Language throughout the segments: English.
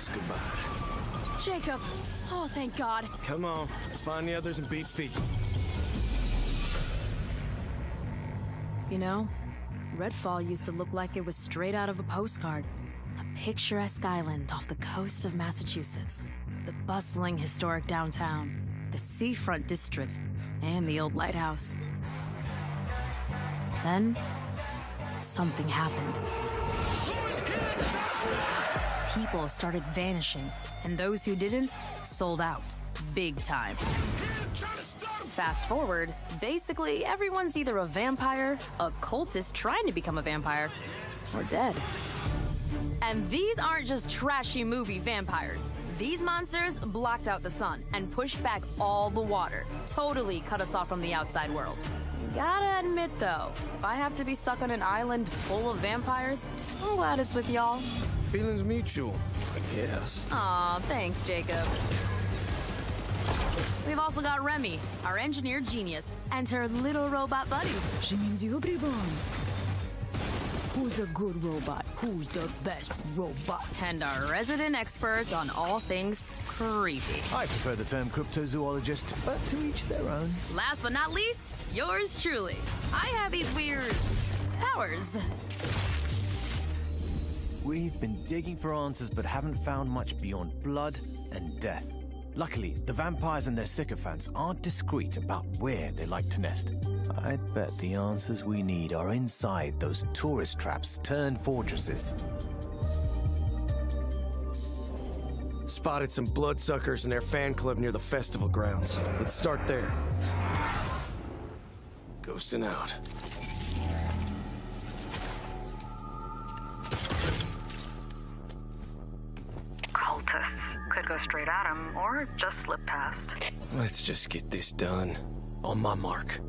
us goodbye. Jacob! Oh, thank God. Come on, let's find the others and beat feet. You know, Redfall used to look like it was straight out of a postcard. A picturesque island off the coast of Massachusetts. The bustling historic downtown, the seafront district, and the old lighthouse. Then, something happened. People started vanishing, and those who didn't sold out. Big time. Fast forward, basically everyone's either a vampire, a cultist trying to become a vampire, or dead. And these aren't just trashy movie vampires. These monsters blocked out the sun and pushed back all the water. Totally cut us off from the outside world. Gotta admit though, if I have to be stuck on an island full of vampires, I'm glad it's with y'all. Feelings mutual, I guess. Aw, thanks, Jacob. We've also got Remy, our engineer genius, and her little robot buddy. Who's a good robot? Who's the best robot? And our resident expert on all things creepy. I prefer the term cryptozoologist, but to each their own. Last but not least, yours truly. I have these weird powers. We've been digging for answers but haven't found much beyond blood and death. Luckily, the vampires and their sycophants aren't discreet about where they like to nest. I'd bet the answers we need are inside those tourist traps turned fortresses. Spotted some bloodsuckers in their fan club near the festival grounds. Let's start there. Ghosting out. Cultists could go straight at him or just slip past. Let's just get this done. On my mark.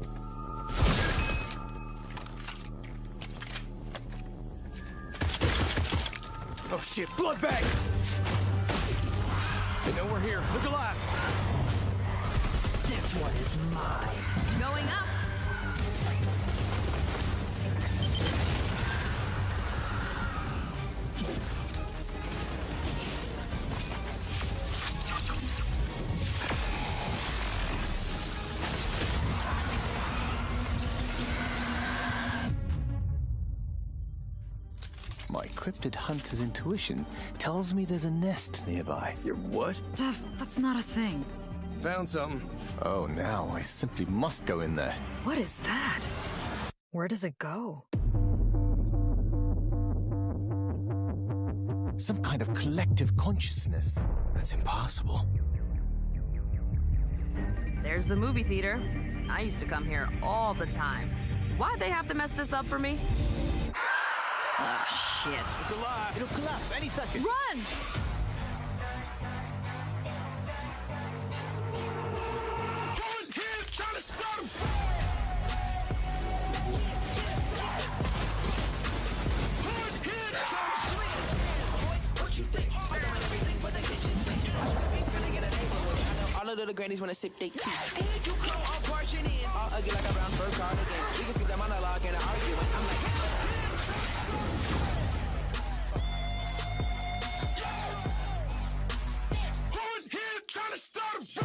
Oh shit, blood bag! They know we're here. Look alive! This one is mine. Going up. My cryptid hunter's intuition tells me there's a nest nearby. You're what? Jeff, that's not a thing. Found something. Oh, now I simply must go in there. What is that? Where does it go? Some kind of collective consciousness. That's impossible. There's the movie theater. I used to come here all the time. Why'd they have to mess this up for me? Ah, shit. Look alive! It'll collapse any second. Run! All of the grannies wanna sip they tea. And you come on portion in. All ugly like a brown fur cardigan. We can skip that monologue and an argument. I'm like, who in here trying to start a fight?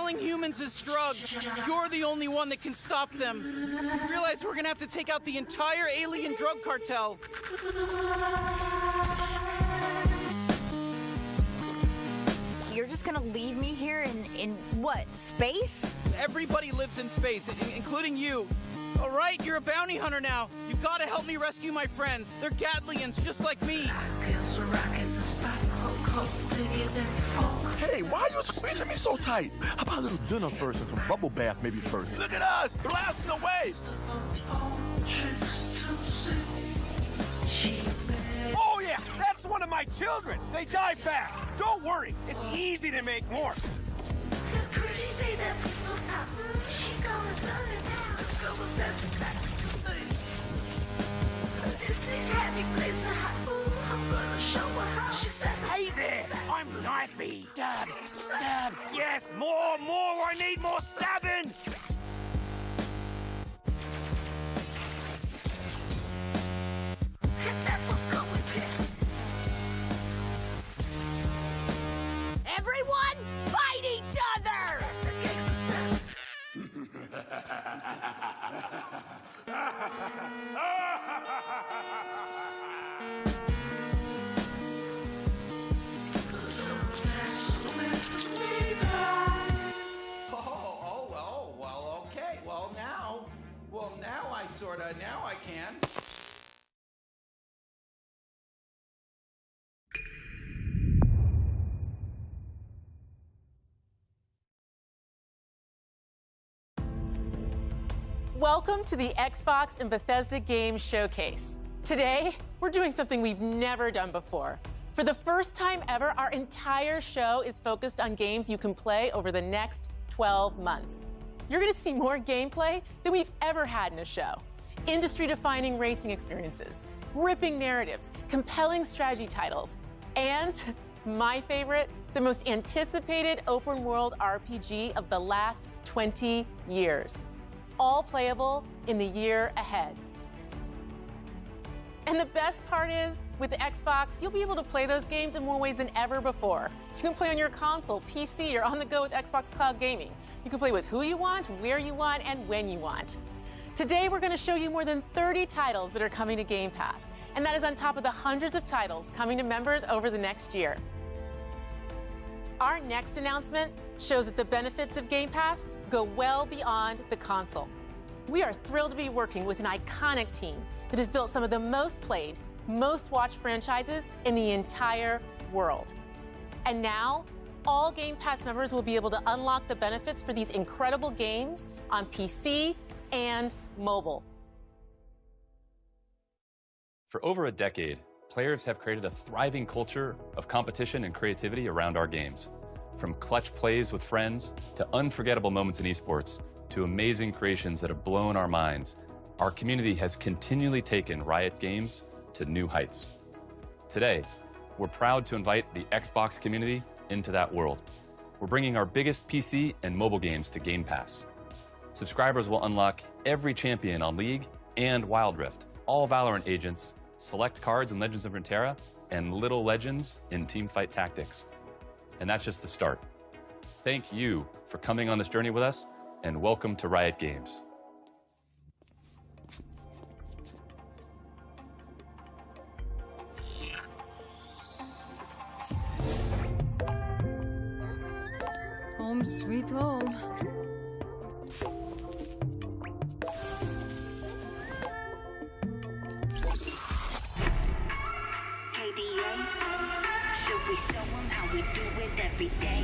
selling humans as drugs. You're the only one that can stop them. I realize we're gonna have to take out the entire alien drug cartel. You're just gonna leave me here in what, space? Everybody lives in space, including you. All right, you're a bounty hunter now. You gotta help me rescue my friends. They're Gatlians, just like me. Hey, why are you squeezing me so tight? How about a little dinner first and some bubble bath maybe first? Look at us, blasting away! Oh yeah, that's one of my children. They die fast. Don't worry, it's easy to make more. Hey there, I'm knifey. Stab, stab. Yes, more. I need more stabbing. Everyone, fight each other! Okay. Now I can. Welcome to the Xbox and Bethesda Games Showcase. Today, we're doing something we've never done before. For the first time ever, our entire show is focused on games you can play over the next 12 months. You're going to see more gameplay than we've ever had in a show. Industry-defining racing experiences, gripping narratives, compelling strategy titles, and my favorite, the most anticipated open-world RPG of the last 20 years. All playable in the year ahead. And the best part is, with the Xbox, you'll be able to play those games in more ways than ever before. You can play on your console, PC, or on the go with Xbox Cloud Gaming. You can play with who you want, where you want, and when you want. Today, we're going to show you more than 30 titles that are coming to Game Pass, and that is on top of the hundreds of titles coming to members over the next year. Our next announcement shows that the benefits of Game Pass go well beyond the console. We are thrilled to be working with an iconic team that has built some of the most played, most watched franchises in the entire world. And now, all Game Pass members will be able to unlock the benefits for these incredible games on PC and mobile. For over a decade, players have created a thriving culture of competition and creativity around our games. From clutch plays with friends, to unforgettable moments in esports, to amazing creations that have blown our minds, our community has continually taken Riot Games to new heights. Today, we're proud to invite the Xbox community into that world. We're bringing our biggest PC and mobile games to Game Pass. Subscribers will unlock every champion on League and Wild Rift, all Valorant agents, select cards in Legends of Runeterra, and little legends in Teamfight Tactics. And that's just the start. Thank you for coming on this journey with us, and welcome to Riot Games. Home sweet home. Should we show them how we do it every day?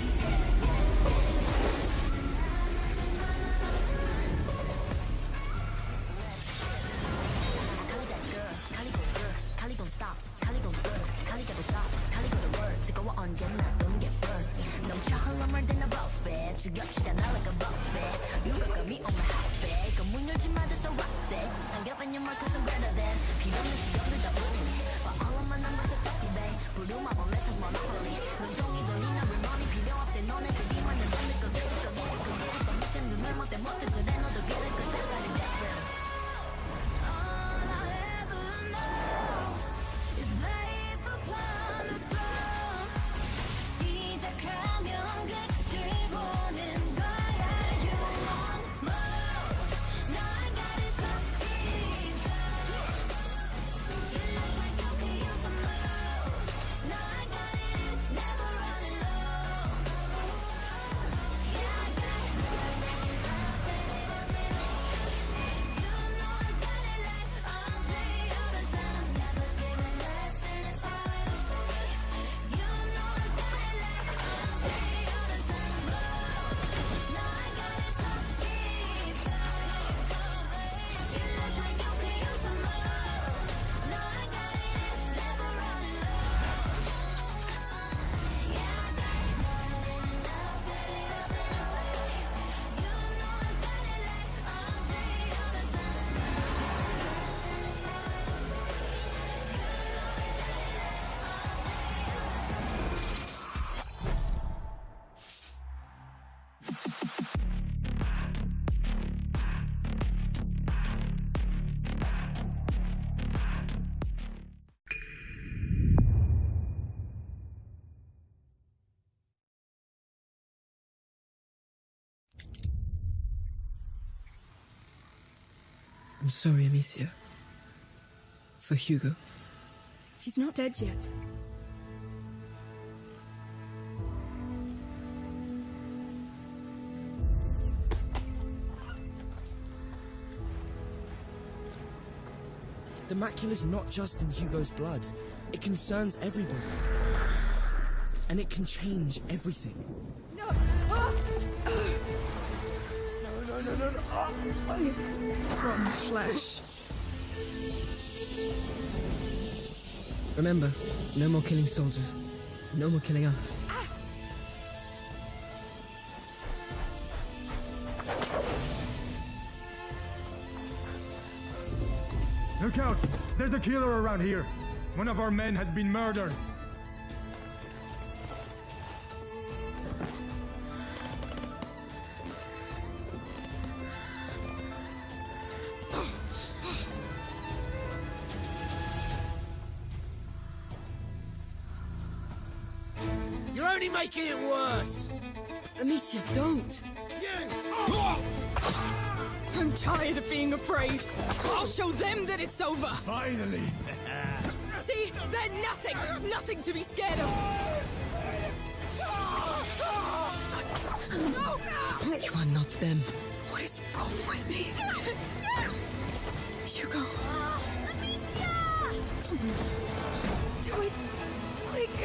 I'm sorry, Amicia. For Hugo. He's not dead yet. The macula's not just in Hugo's blood. It concerns everybody. And it can change everything. No! No. Rotten flesh. Remember, no more killing soldiers. No more killing us. Look out! There's a killer around here. One of our men has been murdered. You're only making it worse! Amicia, don't! I'm tired of being afraid. I'll show them that it's over. Finally! See? They're nothing! Nothing to be scared of! No! You are not them. What is wrong with me? Hugo! Amicia! Come on. Do it! Quick!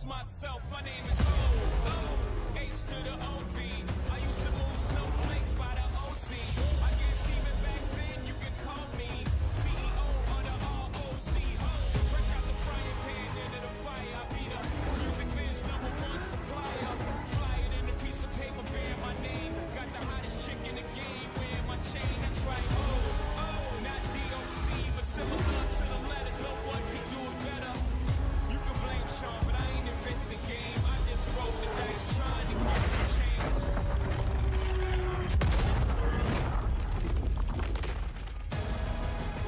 Myself, my name is O, H to the O-V. I used to move snowflakes by the OC. I guess even back then you could call me CEO of the ROCO. Fresh out the frying pan into the fire. I be the music man's #1 supplier. Fly it in a piece of paper bearing my name. Got the hottest chick in the game wearing my chain. That's right, not DOC, but similar to the letters. No one could do it better. You can blame Sean, but I ain't invent the game. I just roll the dice trying to get some change.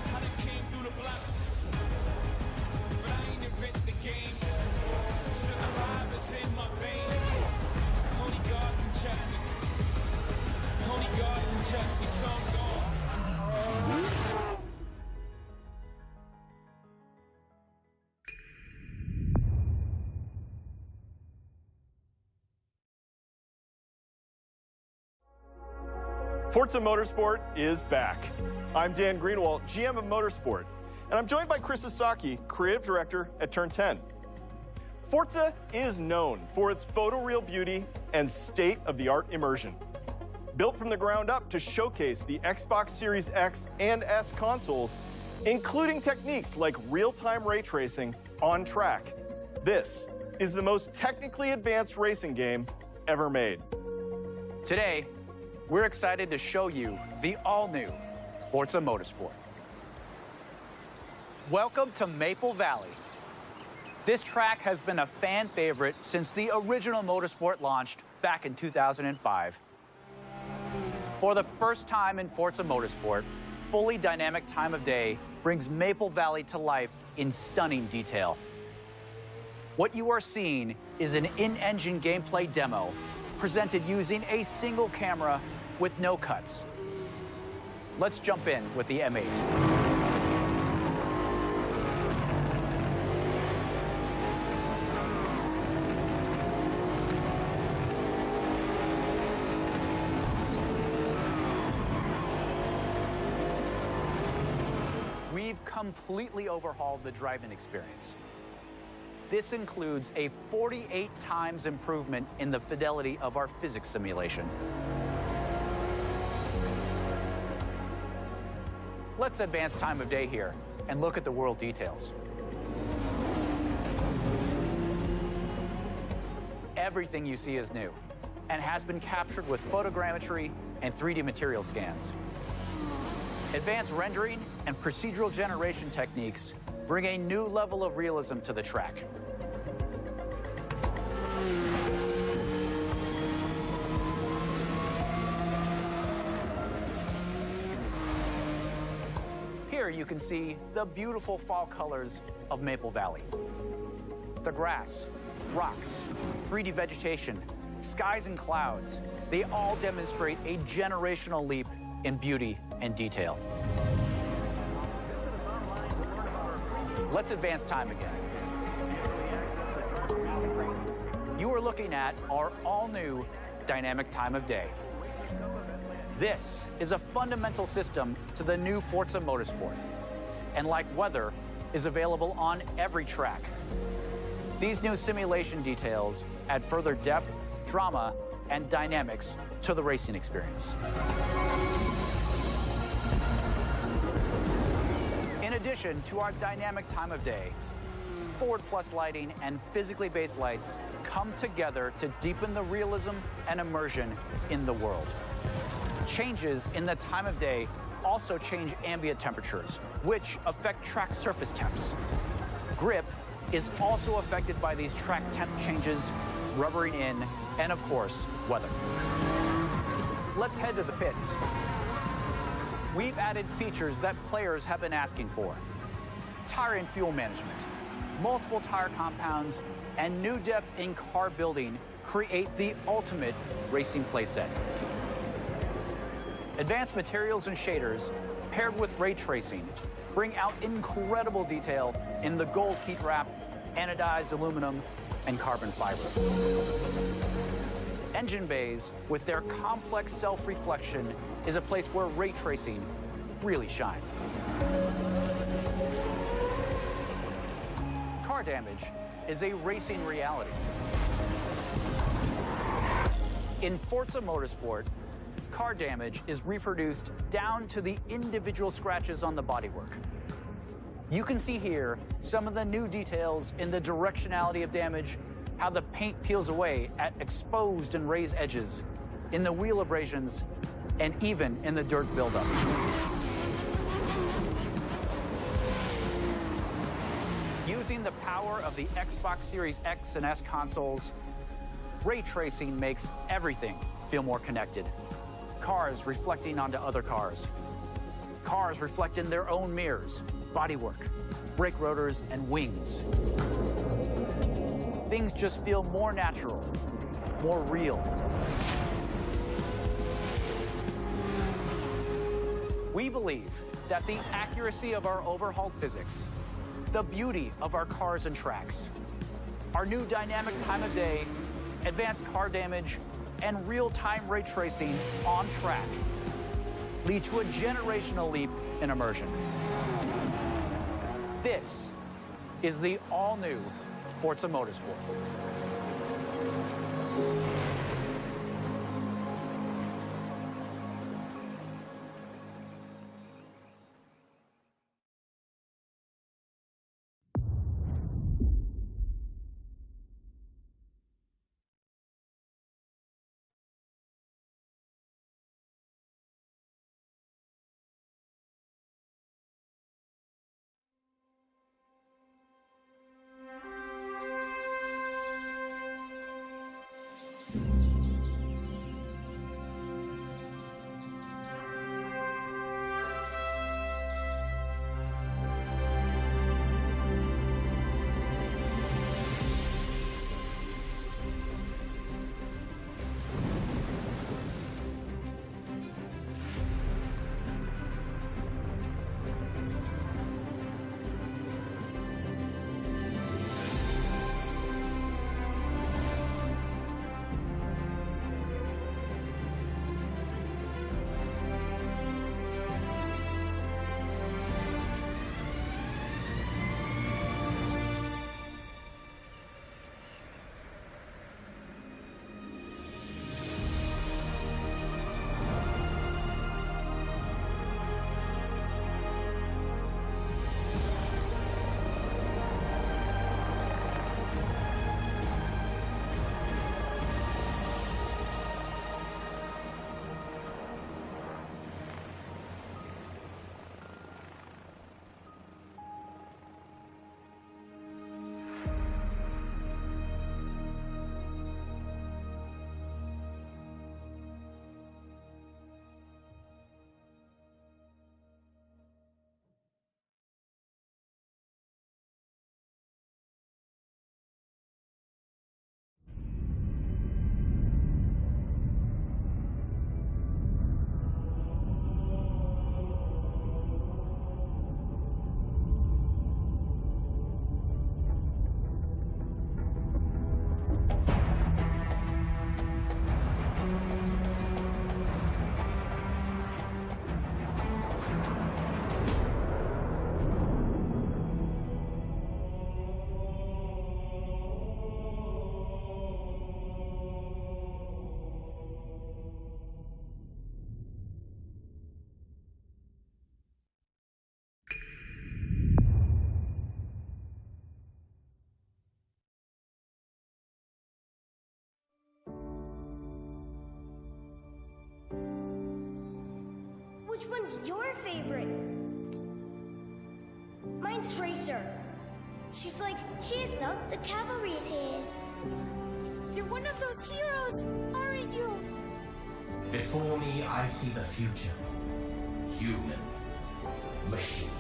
I done came through the block, but I ain't invent the game. Still alive, it's in my veins. Only God can check me. Only God can check me, so I'm gone. Forza Motorsport is back. I'm Dan Greenwald, GM of Motorsport, and I'm joined by Chris Sasaki, Creative Director at Turn 10. Forza is known for its photoreal beauty and state-of-the-art immersion. Built from the ground up to showcase the Xbox Series X and S consoles, including techniques like real-time ray tracing on track. This is the most technically advanced racing game ever made. Today, we're excited to show you the all-new Forza Motorsport. Welcome to Maple Valley. This track has been a fan favorite since the original Motorsport launched back in 2005. For the first time in Forza Motorsport, fully dynamic time of day brings Maple Valley to life in stunning detail. What you are seeing is an in-engine gameplay demo presented using a single camera with no cuts. Let's jump in with the M8. We've completely overhauled the driving experience. This includes a 48 times improvement in the fidelity of our physics simulation. Let's advance time of day here and look at the world details. Everything you see is new. and has been captured with photogrammetry and 3D material scans. Advanced rendering and procedural generation techniques bring a new level of realism to the track. Here you can see the beautiful fall colors of Maple Valley. The grass, rocks, 3D vegetation, skies and clouds, they all demonstrate a generational leap in beauty and detail. Let's advance time again. You are looking at our all-new dynamic time of day. This is a fundamental system to the new Forza Motorsport, and like weather, is available on every track. These new simulation details add further depth, drama, and dynamics to the racing experience. In addition to our dynamic time of day, Forward Plus lighting and physically based lights come together to deepen the realism and immersion in the world. Changes in the time of day also change ambient temperatures, which affect track surface temps. Grip is also affected by these track temp changes, rubbering in, and of course, weather. Let's head to the pits. We've added features that players have been asking for. Tire and fuel management, multiple tire compounds, and new depth in car building create the ultimate racing playset. Advanced materials and shaders, paired with ray tracing, bring out incredible detail in the gold heat wrap, anodized aluminum, and carbon fiber. Engine bays, with their complex self-reflection, is a place where ray tracing really shines. Car damage is a racing reality. In Forza Motorsport, car damage is reproduced down to the individual scratches on the bodywork. You can see here some of the new details in the directionality of damage, how the paint peels away at exposed and raised edges, in the wheel abrasions, and even in the dirt buildup. Using the power of the Xbox Series X and S consoles, ray tracing makes everything feel more connected. Cars reflecting onto other cars. Cars reflect in their own mirrors, bodywork, brake rotors, and wings. Things just feel more natural, more real. We believe that the accuracy of our overhauled physics, the beauty of our cars and tracks, our new dynamic time of day, advanced car damage, and real-time ray tracing on track lead to a generational leap in immersion. This is the all-new Forza Motorsport. Which one's your favorite? Mine's Tracer. She's like, Chestnut, the cavalry's here. You're one of those heroes, aren't you? Before me, I see the future. Human. Machine.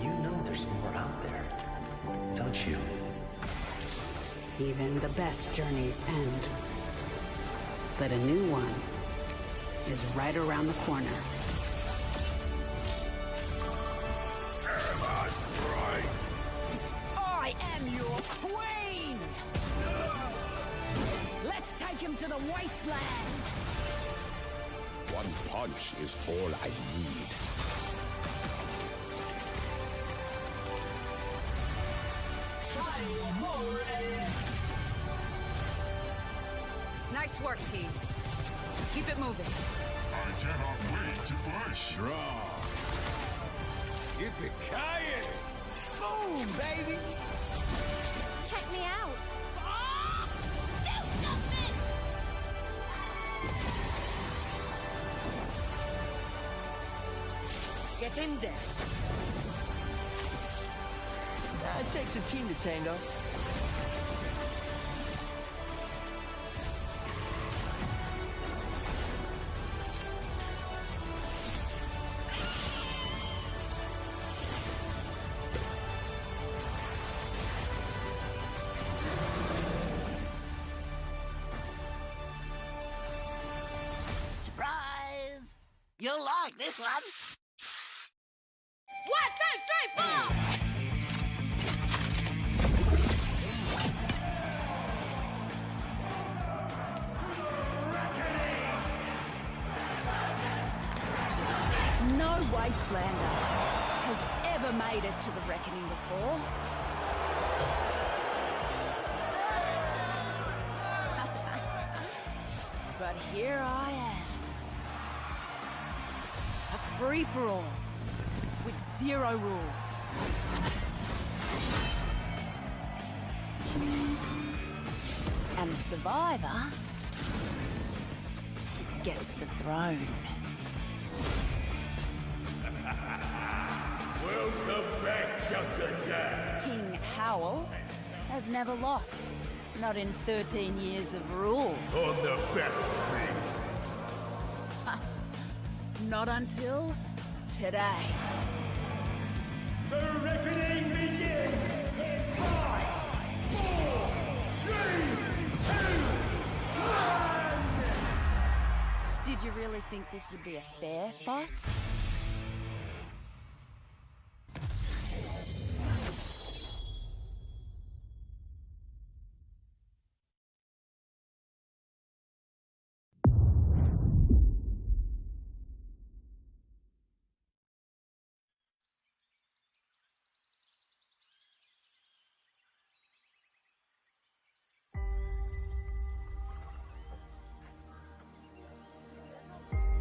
You know there's more out there, don't you? Even the best journeys end. But a new one is right around the corner. I am your queen! Let's take him to the wasteland! One punch is all I need. Nice work, team. Keep it moving. I cannot wait to push. Draw. Yippee-ki-yay! Boom, baby! Check me out. Do something! Get in there. It takes a team to tango. Surprise! You'll like this one. 1, 2, 3, 4! No wastelander has ever made it to the reckoning before. But here I am. A free-for-all with zero rules. And the survivor gets the throne. Welcome back, Chunka. King Howell has never lost. Not in 13 years of rule. On the battlefield. Not until today. The reckoning begins in 5, 4, 3, 2, 1. Did you really think this would be a fair fight?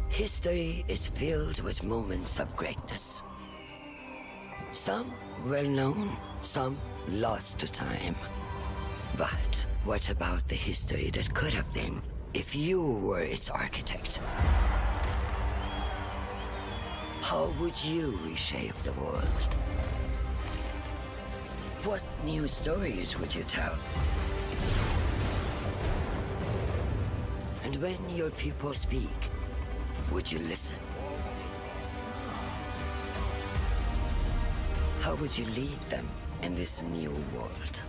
History is filled with moments of greatness. Some well-known, some lost to time. But what about the history that could have been if you were its architect? How would you reshape the world? What new stories would you tell? And when your people speak, would you listen? How would you lead them in this new world?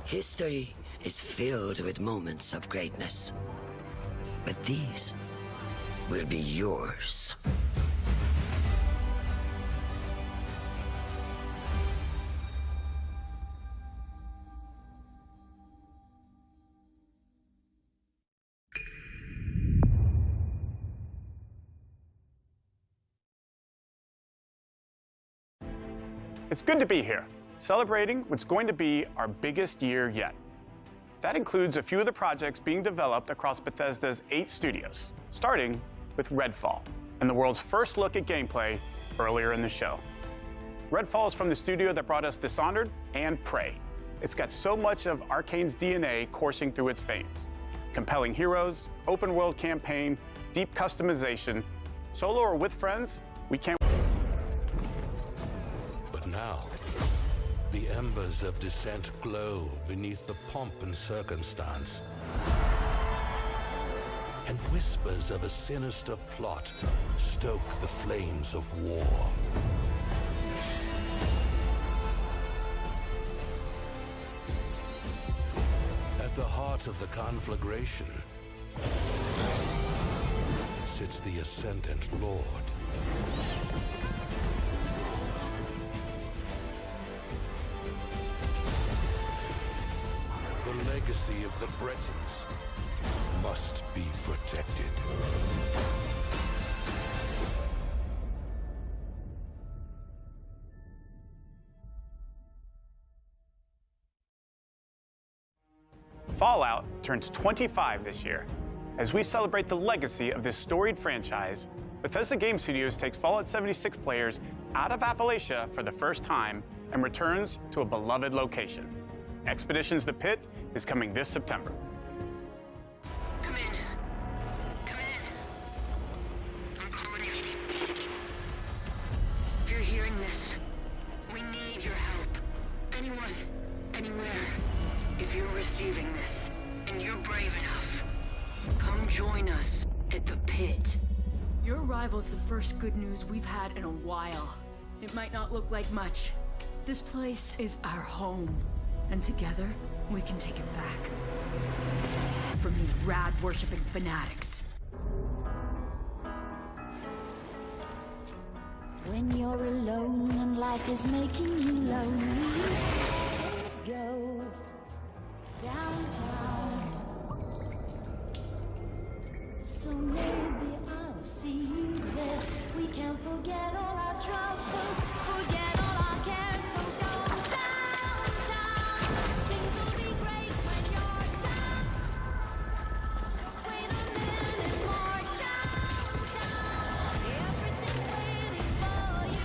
History is filled with moments of greatness, but these will be yours. It's good to be here, celebrating what's going to be our biggest year yet. That includes a few of the projects being developed across Bethesda's 8 studios, starting with Redfall, and the world's first look at gameplay earlier in the show. Redfall is from the studio that brought us Dishonored and Prey. It's got so much of Arcane's DNA coursing through its veins. Compelling heroes, open world campaign, deep customization. Solo or with friends, we can't. But now, the embers of dissent glow beneath the pomp and circumstance. And whispers of a sinister plot stoke the flames of war. At the heart of the conflagration sits the Ascendant Lord. The legacy of the Bretons must be protected. Fallout turns 25 this year. As we celebrate the legacy of this storied franchise, Bethesda Game Studios takes Fallout 76 players out of Appalachia for the first time and returns to a beloved location. Expeditions The Pit is coming this September. Come in. Come in. I'm calling you. If you're hearing this, we need your help. Anyone, anywhere. If you're receiving this, and you're brave enough, come join us at the pit. Your arrival's the first good news we've had in a while. It might not look like much. This place is our home, and together, we can take it back. From these rad-worshipping fanatics. When you're alone and life is making you lonely, let's go downtown. So maybe I'll see you there. We can forget all our troubles, forget all our cares. So go downtown. Things will be great when you're down. Wait a minute more downtown. Everything's waiting for you.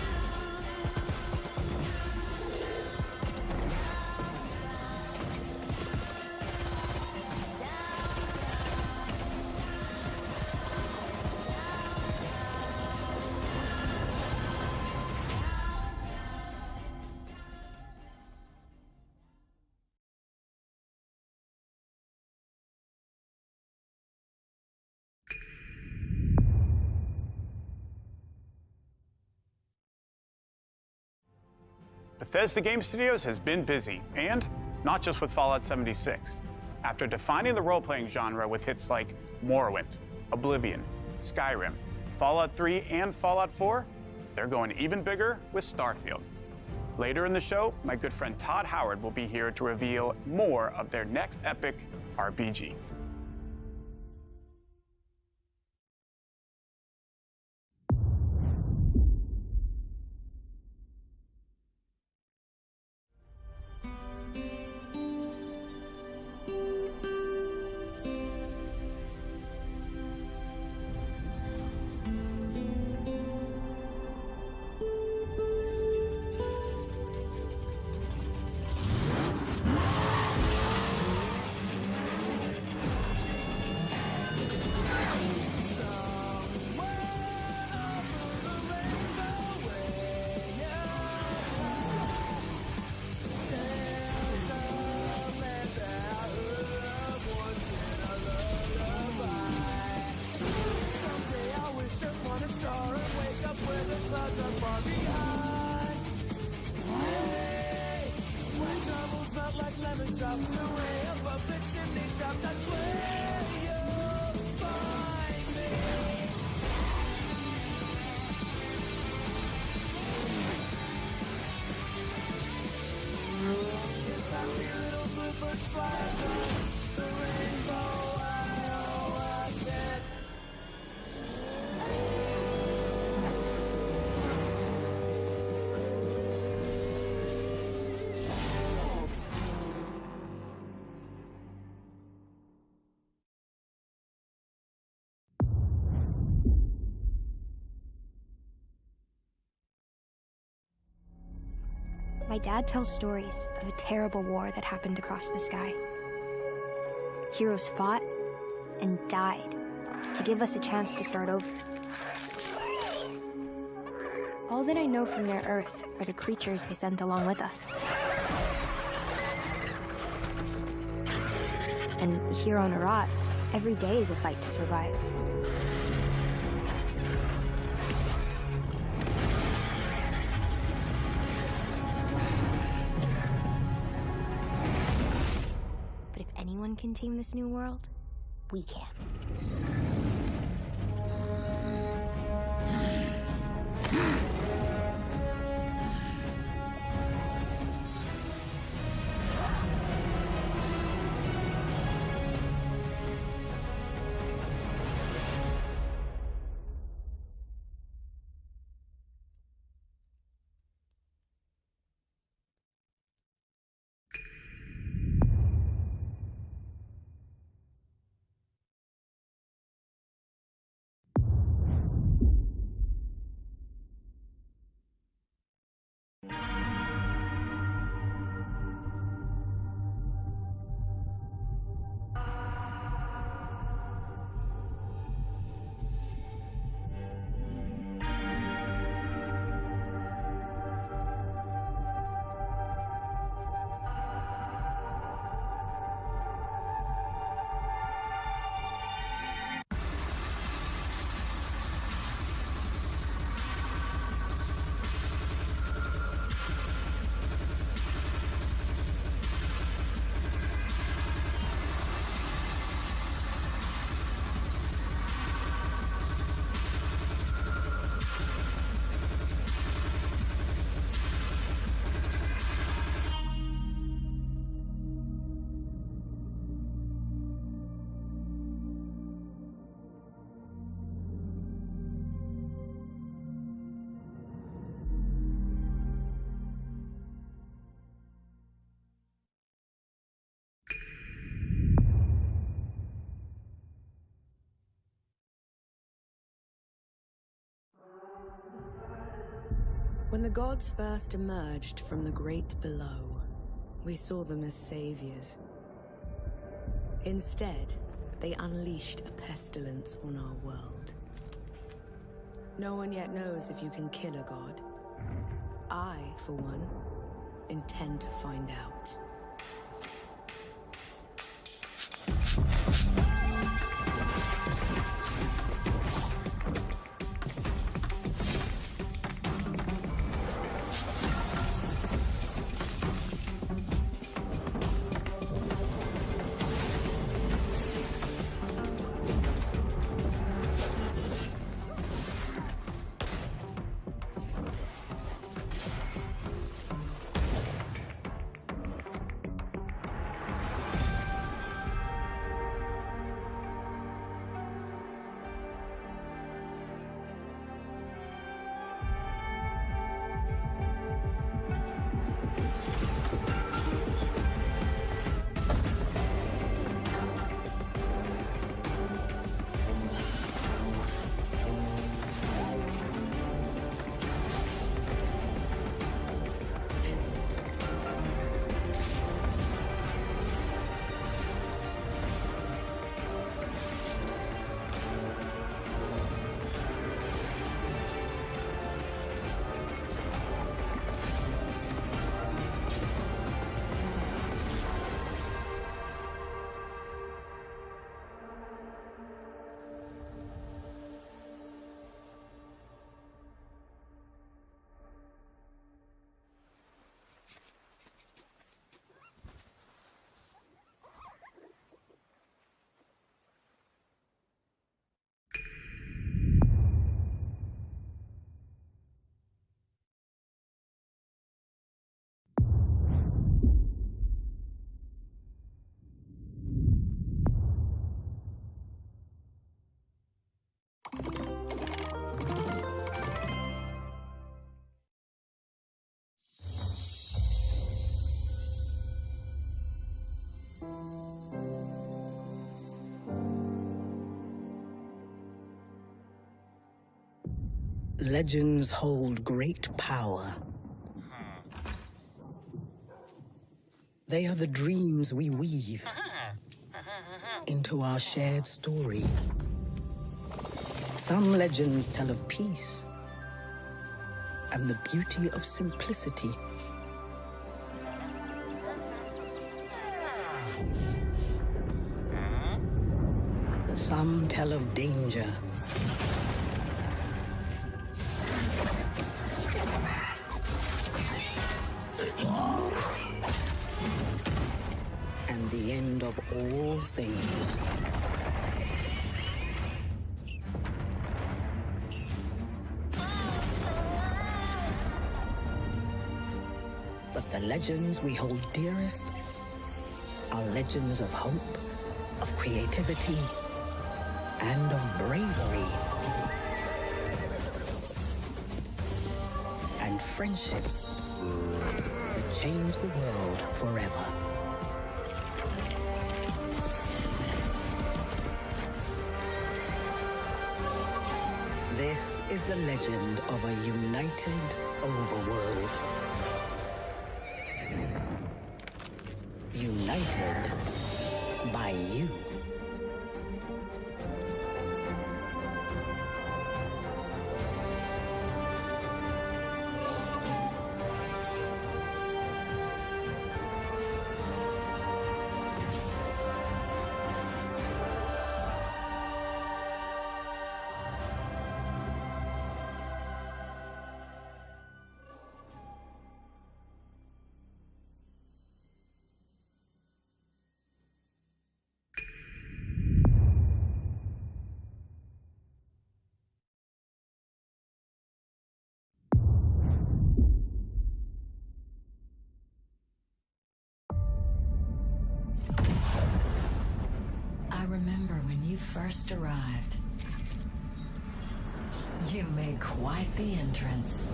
Bethesda Game Studios has been busy, and not just with Fallout 76. After defining the role-playing genre with hits like Morrowind, Oblivion, Skyrim, Fallout 3, and Fallout 4, they're going even bigger with Starfield. Later in the show, my good friend Todd Howard will be here to reveal more of their next epic RPG. My dad tells stories of a terrible war that happened across the sky. Heroes fought and died to give us a chance to start over. All that I know from their Earth are the creatures they sent along with us. And here on Arat, every day is a fight to survive. But if anyone can tame this new world, we can. When the gods first emerged from the great below, we saw them as saviors. Instead, they unleashed a pestilence on our world. No one yet knows if you can kill a god. I, for one, intend to find out. Legends hold great power. They are the dreams we weave into our shared story. Some legends tell of peace and the beauty of simplicity. Some tell of danger and the end of all things. But the legends we hold dearest are legends of hope, of creativity, and of bravery. And friendships that change the world forever. This is the legend of a united overworld. United by you. I remember when you first arrived. You made quite the entrance.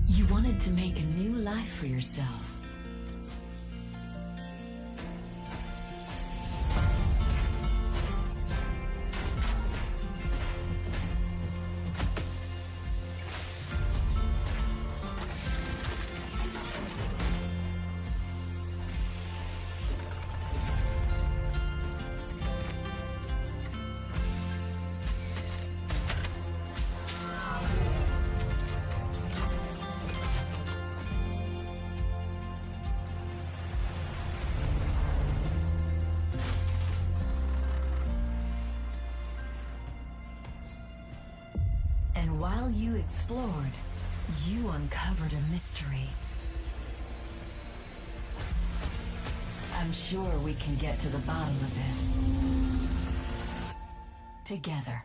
You wanted to make a new life for yourself. And while you explored, you uncovered a mystery. I'm sure we can get to the bottom of this. Together.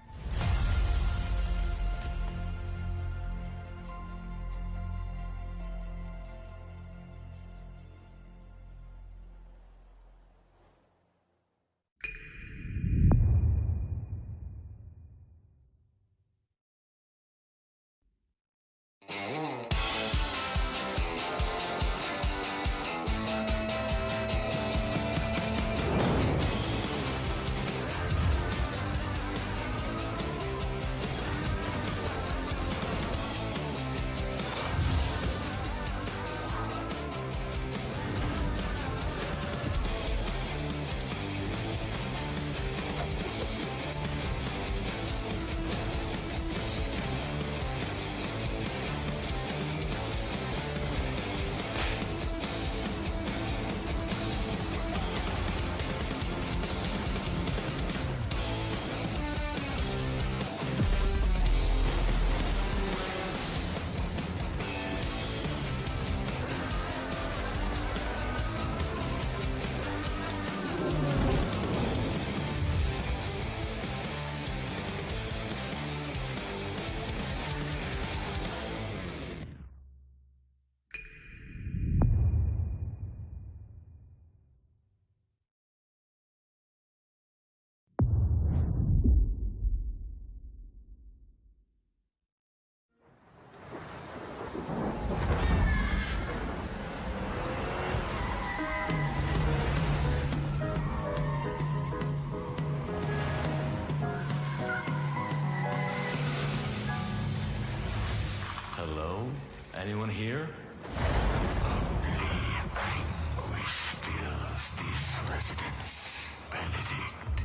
Anyone here? Anguish fills this residence, Benedict.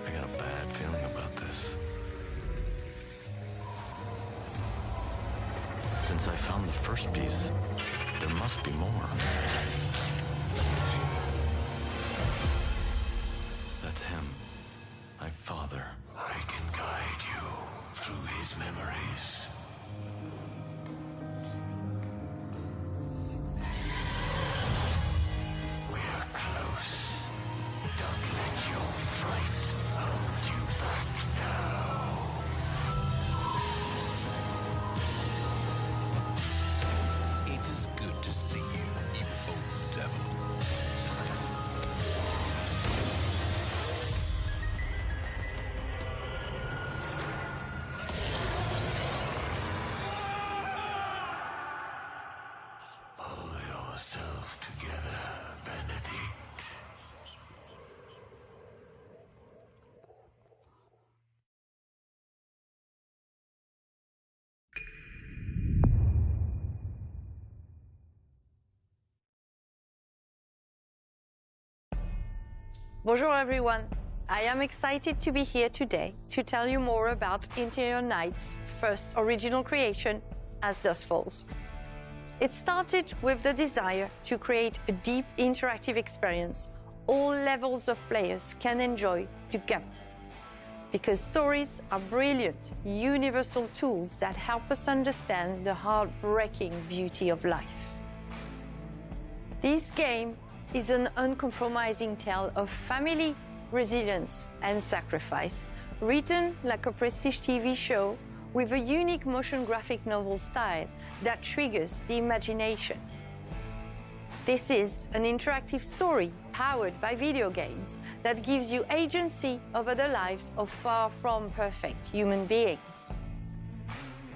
I got a bad feeling about this. Since I found the first piece, there must be more. That's him. My father. I can guide you through his memories. We're close. Don't let your fright hold you back now. It is good to see you, you old devil. Pull yourself together, Benedict. Bonjour everyone. I am excited to be here today to tell you more about Interior Night's first original creation, As Dusk Falls. It started with the desire to create a deep interactive experience all levels of players can enjoy together. Because stories are brilliant, universal tools that help us understand the heartbreaking beauty of life. This game is an uncompromising tale of family, resilience, and sacrifice, written like a prestige TV show with a unique motion graphic novel style that triggers the imagination. This is an interactive story powered by video games that gives you agency over the lives of far from perfect human beings.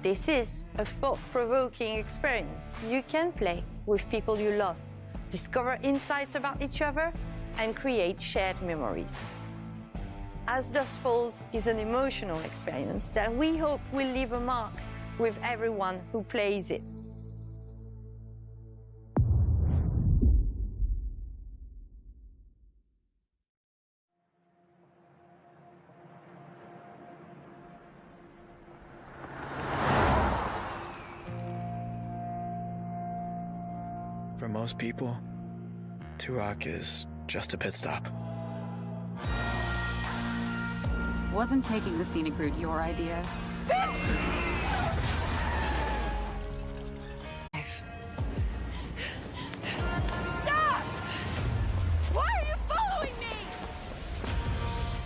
This is a thought-provoking experience you can play with people you love, discover insights about each other, and create shared memories. As Dusk Falls is an emotional experience that we hope will leave a mark with everyone who plays it. For most people, Turok is just a pit stop. Wasn't taking the scenic route your idea? Stop! Why are you following me?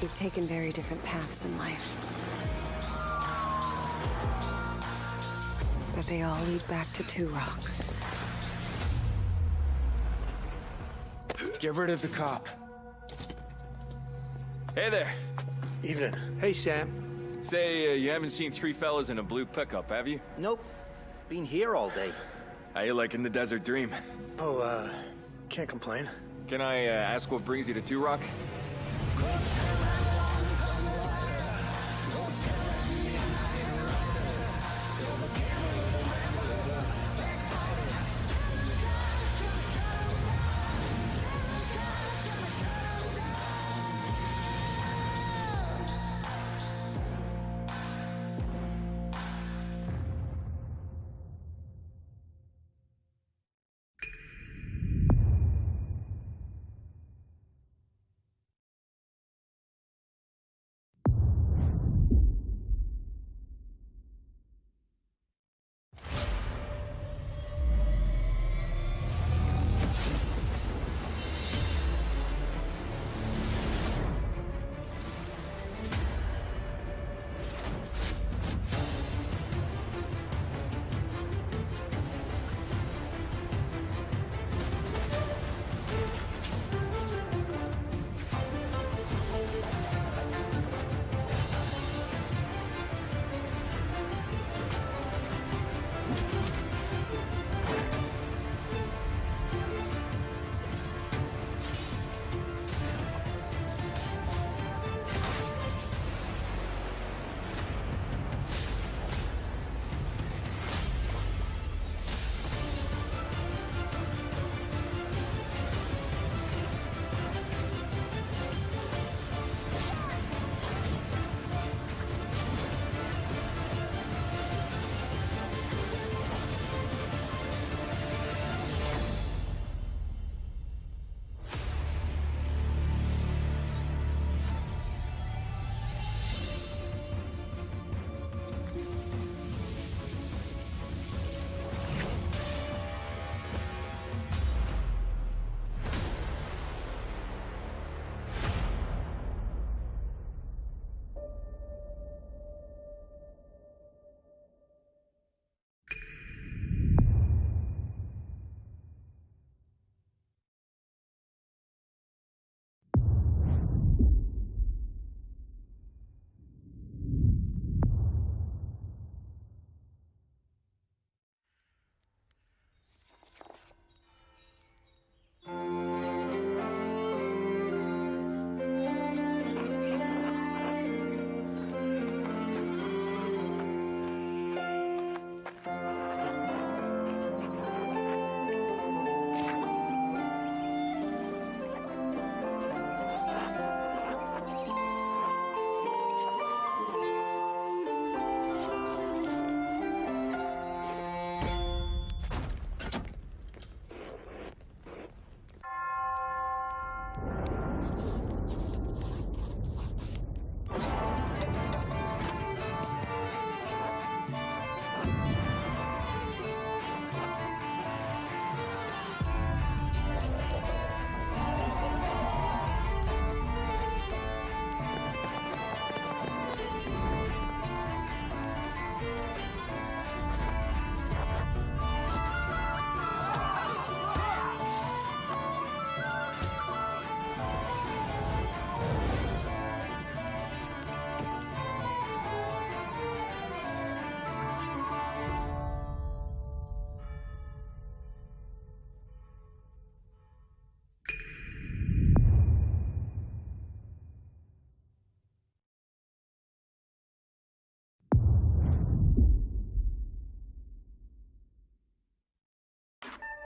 We've taken very different paths in life. But they all lead back to Turok. Get rid of the cop. Hey there. Evening. Hey, Sam. Say, you haven't seen three fellas in a blue pickup, have you? Nope. Been here all day. How you liking the desert dream? Oh, can't complain. Can I ask what brings you to Turok?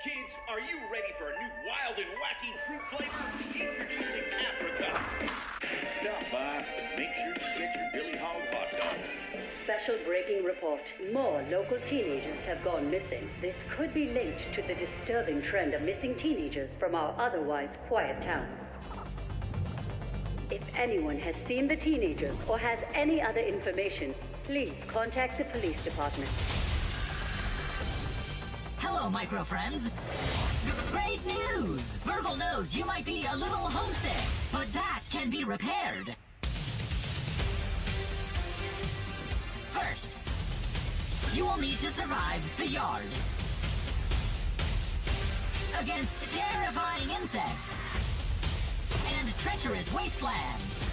Kids, are you ready for a new wild and wacky fruit flavor? Introducing Apricot. Stop by. Make sure you get your Billy Hog hot dog. Special breaking report. More local teenagers have gone missing. This could be linked to the disturbing trend of missing teenagers from our otherwise quiet town. If anyone has seen the teenagers or has any other information, please contact the police department. Hello, micro friends. Great news! Virgil knows you might be a little homesick, but that can be repaired. First, you will need to survive the yard against terrifying insects and treacherous wastelands.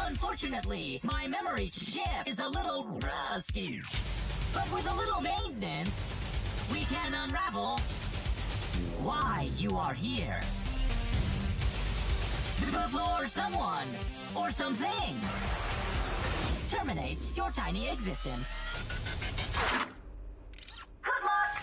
Unfortunately, my memory chip is a little rusty. But with a little maintenance, we can unravel why you are here. Before someone or something terminates your tiny existence. Good luck!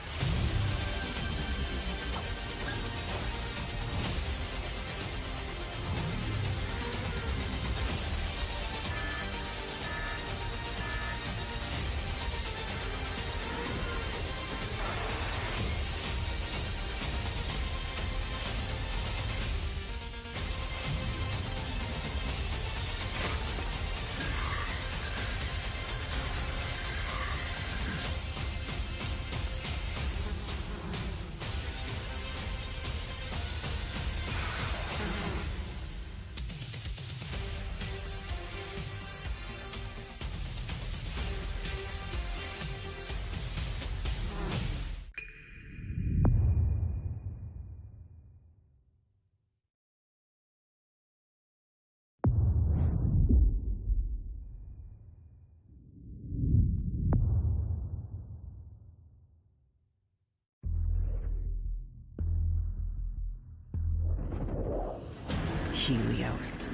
Helios.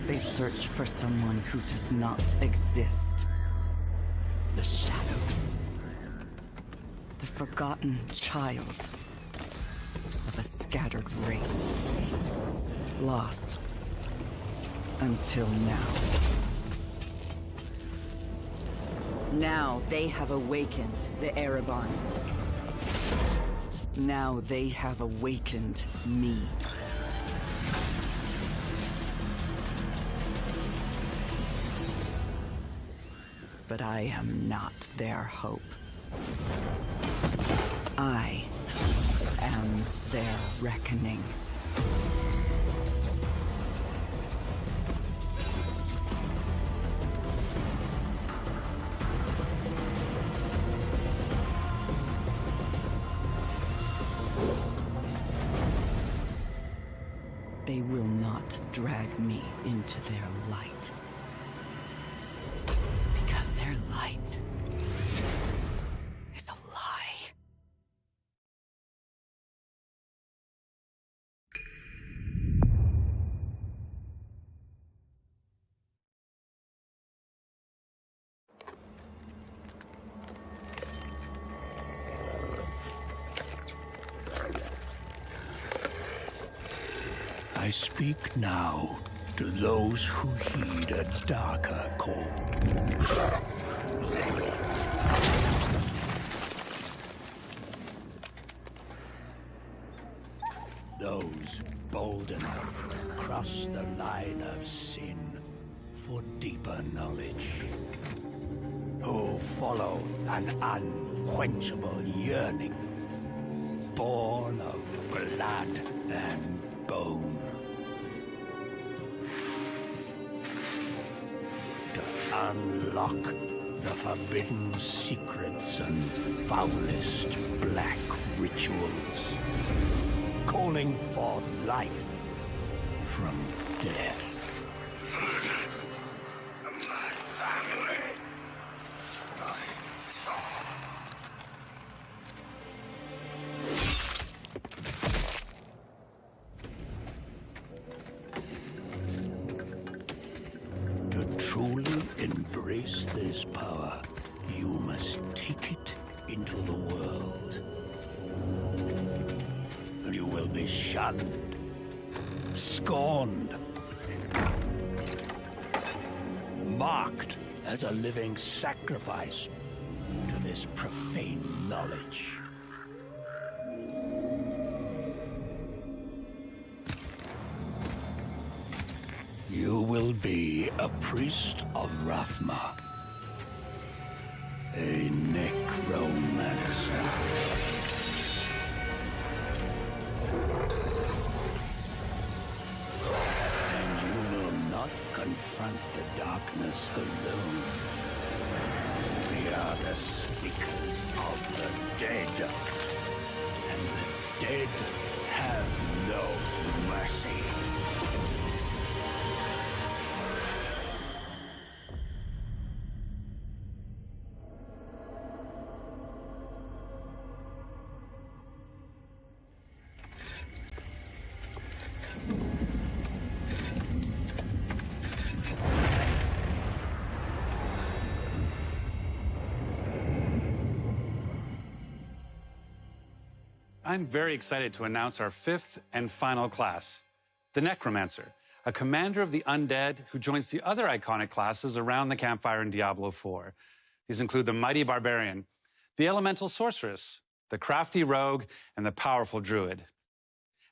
They search for someone who does not exist. The Shadow. The forgotten child of a scattered race. Lost. Until now. Now they have awakened the Erebon. Now they have awakened me. But I am not their hope. I am their reckoning. They will not drag me into their light. Because their light is a lie. I speak now to those who heed a darker call. Those bold enough to cross the line of sin for deeper knowledge. Who follow an unquenchable yearning, born of blood and bone. Unlock the forbidden secrets and foulest black rituals, calling forth life from death. My family, my soul. To truly embrace this power, you must take it into the world. You will be shunned, scorned, marked as a living sacrifice to this profane knowledge. You will be a priest of Rathma, a necromancer. And you will not confront the darkness alone. We are the speakers of the dead, and the dead have no mercy. I'm very excited to announce our 5th and final class, the Necromancer, a commander of the undead who joins the other iconic classes around the campfire in Diablo 4. These include the mighty barbarian, the elemental sorceress, the crafty rogue, and the powerful druid.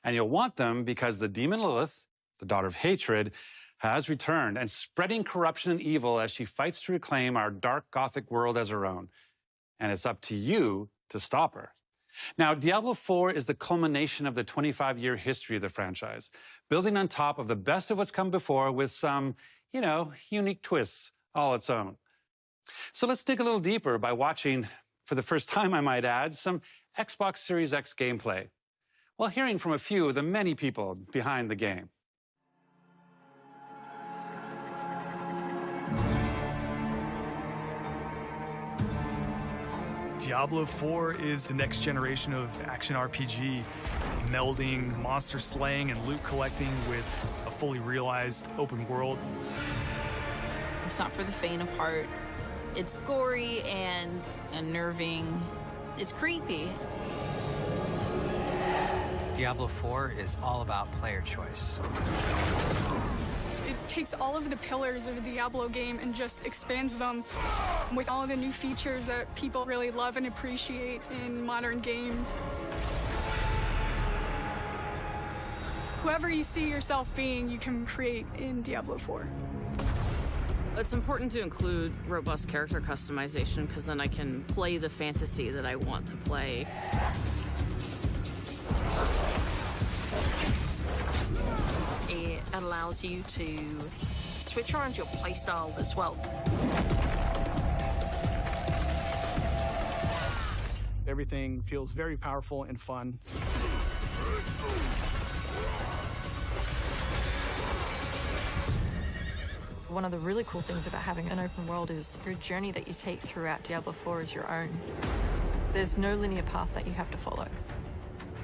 And you'll want them because the demon Lilith, the daughter of hatred, has returned and spreading corruption and evil as she fights to reclaim our dark Gothic world as her own. And it's up to you to stop her. Now, Diablo 4 is the culmination of the 25-year history of the franchise, building on top of the best of what's come before with some, unique twists all its own. So let's dig a little deeper by watching, for the first time I might add, some Xbox Series X gameplay, while hearing from a few of the many people behind the game. Diablo 4 is the next generation of action RPG, melding monster slaying and loot collecting with a fully realized open world. It's not for the faint of heart. It's gory and unnerving. It's creepy. Diablo 4 is all about player choice. It takes all of the pillars of a Diablo game and just expands them with all the new features that people really love and appreciate in modern games. Whoever you see yourself being, you can create in Diablo 4. It's important to include robust character customization because then I can play the fantasy that I want to play. It allows you to switch around your playstyle as well. Everything feels very powerful and fun. One of the really cool things about having an open world is your journey that you take throughout Diablo 4 is your own. There's no linear path that you have to follow.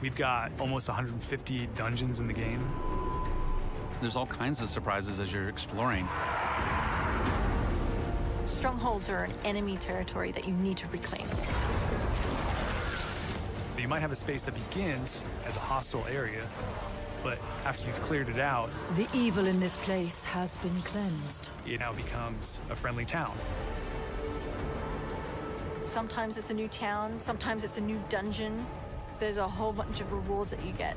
We've got almost 150 dungeons in the game. There's all kinds of surprises as you're exploring. Strongholds are an enemy territory that you need to reclaim. You might have a space that begins as a hostile area, but after you've cleared it out, the evil in this place has been cleansed. It now becomes a friendly town. Sometimes it's a new town, sometimes it's a new dungeon. There's a whole bunch of rewards that you get,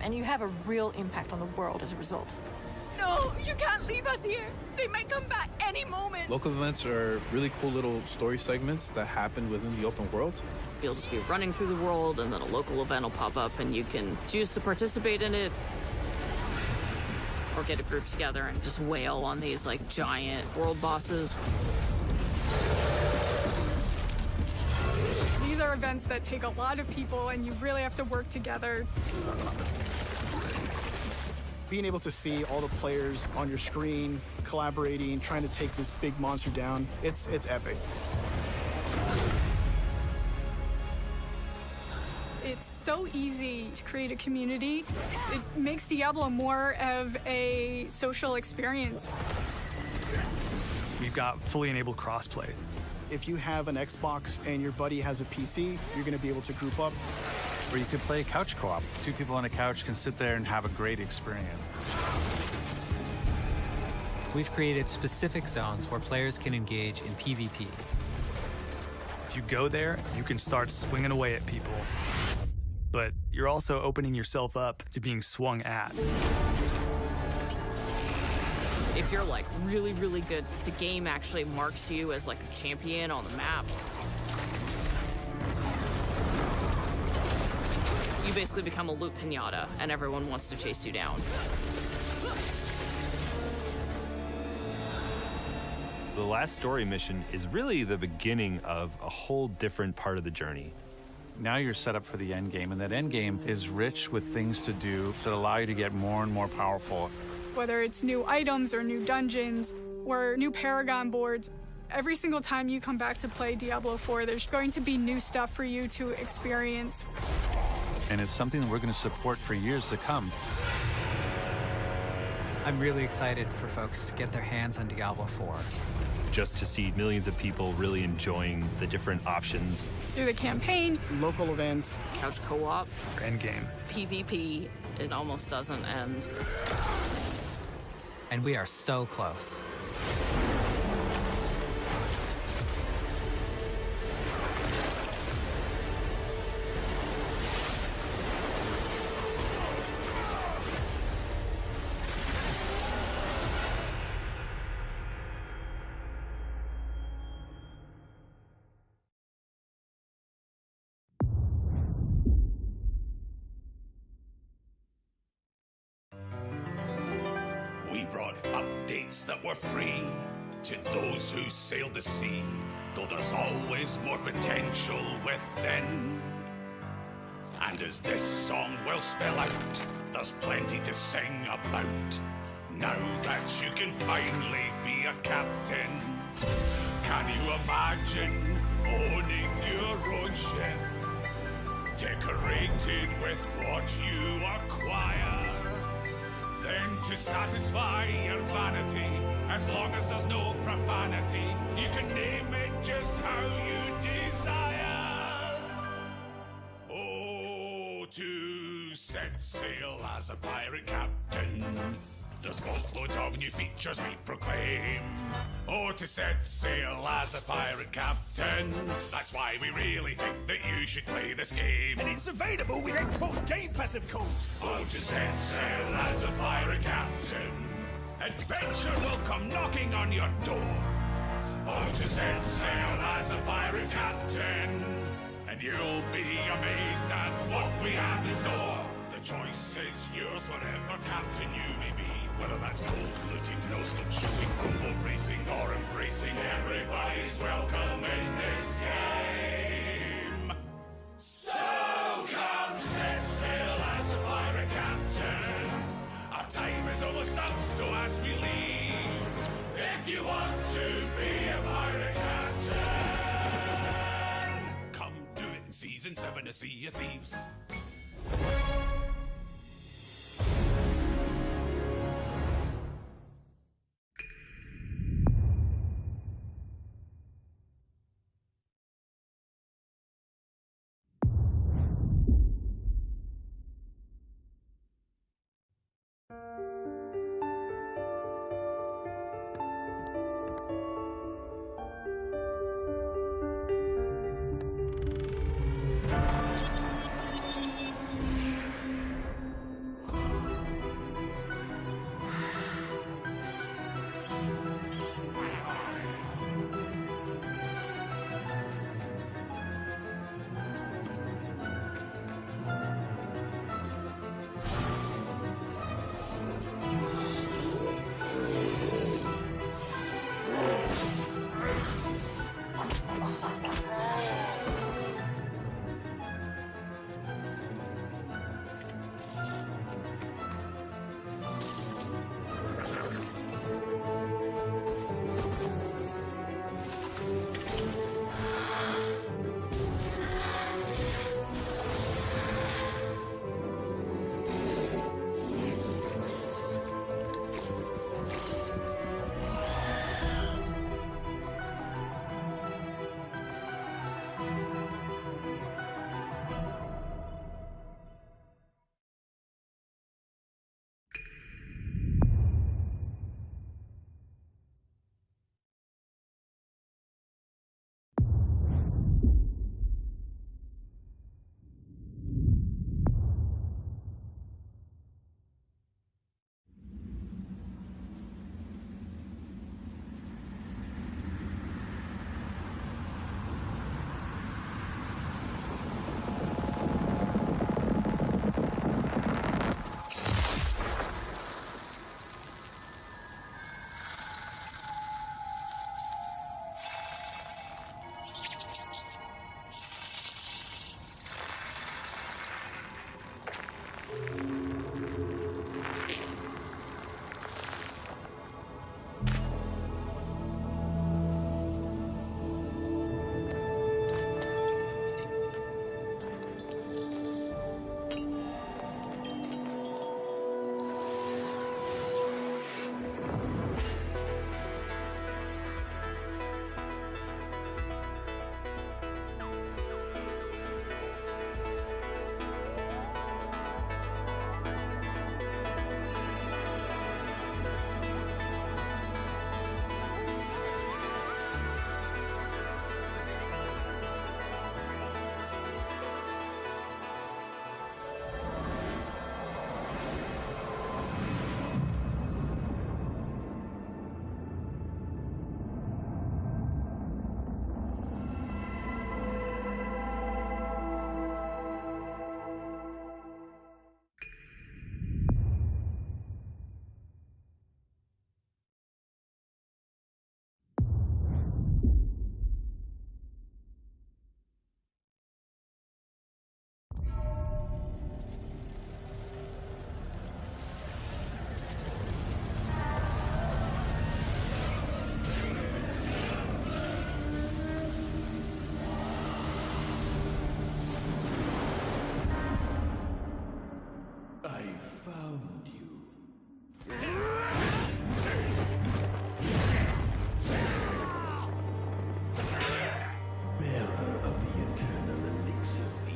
and you have a real impact on the world as a result. No, you can't leave us here. They might come back any moment. Local events are really cool little story segments that happen within the open world. You'll just be running through the world and then a local event will pop up and you can choose to participate in it or get a group together and just wail on these giant world bosses. These are events that take a lot of people and you really have to work together. Being able to see all the players on your screen, collaborating, trying to take this big monster down, it's epic. It's so easy to create a community. It makes Diablo more of a social experience. We've got fully enabled crossplay. If you have an Xbox and your buddy has a PC, you're going to be able to group up. Or you could play couch co-op. 2 people on a couch can sit there and have a great experience. We've created specific zones where players can engage in PvP. If you go there, you can start swinging away at people. But you're also opening yourself up to being swung at. If you're like really, really good, the game actually marks you as like a champion on the map. You basically become a loot pinata and everyone wants to chase you down. The last story mission is really the beginning of a whole different part of the journey. Now you're set up for the end game, and that end game is rich with things to do that allow you to get more and more powerful. Whether it's new items or new dungeons or new Paragon boards, every single time you come back to play Diablo 4, there's going to be new stuff for you to experience. And it's something that we're going to support for years to come. I'm really excited for folks to get their hands on Diablo 4. Just to see millions of people really enjoying the different options. Through the campaign, local events, couch co-op, endgame, PvP, it almost doesn't end. And we are so close. We brought updates that were free to those who sail the sea, though there's always more potential within. And as this song will spell out, there's plenty to sing about. Now that you can finally be a captain, can you imagine owning your own ship, decorated with what you acquire? Then to satisfy your vanity, as long as there's no profanity, you can name it just how you desire. Oh, to set sail as a pirate captain, there's boatloads of new features we proclaim. Oh, to set sail as a pirate captain, that's why we really think that you should play this game. And it's available with Xbox Game Pass, of course. Oh, to set sail as a pirate captain, adventure will come knocking on your door. Oh, to set sail as a pirate captain, and you'll be amazed at what we have in store. The choice is yours, whatever captain you may be. Whether that's gold looting, no-stop shooting, rumble racing, or embracing, everybody's welcome in this game. So come set sail as a pirate captain. Our time is almost up, so as we leave, if you want to be a pirate captain, come do it in Season 7 of Sea of Thieves. found you. Bearer of the eternal elixir field.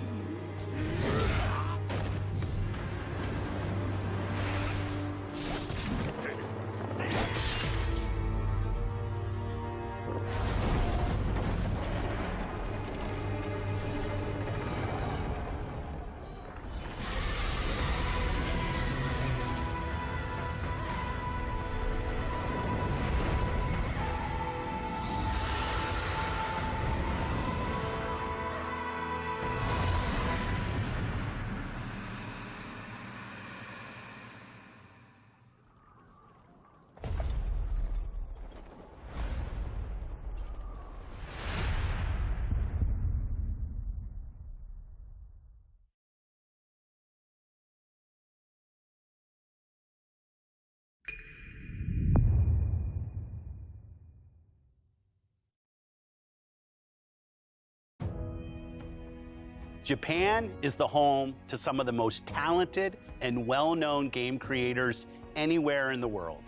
Japan is the home to some of the most talented and well-known game creators anywhere in the world.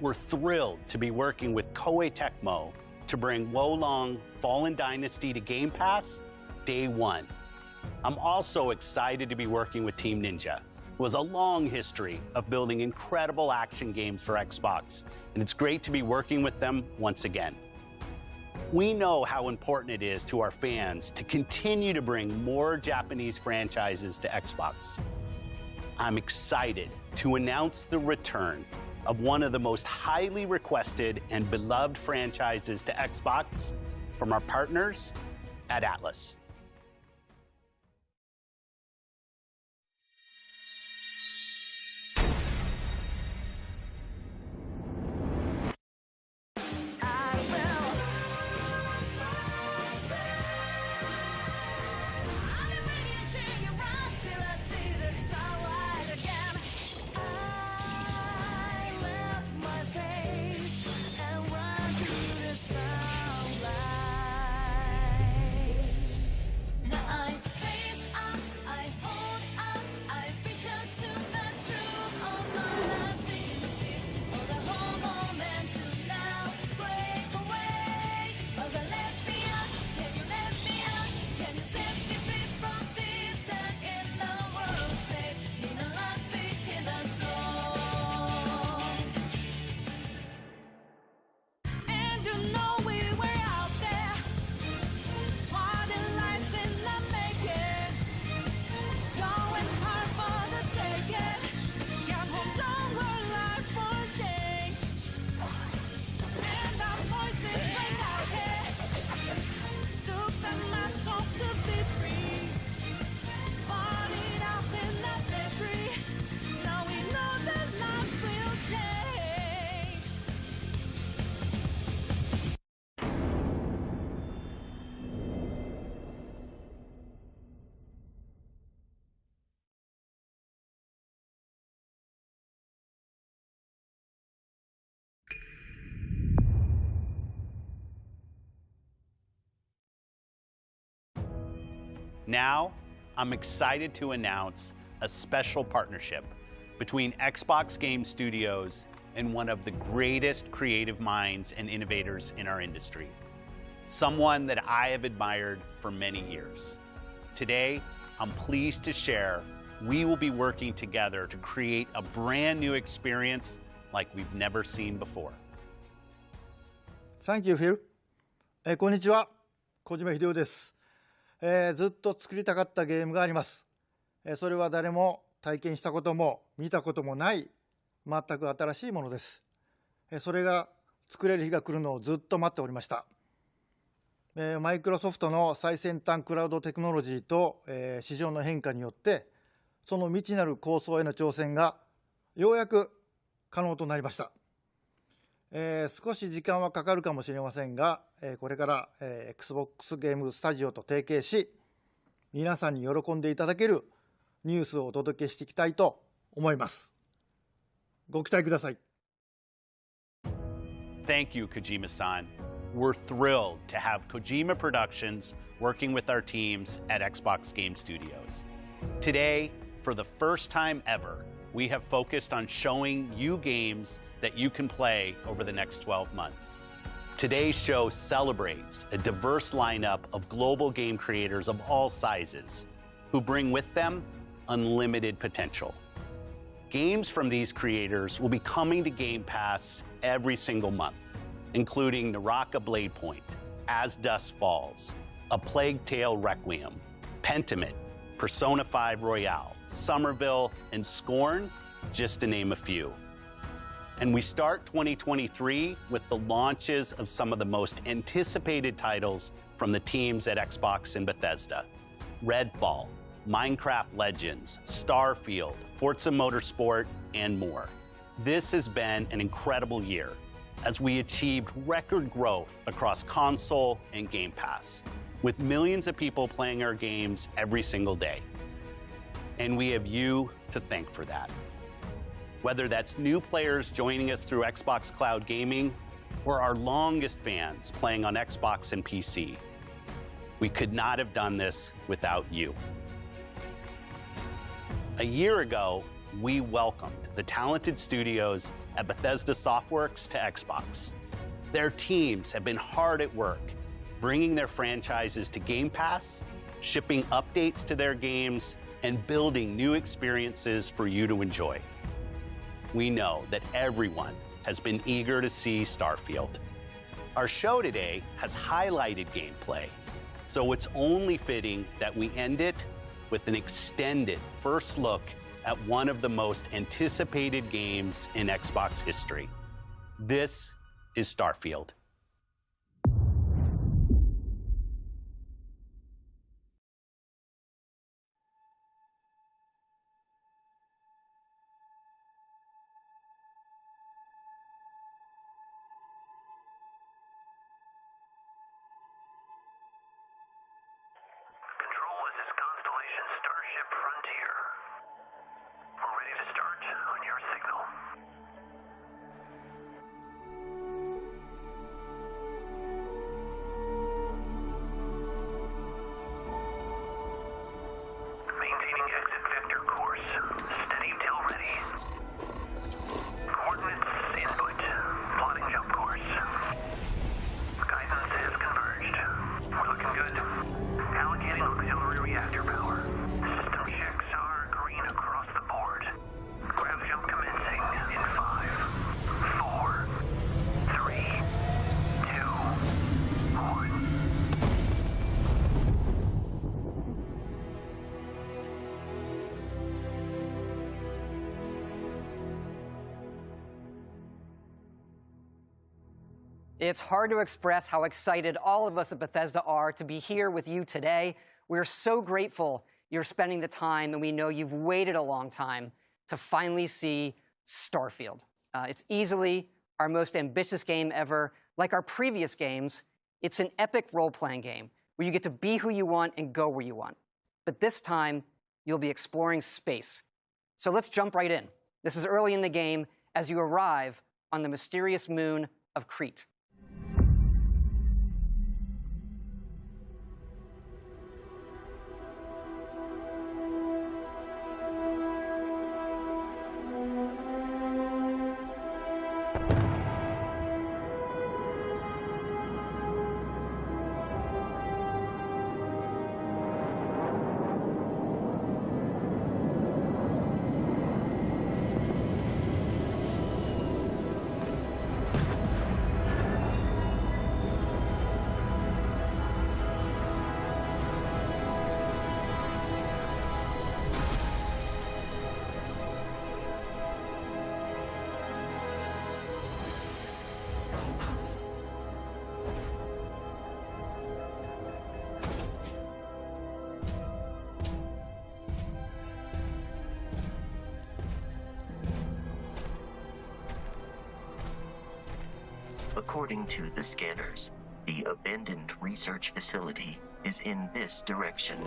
We're thrilled to be working with Koei Tecmo to bring Wolong Fallen Dynasty to Game Pass day one. I'm also excited to be working with Team Ninja, who has a long history of building incredible action games for Xbox, and it's great to be working with them once again. We know how important it is to our fans to continue to bring more Japanese franchises to Xbox. I'm excited to announce the return of one of the most highly requested and beloved franchises to Xbox from our partners at Atlus. Now, I'm excited to announce a special partnership between Xbox Game Studios and one of the greatest creative minds and innovators in our industry, someone that I have admired for many years. Today, I'm pleased to share we will be working together to create a brand new experience like we've never seen before. Thank you, Phil. こんにちは、小島秀夫です。ずっと作りたかったゲームがあります。それは誰も体験したことも見たこともない全く新しいものです。それが作れる日が来るのをずっと待っておりました。マイクロソフトの最先端クラウドテクノロジーと市場の変化によってその未知なる構想への挑戦がようやく可能となりました。少し時間はかかるかもしれませんが、これから、Xbox ゲームスタジオと提携し、皆さんに喜んでいただけるニュースをお届けしていきたいと思います。ご期待ください。Thank you, Kojima-san. We're thrilled to have Kojima Productions working with our teams at Xbox Game Studios. Today, for the first time ever, we have focused on showing you games that you can play over the next 12 months. Today's show celebrates a diverse lineup of global game creators of all sizes who bring with them unlimited potential. Games from these creators will be coming to Game Pass every single month, including Naraka Bladepoint, As Dusk Falls, A Plague Tale Requiem, Pentiment, Persona 5 Royale, Somerville, and Scorn, just to name a few. And we start 2023 with the launches of some of the most anticipated titles from the teams at Xbox and Bethesda: Redfall, Minecraft Legends, Starfield, Forza Motorsport, and more. This has been an incredible year as we achieved record growth across console and Game Pass, with millions of people playing our games every single day. And we have you to thank for that. Whether that's new players joining us through Xbox Cloud Gaming or our longest fans playing on Xbox and PC, we could not have done this without you. A year ago, we welcomed the talented studios at Bethesda Softworks to Xbox. Their teams have been hard at work, bringing their franchises to Game Pass, shipping updates to their games, and building new experiences for you to enjoy. We know that everyone has been eager to see Starfield. Our show today has highlighted gameplay, so it's only fitting that we end it with an extended first look at one of the most anticipated games in Xbox history. This is Starfield. It's hard to express how excited all of us at Bethesda are to be here with you today. We're so grateful you're spending the time, and we know you've waited a long time to finally see Starfield. It's easily our most ambitious game ever. Like our previous games, it's an epic role-playing game where you get to be who you want and go where you want. But this time, you'll be exploring space. So let's jump right in. This is early in the game as you arrive on the mysterious moon of Crete. According to the scanners, the abandoned research facility is in this direction.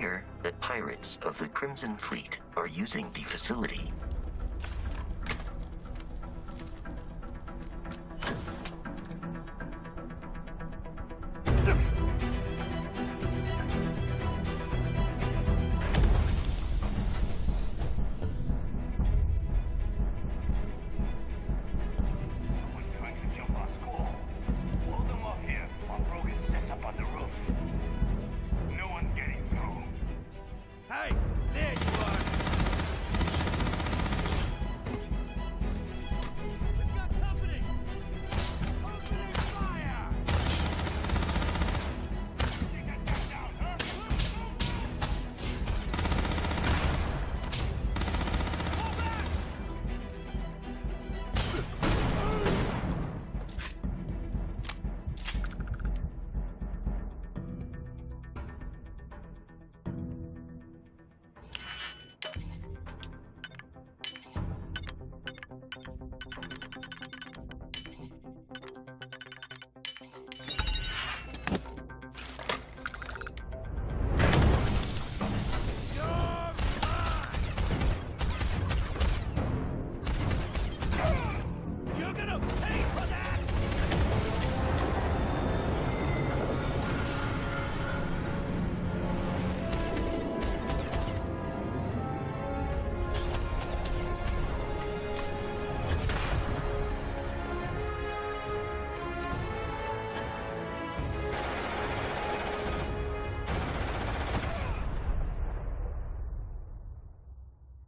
clear that pirates of the Crimson Fleet are using the facility.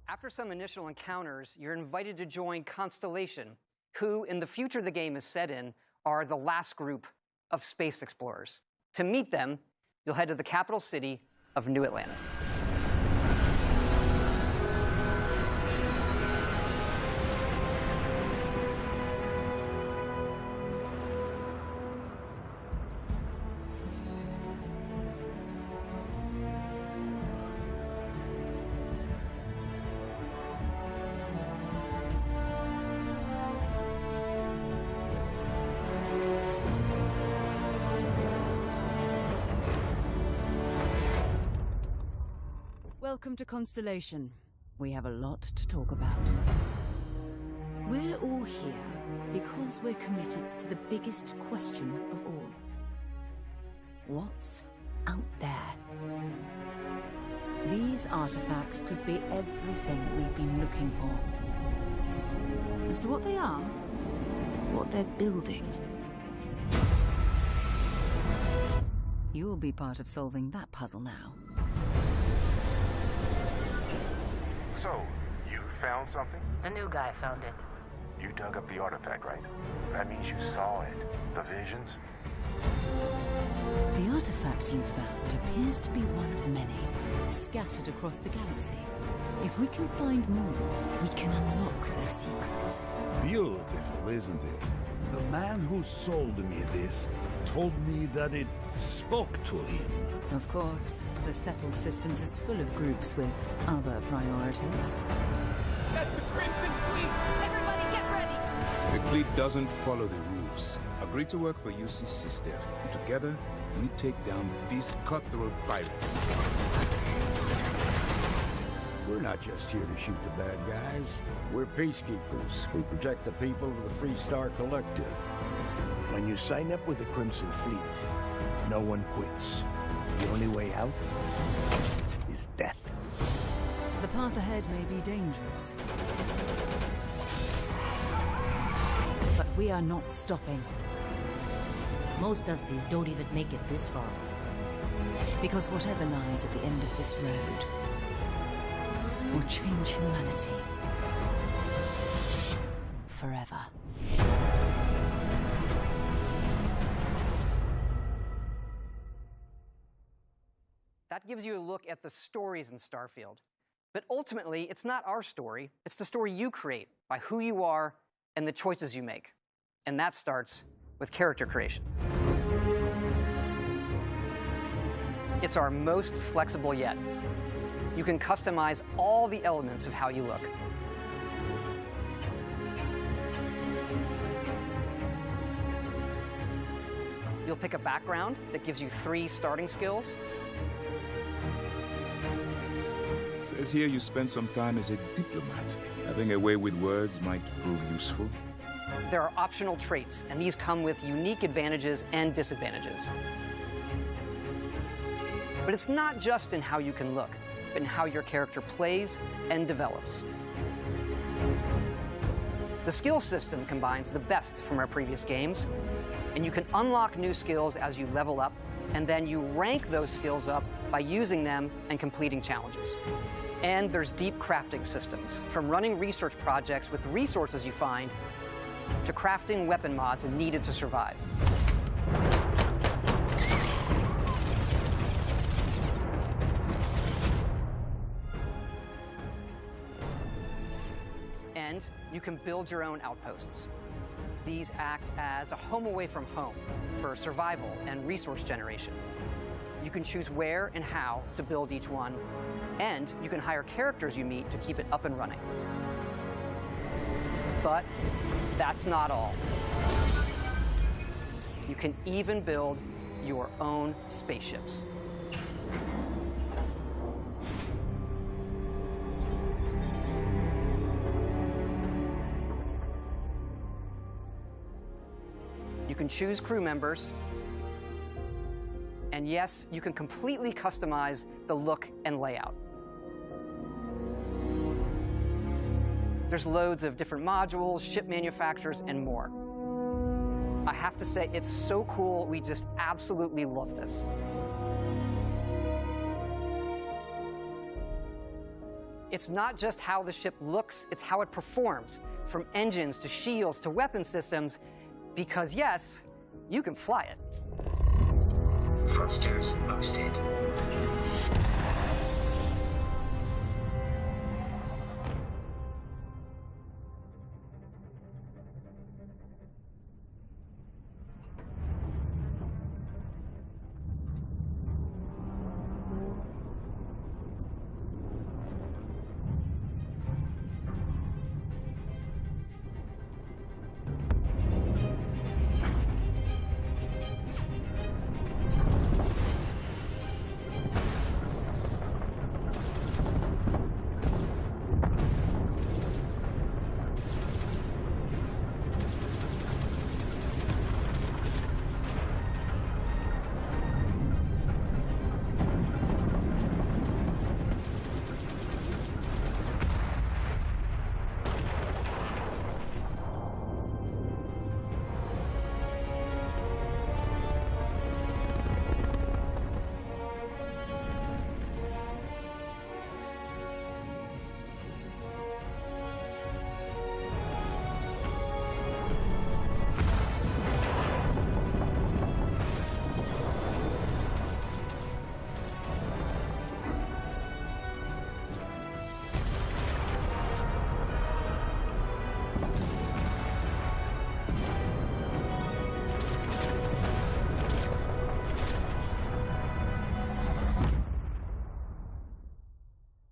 After some initial encounters, you're invited to join Constellation, who, in the future the game is set in, are the last group of space explorers. To meet them, you'll head to the capital city of New Atlantis. Welcome to Constellation. We have a lot to talk about. We're all here because we're committed to the biggest question of all. What's out there? These artifacts could be everything we've been looking for. As to what they are, what they're building, you'll be part of solving that puzzle now. So, you found something? A new guy found it. You dug up the artifact, right? That means you saw it. The visions? The artifact you found appears to be one of many, scattered across the galaxy. If we can find more, we can unlock their secrets. Beautiful, isn't it? The man who sold me this told me that it spoke to him. Of course, the Settled Systems is full of groups with other priorities. That's the Crimson Fleet! Everybody get ready! The fleet doesn't follow the rules. Agree to work for CEST. Together, we take down these cutthroat pirates. We're not just here to shoot the bad guys. We're peacekeepers. We protect the people of the Free Star Collective. When you sign up with the Crimson Fleet, no one quits. The only way out is death. The path ahead may be dangerous, but we are not stopping. Most Dusties don't even make it this far. Because whatever lies at the end of this road will change humanity forever. That gives you a look at the stories in Starfield. But ultimately, it's not our story. It's the story you create by who you are and the choices you make. And that starts with character creation. It's our most flexible yet. You can customize all the elements of how you look. You'll pick a background that gives you 3 starting skills. Says here you spent some time as a diplomat. Having a way with words might prove useful. There are optional traits, and these come with unique advantages and disadvantages. But it's not just in how you can look, but in how your character plays and develops. The skill system combines the best from our previous games, and you can unlock new skills as you level up, and then you rank those skills up by using them and completing challenges. And there's deep crafting systems, from running research projects with resources you find to crafting weapon mods needed to survive. And you can build your own outposts. These act as a home away from home for survival and resource generation. You can choose where and how to build each one, and you can hire characters you meet to keep it up and running. But that's not all. You can even build your own spaceships. You can choose crew members, and yes, you can completely customize the look and layout. There's loads of different modules, ship manufacturers, and more. I have to say, it's so cool. We just absolutely love this. It's not just how the ship looks, it's how it performs, from engines to shields to weapon systems, because yes, you can fly it. Thrusters boosted.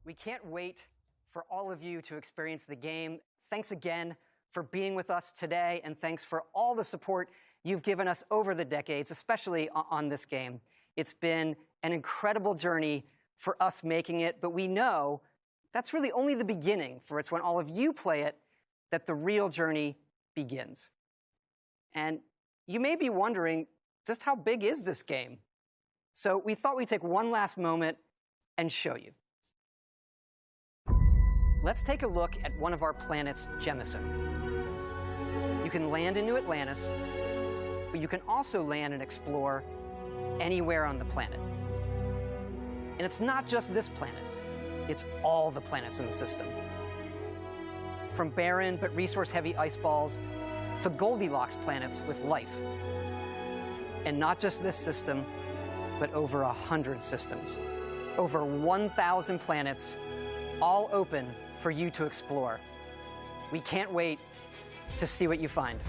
We can't wait for all of you to experience the game. Thanks again for being with us today, and thanks for all the support you've given us over the decades, especially on this game. It's been an incredible journey for us making it, but we know that's really only the beginning, for it's when all of you play it that the real journey begins. And you may be wondering, just how big is this game? So we thought we'd take one last moment and show you. Let's take a look at one of our planets, Jemison. You can land into Atlantis, but you can also land and explore anywhere on the planet. And it's not just this planet, it's all the planets in the system. From barren but resource-heavy ice balls to Goldilocks planets with life. And not just this system, but over 100 systems. Over 1,000 planets, all open for you to explore. We can't wait to see what you find.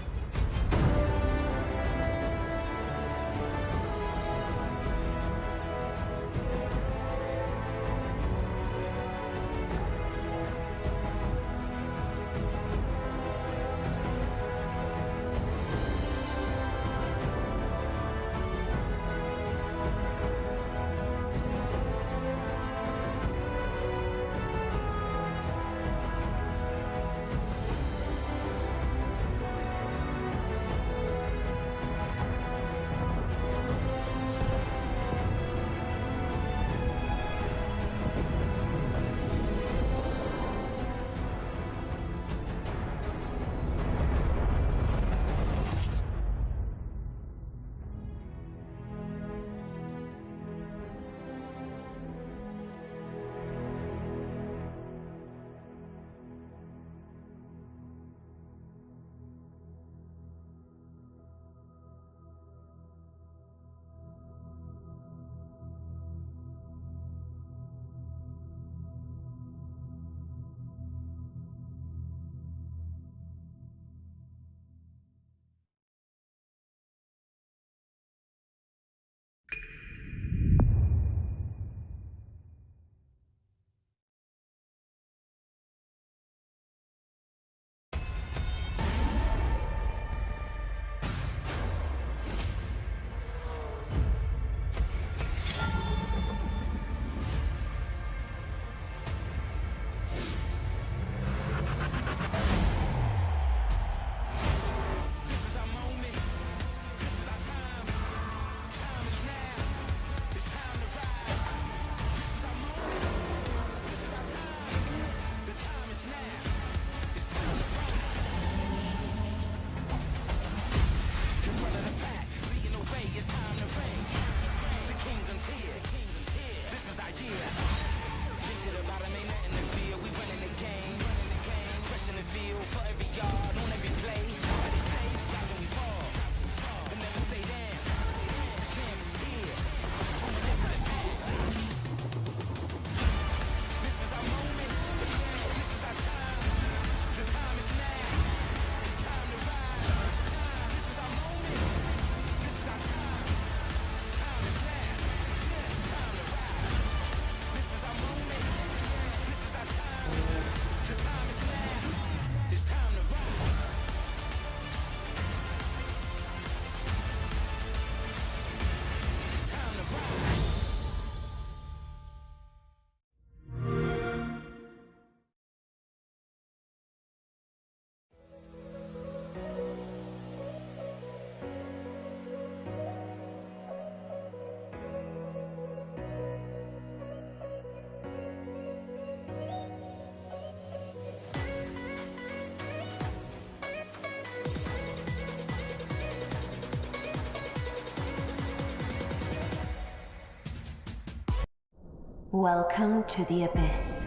Welcome to the Abyss.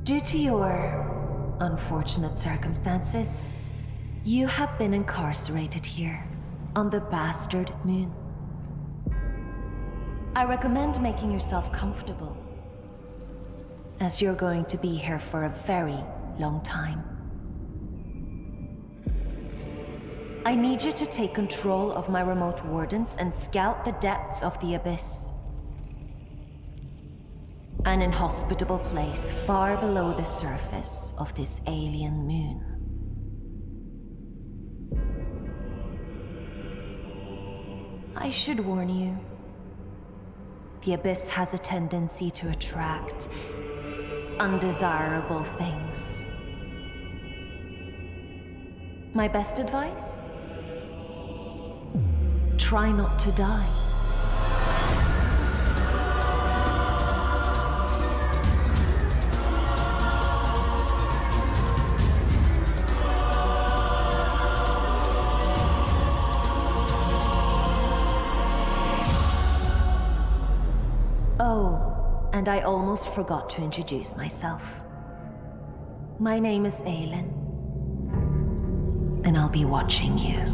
Due to your unfortunate circumstances, you have been incarcerated here on the Bastard Moon. I recommend making yourself comfortable, as you're going to be here for a very long time. I need you to take control of my remote wardens and scout the depths of the Abyss. An inhospitable place far below the surface of this alien moon. I should warn you, the Abyss has a tendency to attract undesirable things. My best advice? Try not to die. Oh, and I almost forgot to introduce myself. My name is Aylin, and I'll be watching you.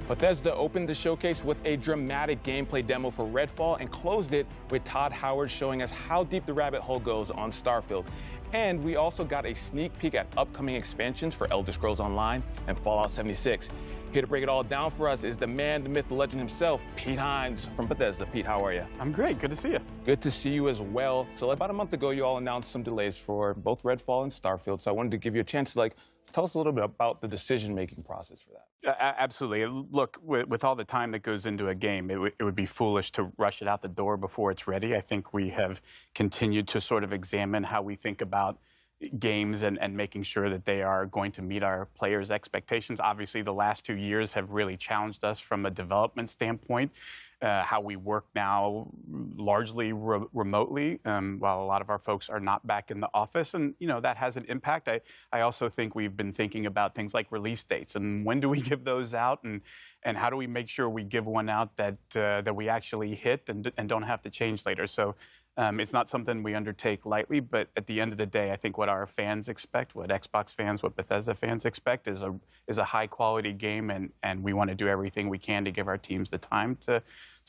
Bethesda opened the showcase with a dramatic gameplay demo for Redfall and closed it with Todd Howard showing us how deep the rabbit hole goes on Starfield. And we also got a sneak peek at upcoming expansions for Elder Scrolls Online and Fallout 76. Here to break it all down for us is the man, the myth, the legend himself, Pete Hines from Bethesda. Pete, how are you? I'm great. Good to see you. Good to see you as well. So about a month ago, you all announced some delays for both Redfall and Starfield. So I wanted to give you a chance to tell us a little bit about the decision-making process for that. Absolutely. Look, with all the time that goes into a game, it would be foolish to rush it out the door before it's ready. I think we have continued to sort of examine how we think about games and making sure that they are going to meet our players' expectations. Obviously, the last 2 years have really challenged us from a development standpoint. How we work now largely remotely, while a lot of our folks are not back in the office. And, that has an impact. I also think we've been thinking about things like release dates and when do we give those out and how do we make sure we give one out that we actually hit and don't have to change later. So it's not something we undertake lightly, but at the end of the day, I think what our fans expect, what Xbox fans, what Bethesda fans expect is a high-quality game, and we want to do everything we can to give our teams the time to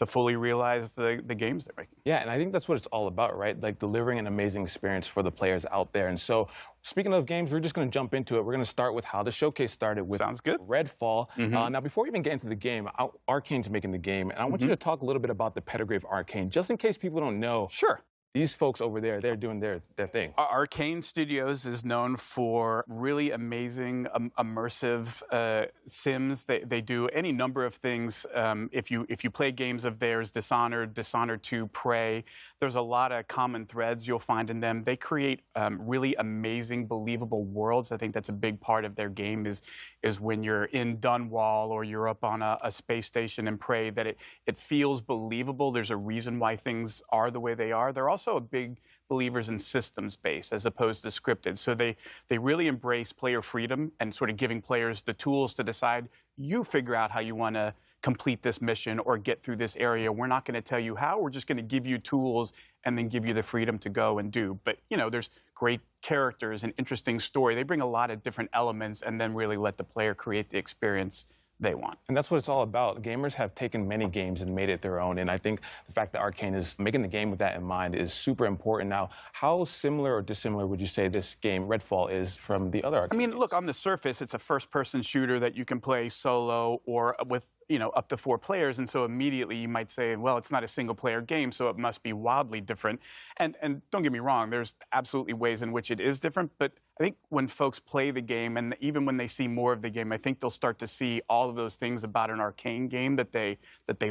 fully realize the games they're making. Yeah, and I think that's what it's all about, right? Like delivering an amazing experience for the players out there. And so, speaking of games, we're just going to jump into it. We're going to start with how the showcase started with Sounds good. Redfall. Now, before we even get into the game, Arcane's making the game, and I want you to talk a little bit about the pedigree of Arcane, just in case people don't know. Sure. These folks over there, they're doing their thing. Arcane Studios is known for really amazing, immersive sims. They do any number of things. If you play games of theirs, Dishonored 2, Prey, there's a lot of common threads you'll find in them. They create really amazing, believable worlds. I think that's a big part of their game is when you're in Dunwall or you're up on a space station in Prey, that it feels believable. There's a reason why things are the way they are. They're also big believers in systems-based as opposed to scripted. So they really embrace player freedom and sort of giving players the tools to decide, you figure out how you want to complete this mission or get through this area. We're not going to tell you how. We're just going to give you tools and then give you the freedom to go and do. But, there's great characters and interesting story. They bring a lot of different elements and then really let the player create the experience they want. And that's what it's all about. Gamers have taken many games and made it their own. And I think the fact that Arcane is making the game with that in mind is super important. Now, how similar or dissimilar would you say this game, Redfall, is from the other Arcane games? Look, on the surface, it's a first-person shooter that you can play solo or with up to 4 players, and so immediately you might say, well, it's not a single-player game, so it must be wildly different. And don't get me wrong, there's absolutely ways in which it is different, but I think when folks play the game, and even when they see more of the game, I think they'll start to see all of those things about an Arcane game that they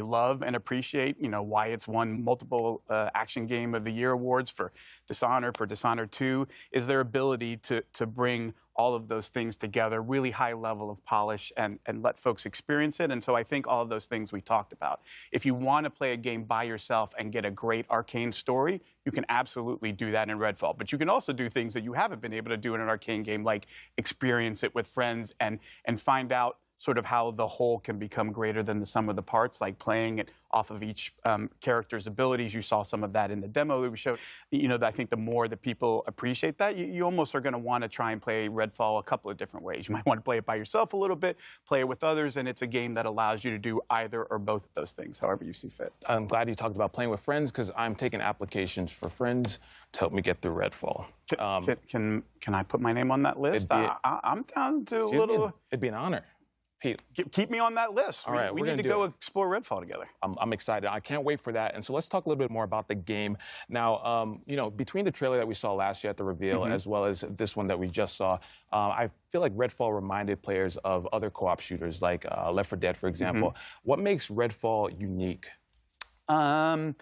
love and appreciate. Why it's won multiple Action Game of the Year awards for Dishonored 2, is their ability to bring all of those things together, really high level of polish, and let folks experience it. And so I think all of those things we talked about. If you want to play a game by yourself and get a great arcane story, you can absolutely do that in Redfall. But you can also do things that you haven't been able to do in an arcane game, like experience it with friends and find out sort of how the whole can become greater than the sum of the parts, like playing it off of each character's abilities. You saw some of that in the demo that we showed. You know, I think the more that people appreciate that, you almost are going to want to try and play Redfall a couple of different ways. You might want to play it by yourself a little bit, play it with others, and it's a game that allows you to do either or both of those things, however you see fit. I'm glad you talked about playing with friends, because I'm taking applications for friends to help me get through Redfall. Can I put my name on that list? I'm down to a little... It'd be an honor. Pete, keep me on that list. All right, we need to go explore Redfall together. I'm excited. I can't wait for that. And so let's talk a little bit more about the game. Now, you know, between the trailer that we saw last year at the reveal, as well as this one that we just saw, I feel like Redfall reminded players of other co-op shooters, like Left 4 Dead, for example. What makes Redfall unique? Again,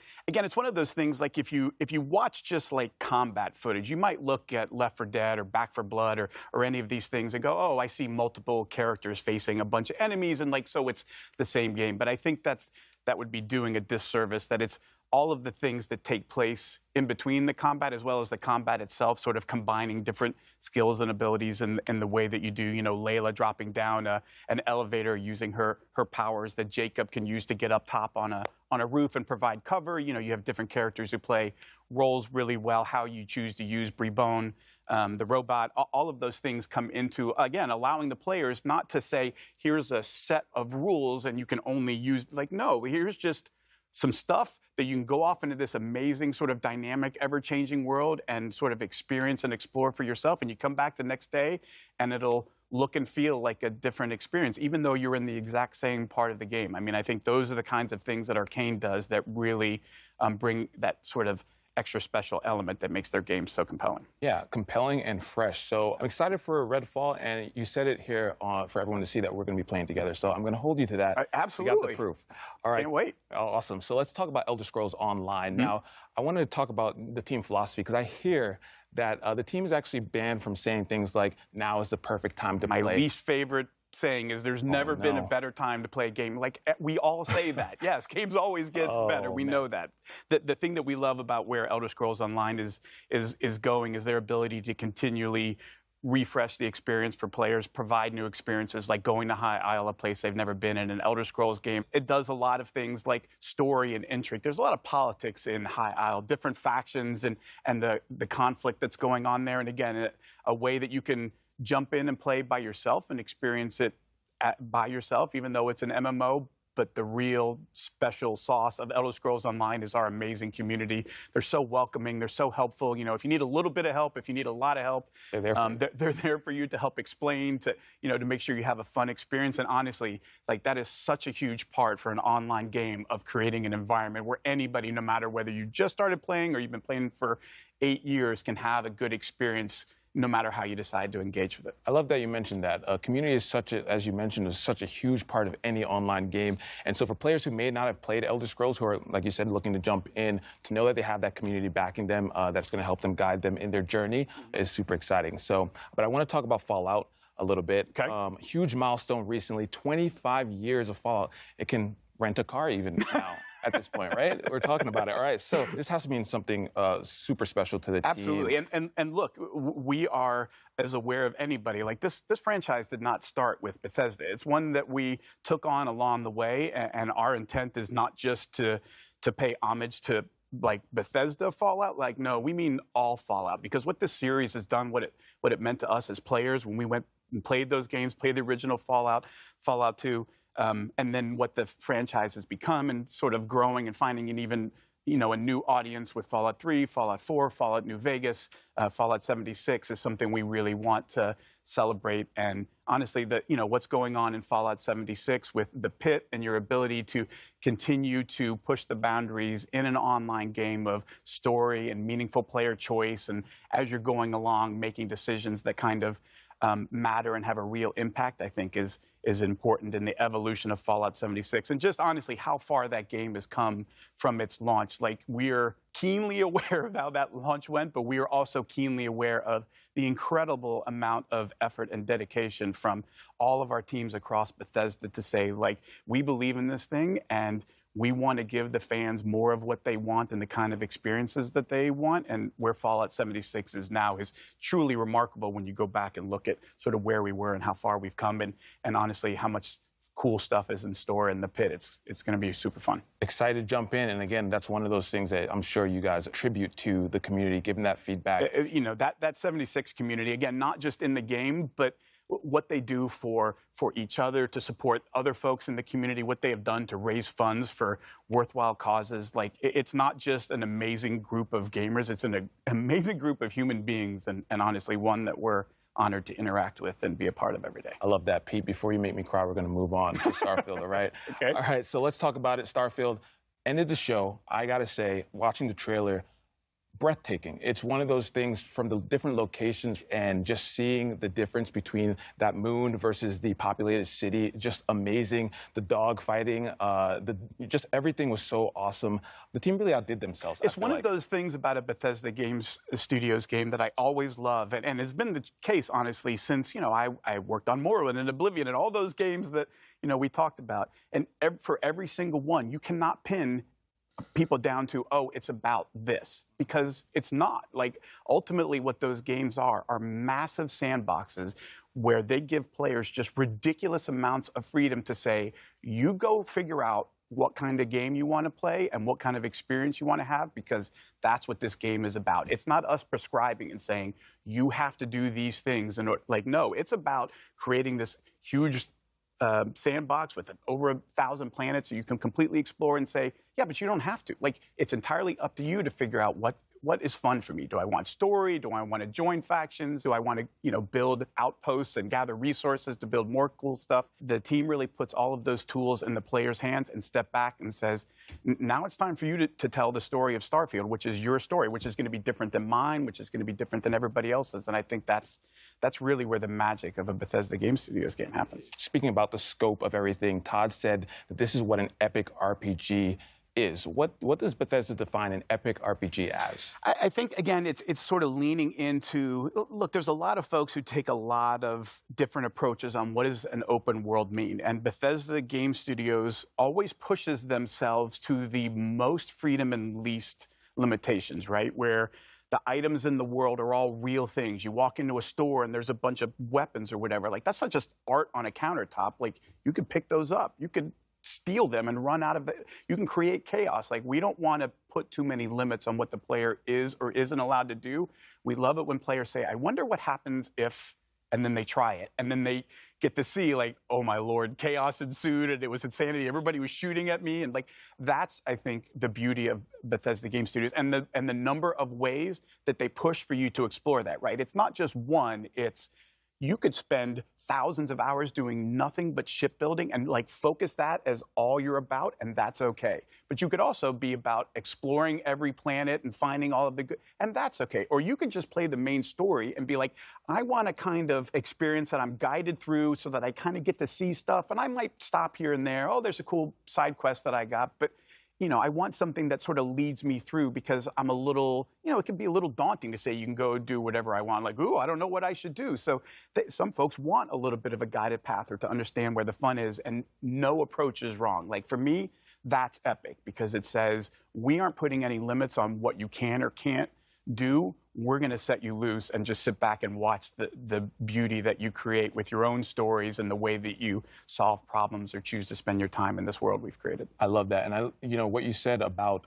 it's one of those things, like if you watch just like combat footage, you might look at Left 4 Dead or Back 4 Blood or any of these things and go, oh, I see multiple characters facing a bunch of enemies, and like, so it's the same game. But I think that would be doing a disservice, that it's all of the things that take place in between the combat as well as the combat itself, sort of combining different skills and abilities in the way that you do, you know, Layla dropping down an elevator using her powers that Jacob can use to get up top on a roof and provide cover. You know, you have different characters who play roles really well, how you choose to use Brebone, the robot, all of those things come into, again, allowing the players not to say, here's a set of rules and you can only use, like, no, here's just some stuff that you can go off into this amazing sort of dynamic, ever-changing world and sort of experience and explore for yourself. And you come back the next day and it'll look and feel like a different experience, even though you're in the exact same part of the game. I mean, I think those are the kinds of things that Arcane does that really bring that sort of extra special element that makes their game so compelling. Yeah, compelling and fresh. So I'm excited for Redfall, and you said it here for everyone to see that we're going to be playing together. So I'm going to hold you to that. Absolutely. You got the proof. All right. Can't wait. Oh, awesome. So let's talk about Elder Scrolls Online. Now, I wanted to talk about the team philosophy, because I hear that the team is actually banned from saying things like, now is the perfect time to play. My least favorite saying is there's never been a better time to play a game. Like, we all say that. Yes, games always get better. We know that. The thing that we love about where Elder Scrolls Online is going is their ability to continually refresh the experience for players, provide new experiences, like going to High Isle, a place they've never been in an Elder Scrolls game. It does a lot of things like story and intrigue. There's a lot of politics in High Isle, different factions and the conflict that's going on there. And again, a way that you can jump in and play by yourself and experience it by yourself, even though it's an MMO. But the real special sauce of Elder Scrolls Online is our amazing community. They're so welcoming. They're so helpful. You know, if you need a little bit of help, if you need a lot of help, they're there. They're there for you to help explain, to, you know, to make sure you have a fun experience. And honestly, like, that is such a huge part for an online game of creating an environment where anybody, no matter whether you just started playing or you've been playing for 8 years, can have a good experience, no matter how you decide to engage with it. I love that you mentioned that. Community is as you mentioned, is such a huge part of any online game. And so for players who may not have played Elder Scrolls, who are, like you said, looking to jump in, to know that they have that community backing them, that's going to help them, guide them in their journey, is super exciting. So, but I want to talk about Fallout a little bit. Okay. Huge milestone recently, 25 years of Fallout. It can rent a car even now. At this point, right? We're talking about it. All right, so this has to mean something super special to the team. Absolutely, and look, we are as aware of anybody. Like, this franchise did not start with Bethesda. It's one that we took on along the way, and our intent is not just to pay homage to, like, Bethesda Fallout. Like, no, we mean all Fallout, because what this series has done, what it meant to us as players when we went and played those games, played the original Fallout, Fallout 2, and then what the franchise has become, and sort of growing and finding an even, you know, a new audience with Fallout 3, Fallout 4, Fallout New Vegas, Fallout 76 is something we really want to celebrate. And honestly, what's going on in Fallout 76 with the pit and your ability to continue to push the boundaries in an online game of story and meaningful player choice, and as you're going along, making decisions that kind of matter and have a real impact, I think is important in the evolution of Fallout 76. And just honestly, how far that game has come from its launch. Like, we're keenly aware of how that launch went, but we are also keenly aware of the incredible amount of effort and dedication from all of our teams across Bethesda to say, like, we believe in this thing and we want to give the fans more of what they want and the kind of experiences that they want. And where Fallout 76 is now is truly remarkable when you go back and look at sort of where we were and how far we've come, and honestly, how much cool stuff is in store in the pit. It's going to be super fun. Excited to jump in. And again, that's one of those things that I'm sure you guys attribute to the community, giving that feedback. You know, that 76 community, again, not just in the game, but what they do for each other, to support other folks in the community, what they have done to raise funds for worthwhile causes. Like, it's not just an amazing group of gamers, it's an amazing group of human beings, and honestly, one that we're honored to interact with and be a part of every day. I love that, Pete. Before you make me cry, we're going to move on to Starfield, all right? Okay. All right, so let's talk about it. Starfield ended the show. I got to say, watching the trailer, breathtaking. It's one of those things from the different locations and just seeing the difference between that moon versus the populated city, just amazing. The dog fighting, just everything was so awesome. The team really outdid themselves. It's one of those things about a Bethesda Studios game that I always love, and it's been the case, honestly, since, you know, I worked on Morrowind and Oblivion and all those games that, you know, we talked about. And for every single one, you cannot pin people down to, oh, it's about this, because it's not. Like, ultimately what those games are massive sandboxes where they give players just ridiculous amounts of freedom to say, you go figure out what kind of game you want to play and what kind of experience you want to have, because that's what this game is about. It's not us prescribing and saying, you have to do these things. And like, no, it's about creating this huge sandbox with over 1,000 planets so you can completely explore and say, yeah, but you don't have to. Like, it's entirely up to you to figure out what is fun for me. Do I want story? Do I want to join factions? Do I want to, you know, build outposts and gather resources to build more cool stuff? The team really puts all of those tools in the player's hands and step back and says, now it's time for you to tell the story of Starfield, which is your story, which is going to be different than mine, which is going to be different than everybody else's. And I think that's really where the magic of a Bethesda Game Studios game happens. Speaking about the scope of everything, Todd said that this is what an epic RPG is. What does Bethesda define an epic RPG as? I think, again, it's sort of leaning into, look, there's a lot of folks who take a lot of different approaches on what does an open world mean. And Bethesda Game Studios always pushes themselves to the most freedom and least limitations, right? Where the items in the world are all real things. You walk into a store and there's a bunch of weapons or whatever. Like, that's not just art on a countertop. Like, you could pick those up. You could steal them and run out of it. You can create chaos. Like, we don't want to put too many limits on what the player is or isn't allowed to do. We love it when players say, I wonder what happens if, and then they try it. And then they get to see, like, oh my Lord, chaos ensued and it was insanity. Everybody was shooting at me. And like, that's, I think, the beauty of Bethesda Game Studios and the number of ways that they push for you to explore that, right? It's not just one, it's, you could spend thousands of hours doing nothing but shipbuilding and like focus that as all you're about, and that's okay. But you could also be about exploring every planet and finding all of the good, and that's okay. Or you could just play the main story and be like, I want a kind of experience that I'm guided through so that I kind of get to see stuff, and I might stop here and there. Oh, there's a cool side quest that I got, but you know, I want something that sort of leads me through, because I'm a little, you know, it can be a little daunting to say you can go do whatever I want. Like, ooh, I don't know what I should do. So some folks want a little bit of a guided path or to understand where the fun is, and no approach is wrong. Like, for me, that's epic, because it says we aren't putting any limits on what you can or can't do. We're going to set you loose and just sit back and watch the beauty that you create with your own stories and the way that you solve problems or choose to spend your time in this world we've created. I love that. And you know, what you said about,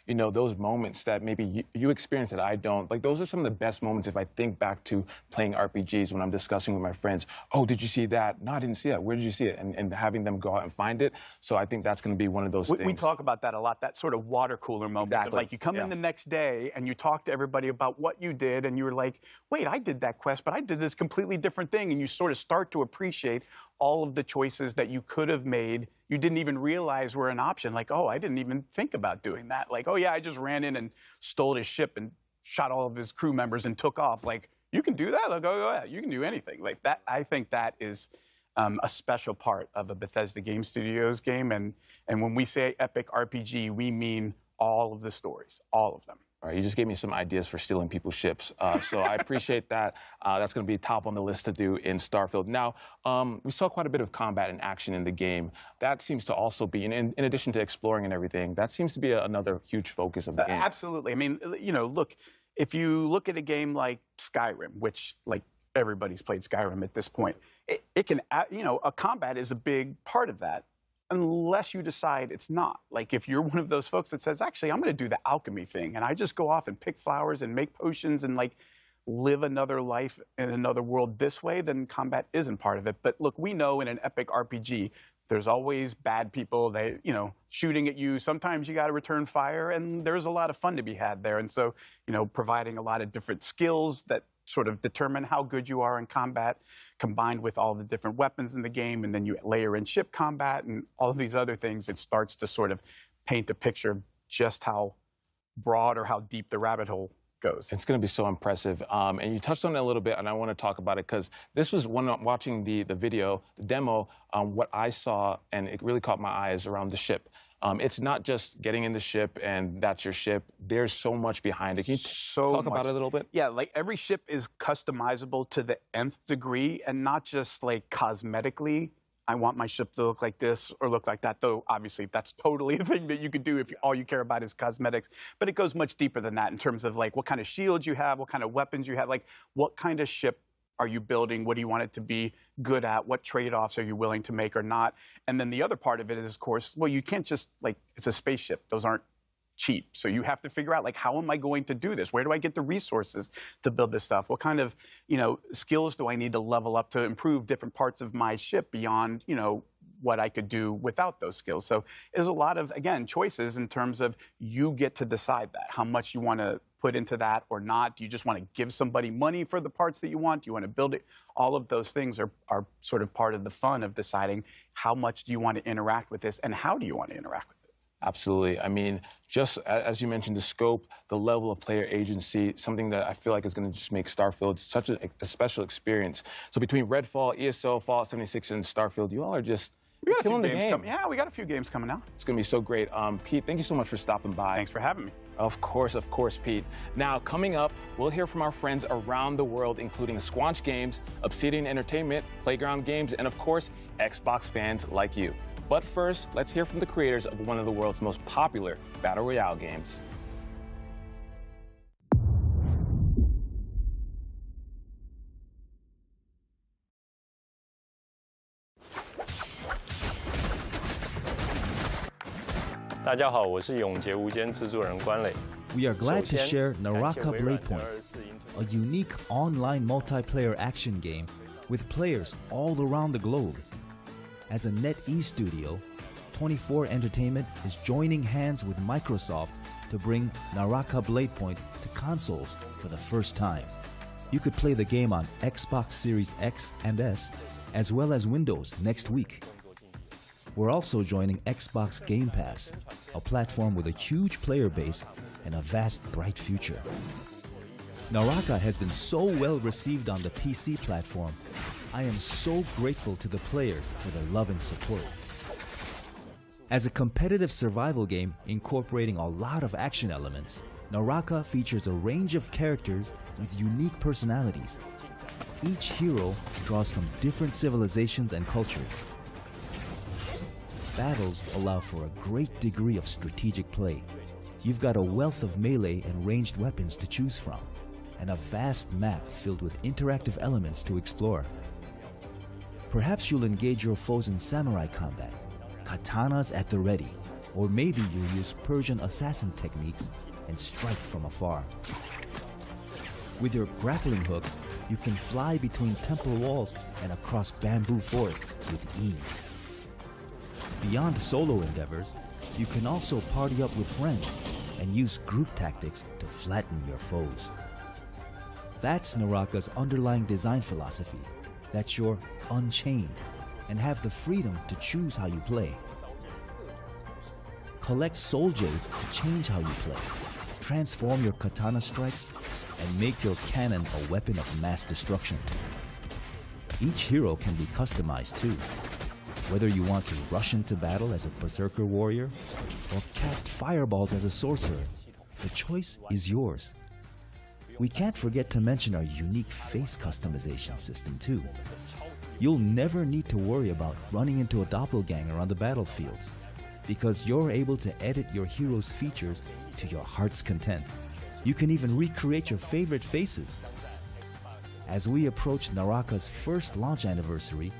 you know, those moments that maybe you experience that I don't, like, those are some of the best moments if I think back to playing RPGs when I'm discussing with my friends. Oh, did you see that? No, I didn't see that. Where did you see it? And having them go out and find it. So I think that's going to be one of those things. We talk about that a lot, that sort of water cooler moment. Exactly. Of like, you come in the next day and you talk to everybody about what you did, and you were like, wait, I did that quest, but I did this completely different thing. And you sort of start to appreciate all of the choices that you could have made. You didn't even realize were an option. Like, oh, I didn't even think about doing that. Like, oh yeah, I just ran in and stole his ship and shot all of his crew members and took off. Like, you can do that? Like, go ahead. You can do anything. Like that, I think that is a special part of a Bethesda Game Studios game. And when we say epic RPG, we mean all of the stories, all of them. All right, you just gave me some ideas for stealing people's ships, so I appreciate that. That's going to be top on the list to do in Starfield. Now, we saw quite a bit of combat and action in the game. That seems to also be, in addition to exploring and everything, that seems to be another huge focus of the game. Absolutely. I mean, you know, look, if you look at a game like Skyrim, which, like, everybody's played Skyrim at this point, it can, you know, a combat is a big part of that. Unless you decide it's not. Like if you're one of those folks that says, actually, I'm going to do the alchemy thing, and I just go off and pick flowers and make potions and like live another life in another world this way, then combat isn't part of it. But look, we know in an epic RPG, there's always bad people, they, you know, shooting at you. Sometimes you got to return fire, and there's a lot of fun to be had there. And so, you know, providing a lot of different skills that sort of determine how good you are in combat, combined with all the different weapons in the game, and then you layer in ship combat and all of these other things, it starts to sort of paint a picture of just how broad or how deep the rabbit hole goes. It's going to be so impressive. And you touched on it a little bit, and I want to talk about it because this was when watching the video, the demo, what I saw, and it really caught my eye, is around the ship. It's not just getting in the ship and that's your ship. There's so much behind it. Can you talk about it a little bit? Yeah, like every ship is customizable to the nth degree, and not just like cosmetically. I want my ship to look like this or look like that, though obviously that's totally a thing that you could do if all you care about is cosmetics. But it goes much deeper than that in terms of like what kind of shields you have, what kind of weapons you have, like what kind of ship are you building? What do you want it to be good at? What trade-offs are you willing to make or not? And then the other part of it is, of course, well, you can't just, like, it's a spaceship. Those aren't cheap. So you have to figure out, like, how am I going to do this? Where do I get the resources to build this stuff? What kind of, you know, skills do I need to level up to improve different parts of my ship beyond, you know, what I could do without those skills? So there's a lot of, again, choices in terms of you get to decide that, how much you want to put into that or not. Do you just want to give somebody money for the parts that you want? Do you want to build it? All of those things are sort of part of the fun of deciding how much do you want to interact with this and how do you want to interact with it. Absolutely. I mean, just as you mentioned, the scope, the level of player agency, something that I feel like is going to just make Starfield such a special experience. So between Redfall, ESO, Fallout 76, and Starfield, you all are just killing the game. Yeah, we got a few games coming out. It's going to be so great. Pete, thank you so much for stopping by. Thanks for having me. Of course, Pete. Now, coming up, we'll hear from our friends around the world, including Squanch Games, Obsidian Entertainment, Playground Games, and of course, Xbox fans like you. But first, let's hear from the creators of one of the world's most popular Battle Royale games. We are glad to share Naraka Bladepoint, a unique online multiplayer action game with players all around the globe. As a NetEase studio, 24 Entertainment is joining hands with Microsoft to bring Naraka Bladepoint to consoles for the first time. You could play the game on Xbox Series X and S, as well as Windows next week. We're also joining Xbox Game Pass, a platform with a huge player base and a vast, bright future. Naraka has been so well received on the PC platform. I am so grateful to the players for their love and support. As a competitive survival game incorporating a lot of action elements, Naraka features a range of characters with unique personalities. Each hero draws from different civilizations and cultures. Battles allow for a great degree of strategic play. You've got a wealth of melee and ranged weapons to choose from, and a vast map filled with interactive elements to explore. Perhaps you'll engage your foes in samurai combat, katanas at the ready, or maybe you'll use Persian assassin techniques and strike from afar. With your grappling hook, you can fly between temple walls and across bamboo forests with ease. Beyond solo endeavors, you can also party up with friends and use group tactics to flatten your foes. That's Naraka's underlying design philosophy, that you're unchained and have the freedom to choose how you play. Collect soul jades to change how you play, transform your katana strikes, and make your cannon a weapon of mass destruction. Each hero can be customized too. Whether you want to rush into battle as a berserker warrior or cast fireballs as a sorcerer, the choice is yours. We can't forget to mention our unique face customization system too. You'll never need to worry about running into a doppelganger on the battlefield, because you're able to edit your hero's features to your heart's content. You can even recreate your favorite faces. As we approach Naraka's first launch anniversary,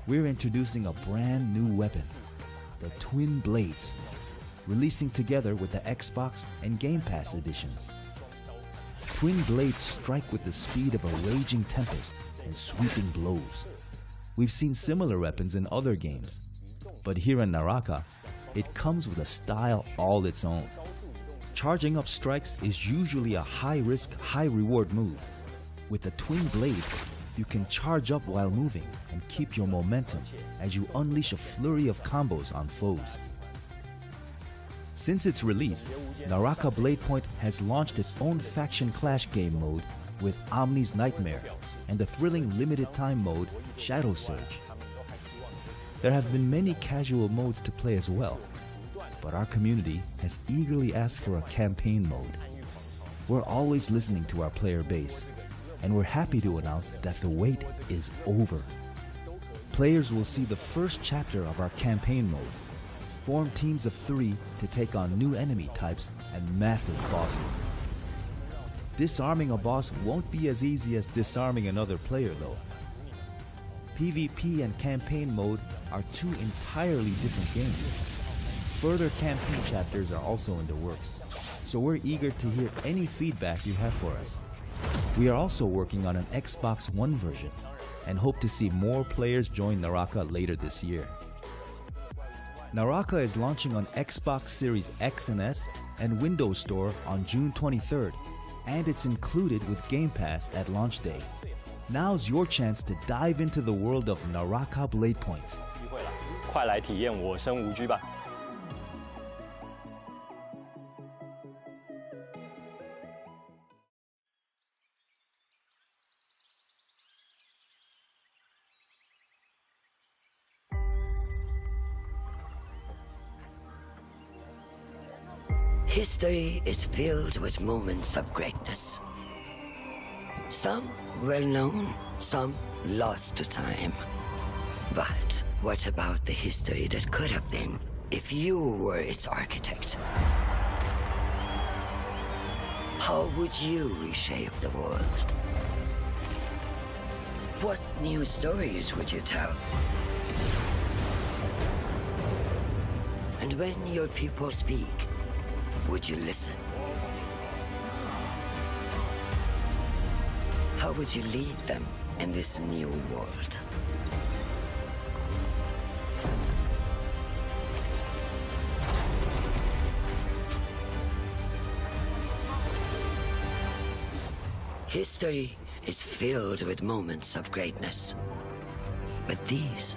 we're introducing a brand new weapon, the Twin Blades, releasing together with the Xbox and Game Pass editions. Twin Blades strike with the speed of a raging tempest and sweeping blows. We've seen similar weapons in other games, but here in Naraka, it comes with a style all its own. Charging up strikes is usually a high-risk, high-reward move. With the Twin Blades, you can charge up while moving and keep your momentum as you unleash a flurry of combos on foes. Since its release, Naraka Bladepoint has launched its own faction clash game mode with Omni's Nightmare and the thrilling limited-time mode Shadow Surge. There have been many casual modes to play as well, but our community has eagerly asked for a campaign mode. We're always listening to our player base, and we're happy to announce that the wait is over. Players will see the first chapter of our campaign mode. Form teams of 3 to take on new enemy types and massive bosses. Disarming a boss won't be as easy as disarming another player though. PvP and campaign mode are two entirely different games. Further campaign chapters are also in the works, so we're eager to hear any feedback you have for us. We are also working on an Xbox One version and hope to see more players join Naraka later this year. Naraka is launching on Xbox Series X and S and Windows Store on June 23rd, and it's included with Game Pass at launch day. Now's your chance to dive into the world of Naraka Bladepoint. 快来体验我生无拘吧！ History is filled with moments of greatness. Some well-known, some lost to time. But what about the history that could have been if you were its architect? How would you reshape the world? What new stories would you tell? And when your people speak, would you listen? How would you lead them in this new world? History is filled with moments of greatness, but these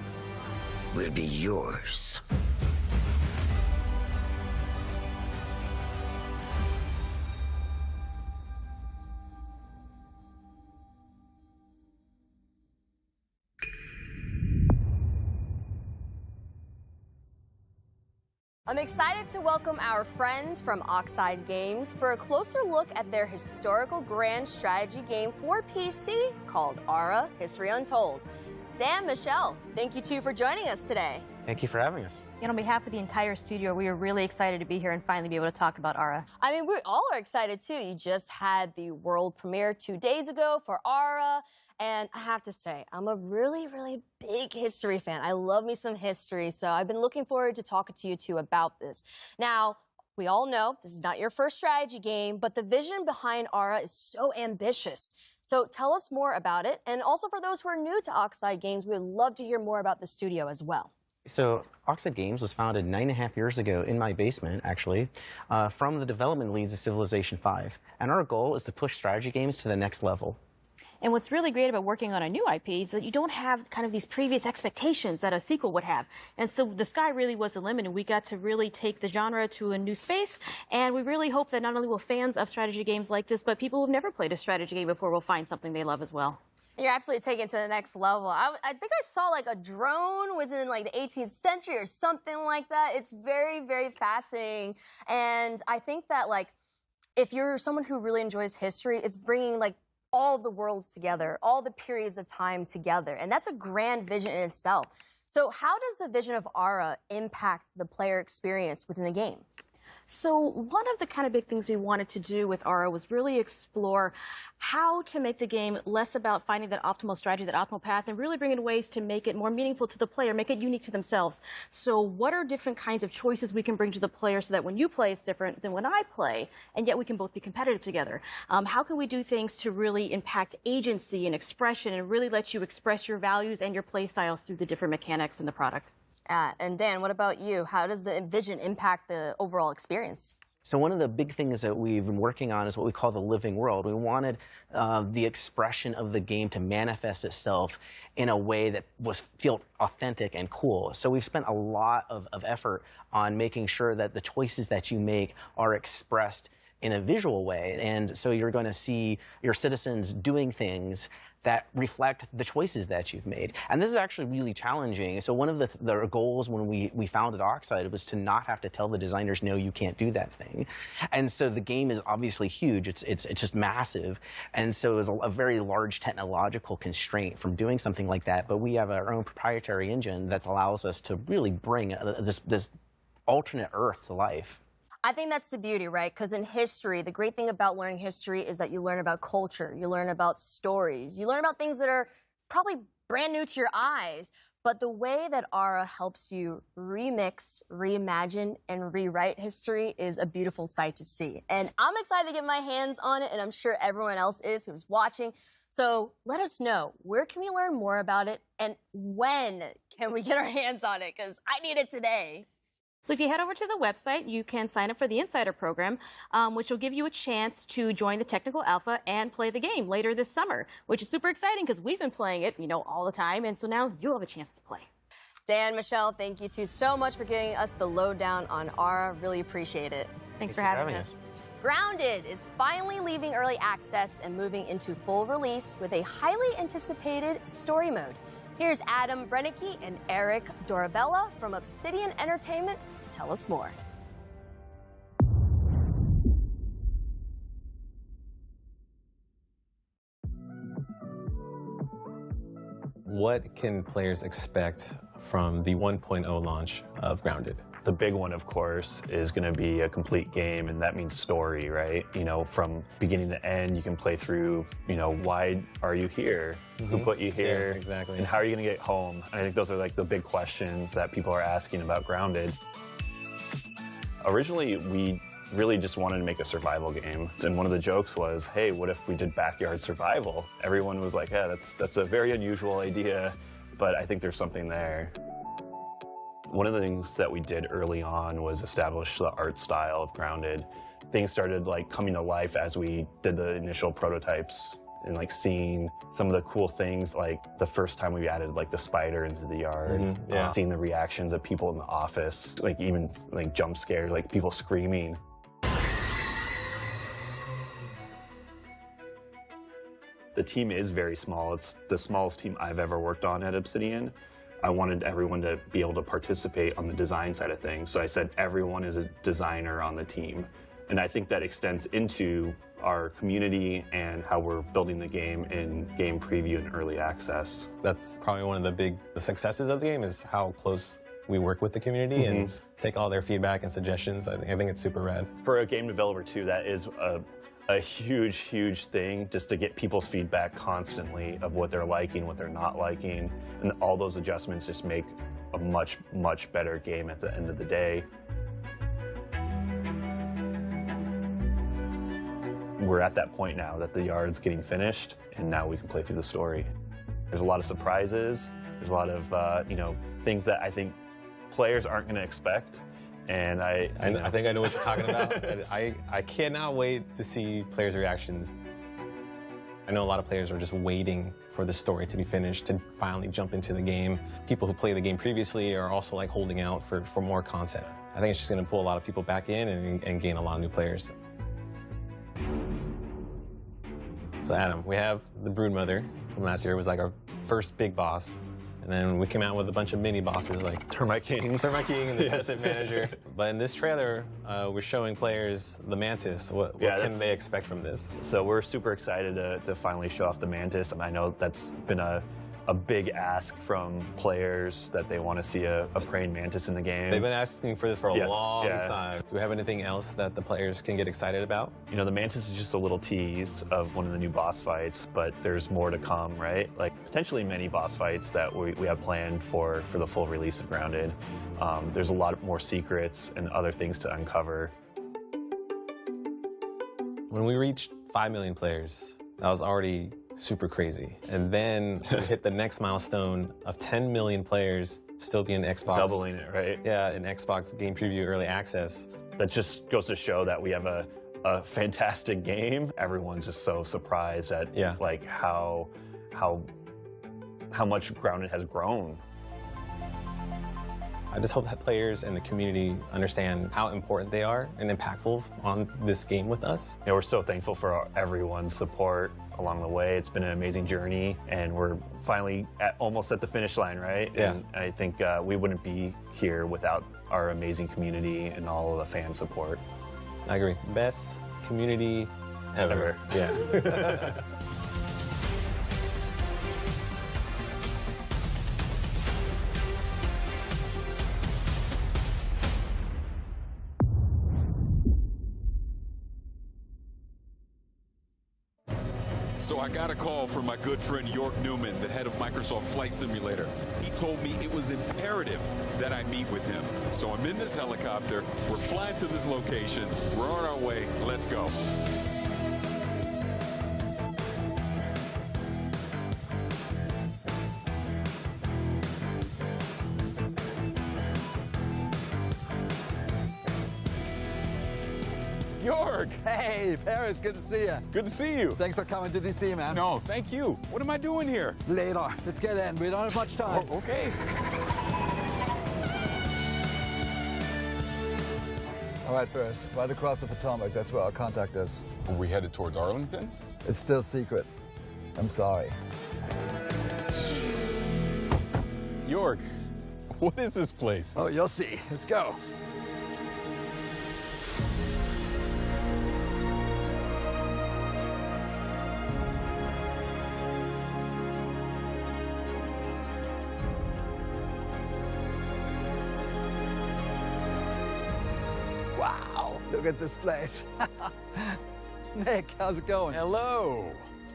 will be yours. I'm excited to welcome our friends from Oxide Games for a closer look at their historical grand strategy game for PC called Aura: History Untold. Dan, Michelle, thank you two for joining us today. Thank you for having us. And on behalf of the entire studio, we are really excited to be here and finally be able to talk about Aura. I mean, we all are excited too. You just had the world premiere 2 days ago for Aura. And I have to say, I'm a really, really big history fan. I love me some history, so I've been looking forward to talking to you two about this. Now, we all know this is not your first strategy game, but the vision behind Aura is so ambitious. So tell us more about it. And also for those who are new to Oxide Games, we would love to hear more about the studio as well. So Oxide Games was founded 9.5 years ago in my basement, actually, from the development leads of Civilization V. And our goal is to push strategy games to the next level. And what's really great about working on a new IP is that you don't have kind of these previous expectations that a sequel would have. And so the sky really was the limit, and we got to really take the genre to a new space. And we really hope that not only will fans of strategy games like this, but people who've never played a strategy game before will find something they love as well. You're absolutely taking it to the next level. I think I saw like a drone was in like the 18th century or something like that. It's very, very fascinating. And I think that like if you're someone who really enjoys history, it's bringing like all the worlds together, all the periods of time together. And that's a grand vision in itself. So how does the vision of Ara impact the player experience within the game? So one of the kind of big things we wanted to do with Ara was really explore how to make the game less about finding that optimal strategy, that optimal path, and really bring in ways to make it more meaningful to the player, make it unique to themselves. So what are different kinds of choices we can bring to the player so that when you play it's different than when I play, and yet we can both be competitive together? How can we do things to really impact agency and expression and really let you express your values and your play styles through the different mechanics in the product? And Dan, what about you? How does the Envision impact the overall experience? So one of the big things that we've been working on is what we call the living world. We wanted the expression of the game to manifest itself in a way that felt authentic and cool. So we've spent a lot of effort on making sure that the choices that you make are expressed in a visual way. And so you're going to see your citizens doing things that reflect the choices that you've made. And this is actually really challenging. So one of the goals when we founded Oxide was to not have to tell the designers, no, you can't do that thing. And so the game is obviously huge. It's just massive. And so it was a very large technological constraint from doing something like that. But we have our own proprietary engine that allows us to really bring this alternate Earth to life. I think that's the beauty, right? Because in history, the great thing about learning history is that you learn about culture, you learn about stories, you learn about things that are probably brand new to your eyes. But the way that Ara helps you remix, reimagine, and rewrite history is a beautiful sight to see. And I'm excited to get my hands on it, and I'm sure everyone else is who's watching. So let us know, where can we learn more about it, and when can we get our hands on it? Because I need it today. So if you head over to the website, you can sign up for the Insider program, which will give you a chance to join the technical alpha and play the game later this summer, which is super exciting because we've been playing it, all the time, and so now you'll have a chance to play. Dan, Michelle, thank you two so much for giving us the lowdown on Ara. Really appreciate it. Thanks for having us. Grounded is finally leaving early access and moving into full release with a highly anticipated story mode. Here's Adam Brennicke and Eric Dorabella from Obsidian Entertainment to tell us more. What can players expect from the 1.0 launch of Grounded? The big one, of course, is going to be a complete game, and that means story, right? From beginning to end, you can play through, why are you here? Who put you here? Yeah, exactly. And how are you going to get home? And I think those are like the big questions that people are asking about Grounded. Originally, we really just wanted to make a survival game. And one of the jokes was, hey, what if we did backyard survival? Everyone was like, yeah, that's a very unusual idea, but I think there's something there. One of the things that we did early on was establish the art style of Grounded. Things started coming to life as we did the initial prototypes and seeing some of the cool things, like the first time we added the spider into the yard, seeing the reactions of people in the office, even jump scares, people screaming. The team is very small. It's the smallest team I've ever worked on at Obsidian. I wanted everyone to be able to participate on the design side of things. So I said everyone is a designer on the team. And I think that extends into our community and how we're building the game in game preview and early access. That's probably one of the big successes of the game, is how close we work with the community and take all their feedback and suggestions. I think it's super rad. For a game developer too, that is a huge, huge thing, just to get people's feedback constantly of what they're liking, what they're not liking, and all those adjustments just make a much, much better game at the end of the day. We're at that point now that the yard's getting finished, and now we can play through the story. There's a lot of surprises. There's a lot of things that I think players aren't going to expect. And I think I know what you're talking about. And I cannot wait to see players' reactions. I know a lot of players are just waiting for the story to be finished to finally jump into the game. People who played the game previously are also like holding out for more content. I think it's just going to pull a lot of people back in and gain a lot of new players. So Adam, we have the Broodmother from last year. It was like our first big boss. And then we came out with a bunch of mini bosses like Termite King and the Assistant Manager. But in this trailer, we're showing players the Mantis. What can they expect from this? So we're super excited to finally show off the Mantis. I know that's been a big ask from players that they want to see a praying mantis in the game. They've been asking for this for a long time. Do we have anything else that the players can get excited about? You know, the mantis is just a little tease of one of the new boss fights, but there's more to come, right? Like potentially many boss fights that we have planned for the full release of Grounded. There's a lot more secrets and other things to uncover. When we reached 5 million players, that was already super crazy. And then we hit the next milestone of 10 million players still being Xbox. Doubling it, right? Yeah, in Xbox Game Preview Early Access. That just goes to show that we have a fantastic game. Everyone's just so surprised at like how much Grounded has grown. I just hope that players and the community understand how important they are and impactful on this game with us. Yeah, we're so thankful for everyone's support along the way. It's been an amazing journey, and we're finally almost at the finish line, right? Yeah. And I think we wouldn't be here without our amazing community and all of the fan support. I agree. Best community ever. Yeah. So I got a call from my good friend York Newman, the head of Microsoft Flight Simulator. He told me it was imperative that I meet with him. So I'm in this helicopter, we're flying to this location, we're on our way, let's go. York! Hey, Paris, good to see you. Good to see you. Thanks for coming to DC, man. No, thank you. What am I doing here? Later. Let's get in. We don't have much time. Oh, okay. All right, Paris. Right across the Potomac. That's where our contact is. Are we headed towards Arlington? It's still secret. I'm sorry. York, what is this place? Oh, you'll see. Let's go. Wow, look at this place. Nick, how's it going? Hello.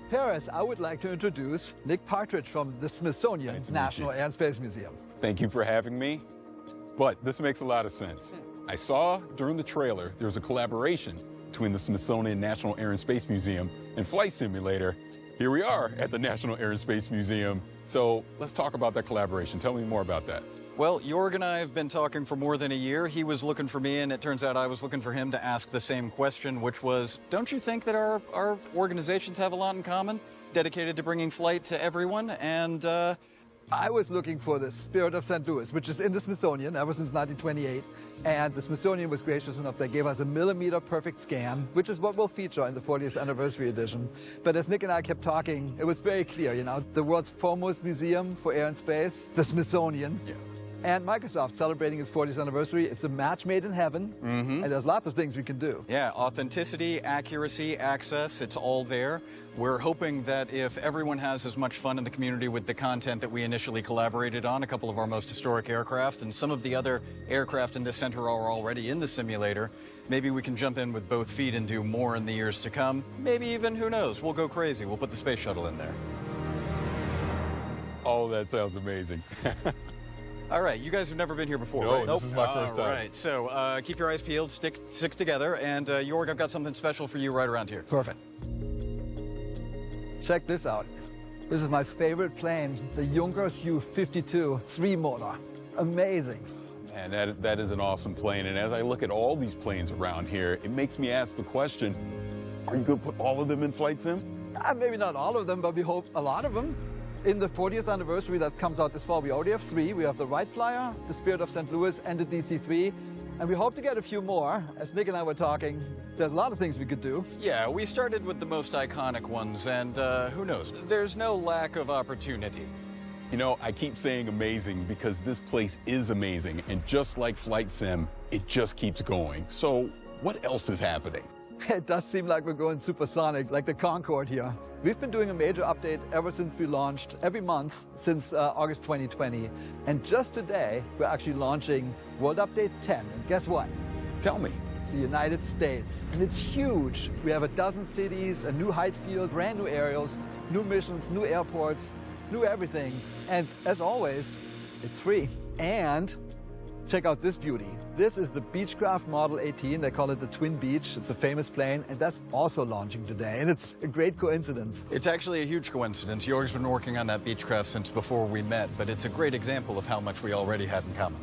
Paris, I would like to introduce Nick Partridge from the Smithsonian National Air and Space Museum. Thank you for having me. But this makes a lot of sense. I saw during the trailer there was a collaboration between the Smithsonian National Air and Space Museum and Flight Simulator. Here we are at the National Air and Space Museum. So let's talk about that collaboration. Tell me more about that. Well, Jorg and I have been talking for more than a year. He was looking for me, and it turns out I was looking for him to ask the same question, which was, don't you think that our organizations have a lot in common, dedicated to bringing flight to everyone? And I was looking for the Spirit of St. Louis, which is in the Smithsonian ever since 1928. And the Smithsonian was gracious enough. They gave us a millimeter perfect scan, which is what we'll feature in the 40th anniversary edition. But as Nick and I kept talking, it was very clear, you know, the world's foremost museum for air and space, the Smithsonian. Yeah. And Microsoft celebrating its 40th anniversary. It's a match made in heaven, and there's lots of things we can do. Yeah, authenticity, accuracy, access, it's all there. We're hoping that if everyone has as much fun in the community with the content that we initially collaborated on, a couple of our most historic aircraft, and some of the other aircraft in this center are already in the simulator, maybe we can jump in with both feet and do more in the years to come. Maybe even, who knows, we'll go crazy. We'll put the space shuttle in there. Oh, that sounds amazing. All right, you guys have never been here before, No, right? this is my first time. All right, so keep your eyes peeled, stick together, and Jorg, I've got something special for you right around here. Perfect. Check this out. This is my favorite plane, the Junkers Ju-52 3-motor. Amazing. And that is an awesome plane. And as I look at all these planes around here, it makes me ask the question, are you going to put all of them in Flight Sim? Maybe not all of them, but we hope a lot of them. In the 40th anniversary that comes out this fall, we already have 3. We have the White Flyer, the Spirit of St. Louis, and the DC-3. And we hope to get a few more. As Nick and I were talking, there's a lot of things we could do. Yeah, we started with the most iconic ones, and who knows? There's no lack of opportunity. You know, I keep saying amazing because this place is amazing, and just like Flight Sim, it just keeps going. So what else is happening? It does seem like we're going supersonic, like the Concorde here. We've been doing a major update ever since we launched, every month since August 2020. And just today, we're actually launching World Update 10. And guess what? Tell me. It's the United States, and it's huge. We have 12 cities, a new height field, brand new aerials, new missions, new airports, new everything. And as always, it's free. And check out this beauty. This is the Beechcraft Model 18. They call it the Twin Beach. It's a famous plane, and that's also launching today. And it's a great coincidence. It's actually a huge coincidence. Jorg's been working on that Beechcraft since before we met, but it's a great example of how much we already had in common.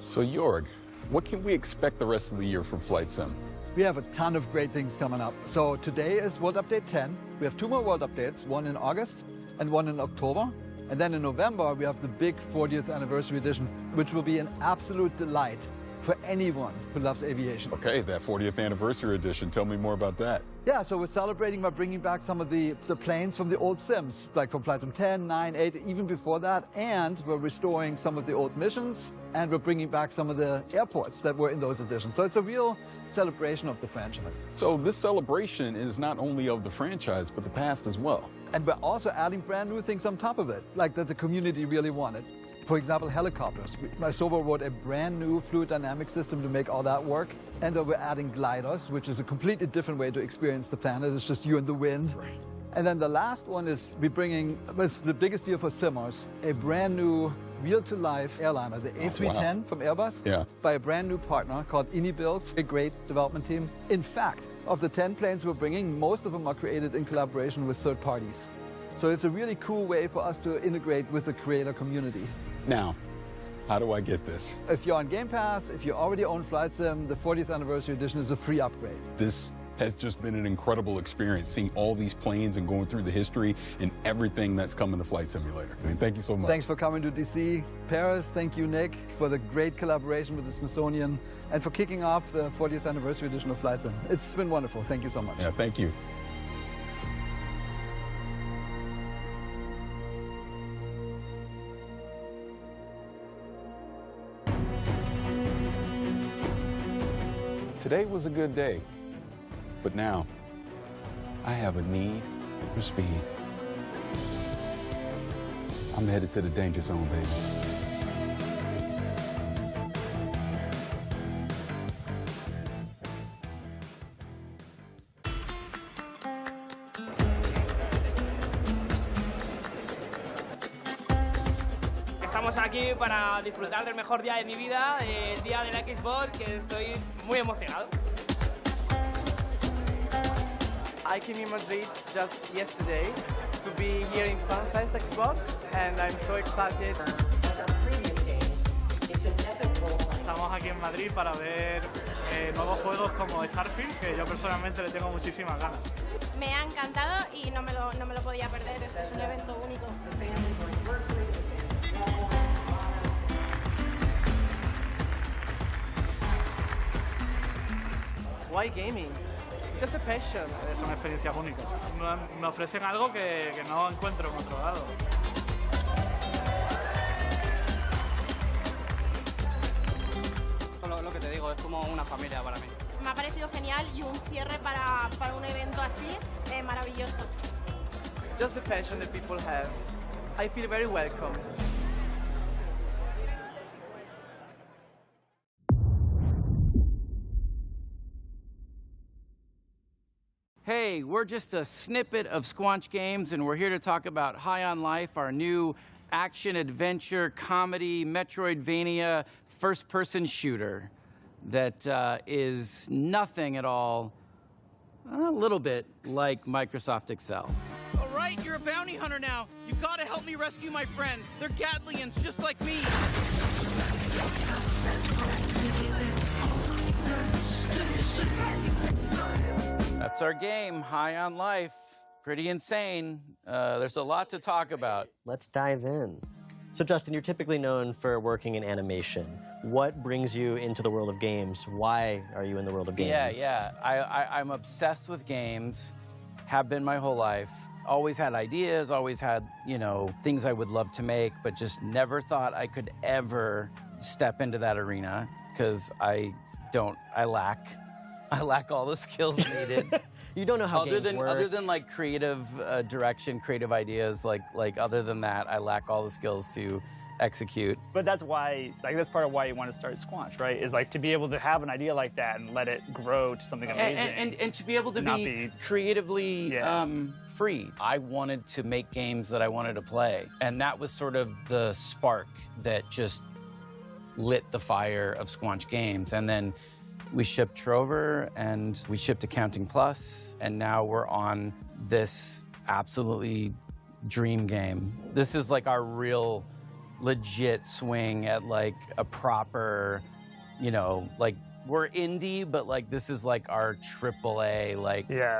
So Jorg, what can we expect the rest of the year from Flight Sim? We have a ton of great things coming up. So today is World Update 10. We have 2 more World Updates, one in August and one in October. And then in November, we have the big 40th anniversary edition, which will be an absolute delight for anyone who loves aviation. Okay, that 40th anniversary edition, tell me more about that. Yeah, so we're celebrating by bringing back some of the planes from the old Sims, like from Flight Sim 10, 9, 8, even before that. And we're restoring some of the old missions, and we're bringing back some of the airports that were in those editions. So it's a real celebration of the franchise. So this celebration is not only of the franchise, but the past as well. And we're also adding brand new things on top of it, like that the community really wanted. For example, helicopters. Sobo wrote a brand new fluid dynamic system to make all that work. And then we're adding gliders, which is a completely different way to experience the planet. It's just you and the wind. Right. And then the last one is we're bringing, it's the biggest deal for simmers, a brand new real-to-life airliner, the A310 from Airbus, by a brand new partner called Builds, a great development team. In fact, of the 10 planes we're bringing, most of them are created in collaboration with third parties. So it's a really cool way for us to integrate with the creator community. Now, how do I get this? If you're on Game Pass, if you already own Flight Sim, the 40th anniversary edition is a free upgrade. This has just been an incredible experience, seeing all these planes and going through the history and everything that's coming to Flight Simulator. I mean, thank you so much. Thanks for coming to DC. Paris, thank you, Nick, for the great collaboration with the Smithsonian and for kicking off the 40th anniversary edition of Flight Sim. It's been wonderful. Thank you so much. Yeah, thank you. Today was a good day, but now I have a need for speed. I'm headed to the danger zone, baby. Estamos aquí para disfrutar del mejor día de mi vida, el día de la Xbox, que estoy muy emocionado. I came in Madrid just yesterday to be here in FanFest Xbox, and I'm so excited. Estamos aquí en Madrid para ver nuevos juegos como Starfield, que yo personalmente le tengo muchísimas ganas. Me ha encantado y no me lo podía perder, este es un evento único. Why gaming? Just a passion. Es una experiencia única. Me ofrecen algo que no encuentro en otro lado. Lo que te digo, es como una familia para mí. Me ha parecido genial y un cierre para un evento así maravilloso. Just the passion that people have. I feel very welcome. Hey, we're just a snippet of Squanch Games, and we're here to talk about High on Life, our new action-adventure, comedy, Metroidvania, first-person shooter that is nothing at all, a little bit like Microsoft Excel. All right, you're a bounty hunter now. You gotta help me rescue my friends. They're Gatlians, just like me. That's our game, High on Life, pretty insane. There's a lot to talk about. Let's dive in. So Justin, you're typically known for working in animation. What brings you into the world of games? Why are you in the world of games? Yeah. I'm obsessed with games, have been my whole life. Always had ideas, always had, things I would love to make, but just never thought I could ever step into that arena because I lack all the skills needed. You don't know how games work. Other than like creative direction, creative ideas, like other than that, I lack all the skills to execute. But that's why, that's part of why you want to start Squanch, right? Is like to be able to have an idea like that and let it grow to something amazing. And to be able to be creatively free. I wanted to make games that I wanted to play. And that was sort of the spark that just lit the fire of Squanch Games. And then we shipped Trover and we shipped Accounting Plus, and now we're on this absolutely dream game. This is like our real legit swing at like a proper, like we're indie, but like this is like our AAA,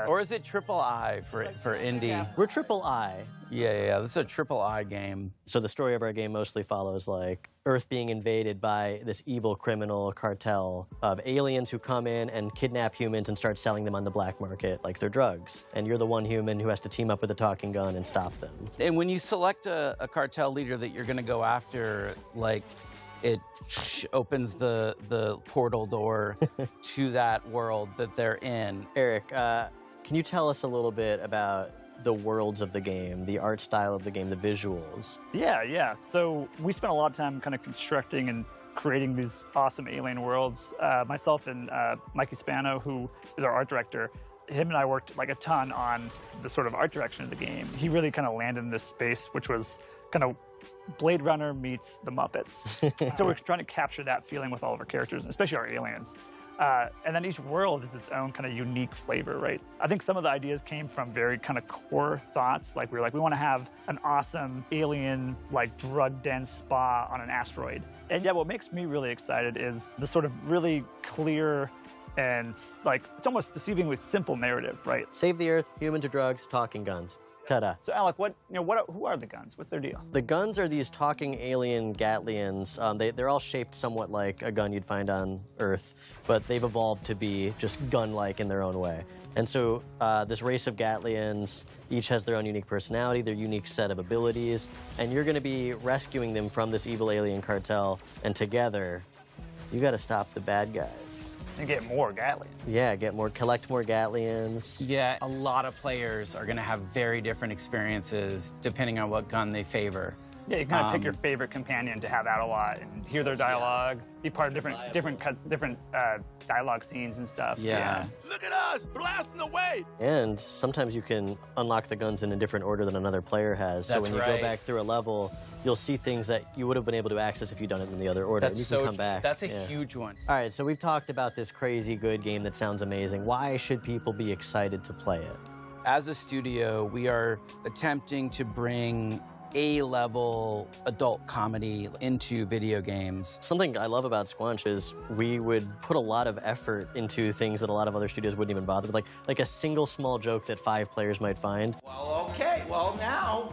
or is it triple I for indie? We're triple I. Yeah, this is a triple I game. So the story of our game mostly follows like Earth being invaded by this evil criminal cartel of aliens who come in and kidnap humans and start selling them on the black market like they're drugs. And you're the one human who has to team up with a talking gun and stop them. And when you select a cartel leader that you're gonna go after, like, it opens the portal door to that world that they're in. Eric, can you tell us a little bit about the worlds of the game, the art style of the game, the visuals? Yeah. So we spent a lot of time kind of constructing and creating these awesome alien worlds. Myself and Mikey Spano, who is our art director, him and I worked like a ton on the sort of art direction of the game. He really kind of landed in this space, which was kind of Blade Runner meets the Muppets. So we're trying to capture that feeling with all of our characters, especially our aliens. And then each world is its own kind of unique flavor, right? I think some of the ideas came from very kind of core thoughts. Like we want to have an awesome alien, like drug-dense spa on an asteroid. And yeah, what makes me really excited is the sort of really clear and like, it's almost deceivingly simple narrative, right? Save the Earth, humans or drugs, talking guns. Ta-da. So Alec, who are the guns? What's their deal? The guns are these talking alien Gatlians. They're all shaped somewhat like a gun you'd find on Earth, but they've evolved to be just gun-like in their own way. And so this race of Gatlians each has their own unique personality, their unique set of abilities, and you're going to be rescuing them from this evil alien cartel, and together, you got to stop the bad guys. And get more Gatlians. Yeah, collect more Gatlians. Yeah, a lot of players are gonna have very different experiences depending on what gun they favor. Yeah, you can kind of pick your favorite companion to have out a lot and hear their dialogue, be part of different dialogue scenes and stuff. Yeah. Look at us, blasting away! And sometimes you can unlock the guns in a different order than another player has. So when you go back through a level, you'll see things that you would have been able to access if you'd done it in the other order. That's and you can come back. That's a huge one. All right, so we've talked about this crazy good game that sounds amazing. Why should people be excited to play it? As a studio, we are attempting to bring A-level adult comedy into video games. Something I love about Squanch is we would put a lot of effort into things that a lot of other studios wouldn't even bother with, like a single small joke that 5 players might find. Well, okay, now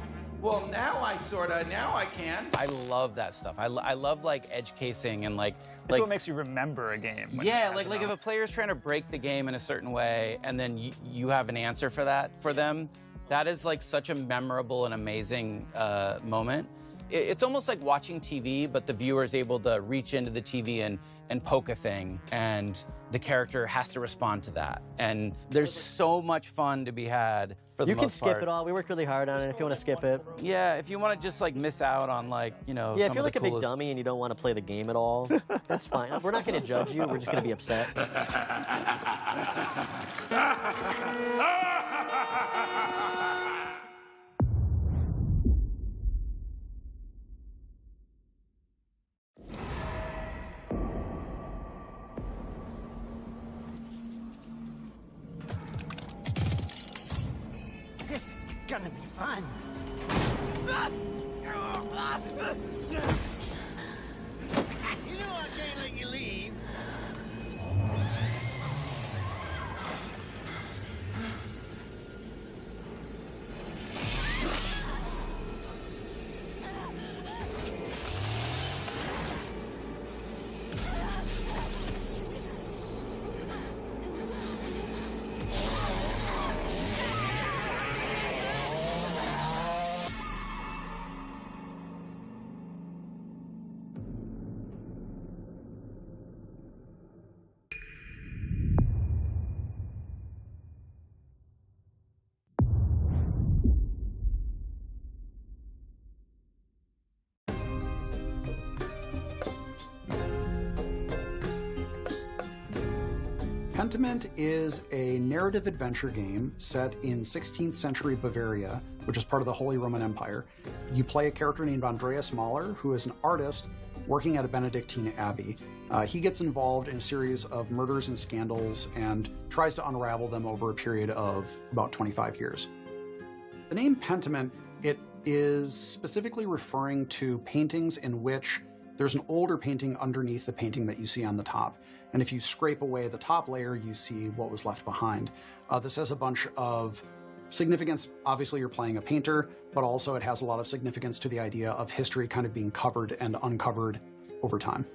I can. I love that stuff. I love like edge casing and like what makes you remember a game. Yeah, like if a player's trying to break the game in a certain way and then you have an answer for that for them, that is like such a memorable and amazing moment. It's almost like watching TV, but the viewer is able to reach into the TV and poke a thing, and the character has to respond to that. And there's so much fun to be had for the most part. You can skip it all. We worked really hard on it if you want to skip it. Yeah, if you want to just like miss out on like, Yeah, if you're like a big dummy and you don't want to play the game at all, that's fine. We're not going to judge you. We're just going to be upset. This is gonna be fun. You know I can't let you leave. Pentiment is a narrative adventure game set in 16th century Bavaria, which is part of the Holy Roman Empire. You play a character named Andreas Mahler, who is an artist working at a Benedictine abbey. He gets involved in a series of murders and scandals and tries to unravel them over a period of about 25 years. The name Pentiment, it is specifically referring to paintings in which there's an older painting underneath the painting that you see on the top. And if you scrape away the top layer, you see what was left behind. This has a bunch of significance. Obviously, you're playing a painter, but also it has a lot of significance to the idea of history kind of being covered and uncovered over time.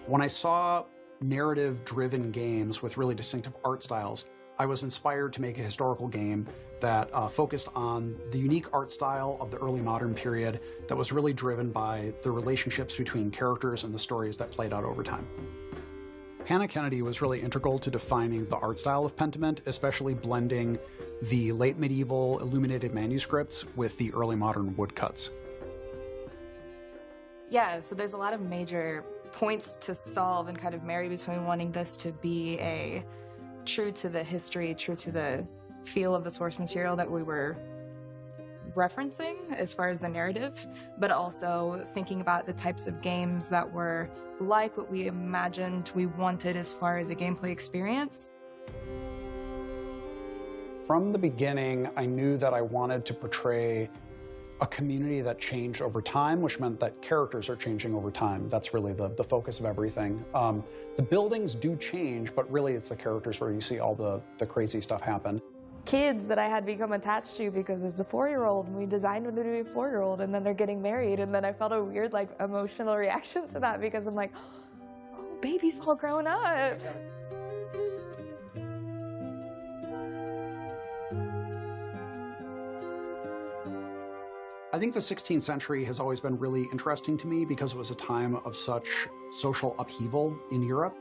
When I saw narrative-driven games with really distinctive art styles, I was inspired to make a historical game that focused on the unique art style of the early modern period that was really driven by the relationships between characters and the stories that played out over time. Hannah Kennedy was really integral to defining the art style of Pentiment, especially blending the late medieval illuminated manuscripts with the early modern woodcuts. Yeah, so there's a lot of major points to solve and kind of marry between wanting this to be a true to the history, true to the feel of the source material that we were referencing as far as the narrative, but also thinking about the types of games that were like what we imagined we wanted as far as a gameplay experience. From the beginning, I knew that I wanted to portray a community that changed over time, which meant that characters are changing over time. That's really the focus of everything. The buildings do change, but really it's the characters where you see all the crazy stuff happen. Kids that I had become attached to because it's a 4-year-old and we designed them to be a 4-year-old and then they're getting married and then I felt a weird like emotional reaction to that because I'm like, oh, baby's all grown up. I think the 16th century has always been really interesting to me because it was a time of such social upheaval in Europe.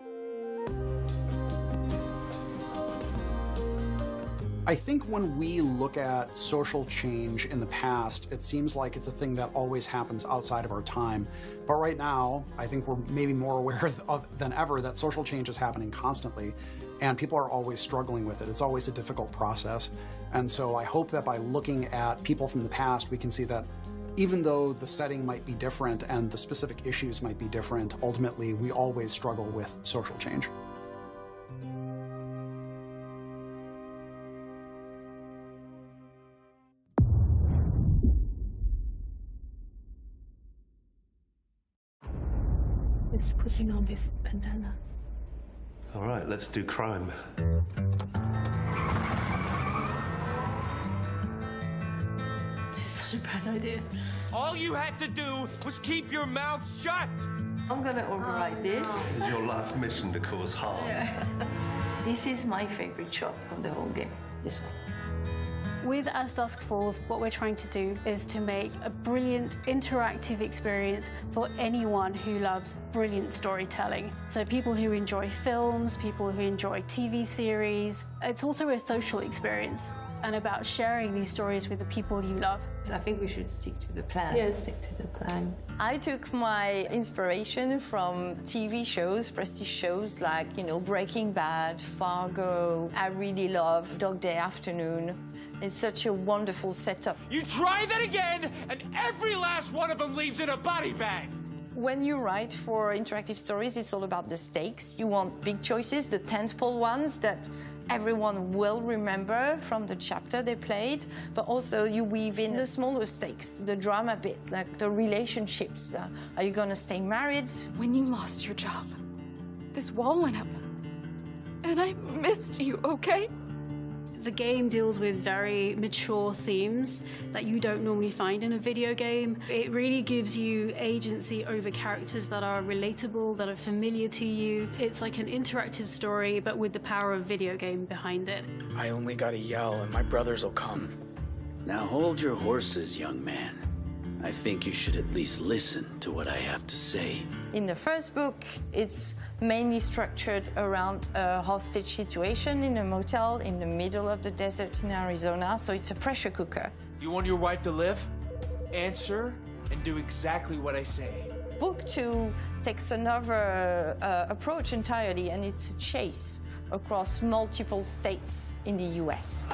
I think when we look at social change in the past, it seems like it's a thing that always happens outside of our time. But right now, I think we're maybe more aware than ever that social change is happening constantly, and people are always struggling with it. It's always a difficult process. And so I hope that by looking at people from the past, we can see that even though the setting might be different and the specific issues might be different, ultimately, we always struggle with social change. It's putting on this bandana. All right, let's do crime. This is such a bad idea. All you had to do was keep your mouth shut! I'm gonna override this. Is your life mission to cause harm? Yeah. This is my favorite shot of the whole game, this one. With As Dusk Falls, what we're trying to do is to make a brilliant interactive experience for anyone who loves brilliant storytelling. So people who enjoy films, people who enjoy TV series. It's also a social experience and about sharing these stories with the people you love. I think we should stick to the plan. Yeah, stick to the plan. I took my inspiration from TV shows, prestige shows like, Breaking Bad, Fargo. I really love Dog Day Afternoon. It's such a wonderful setup. You try that again, and every last one of them leaves in a body bag! When you write for interactive stories, it's all about the stakes. You want big choices, the tentpole ones that everyone will remember from the chapter they played, but also you weave in the smaller stakes, the drama bit, like the relationships. Are you gonna stay married? When you lost your job, this wall went up, and I missed you, okay? The game deals with very mature themes that you don't normally find in a video game. It really gives you agency over characters that are relatable, that are familiar to you. It's like an interactive story, but with the power of video game behind it. I only gotta yell and my brothers will come. Now hold your horses, young man. I think you should at least listen to what I have to say. In the first book, it's mainly structured around a hostage situation in a motel in the middle of the desert in Arizona, so it's a pressure cooker. You want your wife to live? Answer and do exactly what I say. Book 2 takes another approach entirely, and it's a chase across multiple states in the US.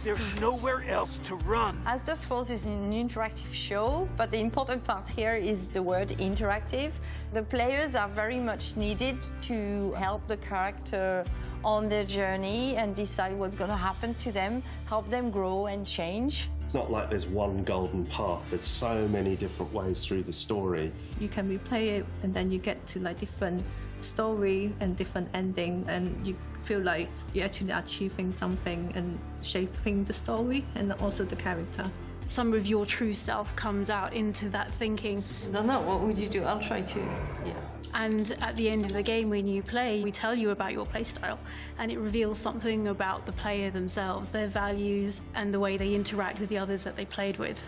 There's nowhere else to run. As Dusk Falls is an interactive show, but the important part here is the word interactive. The players are very much needed to help the character on their journey and decide what's going to happen to them, help them grow and change. It's not like there's one golden path. There's so many different ways through the story. You can replay it, and then you get to like different story and different ending, and you feel like you're actually achieving something and shaping the story and also the character. Some of your true self comes out into that thinking. I don't know, what would you do? I'll try to, yeah. And at the end of the game, when you play, we tell you about your playstyle, and it reveals something about the player themselves, their values, and the way they interact with the others that they played with.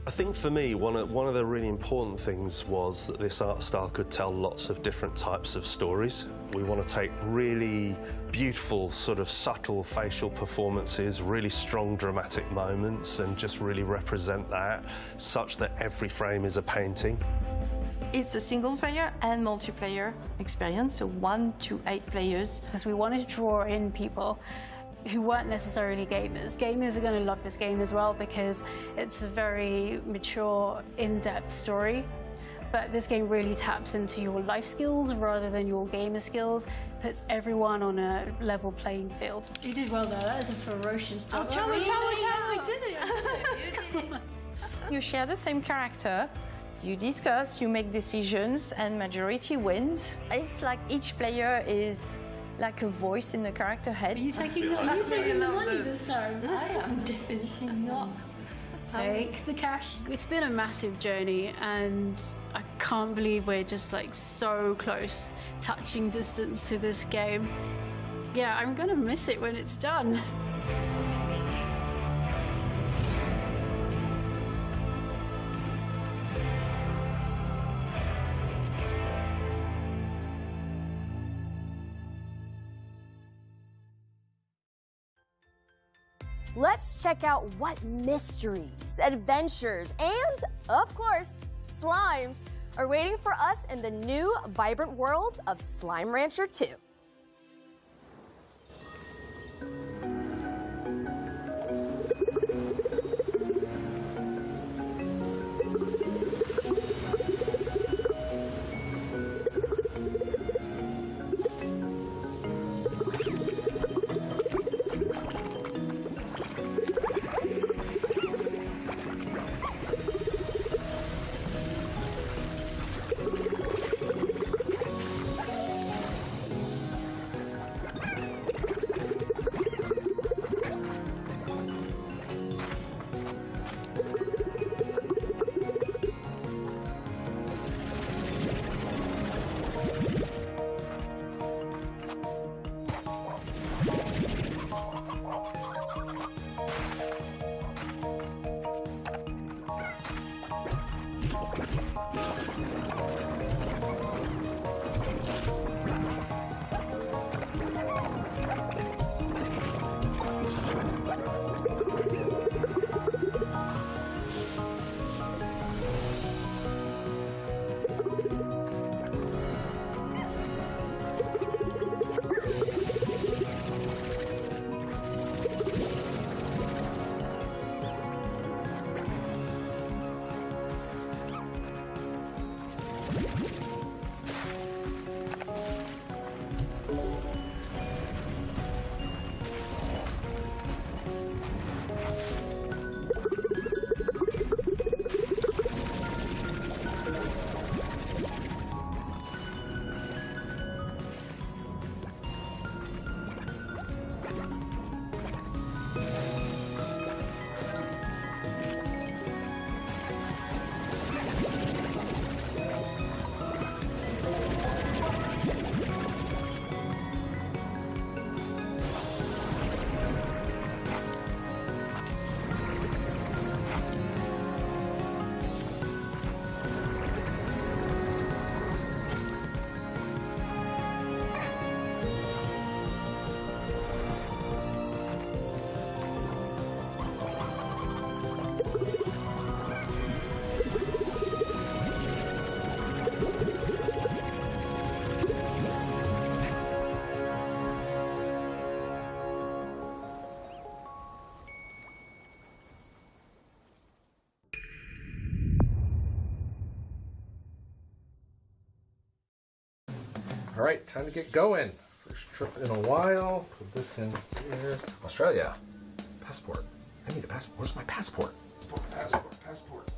I think for me, one of the really important things was that this art style could tell lots of different types of stories. We want to take really beautiful, sort of subtle facial performances, really strong dramatic moments, and just really represent that such that every frame is a painting. It's a single player and multiplayer experience, so 1 to 8 players. Because we wanted to draw in people who weren't necessarily gamers. Gamers are going to love this game as well because it's a very mature, in-depth story. But this game really taps into your life skills rather than your gamer skills, puts everyone on a level playing field. You did well there, that is a ferocious job. I did it! You share the same character, you discuss, you make decisions, and majority wins. It's like each player is like a voice in the character head. Are you taking the money this time? I am definitely not. Take the cash. It's been a massive journey, and I can't believe we're just like so close, touching distance to this game. Yeah, I'm gonna miss it when it's done. Let's check out what mysteries, adventures, and, of course, slimes are waiting for us in the new, vibrant world of Slime Rancher 2. All right, time to get going. First trip in a while. Put this in here. Australia. Passport. I need a passport. Where's my passport? Passport.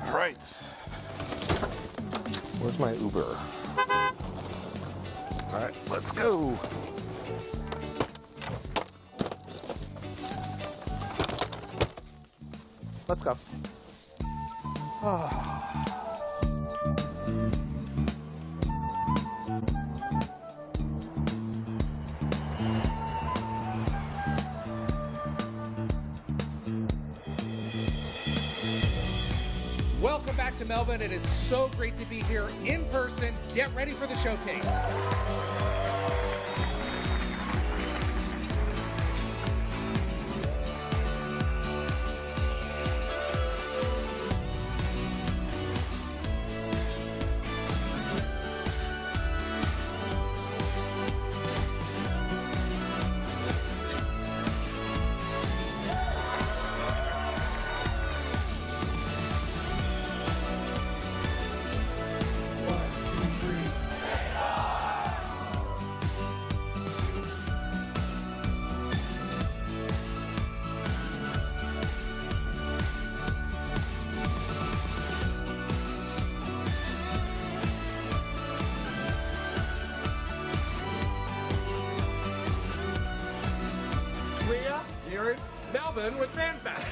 All right. Where's my Uber? All right, let's go. Let's go. Welcome back to Melbourne. It is so great to be here in person. Get ready for the showcase. Here in Melbourne with FanFest.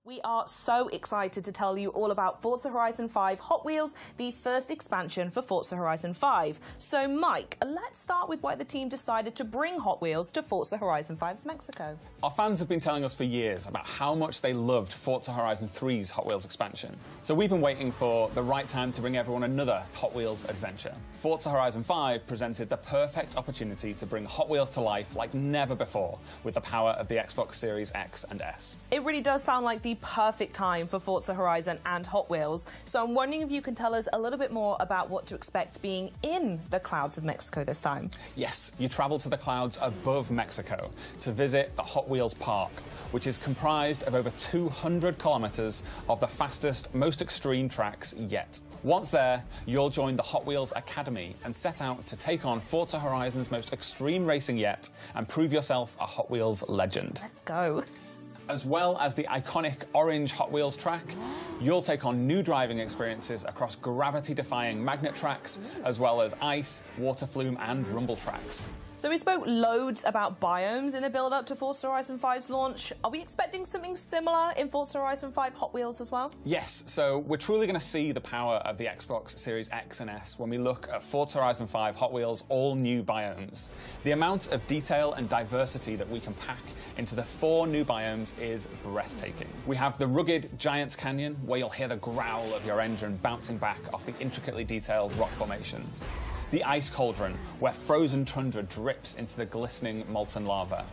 We are so excited to tell you all about Forza Horizon 5 Hot Wheels, the first expansion for Forza Horizon 5. So Mike, let's start with why the team decided to bring Hot Wheels to Forza Horizon 5's Mexico. Our fans have been telling us for years about how much they loved Forza Horizon 3's Hot Wheels expansion. So we've been waiting for the right time to bring everyone another Hot Wheels adventure. Forza Horizon 5 presented the perfect opportunity to bring Hot Wheels to life like never before with the power of the Xbox Series X and S. It really does sound like the perfect time for Forza Horizon and Hot Wheels, so I'm wondering if you can tell us a little bit more about what to expect being in the clouds of Mexico this time. Yes, you travel to the clouds above Mexico to visit the Hot Wheels Park, which is comprised of over 200 kilometers of the fastest, most extreme tracks yet. Once there, you'll join the Hot Wheels Academy and set out to take on Forza Horizon's most extreme racing yet and prove yourself a Hot Wheels legend. Let's go. As well as the iconic orange Hot Wheels track, you'll take on new driving experiences across gravity-defying magnet tracks, as well as ice, water flume, and rumble tracks. So we spoke loads about biomes in the build-up to Forza Horizon 5's launch. Are we expecting something similar in Forza Horizon 5 Hot Wheels as well? Yes, so we're truly going to see the power of the Xbox Series X and S when we look at Forza Horizon 5 Hot Wheels' all-new biomes. The amount of detail and diversity that we can pack into the 4 new biomes is breathtaking. We have the rugged Giants Canyon, where you'll hear the growl of your engine bouncing back off the intricately detailed rock formations. The Ice Cauldron, where frozen tundra drips into the glistening molten lava.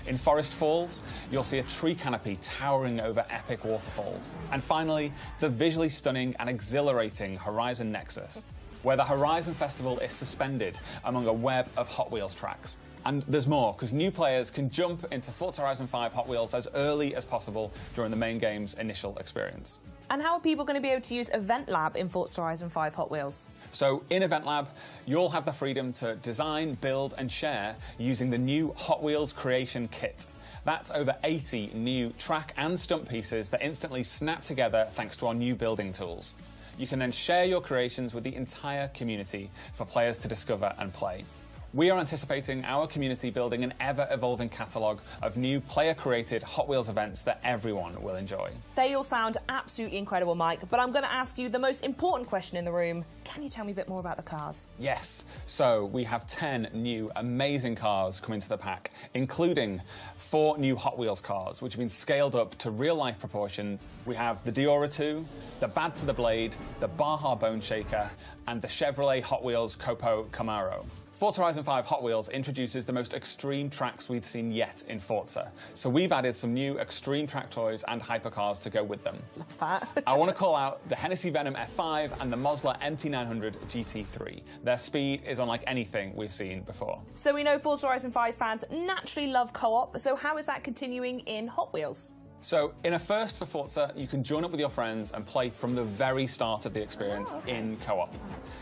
In Forest Falls, you'll see a tree canopy towering over epic waterfalls. And finally, the visually stunning and exhilarating Horizon Nexus, where the Horizon Festival is suspended among a web of Hot Wheels tracks. And there's more, because new players can jump into Forza Horizon 5 Hot Wheels as early as possible during the main game's initial experience. And how are people going to be able to use Event Lab in Forza Horizon 5 Hot Wheels? So in Event Lab, you'll have the freedom to design, build, and share using the new Hot Wheels Creation Kit. That's over 80 new track and stunt pieces that instantly snap together thanks to our new building tools. You can then share your creations with the entire community for players to discover and play. We are anticipating our community building an ever-evolving catalogue of new player-created Hot Wheels events that everyone will enjoy. They all sound absolutely incredible, Mike, but I'm going to ask you the most important question in the room. Can you tell me a bit more about the cars? Yes. So we have 10 new amazing cars coming to the pack, including 4 new Hot Wheels cars, which have been scaled up to real-life proportions. We have the Diora 2, the Bad to the Blade, the Baja Bone Shaker, and the Chevrolet Hot Wheels Copo Camaro. Forza Horizon 5 Hot Wheels introduces the most extreme tracks we've seen yet in Forza. So we've added some new extreme track toys and hypercars to go with them. Love that. I want to call out the Hennessy Venom F5 and the Mosler MT900 GT3. Their speed is unlike anything we've seen before. So we know Forza Horizon 5 fans naturally love co-op, so how is that continuing in Hot Wheels? So, in a first for Forza, you can join up with your friends and play from the very start of the experience in co-op.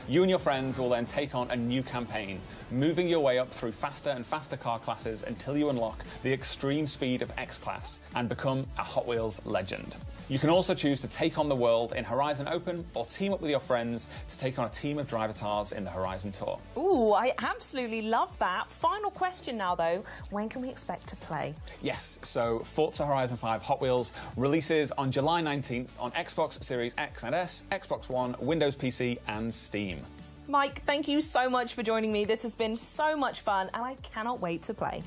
You and your friends will then take on a new campaign, moving your way up through faster and faster car classes until you unlock the extreme speed of X-Class and become a Hot Wheels legend. You can also choose to take on the world in Horizon Open or team up with your friends to take on a team of drivatars in the Horizon Tour. Ooh, I absolutely love that. Final question now, though. When can we expect to play? Yes, so Forza Horizon 5 Hot Wheels releases on July 19th on Xbox Series X and S, Xbox One, Windows PC, and Steam. Mike, thank you so much for joining me. This has been so much fun, and I cannot wait to play.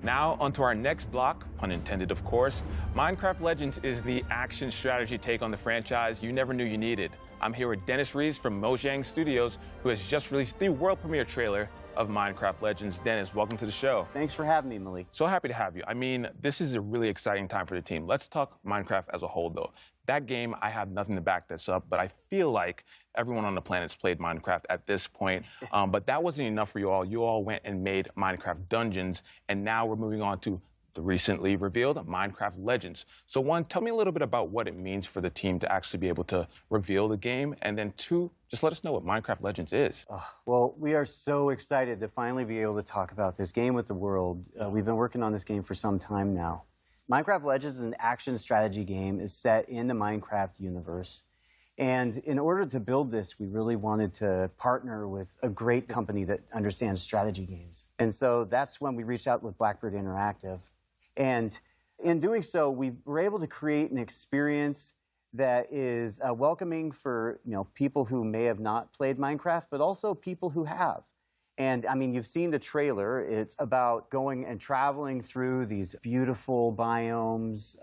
Now, onto our next block, pun intended, of course. Minecraft Legends is the action strategy take on the franchise you never knew you needed. I'm here with Dennis Rees from Mojang Studios, who has just released the world premiere trailer of Minecraft Legends. Dennis, welcome to the show. Thanks for having me, Malik. So happy to have you. I mean, this is a really exciting time for the team. Let's talk Minecraft as a whole, though. That game, I have nothing to back this up, but I feel like everyone on the planet's played Minecraft at this point. But that wasn't enough for you all. You all went and made Minecraft Dungeons, and now we're moving on to the recently revealed Minecraft Legends. So one, tell me a little bit about what it means for the team to actually be able to reveal the game, and then two, just let us know what Minecraft Legends is. Well, we are so excited to finally be able to talk about this game with the world. We've been working on this game for some time now. Minecraft Legends is an action strategy game is set in the Minecraft universe. And in order to build this, we really wanted to partner with a great company that understands strategy games. And so that's when we reached out with Blackbird Interactive. And in doing so, we were able to create an experience that is welcoming for people who may have not played Minecraft, but also people who have. And I mean, you've seen the trailer. It's about going and traveling through these beautiful biomes,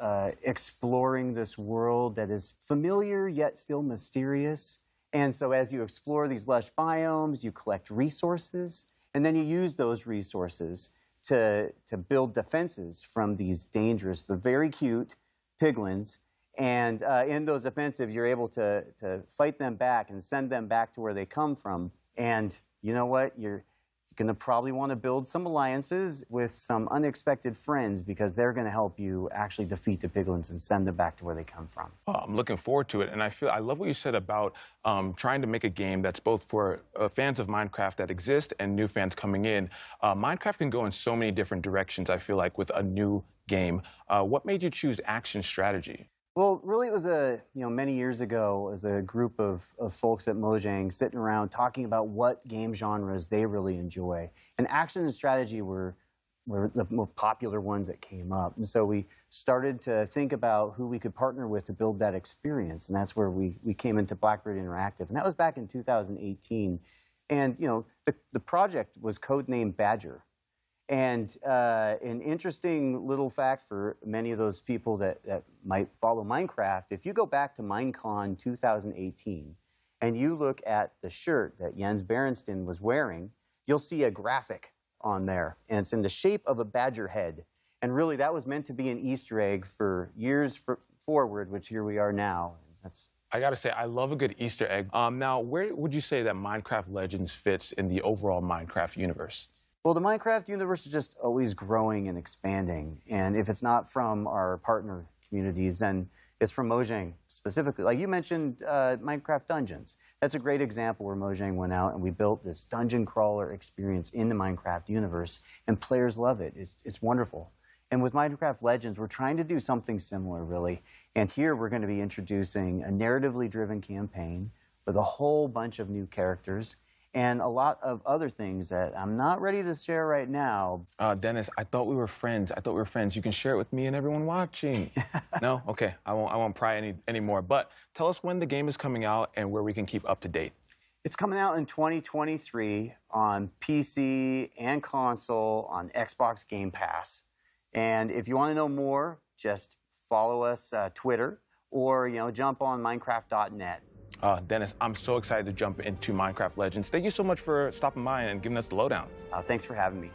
exploring this world that is familiar yet still mysterious. And so as you explore these lush biomes, you collect resources, and then you use those resources to build defenses from these dangerous but very cute piglins. And in those offensives, you're able to fight them back and send them back to where they come from. And you know what? You're going to probably want to build some alliances with some unexpected friends because they're going to help you actually defeat the piglins and send them back to where they come from. Oh, I'm looking forward to it, and I love what you said about trying to make a game that's both for fans of Minecraft that exist and new fans coming in. Minecraft can go in so many different directions, I feel like, with a new game. What made you choose action strategy? Well, really, it was many years ago, as a group of folks at Mojang sitting around talking about what game genres they really enjoy. And action and strategy were the more popular ones that came up. And so we started to think about who we could partner with to build that experience. And that's where we came into Blackbird Interactive. And that was back in 2018. And, the project was codenamed Badger. And an interesting little fact for many of those people that might follow Minecraft, if you go back to Minecon 2018 and you look at the shirt that Jens Berenstain was wearing, you'll see a graphic on there, and it's in the shape of a badger head. And really, that was meant to be an Easter egg for years forward, which here we are now. I gotta say, I love a good Easter egg. Now, where would you say that Minecraft Legends fits in the overall Minecraft universe? Well, the Minecraft universe is just always growing and expanding. And if it's not from our partner communities, then it's from Mojang specifically. Like you mentioned, Minecraft Dungeons. That's a great example where Mojang went out and we built this dungeon crawler experience in the Minecraft universe, and players love it. It's wonderful. And with Minecraft Legends, we're trying to do something similar, really. And here we're going to be introducing a narratively driven campaign with a whole bunch of new characters and a lot of other things that I'm not ready to share right now. Dennis, I thought we were friends. You can share it with me and everyone watching. No? Okay, I won't pry anymore. But tell us when the game is coming out and where we can keep up to date. It's coming out in 2023 on PC and console on Xbox Game Pass. And if you want to know more, just follow us Twitter or jump on Minecraft.net. Dennis, I'm so excited to jump into Minecraft Legends. Thank you so much for stopping by and giving us the lowdown. Thanks for having me.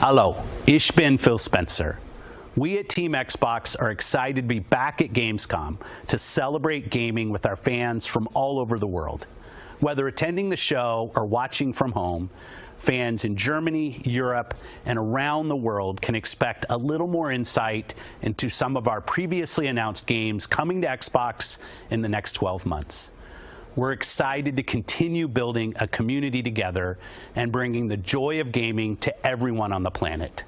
Hello, ich bin Phil Spencer. We at Team Xbox are excited to be back at Gamescom to celebrate gaming with our fans from all over the world. Whether attending the show or watching from home, fans in Germany, Europe, and around the world can expect a little more insight into some of our previously announced games coming to Xbox in the next 12 months. We're excited to continue building a community together and bringing the joy of gaming to everyone on the planet.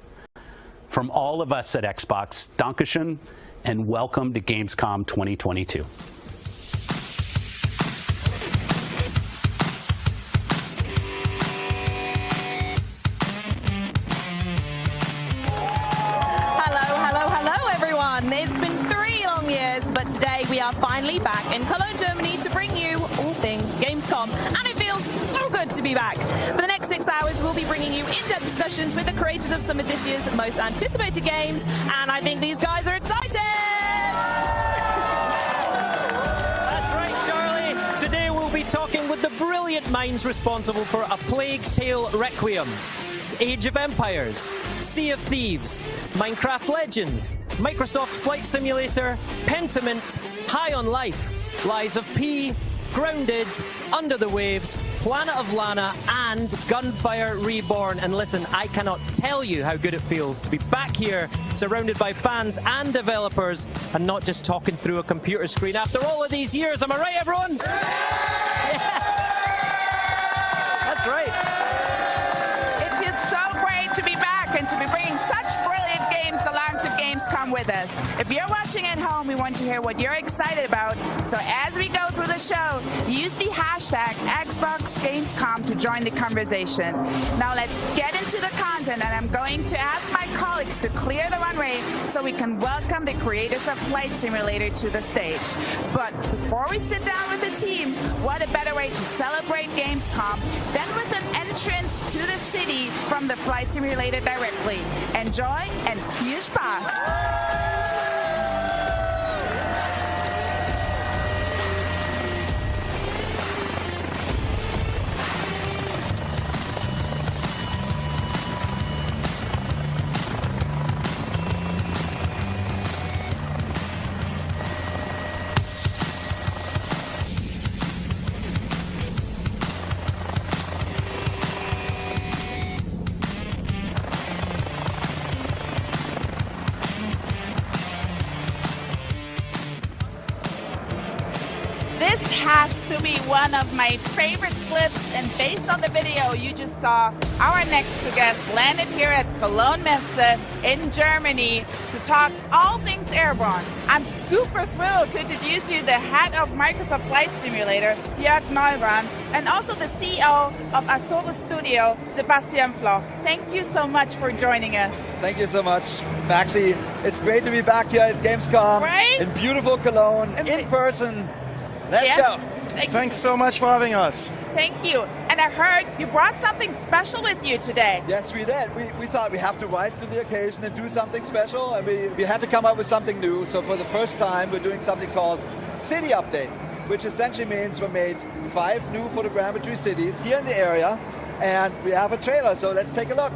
From all of us at Xbox, Dankeschön, and welcome to Gamescom 2022. It's been 3 long years, but today we are finally back in Cologne, Germany to bring you all things Gamescom. And it feels so good to be back. For the next 6 hours, we'll be bringing you in-depth discussions with the creators of some of this year's most anticipated games. And I think these guys are excited! That's right, Charlie. Today we'll be talking with the brilliant minds responsible for A Plague Tale Requiem, Age of Empires, Sea of Thieves, Minecraft Legends, Microsoft Flight Simulator, Pentiment, High on Life, Lies of P, Grounded, Under the Waves, Planet of Lana, and Gunfire Reborn. And listen, I cannot tell you how good it feels to be back here, surrounded by fans and developers, and not just talking through a computer screen after all of these years. Am I right, everyone? Yeah. That's right. So great to be back and to be bringing such brilliant games along to Gamescom with us. If you're watching at home, we want to hear what you're excited about. So as we go through the show, use the hashtag #XboxGamescom to join the conversation. Now let's get into the content, and I'm going to ask my colleagues to clear the runway so we can welcome the creators of Flight Simulator to the stage. But before we sit down with the team, what a better way to celebrate Gamescom than with an entrance to the city from the Flight Simulator directly. Enjoy and viel Spaß! Has to be one of my favorite clips, and based on the video you just saw, our next guest landed here at Cologne Messe in Germany to talk all things airborne. I'm super thrilled to introduce you the head of Microsoft Flight Simulator, Jörg Neubrand, and also the CEO of Asobo Studio, Sebastian Floch. Thank you so much for joining us. Thank you so much, Maxi. It's great to be back here at Gamescom, right? In beautiful Cologne, in person. Let's go. Thanks so much for having us. Thank you. And I heard you brought something special with you today. Yes, we did. We thought we have to rise to the occasion and do something special, and we had to come up with something new. So for the first time, we're doing something called City Update, which essentially means we made 5 new photogrammetry cities here in the area, and we have a trailer, so let's take a look.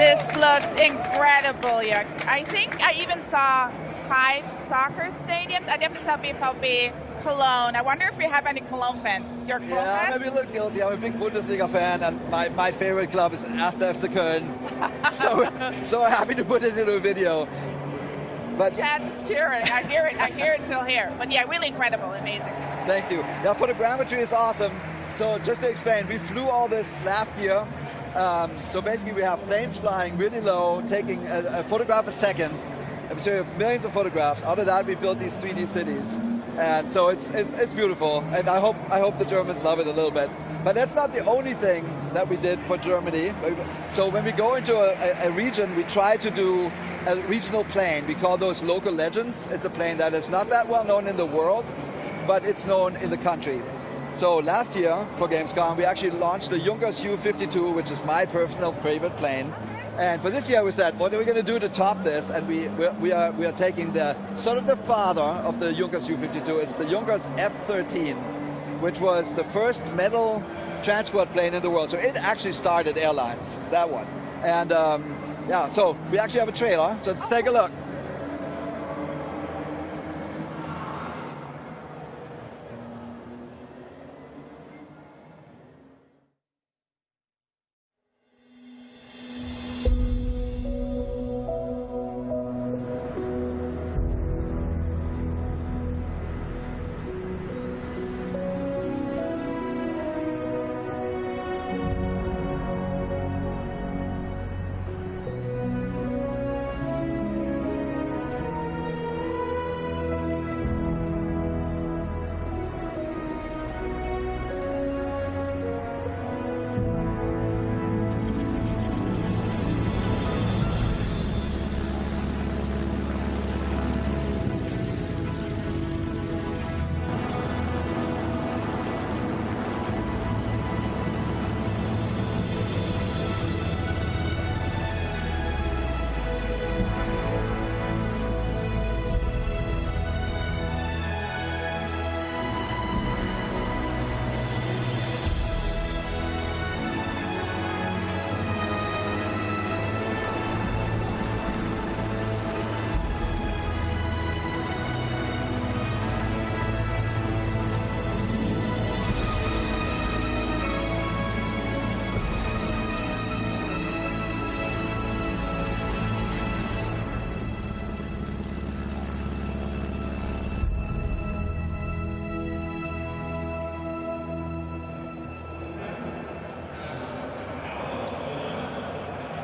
This looked incredible. Yeah. I think I even saw 5 soccer stadiums. I definitely saw BVB Cologne. I wonder if we have any Cologne fans. You're a Cologne fan? I'm a little guilty. I'm a big Bundesliga fan, and my favorite club is 1. FC Köln. so happy to put it into a video. But yeah, the spirit. I hear it till here. But yeah, really incredible, amazing. Thank you. Yeah, photogrammetry is awesome. So just to explain, we flew all this last year. So basically we have planes flying really low, taking a photograph a second. And so we have millions of photographs. Out of that, we built these 3D cities. And so it's beautiful. And I hope the Germans love it a little bit. But that's not the only thing that we did for Germany. So when we go into a region, we try to do a regional plane. We call those local legends. It's a plane that is not that well known in the world, but it's known in the country. So last year for Gamescom, we actually launched the Junkers U-52, which is my personal favorite plane. And for this year, we said, what are we going to do to top this? And we are taking the sort of the father of the Junkers U-52. It's the Junkers F-13, which was the first metal transport plane in the world. So it actually started airlines, that one. And yeah, so we actually have a trailer. So let's take a look.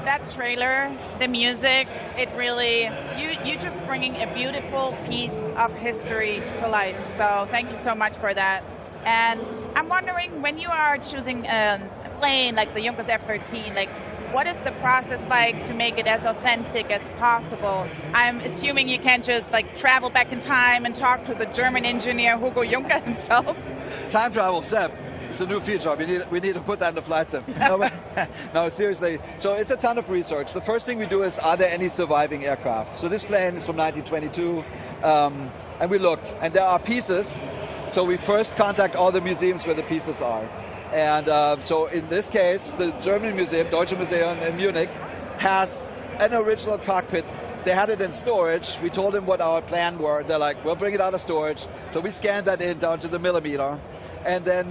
That trailer, the music, it really, you just bringing a beautiful piece of history to life. So thank you so much for that. And I'm wondering, when you are choosing a plane like the Junkers F-13, like, what is the process like to make it as authentic as possible? I'm assuming you can't just like travel back in time and talk to the German engineer Hugo Juncker himself. Time travel, Seb. It's a new feature. We need to put that in the flight sim. No, seriously. So it's a ton of research. The first thing we do is, are there any surviving aircraft? So this plane is from 1922, and we looked, and there are pieces. So we first contact all the museums where the pieces are. And so in this case, the German museum, Deutsche Museum in Munich, has an original cockpit. They had it in storage. We told them what our plan were. They're like, we'll bring it out of storage. So we scanned that in down to the millimeter. And then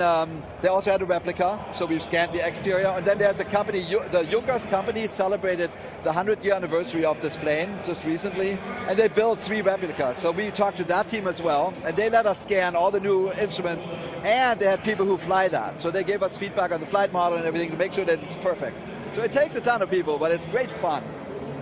they also had a replica, so we've scanned the exterior. And then there's a company, the Junkers company celebrated the 100-year anniversary of this plane just recently, and they built 3 replicas. So we talked to that team as well, and they let us scan all the new instruments, and they had people who fly that. So they gave us feedback on the flight model and everything to make sure that it's perfect. So it takes a ton of people, but it's great fun.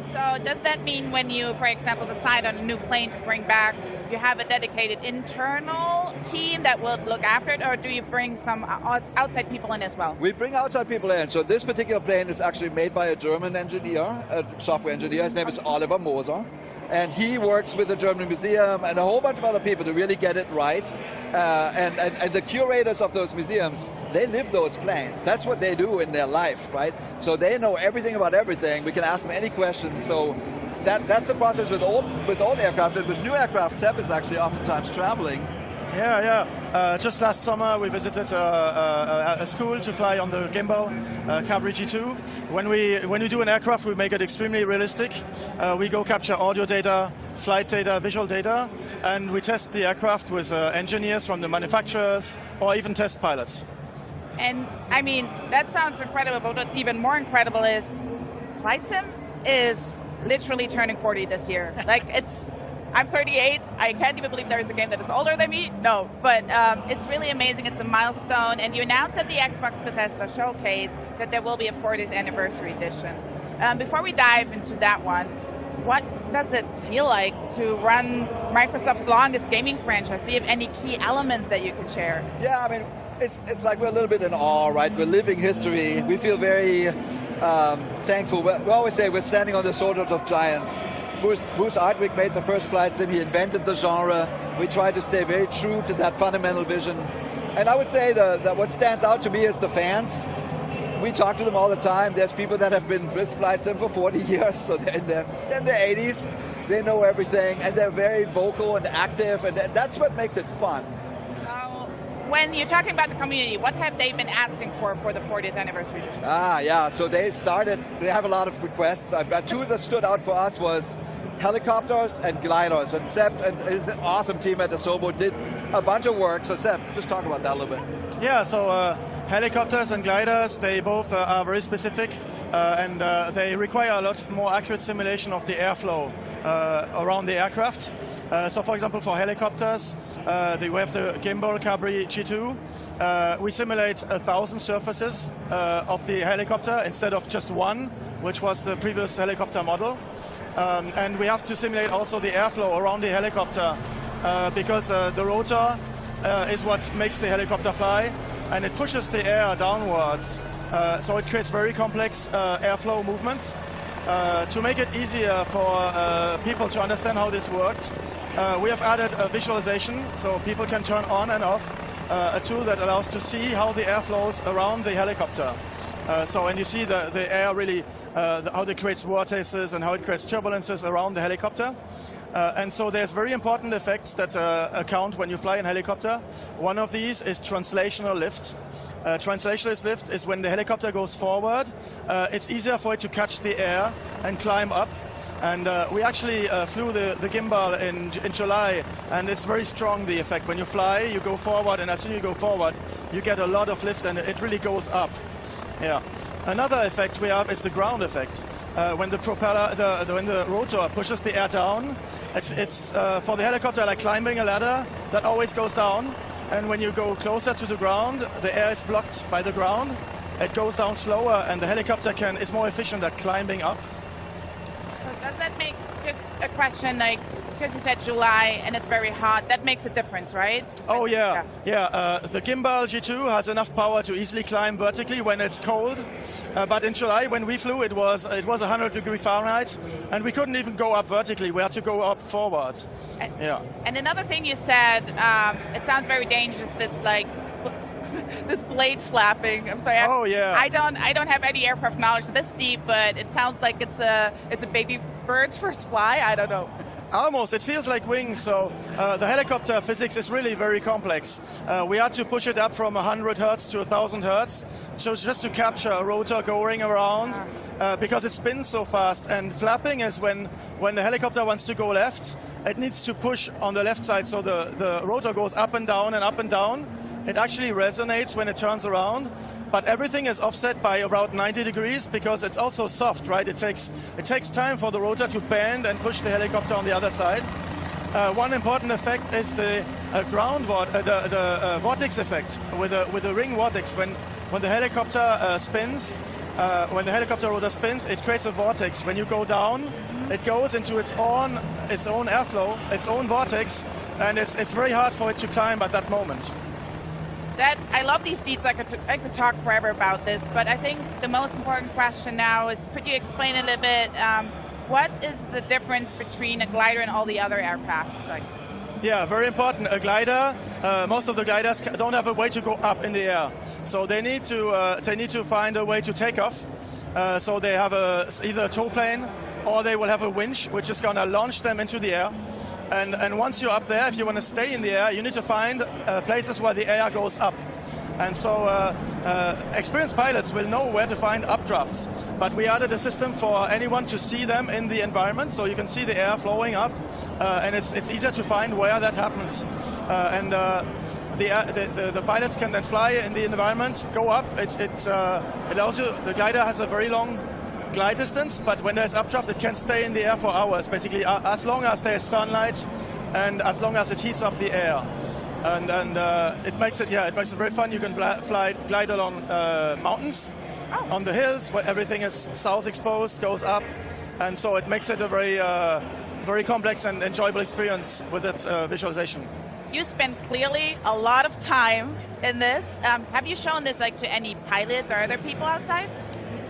So does that mean when you, for example, decide on a new plane to bring back, you have a dedicated internal team that will look after it, or do you bring some outside people in as well? We bring outside people in. So this particular plane is actually made by a German engineer, a software engineer. His name is Oliver Moser. And he works with the German Museum and a whole bunch of other people to really get it right. And the curators of those museums, they live those planes. That's what they do in their life, right? So they know everything about everything. We can ask them any questions. So that's the process with old aircraft. And with new aircraft, Seb is actually oftentimes traveling Just last summer, we visited a school to fly on the gimbal Cabri G2. When we do an aircraft, we make it extremely realistic. We go capture audio data, flight data, visual data, and we test the aircraft with engineers from the manufacturers or even test pilots. And I mean, that sounds incredible, but what's even more incredible is Flight Sim is literally turning 40 this year. Like, I'm 38. I can't even believe there's a game that is older than me. No, but it's really amazing. It's a milestone. And you announced at the Xbox Bethesda showcase that there will be a 40th anniversary edition. Before we dive into that one, what does it feel like to run Microsoft's longest gaming franchise? Do you have any key elements that you could share? Yeah, I mean, it's like we're a little bit in awe, right? We're living history. We feel very thankful. We always say we're standing on the shoulders of giants. Bruce Ardwick made the first flight sim. He invented the genre. We try to stay very true to that fundamental vision. And I would say that what stands out to me is the fans. We talk to them all the time. There's people that have been with Flight Sim for 40 years, so they're in their 80s. They know everything, and they're very vocal and active, and that's what makes it fun. When you're talking about the community, what have they been asking for the 40th anniversary edition? Yeah, so they have a lot of requests. Two that stood out for us was helicopters and gliders. And Sepp and his awesome team at Asobo did a bunch of work. So Sepp, just talk about that a little bit. Yeah, so helicopters and gliders, they both are very specific and they require a lot more accurate simulation of the airflow around the aircraft. So for example, for helicopters, we have the gimbal Cabri G2. We simulate 1,000 surfaces of the helicopter instead of just one, which was the previous helicopter model. And we have to simulate also the airflow around the helicopter because the rotor is what makes the helicopter fly, and it pushes the air downwards. So it creates very complex airflow movements. To make it easier for people to understand how this worked, we have added a visualization so people can turn on and off a tool that allows to see how the air flows around the helicopter. And you see the air really, how it creates vortices and how it creates turbulences around the helicopter. And so there's very important effects that account when you fly in helicopter. One of these is translational lift. Translational lift is when the helicopter goes forward, it's easier for it to catch the air and climb up. And we actually flew the gimbal in July, and it's very strong, the effect. When you fly, you go forward, and as soon as you go forward, you get a lot of lift, and it really goes up. Yeah. Another effect we have is the ground effect. When the propeller, when the rotor pushes the air down, it's for the helicopter like climbing a ladder that always goes down. And when you go closer to the ground, the air is blocked by the ground. It goes down slower, and the helicopter is more efficient at climbing up. So does that make, just a question, like, because you said July and it's very hot, that makes a difference, right? Oh yeah. The gimbal G2 has enough power to easily climb vertically when it's cold, but in July when we flew, it was 100 degrees Fahrenheit, and we couldn't even go up vertically. We had to go up forward. And another thing you said, it sounds very dangerous. This like this blade flapping. I'm sorry. I don't have any aircraft knowledge this deep, but it sounds like it's a baby bird's first fly. I don't know. Almost. It feels like wings. So the helicopter physics is really very complex. We had to push it up from 100 hertz to 1,000 hertz, so just to capture a rotor going around because it spins so fast. And flapping is when the helicopter wants to go left, it needs to push on the left side, so the rotor goes up and down and up and down. It actually resonates when it turns around, but everything is offset by about 90 degrees because it's also soft, right? It takes time for the rotor to bend and push the helicopter on the other side. One important effect is the vortex effect with the ring vortex. When the helicopter spins, when the helicopter rotor spins, it creates a vortex. When you go down, it goes into its own airflow, its own vortex, and it's very hard for it to climb at that moment. I love these deets. I could talk forever about this, but I think the most important question now is, could you explain a little bit what is the difference between a glider and all the other aircraft? Like, yeah, very important. A glider, most of the gliders don't have a way to go up in the air, so they need to find a way to take off. So they have either a tow plane or they will have a winch which is going to launch them into the air. And once you're up there, if you want to stay in the air, you need to find places where the air goes up. And so experienced pilots will know where to find updrafts. But we added a system for anyone to see them in the environment, so you can see the air flowing up, and it's easier to find where that happens. The pilots can then fly in the environment, go up. It allows you, the glider has a very long glide distance, but when there's updraft, it can stay in the air for hours, basically, as long as there's sunlight and as long as it heats up the air. And it makes it very fun. You can glide along mountains, on the hills where everything is south exposed, goes up, and so it makes it a very complex and enjoyable experience with its visualization. You spent clearly a lot of time in this. Have you shown this to any pilots or other people outside?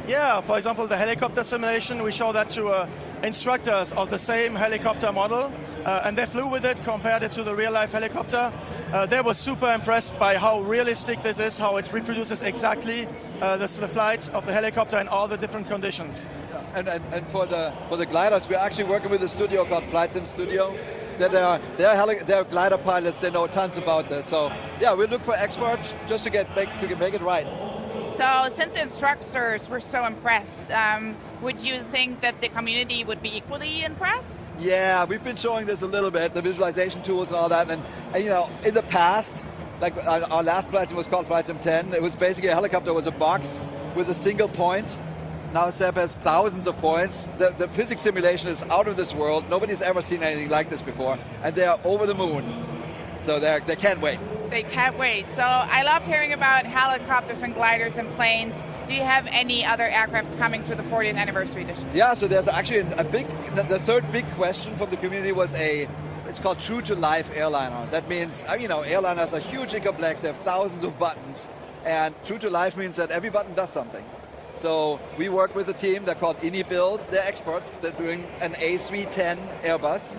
Yeah, for example, the helicopter simulation, we show that to instructors of the same helicopter model, and they flew with it, compared it to the real-life helicopter. They were super impressed by how realistic this is, how it reproduces exactly the flight of the helicopter in all the different conditions. And for the gliders, we're actually working with a studio called Flight Sim Studio. They're glider pilots, they know tons about this. So yeah, we look for experts just to make it right. So since the instructors were so impressed, would you think that the community would be equally impressed? Yeah, we've been showing this a little bit, the visualization tools and all that. And you know, in the past, like our last flight sim was called Flight Sim 10. It was basically a helicopter was a box with a single point. Now SEP has thousands of points. The physics simulation is out of this world. Nobody's ever seen anything like this before. And they are over the moon. So they can't wait. They can't wait. So I love hearing about helicopters and gliders and planes. Do you have any other aircrafts coming to the 40th anniversary edition? Yeah, so there's actually the third big question from the community was it's called True to Life airliner. That means, you know, airliners are hugely complex. They have thousands of buttons. And True to Life means that every button does something. So we work with a team, they're called InnyBuilds. They're experts. They're doing an A310 Airbus.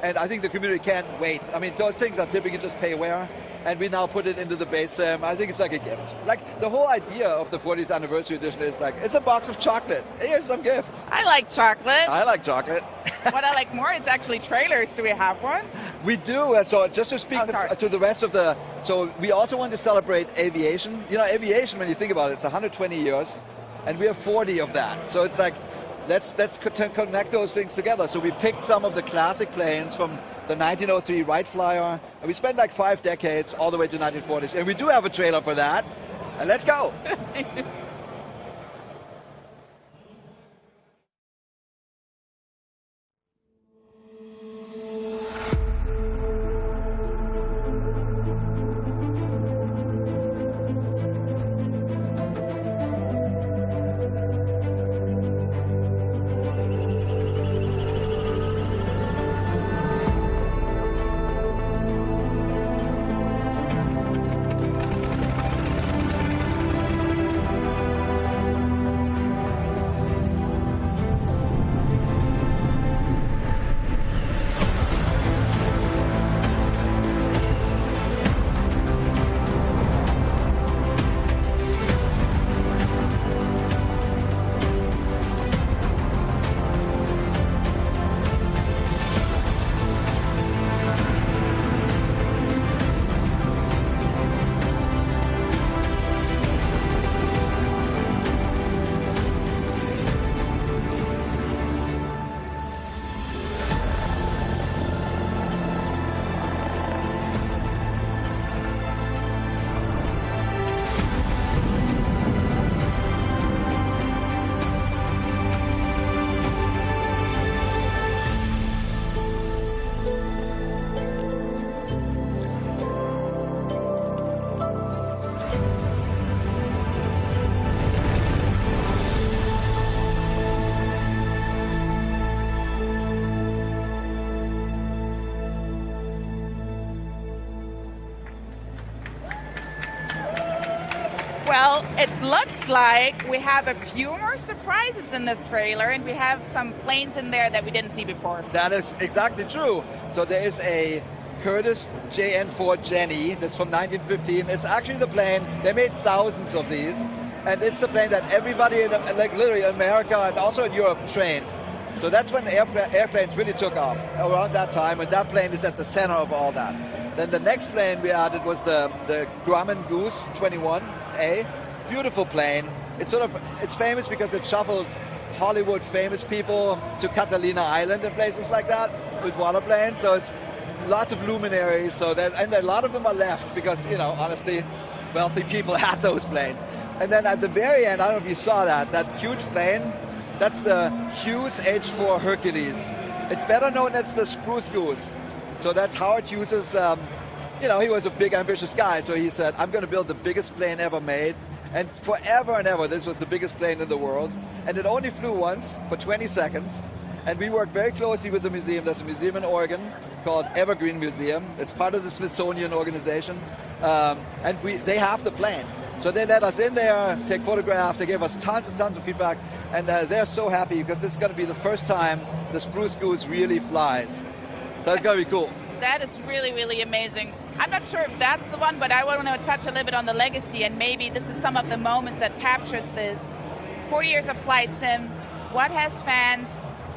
And I think the community can't wait. I mean, those things are typically just pay-wear, and we now put it into the base sim. I think it's like a gift. Like, the whole idea of the 40th anniversary edition is like, it's a box of chocolate. Here's some gifts. I like chocolate. I like chocolate. What I like more is actually trailers. Do we have one? We do. So just to speak to the rest of the... So we also want to celebrate aviation. You know, aviation, when you think about it, it's 120 years, and we have 40 of that. So it's like, let's connect those things together. So we picked some of the classic planes from the 1903 Wright Flyer, and we spent like 5 decades all the way to 1940s. And we do have a trailer for that. And let's go. Well, it looks like we have a few more surprises in this trailer, and we have some planes in there that we didn't see before. That is exactly true. So there is a Curtiss JN4 Jenny that's from 1915. It's actually the plane, they made thousands of these, and it's the plane that everybody in, like literally America and also in Europe trained. So that's when airplanes really took off, around that time, and that plane is at the center of all that. Then the next plane we added was the Grumman Goose 21A. Beautiful plane. It's famous because it shuffled Hollywood famous people to Catalina Island and places like that with waterplanes. So it's lots of luminaries. So and a lot of them are left because, you know, honestly, wealthy people had those planes. And then at the very end, I don't know if you saw that huge plane, that's the Hughes H4 Hercules. It's better known as the Spruce Goose. So that's Howard Hughes's, you know, he was a big, ambitious guy. So he said, I'm going to build the biggest plane ever made. And forever and ever, this was the biggest plane in the world. And it only flew once for 20 seconds. And we worked very closely with the museum. There's a museum in Oregon called Evergreen Museum. It's part of the Smithsonian organization. And they have the plane. So they let us in there, take photographs. They gave us tons and tons of feedback. And they're so happy because this is going to be the first time the Spruce Goose really flies. So it's going to be cool. That is really, really amazing. I'm not sure if that's the one, but I want to touch a little bit on the legacy, and maybe this is some of the moments that captured this. 40 years of flight sim. What has fans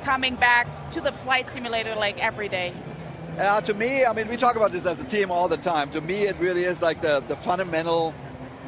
coming back to the flight simulator like every day? To me, I mean, we talk about this as a team all the time. To me, it really is like the fundamental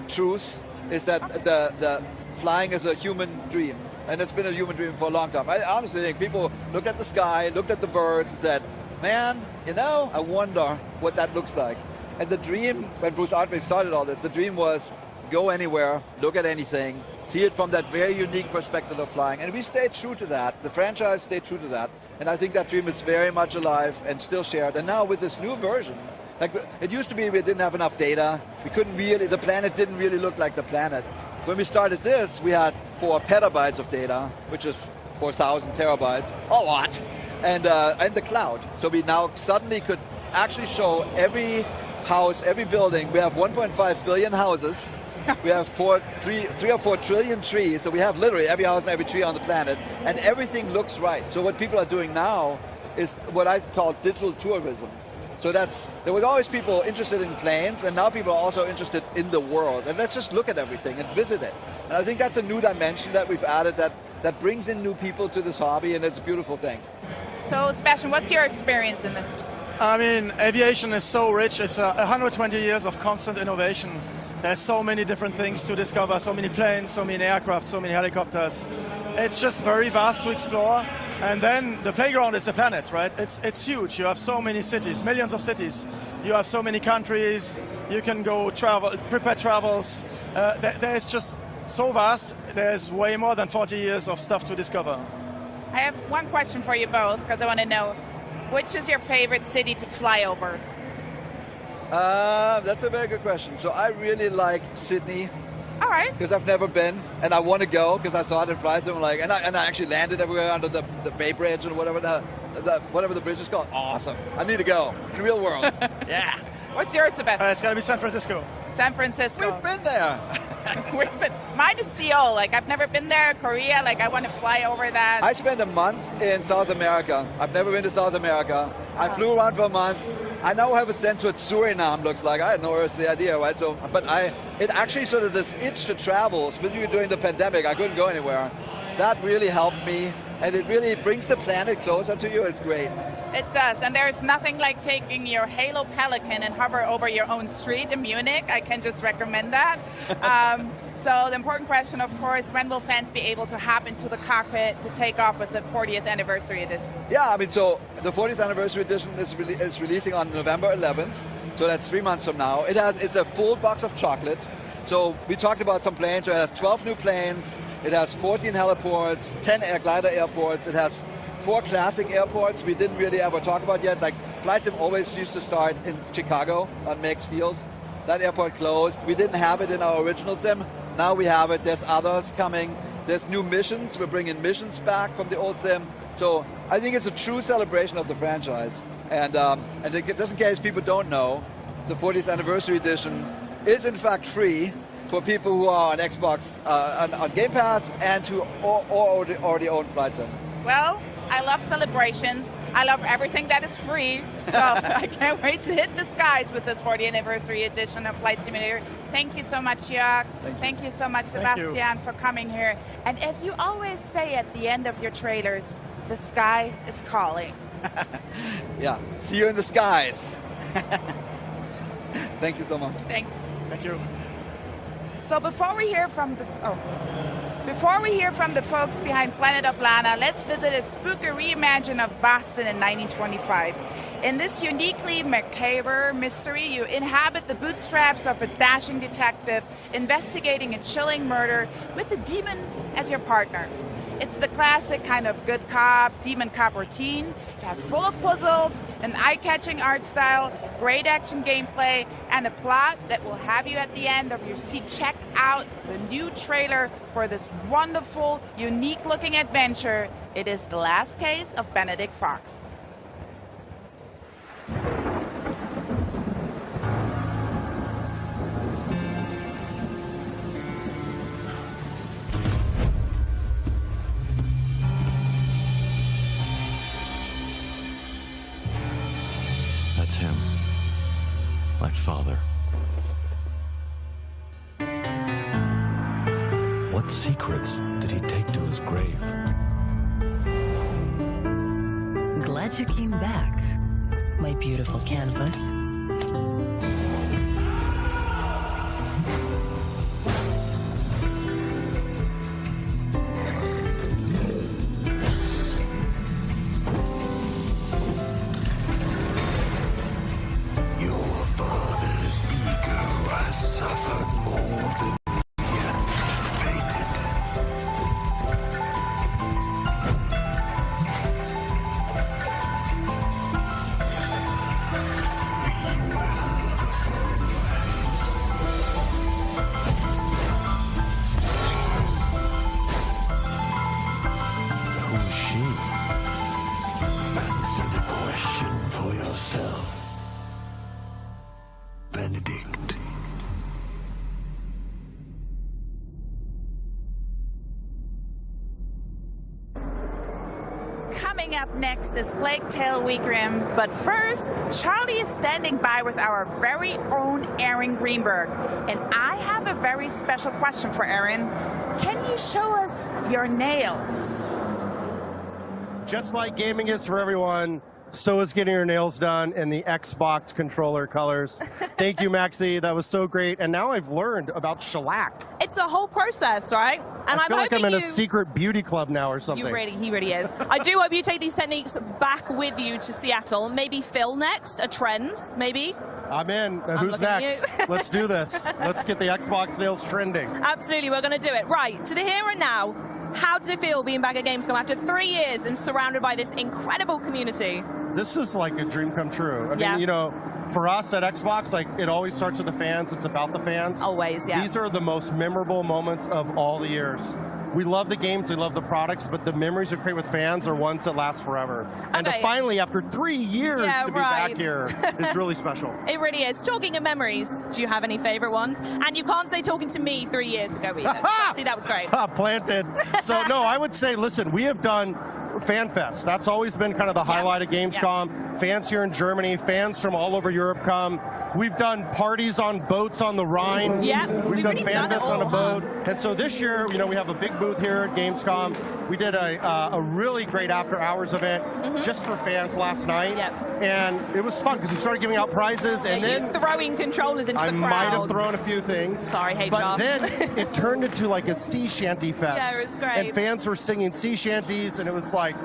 truth is that the flying is a human dream. And it's been a human dream for a long time. I honestly think people looked at the sky, looked at the birds and said, man, you know, I wonder what that looks like. And the dream, when Bruce Artwick started all this, the dream was go anywhere, look at anything, see it from that very unique perspective of flying. And we stayed true to that. The franchise stayed true to that. And I think that dream is very much alive and still shared. And now with this new version, like it used to be we didn't have enough data. We couldn't really, the planet didn't really look like the planet. When we started this, we had 4 petabytes of data, which is 4,000 terabytes, a lot. And the cloud. So we now suddenly could actually show every house, every building. We have 1.5 billion houses. We have 3 or 4 trillion trees. So we have literally every house and every tree on the planet. And everything looks right. So what people are doing now is what I call digital tourism. So there were always people interested in planes, and now people are also interested in the world. And let's just look at everything and visit it. And I think that's a new dimension that we've added that brings in new people to this hobby, and it's a beautiful thing. So, Sebastian, what's your experience in this? I mean, aviation is so rich. It's 120 years of constant innovation. There's so many different things to discover, so many planes, so many aircraft, so many helicopters. It's just very vast to explore. And then the playground is the planet, right? It's huge. You have so many cities, millions of cities. You have so many countries. You can go travel, prepare travels. There's just so vast. There's way more than 40 years of stuff to discover. I have one question for you both, because I want to know, which is your favorite city to fly over? That's a very good question. So I really like Sydney. All right. Because I've never been, and I want to go because I saw it in flights. And I actually landed everywhere under the Bay Bridge or whatever the bridge is called. Awesome. I need to go. In the real world. Yeah. What's yours, Sebastian? It's got to be San Francisco. San Francisco. We've been there. Mine is Seoul. Like, I've never been there. Korea. Like, I want to fly over that. I spent a month in South America. I've never been to South America. I flew around for a month. I now have a sense what Suriname looks like. I had no earthly idea, right? So, but it actually sort of this itch to travel, especially during the pandemic. I couldn't go anywhere. That really helped me, and it really brings the planet closer to you. It's great. It does, and there's nothing like taking your Halo Pelican and hover over your own street in Munich. I can just recommend that. So the important question, of course, when will fans be able to hop into the cockpit to take off with the 40th anniversary edition? Yeah, I mean, so the 40th anniversary edition is releasing on November 11th, so that's 3 months from now. It's a full box of chocolate. So we talked about some planes. So it has 12 new planes. It has 14 heliports, 10 glider airports. It has 4 classic airports we didn't really ever talk about yet. Like Flight Sim always used to start in Chicago on Meigs Field. That airport closed. We didn't have it in our original sim. Now we have it. There's others coming. There's new missions. We're bringing missions back from the old sim. So I think it's a true celebration of the franchise. And just in case people don't know, the 40th anniversary edition is in fact free for people who are on Xbox, on Game Pass, and who already own Flight Sim. Well, I love celebrations. I love everything that is free. So I can't wait to hit the skies with this 40th anniversary edition of Flight Simulator. Thank you so much, Jörg. Thank you so much, Sebastian, for coming here. And as you always say at the end of your trailers, the sky is calling. Yeah, see you in the skies. Thank you so much. Thank you. So before we hear from the folks behind Planet of Lana, let's visit a spooky reimagine of Boston in 1925. In this uniquely macabre mystery, you inhabit the bootstraps of a dashing detective investigating a chilling murder with a demon as your partner. It's the classic kind of good cop, demon cop routine. It has full of puzzles, an eye-catching art style, great action gameplay, and a plot that will have you at the end of your seat. Check out the new trailer for this wonderful, unique-looking adventure. It is The Last Case of Benedict Fox. That's him. My father. What secrets did he take to his grave? Glad you came back, my beautiful canvas. Coming up next is Plague Tale Weekrim, but first, Charlie is standing by with our very own Aaron Greenberg, and I have a very special question for Aaron. Can you show us your nails? Just like gaming is for everyone, so is getting your nails done in the Xbox controller colors. Thank you, Maxie. That was so great. And now I've learned about shellac. It's a whole process, right? And I feel like I'm in you... a secret beauty club now or something. He really is. I do hope you take these techniques back with you to Seattle. Maybe Phil next, a Trends, maybe? I'm in. Who's next? Let's do this. Let's get the Xbox nails trending. Absolutely, we're going to do it. Right, to the here and now, how does it feel being back at Gamescom after 3 years and surrounded by this incredible community? This is like a dream come true. I mean, you know, for us at Xbox, like it always starts with the fans. It's about the fans. Always, yeah. These are the most memorable moments of all the years. We love the games, we love the products, but the memories we create with fans are ones that last forever. And to finally, after 3 years, to be back here is really special. It really is. Talking of memories, do you have any favorite ones? And you can't say talking to me 3 years ago either. See, that was great. Planted. So no, I would say, listen, we have done FanFest. That's always been kind of the highlight of Gamescom. Fans here in Germany, fans from all over Europe come. We've done parties on boats on the Rhine. We've done FanFest on a boat. And so this year, you know, we have a big booth here at Gamescom. We did a really great after-hours event just for fans last night. And it was fun because we started giving out prizes. And then throwing controllers into the crowd. I might have thrown a few things. Sorry, HR. But then it turned into like a sea shanty fest. Yeah, it was great. And fans were singing sea shanties, and it was like,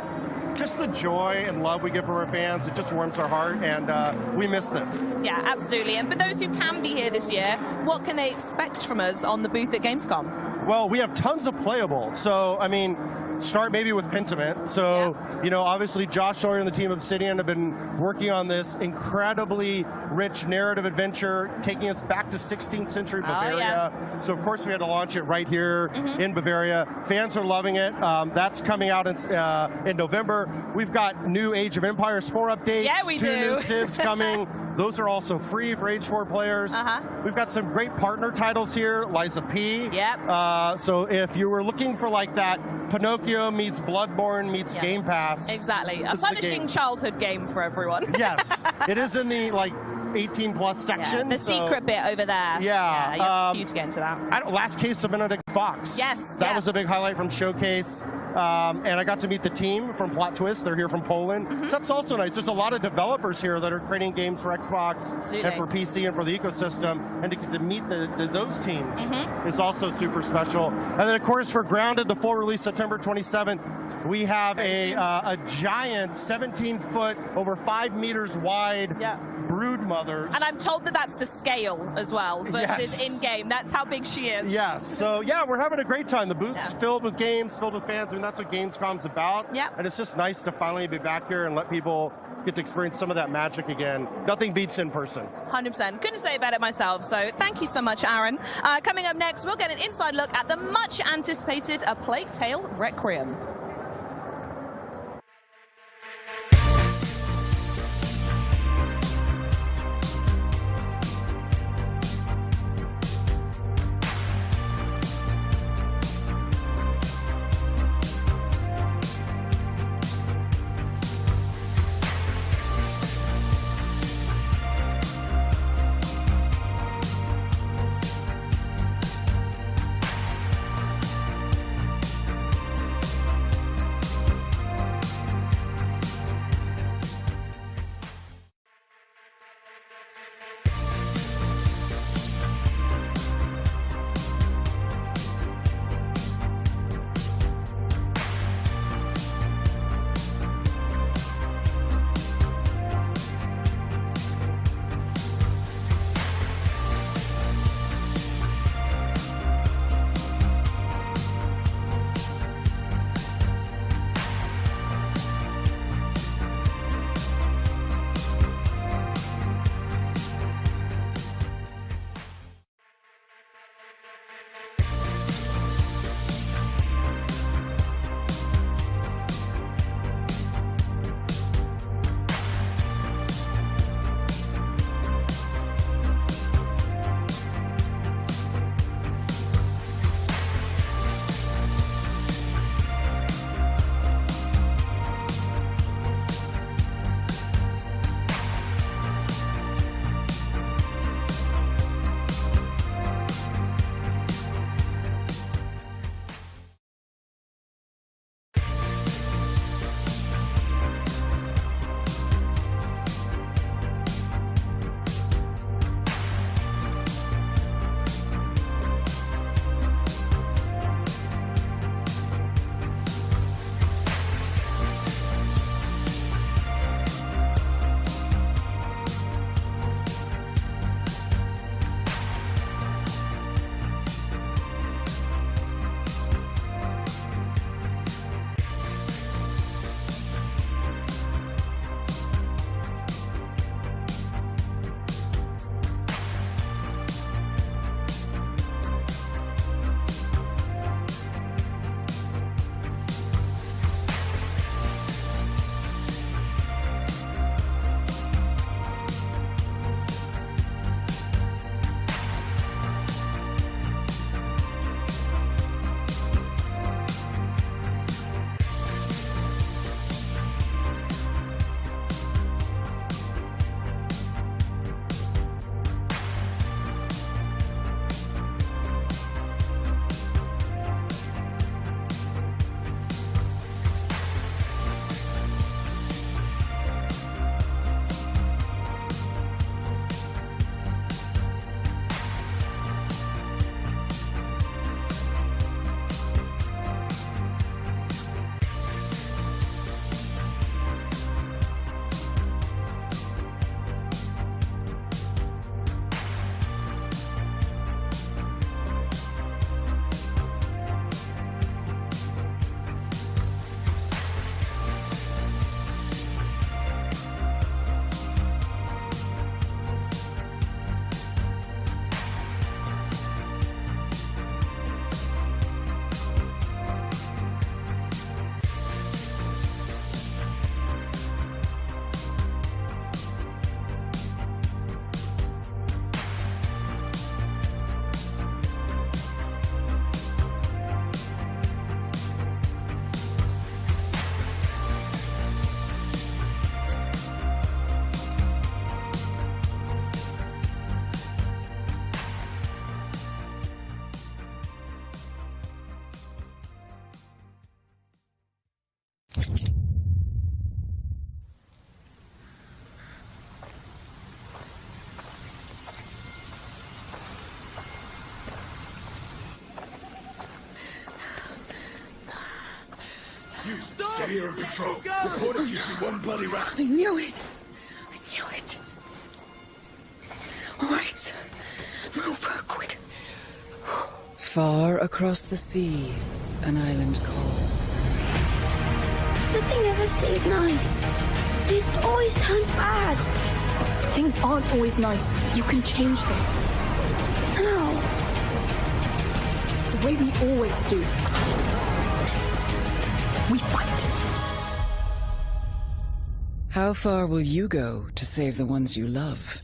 just the joy and love we get from our fans, it just warms our heart, and we miss this. Yeah, absolutely. And for those who can be here this year, what can they expect from us on the booth at Gamescom? Well, we have tons of playable. So, I mean, start maybe with Pentiment. So, you know, obviously Josh Sawyer and the team of Obsidian have been working on this incredibly rich narrative adventure, taking us back to 16th century Bavaria. So, of course, we had to launch it right here in Bavaria. Fans are loving it. That's coming out in November. We've got new Age of Empires 4 updates. Yeah, we 2 do. new Civs coming. Those are also free for Age 4 players. We've got some great partner titles here, Liza P. So if you were looking for like that Pinocchio meets Bloodborne meets Game Pass. Exactly. A punishing childhood game for everyone. Yes. It is in the like 18 plus section. The secret bit over there. Yeah. You to get into that. Last Case of Benedict Fox. Yes. That was a big highlight from Showcase. And I got to meet the team from Plot Twist. They're here from Poland. So that's also nice. There's a lot of developers here that are creating games for Xbox and for PC and for the ecosystem. And to meet those teams is also super special. And then, of course, for Grounded, the full release September 27th, we have a giant 17-foot, over 5 meters wide brood mothers. And I'm told that that's to scale as well versus in-game. That's how big she is. Yes. So, yeah, we're having a great time. The booth's filled with games, filled with fans. I mean, that's what Gamescom's about. And it's just nice to finally be back here and let people get to experience some of that magic again. Nothing beats in person. 100%. Couldn't say about it myself. So thank you so much, Aaron. Coming up next, we'll get an inside look at the much anticipated A Plague Tale Requiem. You stay here and patrol. Report if you see one bloody rat. I knew it. I knew it. All right. Move, quick. Far across the sea, an island calls. Nothing ever stays nice. It always turns bad. Things aren't always nice. You can change them. How? The way we always do. We fight. How far will you go to save the ones you love?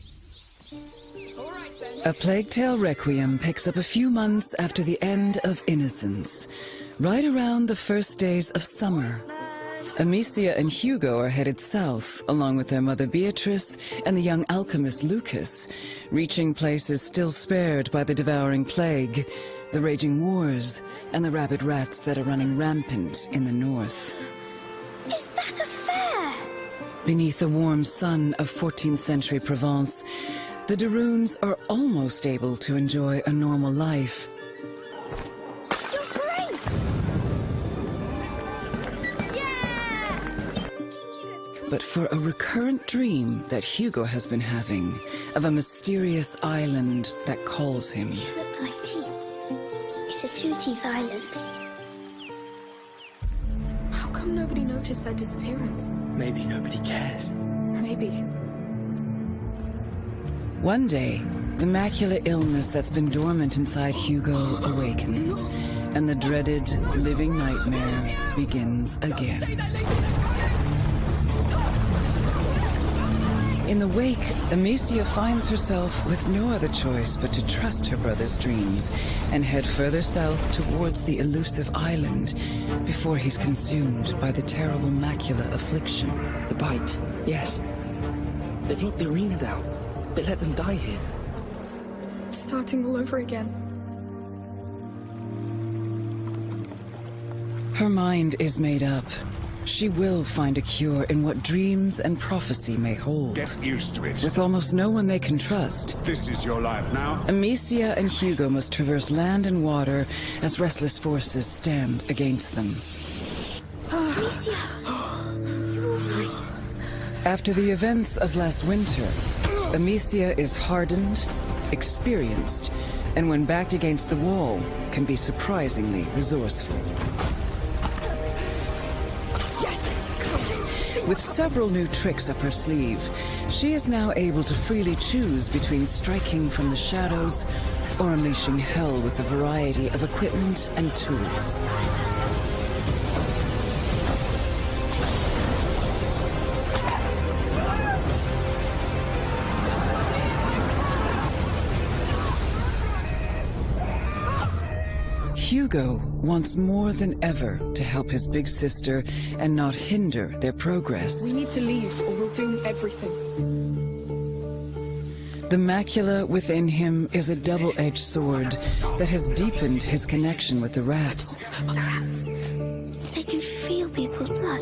A Plague Tale Requiem picks up a few months after the end of Innocence, right around the first days of summer. Amicia and Hugo are headed south, along with their mother Beatrice and the young alchemist Lucas, reaching places still spared by the devouring plague, the raging wars, and the rabid rats that are running rampant in the north. Is that a fair? Beneath the warm sun of 14th century Provence, the de Runes are almost able to enjoy a normal life. You're great! But for a recurrent dream that Hugo has been having of a mysterious island that calls him. These look like teeth. It's a two-teeth island. How come nobody noticed their disappearance? Maybe nobody cares. Maybe. One day, the macular illness that's been dormant inside Hugo awakens, and the dreaded living nightmare begins again. In the wake, Amicia finds herself with no other choice but to trust her brother's dreams and head further south towards the elusive island before he's consumed by the terrible macular affliction. The bite, yes. They've locked the arena down. They let them die here. It's starting all over again. Her mind is made up. She will find a cure in what dreams and prophecy may hold. Get used to it. With almost no one they can trust. This is your life now. Amicia and Hugo must traverse land and water as restless forces stand against them. Amicia, you're all right. After the events of last winter, Amicia is hardened, experienced, and when backed against the wall, can be surprisingly resourceful. With several new tricks up her sleeve, she is now able to freely choose between striking from the shadows or unleashing hell with a variety of equipment and tools. Hugo wants more than ever to help his big sister and not hinder their progress. We need to leave or we'll doom everything. The macula within him is a double-edged sword that has deepened his connection with the rats. The rats. They can feel people's blood.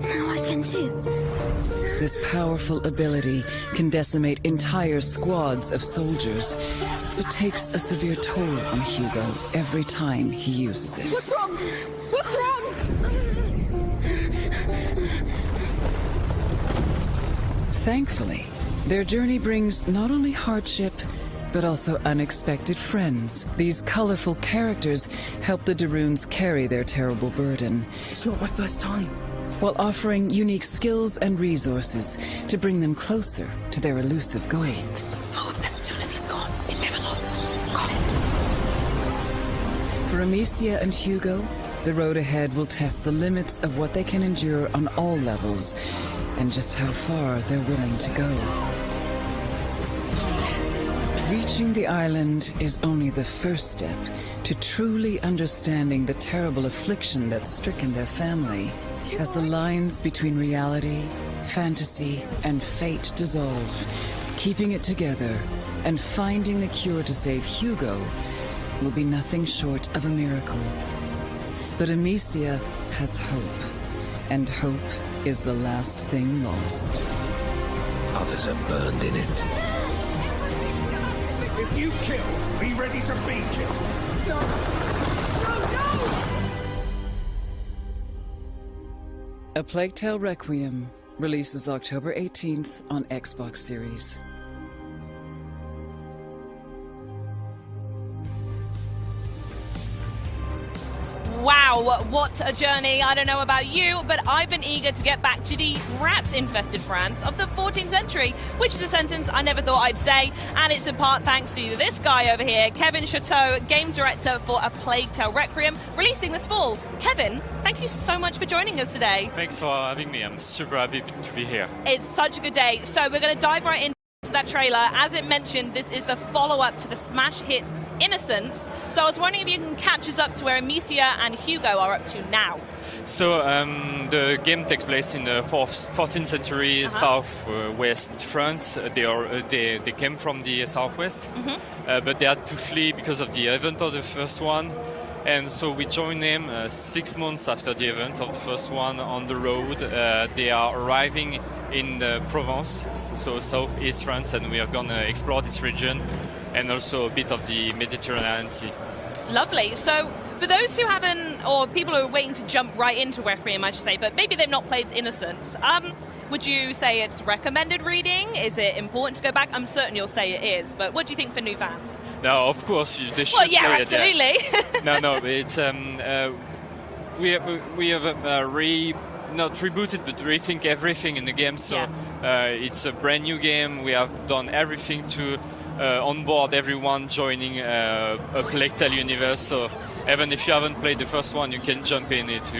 Now I can too. This powerful ability can decimate entire squads of soldiers. It takes a severe toll on Hugo every time he uses it. What's wrong? What's wrong? Thankfully, their journey brings not only hardship, but also unexpected friends. These colorful characters help the de Runes carry their terrible burden. It's not my first time. While offering unique skills and resources to bring them closer to their elusive goal. As soon as he's gone, it never lost. Got it. For Amicia and Hugo, the road ahead will test the limits of what they can endure on all levels, and just how far they're willing to go. Reaching the island is only the first step to truly understanding the terrible affliction that's stricken their family. As the lines between reality, fantasy, and fate dissolve, keeping it together and finding the cure to save Hugo will be nothing short of a miracle. But Amicia has hope. and hope is the last thing lost. Others are burned in it. If you kill, be ready to be killed. No! No, no! A Plague Tale Requiem releases October 18th on Xbox Series. Wow, what a journey. I don't know about you, but I've been eager to get back to the rat-infested France of the 14th century, which is a sentence I never thought I'd say, and it's in part thanks to this guy over here, Kevin Chateau, game director for A Plague Tale Requiem, releasing this fall. Kevin, thank you so much for joining us today. Thanks for having me. I'm super happy to be here. It's such a good day. So we're going to dive right into that trailer. As it mentioned, this is the follow-up to the smash hit Innocence. So I was wondering if you can catch us up to where Amicia and Hugo are up to now. So the game takes place in the 14th century southwest France. They came from the southwest, but they had to flee because of the event of the first one. And so we join them 6 months after the event of the first one on the road. They are arriving in Provence, so southeast France, and we are going to explore this region and also a bit of the Mediterranean Sea. Lovely. So for those who haven't, or people who are waiting to jump right into Requiem, I should say, but maybe they've not played Innocence, would you say it's recommended reading? Is it important to go back? I'm certain you'll say it is, but what do you think for new fans? No, of course they should. Well, yeah, play absolutely. It, yeah. No, it's we have not rebooted, but rethink everything in the game. So it's a brand new game. We have done everything to onboard everyone joining a Plague Tale universe. So even if you haven't played the first one, you can jump in. It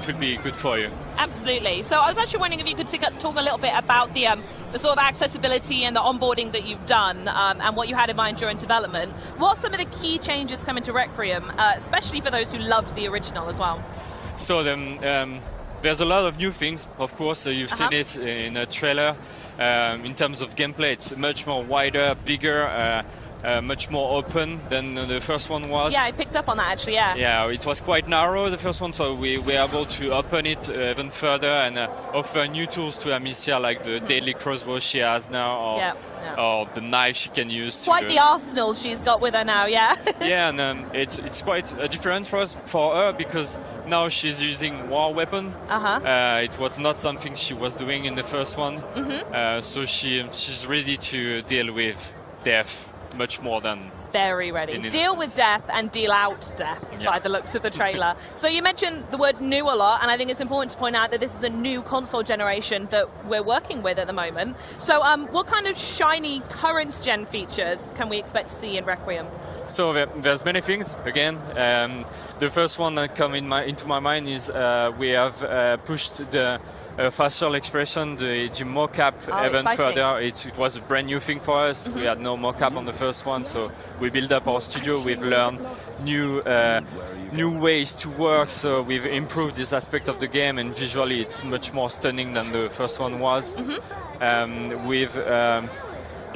will be good for you. Absolutely. So I was actually wondering if you could talk a little bit about the sort of accessibility and the onboarding that you've done and what you had in mind during development. What are some of the key changes coming to Requiem, especially for those who loved the original as well? So there's a lot of new things, of course. You've seen it in a trailer. In terms of gameplay, it's much more wider, bigger, much more open than the first one was. Yeah, I picked up on that actually, yeah. Yeah, it was quite narrow, the first one, so we were able to open it even further and offer new tools to Amicia, like the deadly crossbow she has now, or the knife she can use. Quite the arsenal she's got with her now, yeah. Yeah, and it's quite different for her because now she's using war weapon. It was not something she was doing in the first one, so she's ready to deal with death much more than... Very ready. Deal with death and deal out death by the looks of the trailer. So you mentioned the word new a lot, and I think it's important to point out that this is a new console generation that we're working with at the moment. So what kind of shiny current gen features can we expect to see in Requiem? So there's many things. Again, the first one that come into my mind is we have pushed the facial expression, the mocap even further. It was a brand new thing for us. We had no mocap on the first one, so we built up our studio. We've learned new ways to work, so we've improved this aspect of the game, and visually it's much more stunning than the first one was.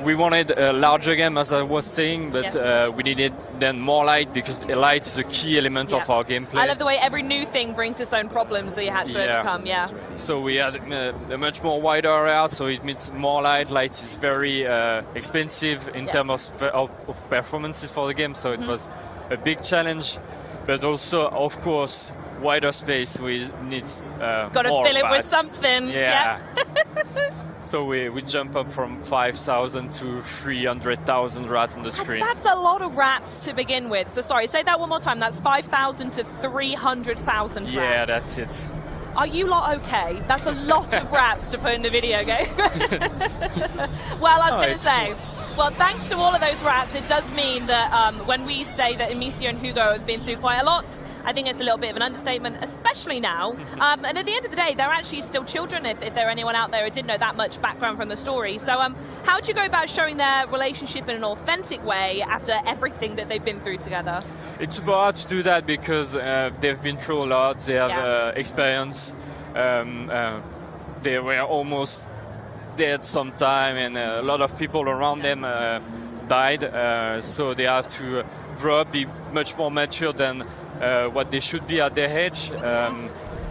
We wanted a larger game, as I was saying, but we needed then more light, because light is a key element of our gameplay. I love the way every new thing brings its own problems that you had to overcome, So we had a much more wider area, so it means more light. Light is very expensive in terms of performances for the game, so it was a big challenge. But also, of course, wider space, we need Got to more fill it with bats. something. So we jump up from 5,000 to 300,000 rats on the screen. That's a lot of rats to begin with. So sorry, say that one more time. That's 5,000 to 300,000 rats. Yeah, that's it. Are you lot okay? That's a lot of rats to put in the video game. Well, I was going to say, well, thanks to all of those rats, it does mean that when we say that Amicia and Hugo have been through quite a lot, I think it's a little bit of an understatement, especially now. And at the end of the day, they're actually still children, if there are anyone out there who didn't know that much background from the story. So how do you go about showing their relationship in an authentic way after everything that they've been through together? It's super hard to do that because they've been through a lot, they have experience. They were almost dead sometime, and a lot of people around them died, so they have to grow up, be much more mature than what they should be at their age.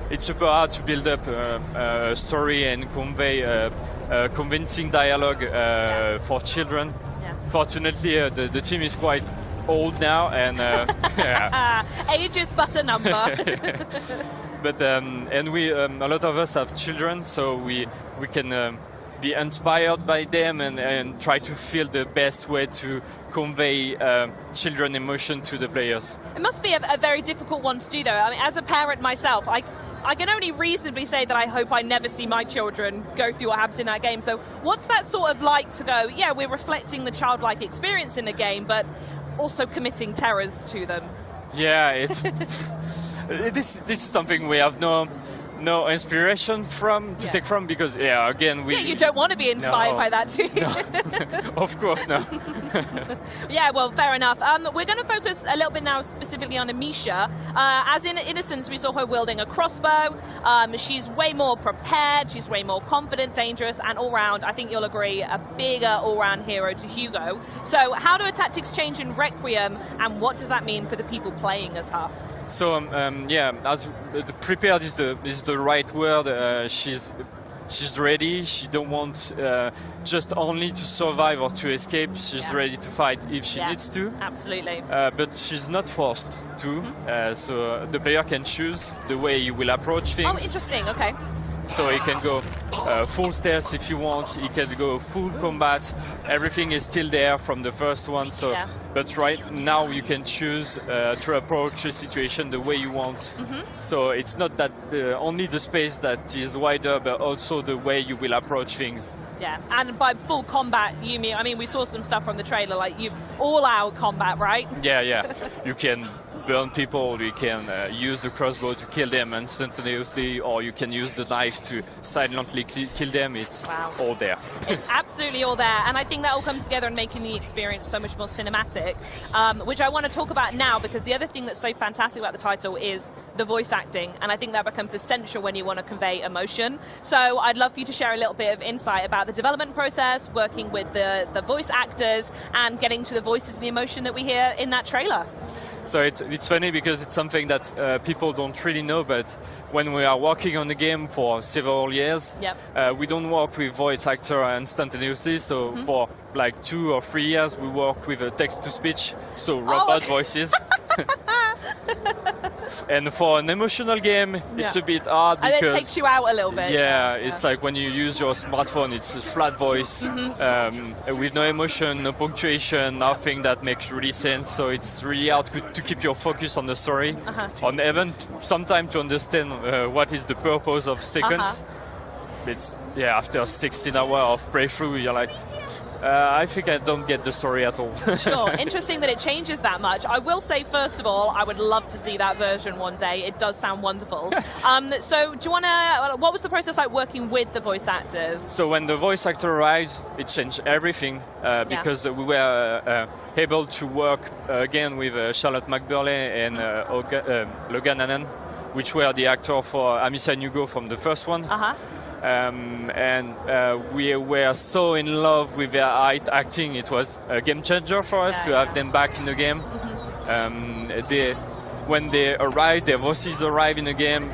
it's super hard to build up a story and convey convincing dialogue for children. Yeah. Fortunately, the team is quite old now, and yeah. Age is but a number. But and we a lot of us have children, so we can be inspired by them and try to feel the best way to convey children emotion to the players. It must be a very difficult one to do, though. I mean, as a parent myself, I can only reasonably say that I hope I never see my children go through what happens in that game. So what's that sort of like to go, yeah, we're reflecting the childlike experience in the game, but also committing terrors to them? Yeah, it's this is something we have no inspiration from to take from, because again you don't want to be inspired by that too. No. Of course no. Yeah, well, fair enough. We're going to focus a little bit now specifically on Amicia. As in Innocence, we saw her wielding a crossbow. She's way more prepared, she's way more confident, dangerous, and all round, I think you'll agree, a bigger all-round hero to Hugo. So how do her tactics change in Requiem, and what does that mean for the people playing as her? So as prepared is the right word. She's ready. She don't want just only to survive or to escape. She's ready to fight if she needs to. Absolutely. But she's not forced to. So the player can choose the way you will approach things. Oh, interesting. Okay. So he can go full stealth if you want. He can go full combat. Everything is still there from the first one. So, but right now you can choose to approach a situation the way you want. So it's not that only the space that is wider, but also the way you will approach things. Yeah, and by full combat, you mean? I mean, we saw some stuff from the trailer, like all-out combat, right? Yeah. You can burn people, you can use the crossbow to kill them instantaneously, or you can use the knife to silently kill them. It's all there. It's absolutely all there, and I think that all comes together in making the experience so much more cinematic, which I want to talk about now, because the other thing that's so fantastic about the title is the voice acting, and I think that becomes essential when you want to convey emotion. So I'd love for you to share a little bit of insight about the development process, working with the voice actors, and getting to the voices and the emotion that we hear in that trailer. So it's funny because it's something that people don't really know, but when we are working on the game for several years, we don't work with voice actor instantaneously. So for like 2 or 3 years, we work with text-to-speech, so robot voices. And for an emotional game, it's a bit hard because... And it takes you out a little bit. Yeah, it's like when you use your smartphone, it's a flat voice with no emotion, no punctuation, nothing that makes really sense. So it's really hard to keep your focus on the story, on even sometimes to understand what is the purpose of seconds. It's after 16 hours of playthrough, you're like, I think I don't get the story at all. Sure, interesting that it changes that much. I will say, first of all, I would love to see that version one day. It does sound wonderful. So do you want to, what was the process like working with the voice actors? So when the voice actor arrives, it changed everything because we were able to work again with Charlotte McBurley and Logan Annan, which were the actor for Amicia and Hugo from the first one. And we were so in love with their acting. It was a game changer for us to have them back in the game. When they arrived, their voices arrived in the game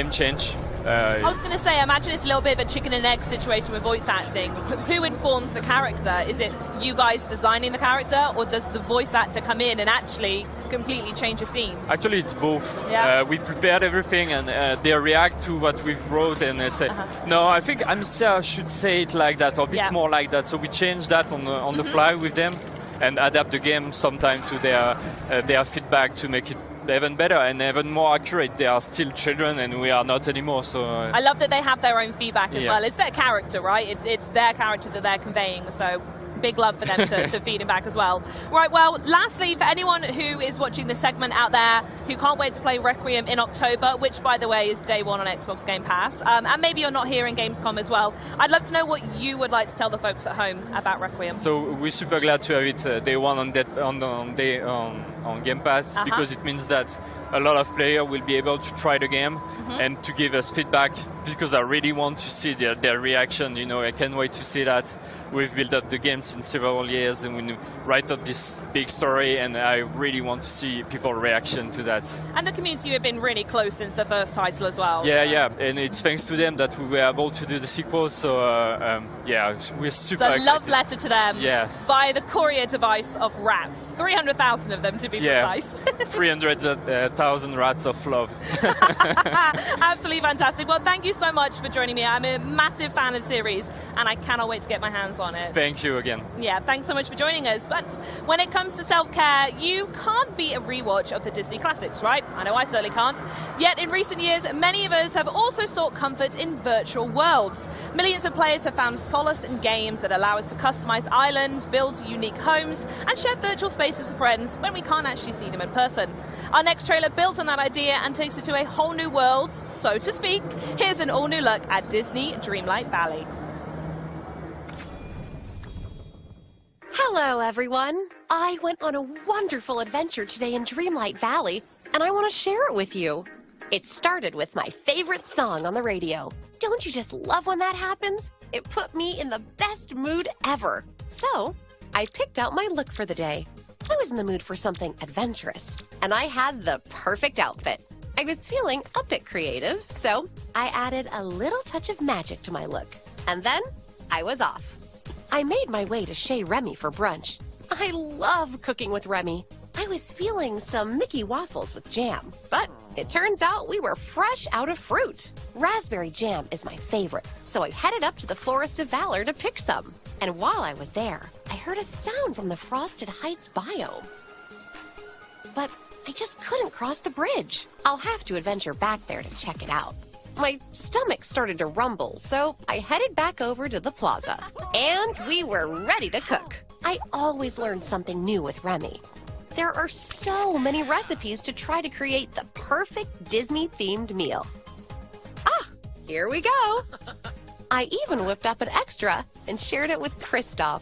changed. I was going to say, I imagine it's a little bit of a chicken and egg situation with voice acting. Who informs the character? Is it you guys designing the character, or does the voice actor come in and actually completely change a scene? Actually, it's both. We prepared everything, and they react to what we've wrote, and they say, no, I think Amicia should say it like that, or a bit more like that. So we change that on the fly with them, and adapt the game sometimes to their feedback to make it even better and even more accurate. They are still children, and we are not anymore. So I love that they have their own feedback as well. It's their character, right? It's their character that they're conveying. So big love for them to feed him back as well. Right, well, lastly, for anyone who is watching this segment out there who can't wait to play Requiem in October, which, by the way, is day one on Xbox Game Pass, and maybe you're not here in Gamescom as well, I'd love to know what you would like to tell the folks at home about Requiem. So we're super glad to have it day one on Game Pass, because it means that a lot of players will be able to try the game and to give us feedback, because I really want to see their reaction. You know, I can't wait to see that. We've built up the games in several years, and we write up this big story, and I really want to see people's reaction to that. And the community have been really close since the first title as well. Yeah, and it's thanks to them that we were able to do the sequel. So yeah, we're super excited. It's a love letter to them. Yes. By the courier device of rats. 300,000 of them, to be precise. 300,000 rats of love. Absolutely fantastic. Well, thank you so much for joining me. I'm a massive fan of the series, and I cannot wait to get my hands on it. Thank you again. Yeah, thanks so much for joining us. But when it comes to self-care, you can't beat a rewatch of the Disney classics, right? I know I certainly can't. Yet in recent years, many of us have also sought comfort in virtual worlds. Millions of players have found solace in games that allow us to customize islands, build unique homes, and share virtual spaces with friends when we can't actually see them in person. Our next trailer builds on that idea and takes it to a whole new world, so to speak. Here's an all-new look at Disney Dreamlight Valley. Hello, everyone. I went on a wonderful adventure today in Dreamlight Valley, and I want to share it with you. It started with my favorite song on the radio. Don't you just love when that happens? It put me in the best mood ever. So, I picked out my look for the day. I was in the mood for something adventurous, and I had the perfect outfit. I was feeling a bit creative, so I added a little touch of magic to my look. And then, I was off. I made my way to Chez Remy for brunch. I love cooking with Remy. I was feeling some Mickey waffles with jam, but it turns out we were fresh out of fruit. Raspberry jam is my favorite, so I headed up to the Forest of Valor to pick some. And while I was there, I heard a sound from the Frosted Heights biome. But I just couldn't cross the bridge. I'll have to adventure back there to check it out. My stomach started to rumble, so I headed back over to the plaza. And we were ready to cook. I always learn something new with Remy. There are so many recipes to try to create the perfect Disney-themed meal. Ah, here we go. I even whipped up an extra and shared it with Kristoff.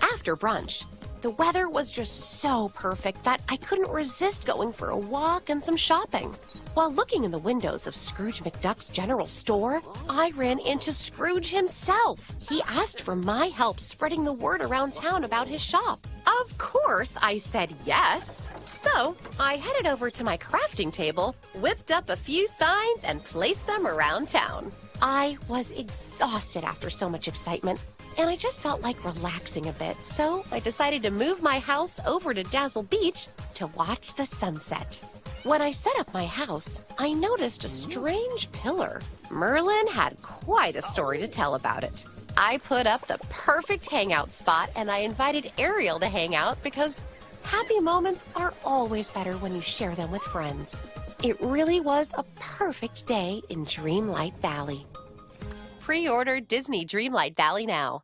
After brunch, the weather was just so perfect that I couldn't resist going for a walk and some shopping. While looking in the windows of Scrooge McDuck's general store, I ran into Scrooge himself. He asked for my help spreading the word around town about his shop. Of course, I said yes. So I headed over to my crafting table, whipped up a few signs, and placed them around town. I was exhausted after so much excitement, and I just felt like relaxing a bit, so I decided to move my house over to Dazzle Beach to watch the sunset. When I set up my house, I noticed a strange pillar. Merlin had quite a story to tell about it. I put up the perfect hangout spot, and I invited Ariel to hang out because happy moments are always better when you share them with friends. It really was a perfect day in Dreamlight Valley. Pre-order Disney Dreamlight Valley now.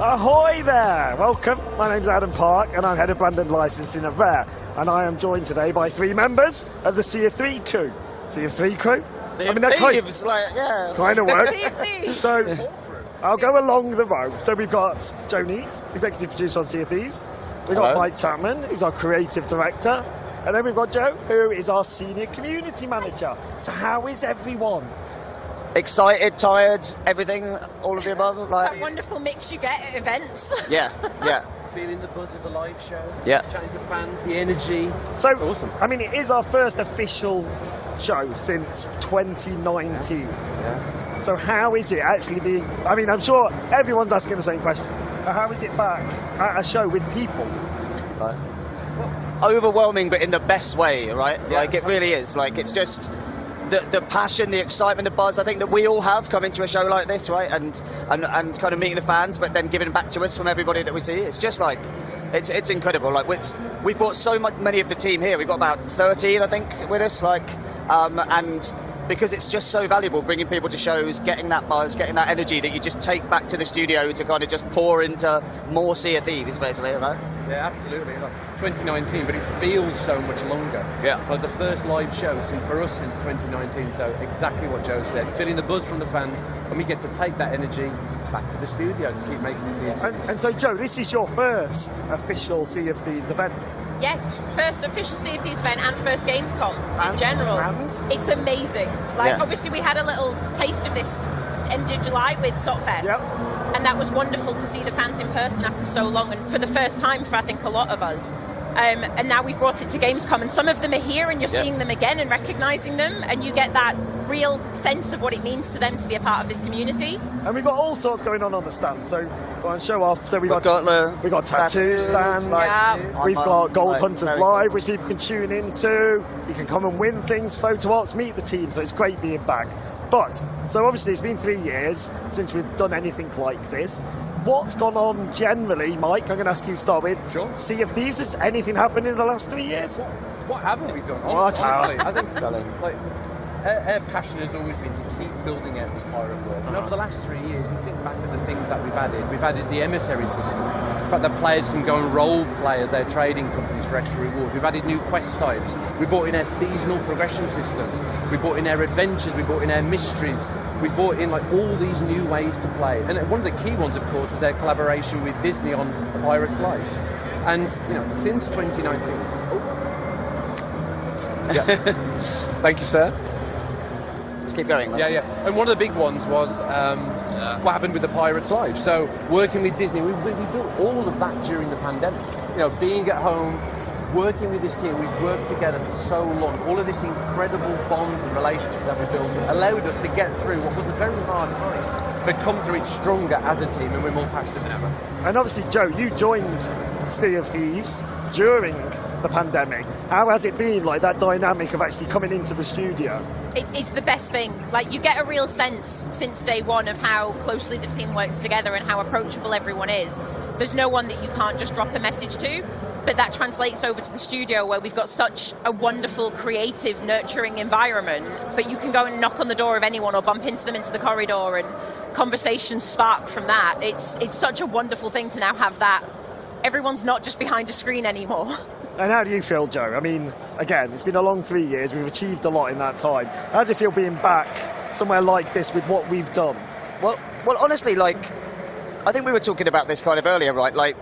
Ahoy there! Welcome. My name's Adam Park, and I'm head of brand and licensing at Rare. And I am joined today by 3 members of the Sea of 3 crew. Sea of 3 crew? Sea of Thieves, yeah. Kind of work. Sea of Thieves. So, I'll go along the row. So we've got Joe Neats, executive producer on Sea of Thieves. We've got Mike Chapman, who's our creative director. And then we've got Joe, who is our senior community manager. So how is everyone? Excited, tired, everything, all of the above. That wonderful mix you get at events. Yeah. Feeling the buzz of the live show. Yeah. Chatting to fans, the energy. So, it's awesome. I mean, it is our first official show since 2019. Yeah. So how is it actually being... I mean, I'm sure everyone's asking the same question. But how is it back at a show with people? Right. Overwhelming, but in the best way, right? Yeah. Like, it really is. Like, it's just the passion, the excitement, the buzz, I think that we all have coming to a show like this, right? And kind of meeting the fans, but then giving it back to us from everybody that we see. It's just like, it's incredible. Like, we've brought so many of the team here. We've got about 13, I think, with us. Like, and because it's just so valuable bringing people to shows, getting that buzz, getting that energy that you just take back to the studio to kind of just pour into more Sea of Thieves, basically, right? Yeah, absolutely. Like 2019, but it feels so much longer. Yeah. Like the first live show for us since 2019, so exactly what Joe said, feeling the buzz from the fans, and we get to take that energy back to the studio to keep making this here. And so, Joe, this is your first official Sea of Thieves event. Yes, first official Sea of Thieves event and first Gamescom in general. It's amazing. Like, obviously, we had a little taste of this end of July with Sotfest. Yep. And that was wonderful to see the fans in person after so long, and for the first time for, I think, a lot of us. And now we've brought it to Gamescom, and some of them are here, and you're seeing them again and recognising them, and you get that real sense of what it means to them to be a part of this community. And we've got all sorts going on the stand, so go on, show off. So we've got tattoo stands, we've got Gold Hunters Live, which people can tune into. You can come and win things, photo ops, meet the team, so it's great being back. But, so obviously it's been 3 years since we've done anything like this. What's gone on generally, Mike? I'm going to ask you to start with. Sure. Sea of Thieves, has anything happened in the last 3 years? What haven't we done? What? Honestly, I think like, our passion has always been to keep building out this pirate world. And over the last 3 years, you think back to the things that we've added the emissary system. In fact, that players can go and role play as their trading companies for extra rewards. We've added new quest types. We brought in our seasonal progression systems. We brought in our adventures. We brought in our mysteries. We brought in like all these new ways to play. And one of the key ones, of course, was our collaboration with Disney on A Pirate's Life. And, you know, since 2019... Thank you, sir. Just keep going. Yeah. And one of the big ones was what happened with The Pirate's Life. So working with Disney, we built all of that during the pandemic. You know, being at home, working with this team, we've worked together for so long. All of this incredible bonds and relationships that we built allowed us to get through what was a very hard time, but come through it stronger as a team, and we're more passionate than ever. And obviously, Joe, you joined Sea of Thieves during the pandemic. How has it been, like, that dynamic of actually coming into the studio? It's the best thing. Like, you get a real sense since day one of how closely the team works together and how approachable everyone is. There's no one that you can't just drop a message to, but that translates over to the studio where we've got such a wonderful, creative, nurturing environment, but you can go and knock on the door of anyone or bump into them into the corridor and conversations spark from that. It's such a wonderful thing to now have that. Everyone's not just behind a screen anymore. And how do you feel, Joe? I mean, again, it's been a long 3 years. We've achieved a lot in that time. How does it feel being back somewhere like this with what we've done? Well, honestly, like, I think we were talking about this kind of earlier, right? Like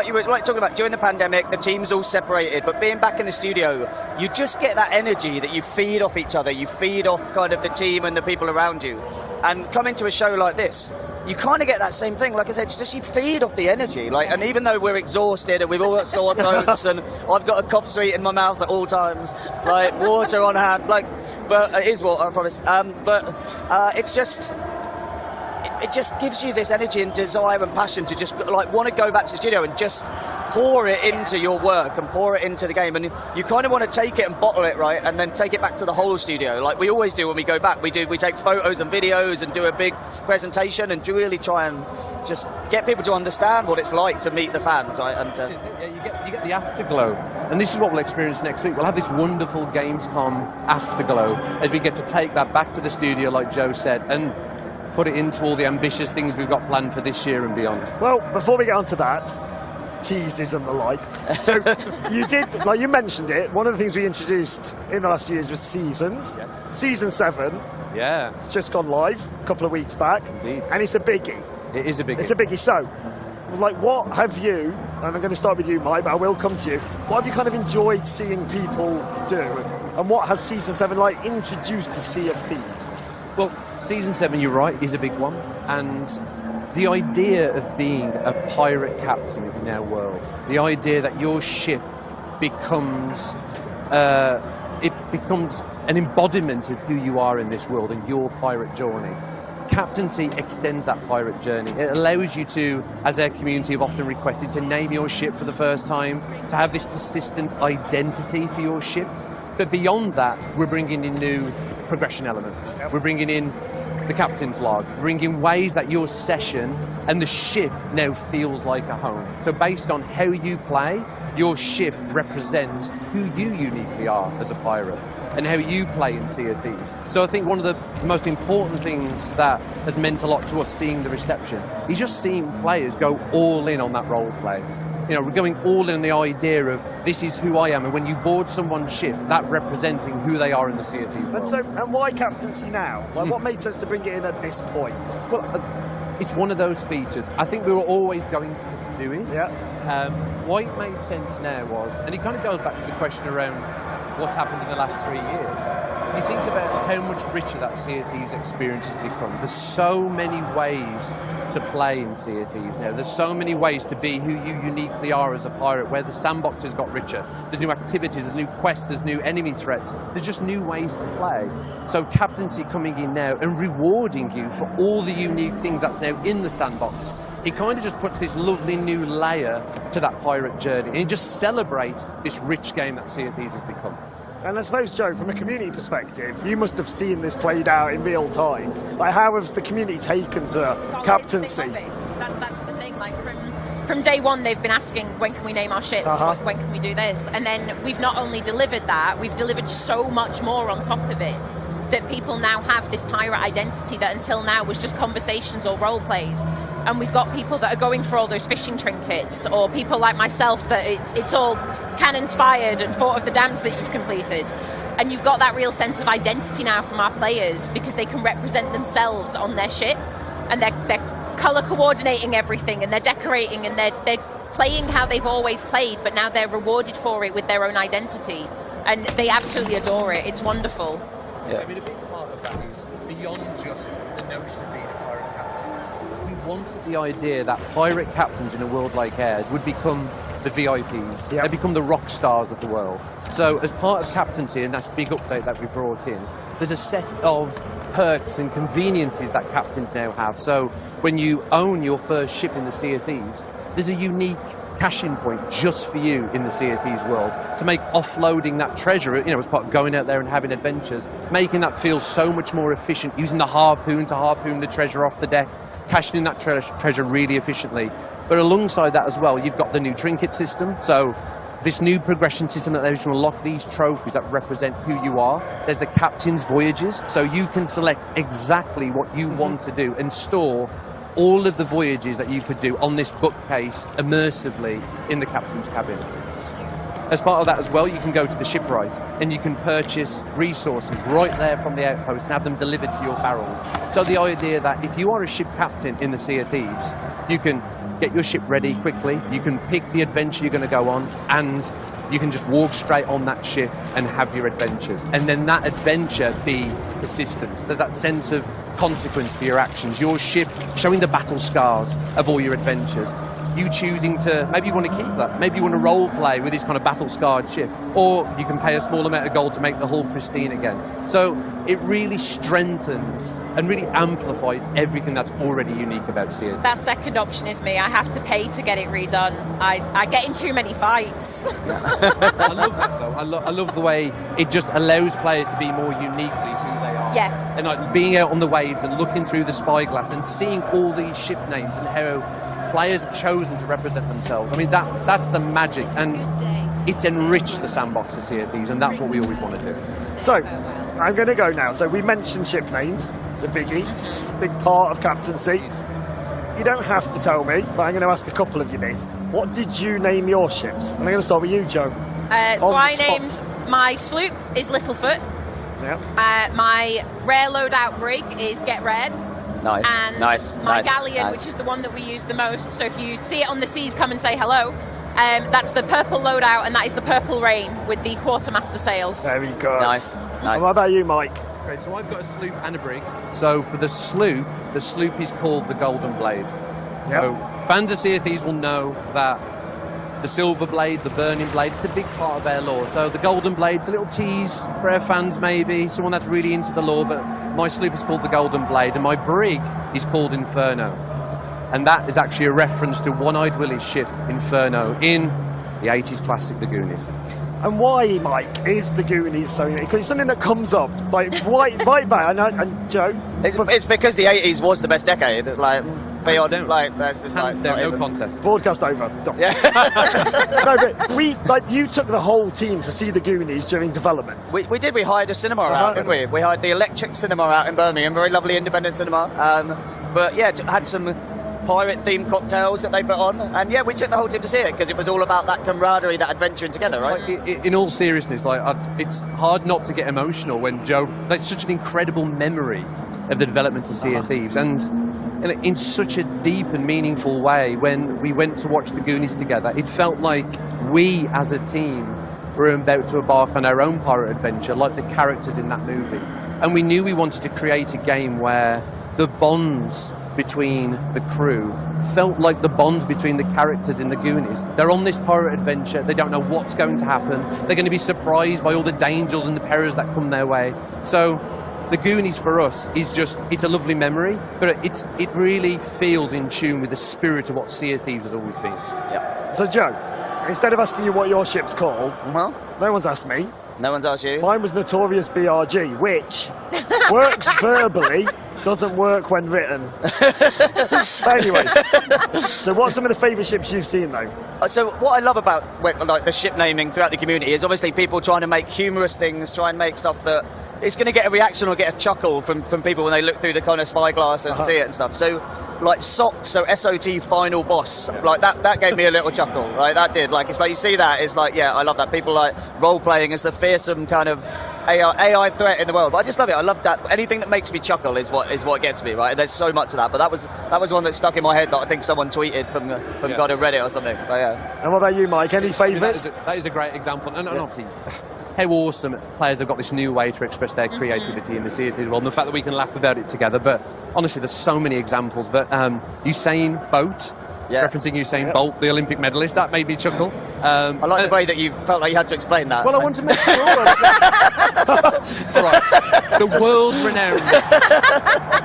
you were talking about during the pandemic, the team's all separated, but being back in the studio, you just get that energy that you feed off each other. You feed off kind of the team and the people around you. And coming to a show like this, you kind of get that same thing. Like I said, it's just you feed off the energy. Like, and even though we're exhausted and we've all got sore throats and I've got a cough sweet in my mouth at all times, like water on hand, like, but it is water, I promise. It's just. It just gives you this energy and desire and passion to just like want to go back to the studio and just pour it into your work and pour it into the game, and you kind of want to take it and bottle it, right, and then take it back to the whole studio like we always do when we go back. We take photos and videos and do a big presentation and really try and just get people to understand what it's like to meet the fans, right? And you get the afterglow, and this is what we'll experience next week. We'll have this wonderful Gamescom afterglow as we get to take that back to the studio, like Joe said, and put it into all the ambitious things we've got planned for this year and beyond. Well, before we get on to that, teases and the like. So you did, like you mentioned it, one of the things we introduced in the last few years was seasons. Yes. Season 7. Yeah. Just gone live a couple of weeks back. Indeed. And it's a biggie. It is a biggie. It's a biggie. So, like, what have you, and I'm going to start with you, Mike, but I will come to you, what have you kind of enjoyed seeing people do? And what has Season 7, like, introduced to Sea of Thieves? Well, Season 7, you're right, is a big one. And the idea of being a pirate captain in our world, the idea that your ship becomes an embodiment of who you are in this world and your pirate journey. Captaincy extends that pirate journey. It allows you to, as our community have often requested, to name your ship for the first time, to have this persistent identity for your ship. But beyond that, we're bringing in new progression elements. We're bringing in the captain's log, bringing ways that your session and the ship now feels like a home. So based on how you play, your ship represents who you uniquely are as a pirate and how you play in Sea of Thieves. So I think one of the most important things that has meant a lot to us seeing the reception is just seeing players go all in on that role play. You know, we're going all in on the idea of this is who I am, and when you board someone's ship, that representing who they are in the Sea of Thieves world. And why captaincy now? Like, what made sense to bring it in at this point? Well, it's one of those features. I think we were always going to do it. Yeah. Why it made sense now was, and it kind of goes back to the question around what's happened in the last 3 years. You think about how much richer that Sea of Thieves experience has become. There's so many ways to play in Sea of Thieves now. There's so many ways to be who you uniquely are as a pirate, where the sandbox has got richer. There's new activities, there's new quests, there's new enemy threats. There's just new ways to play. So captaincy coming in now and rewarding you for all the unique things that's now in the sandbox, it kind of just puts this lovely new layer to that pirate journey. And it just celebrates this rich game that Sea of Thieves has become. And I suppose, Joe, from a community perspective, you must have seen this played out in real time. Like, how has the community taken to captaincy? That's the thing. Like, from day one, they've been asking, when can we name our ships? When can we do this? And then we've not only delivered that, we've delivered so much more on top of it, that people now have this pirate identity that until now was just conversations or role plays. And we've got people that are going for all those fishing trinkets, or people like myself that it's all cannons fired and fought of the dams that you've completed. And you've got that real sense of identity now from our players, because they can represent themselves on their ship, and they're colour coordinating everything, and they're decorating, and they're playing how they've always played, but now they're rewarded for it with their own identity. And they absolutely adore it. It's wonderful. Yeah. I mean, a big part of that is beyond just the notion of being a pirate captain. We wanted the idea that pirate captains in a world like ours would become the VIPs. They become the rock stars of the world. So as part of captaincy, and that's a big update that we brought in, there's a set of perks and conveniences that captains now have. So when you own your first ship in the Sea of Thieves, there's a unique cash-in point just for you in the Sea of Thieves world to make offloading that treasure, you know, as part of going out there and having adventures, making that feel so much more efficient, using the harpoon to harpoon the treasure off the deck, cashing in that treasure really efficiently. But alongside that as well, you've got the new trinket system. So this new progression system that allows you to unlock these trophies that represent who you are. There's the captain's voyages, so you can select exactly what you want to do and store all of the voyages that you could do on this bookcase immersively in the captain's cabin. As part of that as well, you can go to the shipwright and you can purchase resources right there from the outpost and have them delivered to your barrels. So the idea that if you are a ship captain in the Sea of Thieves, you can get your ship ready quickly, you can pick the adventure you're going to go on, and you can just walk straight on that ship and have your adventures. And then that adventure be persistent. There's that sense of consequence for your actions. Your ship showing the battle scars of all your adventures. You choosing to, maybe you want to keep that. Maybe you want to role play with this kind of battle-scarred ship. Or you can pay a small amount of gold to make the hull pristine again. So it really strengthens and really amplifies everything that's already unique about Sea of Thieves. That second option is me. I have to pay to get it redone. I get in too many fights. I love that though. I love the way it just allows players to be more uniquely who they are. Yeah. And like being out on the waves and looking through the spyglass and seeing all these ship names and how players have chosen to represent themselves. I mean, that's the magic, and it's enriched the sandbox of Sea of Thieves, and that's what we always want to do. So, I'm going to go now. So we mentioned ship names. It's a biggie. big part of captaincy. You don't have to tell me, but I'm going to ask a couple of you this. What did you name your ships? And I'm going to start with you, Joe. So I named my sloop is Littlefoot. Yeah. My rare loadout brig is Get Red. Nice. And my galleon, which is the one that we use the most. So if you see it on the seas, come and say hello. That's the purple loadout, and that is the Purple Rain with the quartermaster sails. Very good. Nice. And what about you, Mike? Great, so I've got a sloop and a brig. So for the sloop is called the Golden Blade. So fans of Sea of Thieves will know that the Silver Blade, the Burning Blade, it's a big part of their lore. So the Golden Blade's a little tease for our fans maybe, someone that's really into the lore, but my sloop is called the Golden Blade and my brig is called Inferno. And that is actually a reference to One-Eyed Willie's ship, Inferno, in the 80s classic, The Goonies. And why, Mike, is the Goonies so unique? Because it's something that comes up, like, right back. And Joe? It's because the 80s was the best decade. Like, beyond, like, that's just Hands like, down, not no even. contest. Broadcast over. Yeah. No, but you took the whole team to see the Goonies during development. We did. We hired a cinema out, didn't we? We hired the Electric Cinema out in Birmingham, very lovely independent cinema. But yeah, had some pirate-themed cocktails that they put on, and yeah, we took the whole team to see it because it was all about that camaraderie, that adventuring together, right? In all seriousness, like it's hard not to get emotional when Joe. Like, such an incredible memory of the development of Sea of Thieves, and in such a deep and meaningful way. When we went to watch the Goonies together, it felt like we, as a team, were about to embark on our own pirate adventure, like the characters in that movie. And we knew we wanted to create a game where the bonds between the crew felt like the bonds between the characters in the Goonies. They're on this pirate adventure, they don't know what's going to happen, they're going to be surprised by all the dangers and the perils that come their way. So the Goonies for us is just, it's a lovely memory, but it really feels in tune with the spirit of what Sea of Thieves has always been. Yeah. So Joe, instead of asking you what your ship's called, no one's asked me. No one's asked you. Mine was Notorious BRG, which works verbally, doesn't work when written. Anyway, so what's some of the favourite ships you've seen, though? So what I love about like the ship naming throughout the community is obviously people trying to make humorous things, try and make stuff that it's going to get a reaction or get a chuckle from people when they look through the kind of spyglass and see it and stuff. So like SOT, so SOT Final Boss, like that gave me a little chuckle, right? That did. Like, it's like you see that, it's like, yeah, I love that. People like role-playing as the fearsome kind of AI threat in the world. But I just love it. I love that. Anything that makes me chuckle is what gets me, right? And there's so much of that. But that was one that stuck in my head that I think someone tweeted from God of Reddit or something. But, yeah. And what about you, Mike? Any favourites? That is a great example. And obviously, how awesome players have got this new way to express their creativity in the Sea of Thieves world, and the fact that we can laugh about it together. But honestly, there's so many examples. But Usain Bolt, referencing Usain Bolt, the Olympic medalist, that made me chuckle. I like the way that you felt like you had to explain that. Well, I want to make sure. It's all right. The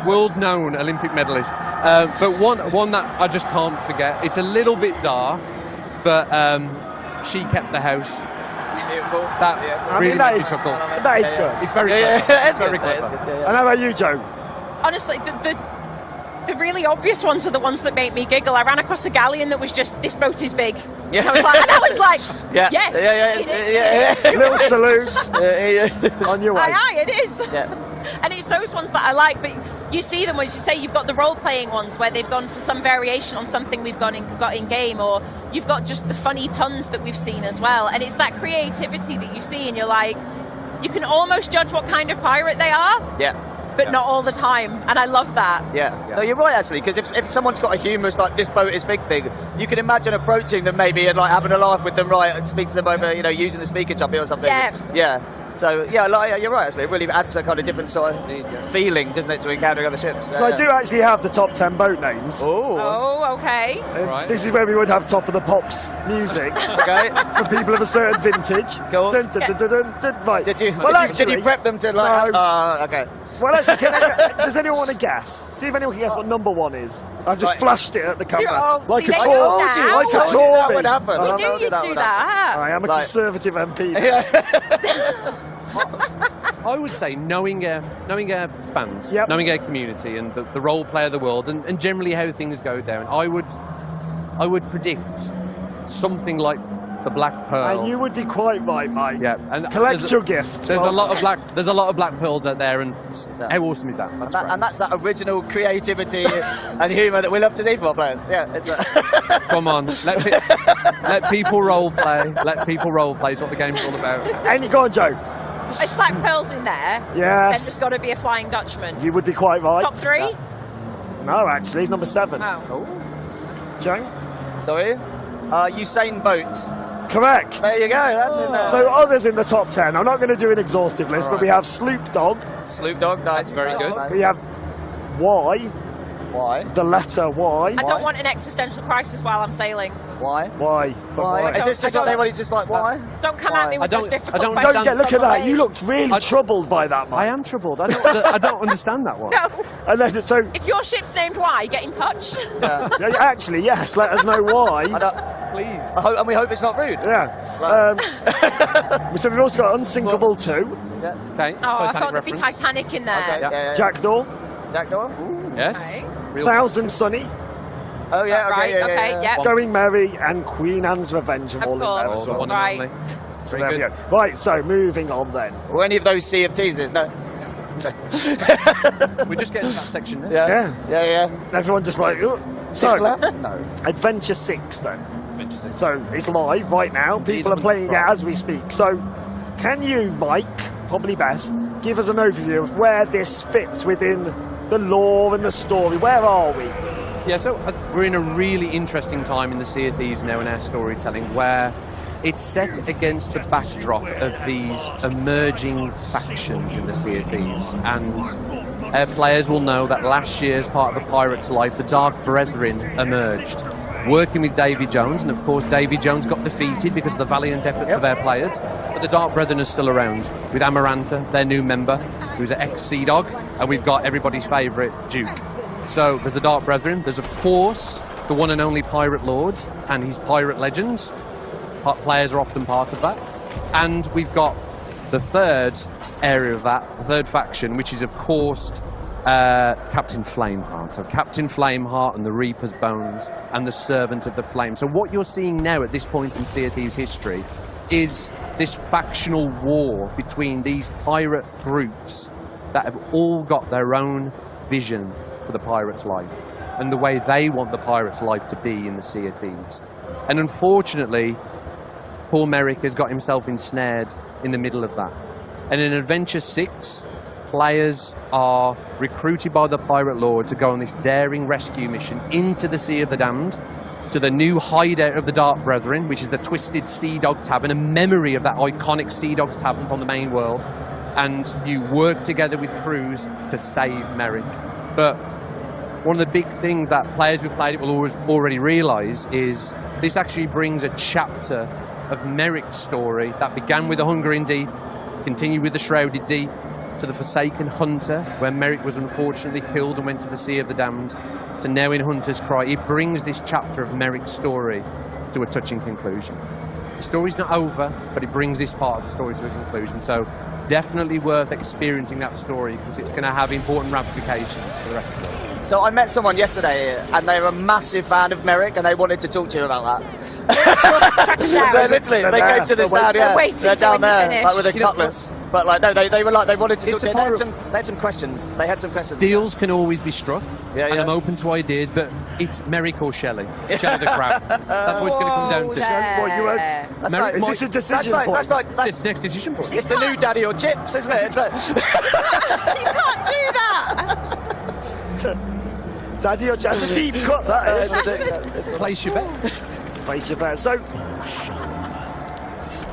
world-known Olympic medalist. But one that I just can't forget. It's a little bit dark, but she kept the house. Beautiful. That really made me chuckle. That is good. It's very clever. It's very clever. And how about you, Joe? Honestly, the really obvious ones are the ones that make me giggle. I ran across a galleon that was just, this boat is big. Yeah. And I was like, yes. Little salute on your way. Aye, it is. Yeah. And it's those ones that I like, but you see them when you say you've got the role-playing ones where they've gone for some variation on something we've got in game, or you've got just the funny puns that we've seen as well. And it's that creativity that you see, and you're like, you can almost judge what kind of pirate they are. Yeah. But not all the time, and I love that. Yeah. No, you're right, actually, because if someone's got a humorous, like, this boat is big thing, you can imagine approaching them maybe and, like, having a laugh with them, right, and speak to them over, using the speaker choppy or something. Yeah. So, yeah, you're right, actually. It really adds a kind of different sort of feeling, doesn't it, to encountering other ships. So I do actually have the top 10 boat names. Oh, okay. Right. This is where we would have Top of the Pops music. Okay. For people of a certain vintage. Go on. Right. Did you prep them to, like... No. Okay. Well, actually, does anyone want to guess? See if anyone can guess what number one is. I just flashed it at the camera. Like a tour. Like a tour. That would happen. We knew you'd do that. I am a Conservative MP. I would say knowing our fans, knowing our community, and the role play of the world, and generally how things go down, I would predict something like the Black Pearl. And you would be quite right, Mike. Yeah, and collect your gift. There's a lot of black pearls out there, and how awesome is that? And that's that original creativity and humour that we love to see from our players. Yeah, it's Come on, let people role play. Let people role play. Is what the game's all about. And go on, Joe. If Black Pearl's in there, then Yes. there's got to be a Flying Dutchman. You would be quite right. Top 3? No, actually, he's number 7. Oh. Joe? Sorry? Usain Bolt. Correct. There you go, that's in there. So others in the top 10. I'm not going to do an exhaustive list, but we have Sloop Dog. Sloop Dog, nice. Very good. We have Y. Why? The letter Y. I don't want an existential crisis while I'm sailing. Why? Why? Why? Is this just what everybody's just like, why? Don't come at me with those difficult Don't questions. get, look at that. You looked really troubled by that, Mike. I am troubled. I don't understand that one. No. And then, so, If your ship's named Y, get in touch. Yeah. yeah, actually, yes, let us know why. Please. And we hope it's not rude. Yeah. So we've also got Unsinkable 2. Yeah. Okay. Oh, I Titanic thought there'd be reference. Titanic in there. Okay. Yeah. Jackdaw. Jackdaw? Yes. Okay. Real 1000 Sunny. Oh, yeah, okay. Right, yeah, okay, yeah. Going Merry and Queen Anne's Revenge are all in there as well. One and Right. only. So Very there we good. go. Right, so moving on then. Were any of those Sea of Teasers? No. We're just getting to that section now. Yeah. Everyone just like, "Ugh." So, No. Adventure 6 then. Adventure 6. So it's live right now. People are playing it as we speak. So can you, Mike, probably best, give us an overview of where this fits within the lore and the story? Where are we? Yeah, so we're in a really interesting time in the Sea of Thieves now in our storytelling, where it's set against the backdrop of these emerging factions in the Sea of Thieves. And our players will know that last year, as part of the Pirates' life, the Dark Brethren emerged, working with Davy Jones, and of course Davy Jones got defeated because of the valiant efforts of our players. But the Dark Brethren are still around, with Amaranta, their new member, who's an ex-Sea Dog, and we've got everybody's favourite, Duke. So there's the Dark Brethren, there's of course the one and only Pirate Lord and his pirate legends. Players are often part of that. And we've got the third area of that, the third faction, which is of course Captain Flameheart. So Captain Flameheart and the Reaper's Bones and the Servant of the Flame. So what you're seeing now at this point in Sea of Thieves history is this factional war between these pirate groups that have all got their own vision for the pirate's life and the way they want the pirate's life to be in the Sea of Thieves. And unfortunately, poor Merrick has got himself ensnared in the middle of that. And in Adventure 6, players are recruited by the Pirate Lord to go on this daring rescue mission into the Sea of the Damned, to the new hideout of the Dark Brethren, which is the Twisted Sea Dog Tavern, a memory of that iconic Sea Dogs Tavern from the main world. And you work together with crews to save Merrick. But one of the big things that players who played it will already realise is this actually brings a chapter of Merrick's story that began with the Hungering Deep, continued with the Shrouded Deep, to the Forsaken Hunter, where Merrick was unfortunately killed and went to the Sea of the Damned, to now in Hunter's Cry. It brings this chapter of Merrick's story to a touching conclusion. The story's not over, but it brings this part of the story to a conclusion. So definitely worth experiencing that story, because it's going to have important ramifications for the rest of it. So I met someone yesterday, and they were a massive fan of Merrick, and they wanted to talk to you about that. They came to the stand, they're down there, like with a cutlass. But like, no, they were like, they wanted to talk to you. They had some questions. They had some questions. Deals can always be struck, and I'm open to ideas, but it's Merrick or Shelley. Shelley the Crab. That's what it's going to come down to. Is this a decision point? It's the next decision point. It's the new Daddy or Chips, isn't it? You can't do that! Daddy or Chips? That's a deep cut, that is. Place your bet. Place your bet. So,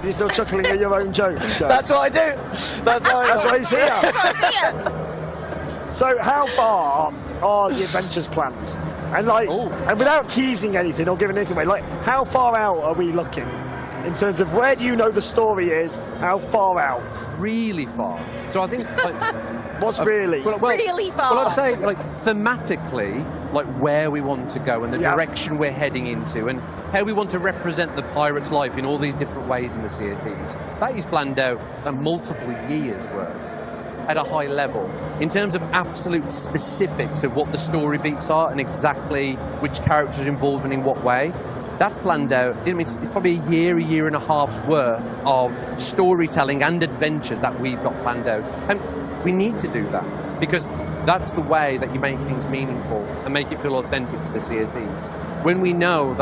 you're still chuckling at your own jokes, Joe? That's what I do. That's why he's here. So how far are the adventures planned? And like, and without teasing anything or giving anything away, like, how far out are we looking? In terms of where do you know the story is, how far out? Really far. So I think... What's really? Really far. Well, I'd say, like, thematically, like, where we want to go and the direction we're heading into and how we want to represent the pirate's life in all these different ways in the Sea of Thieves. That is planned out a multiple years' worth at a high level. In terms of absolute specifics of what the story beats are and exactly which characters are involved and in what way, That's planned out. I mean, it's probably a year and a half's worth of storytelling and adventures that we've got planned out. And we need to do that because that's the way that you make things meaningful and make it feel authentic to the Sea of Thieves. When we know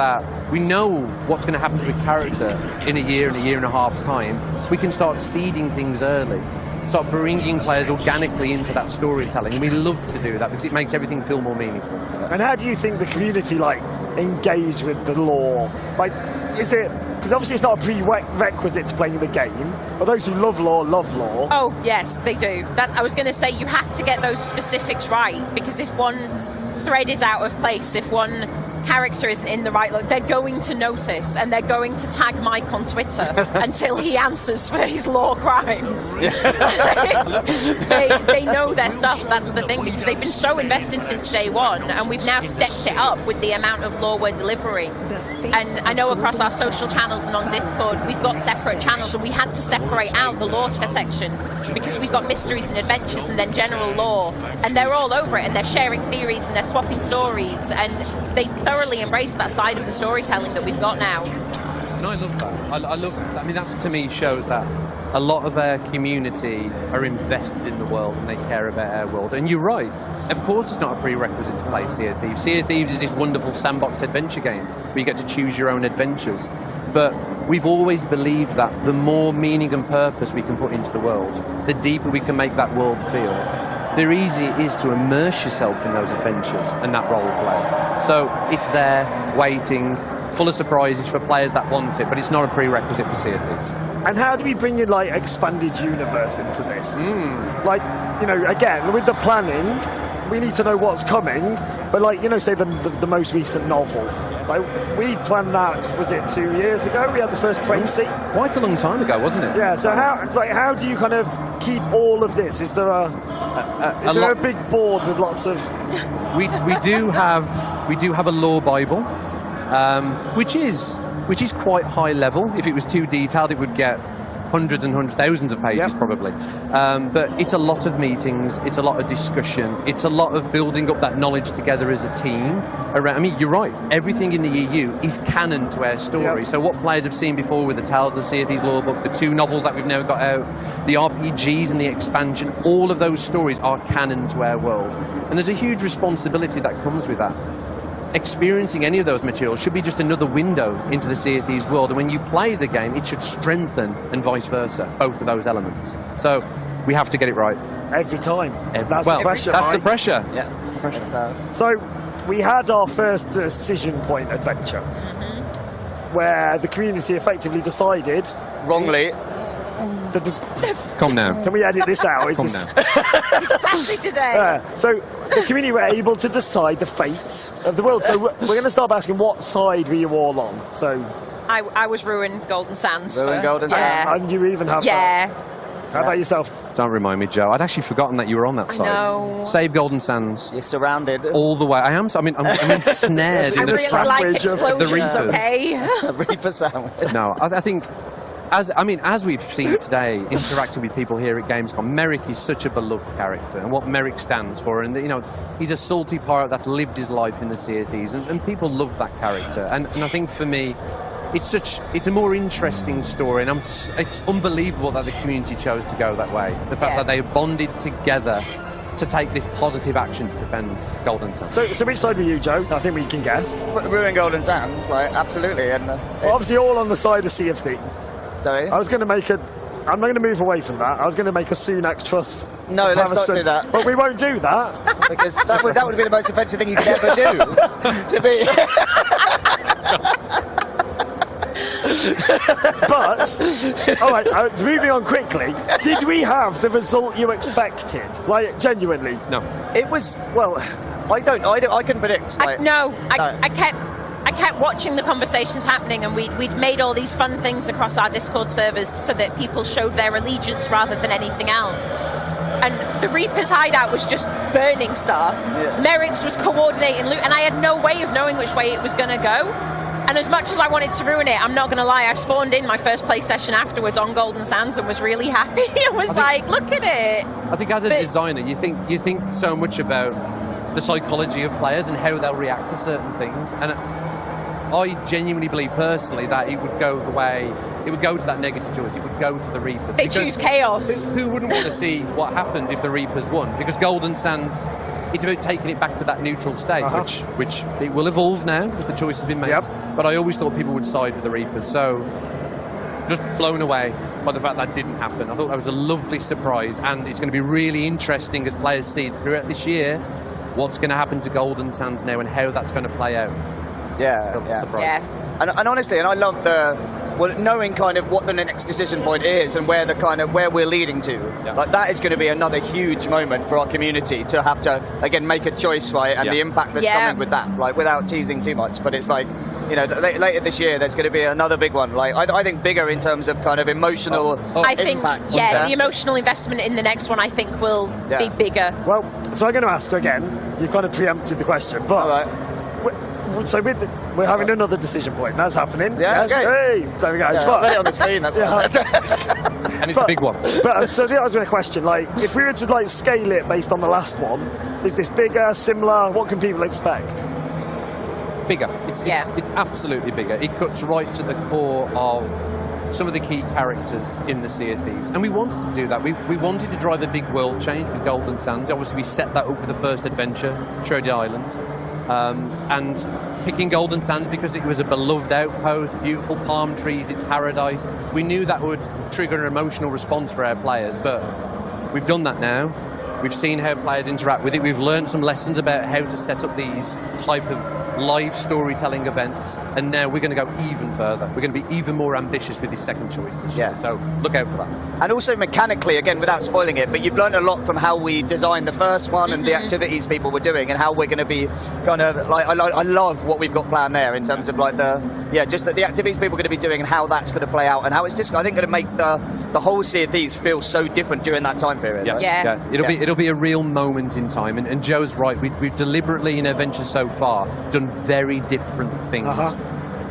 what's going to happen to a character in a year and a half's time, we can start seeding things early. Start bringing players organically into that storytelling. And we love to do that because it makes everything feel more meaningful. And how do you think the community engage with the lore? Is it, because obviously it's not a prerequisite to playing the game, but those who love lore. Oh, yes, they do. I was going to say you have to get those specifics right, because if one thread is out of place, if one character isn't in the right look, they're going to notice, and they're going to tag Mike on Twitter until he answers for his lore crimes. they know their stuff, that's the thing, because they've been so invested since day one, and we've now stepped it up with the amount of lore we're delivering. And I know across our social channels and on Discord, we've got separate channels, and we had to separate out the lore section, because we've got mysteries and adventures and then general lore, and they're all over it, and they're sharing theories and they're swapping stories, and they thoroughly embrace that side of the storytelling that we've got now. And I love that. I love that. I mean, that to me shows that a lot of our community are invested in the world and they care about our world. And you're right. Of course it's not a prerequisite to play Sea of Thieves. Sea of Thieves is this wonderful sandbox adventure game where you get to choose your own adventures. But we've always believed that the more meaning and purpose we can put into the world, the deeper we can make that world feel, the easier it is to immerse yourself in those adventures and that role play. So it's there, waiting, full of surprises for players that want it, but it's not a prerequisite for Sea of Thieves. And how do we bring in expanded universe into this? Again, with the planning, we need to know what's coming, but say the most recent novel. We planned that, was it 2 years ago? We had the first Tracy. Quite a long time ago, wasn't it? Yeah, so how do you kind of keep all of this? Is there a big board with lots of... We do have a lore Bible, which is quite high level. If it was too detailed, it would get hundreds and hundreds, thousands of pages probably. But it's a lot of meetings, it's a lot of discussion, it's a lot of building up that knowledge together as a team. I mean, you're right, everything in the EU is canon to our story. So what players have seen before with the Tales of the Sea of Thieves lore book, the 2 novels that we've now got out, the RPGs and the expansion, all of those stories are canon to our world. And there's a huge responsibility that comes with that. Experiencing any of those materials should be just another window into the Sea of Thieves world, and when you play the game it should strengthen and vice versa, both of those elements. So we have to get it right every time. That's the pressure. That's the pressure. Yeah, that's the pressure. So we had our first decision point adventure where the community effectively decided wrongly. Come now. Can we edit this out? Come now. It's Saturday today. So the community were able to decide the fate of the world. So we're going to start by asking, what side were you all on? So I was Ruin Golden Sands. Golden Sands. And you even have that. How about yourself? Don't remind me, Joe. I'd actually forgotten that you were on that side. No. Save Golden Sands. You're surrounded. All the way. I'm ensnared in the really like explosions, the Reapers. okay? A Reaper sandwich. No, I think... As we've seen today, interacting with people here at Gamescom, Merrick is such a beloved character, and what Merrick stands for, and he's a salty pirate that's lived his life in the Sea of Thieves, and people love that character. And I think for me, it's a more interesting story, and it's unbelievable that the community chose to go that way. The fact that they bonded together to take this positive action to defend Golden Sands. So which side were you, Joe? I think we can guess. Ruin Golden Sands, absolutely. And obviously all on the side of Sea of Thieves. Sorry? I'm going to move away from that. I was going to make a Sunak trust. No, let's not do that. But we won't do that. Because that would be the most offensive thing you could ever do to me. But, all right, moving on quickly, did we have the result you expected? Genuinely? No. It was, I couldn't predict. I kept watching the conversations happening, and we'd made all these fun things across our Discord servers so that people showed their allegiance rather than anything else. And the Reaper's hideout was just burning stuff. Yeah. Merrick's was coordinating loot, and I had no way of knowing which way it was going to go. And as much as I wanted to ruin it, I'm not going to lie, I spawned in my first play session afterwards on Golden Sands and was really happy. I was look at it. I think as a designer, you think so much about the psychology of players and how they'll react to certain things. And I genuinely believe personally that it would go the way, it would go to that negative choice, it would go to the Reapers. They choose chaos. Who wouldn't want to see what happened if the Reapers won? Because Golden Sands, it's about taking it back to that neutral state, which it will evolve now because the choice has been made. But I always thought people would side with the Reapers, so just blown away by the fact that didn't happen. I thought that was a lovely surprise, and it's going to be really interesting as players see throughout this year what's going to happen to Golden Sands now and how that's going to play out. And honestly, and I love knowing kind of what the next decision point is and where where we're leading to. Like that is going to be another huge moment for our community to have to again make a choice, right? And the impact that's coming with that, like without teasing too much. But it's like, you know, later this year there's going to be another big one. Like I think bigger in terms of kind of emotional. I think impact. the emotional investment in the next one I think will be bigger. Well, so I'm going to ask again. You've kind of preempted the question, but. So we're having another decision point. That's happening. Yeah, okay. Hey, there we go. Yeah, but, I've got it on the screen. That's and it's a big one. But so that was my question. Like, if we were to like scale it based on the last one, is this bigger, similar? What can people expect? Bigger. It's absolutely bigger. It cuts right to the core of some of the key characters in the Sea of Thieves. And we wanted to do that. We wanted to drive a big world change with Golden Sands. Obviously, we set that up with the first adventure, Shrouded Island. And picking Golden Sands because it was a beloved outpost, beautiful palm trees, it's paradise. We knew that would trigger an emotional response for our players, but we've done that now. We've seen how players interact with it. We've learned some lessons about how to set up these type of live storytelling events, and now we're going to go even further. We're going to be even more ambitious with this second choice this year. So look out for that. And also mechanically, again, without spoiling it, but you've learned a lot from how we designed the first one and the activities people were doing, and how we're going to be kind of like. I love what we've got planned there in terms of like the activities people are going to be doing and how that's going to play out, and how it's just I think going to make the whole Sea of Thieves feel so different during that time period. Yes. Right? It'll be a real moment in time, and Joe's right. We've deliberately in our ventures so far done very different things.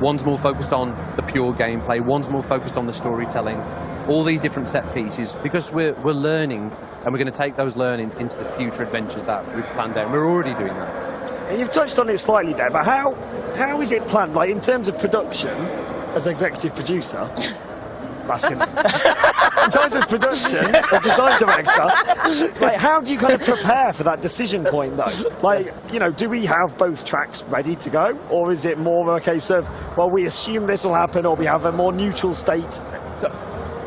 One's more focused on the pure gameplay, one's more focused on the storytelling, all these different set pieces, because we're learning, and we're going to take those learnings into the future adventures that we've planned out. We're already doing that. And you've touched on it slightly there, but how is it planned? Like in terms of production, as executive producer. Asking. In terms of production, as design director, like how do you kind of prepare for that decision point though? Like, you know, do we have both tracks ready to go, or is it more a case of, well, we assume this will happen, or we have a more neutral state? So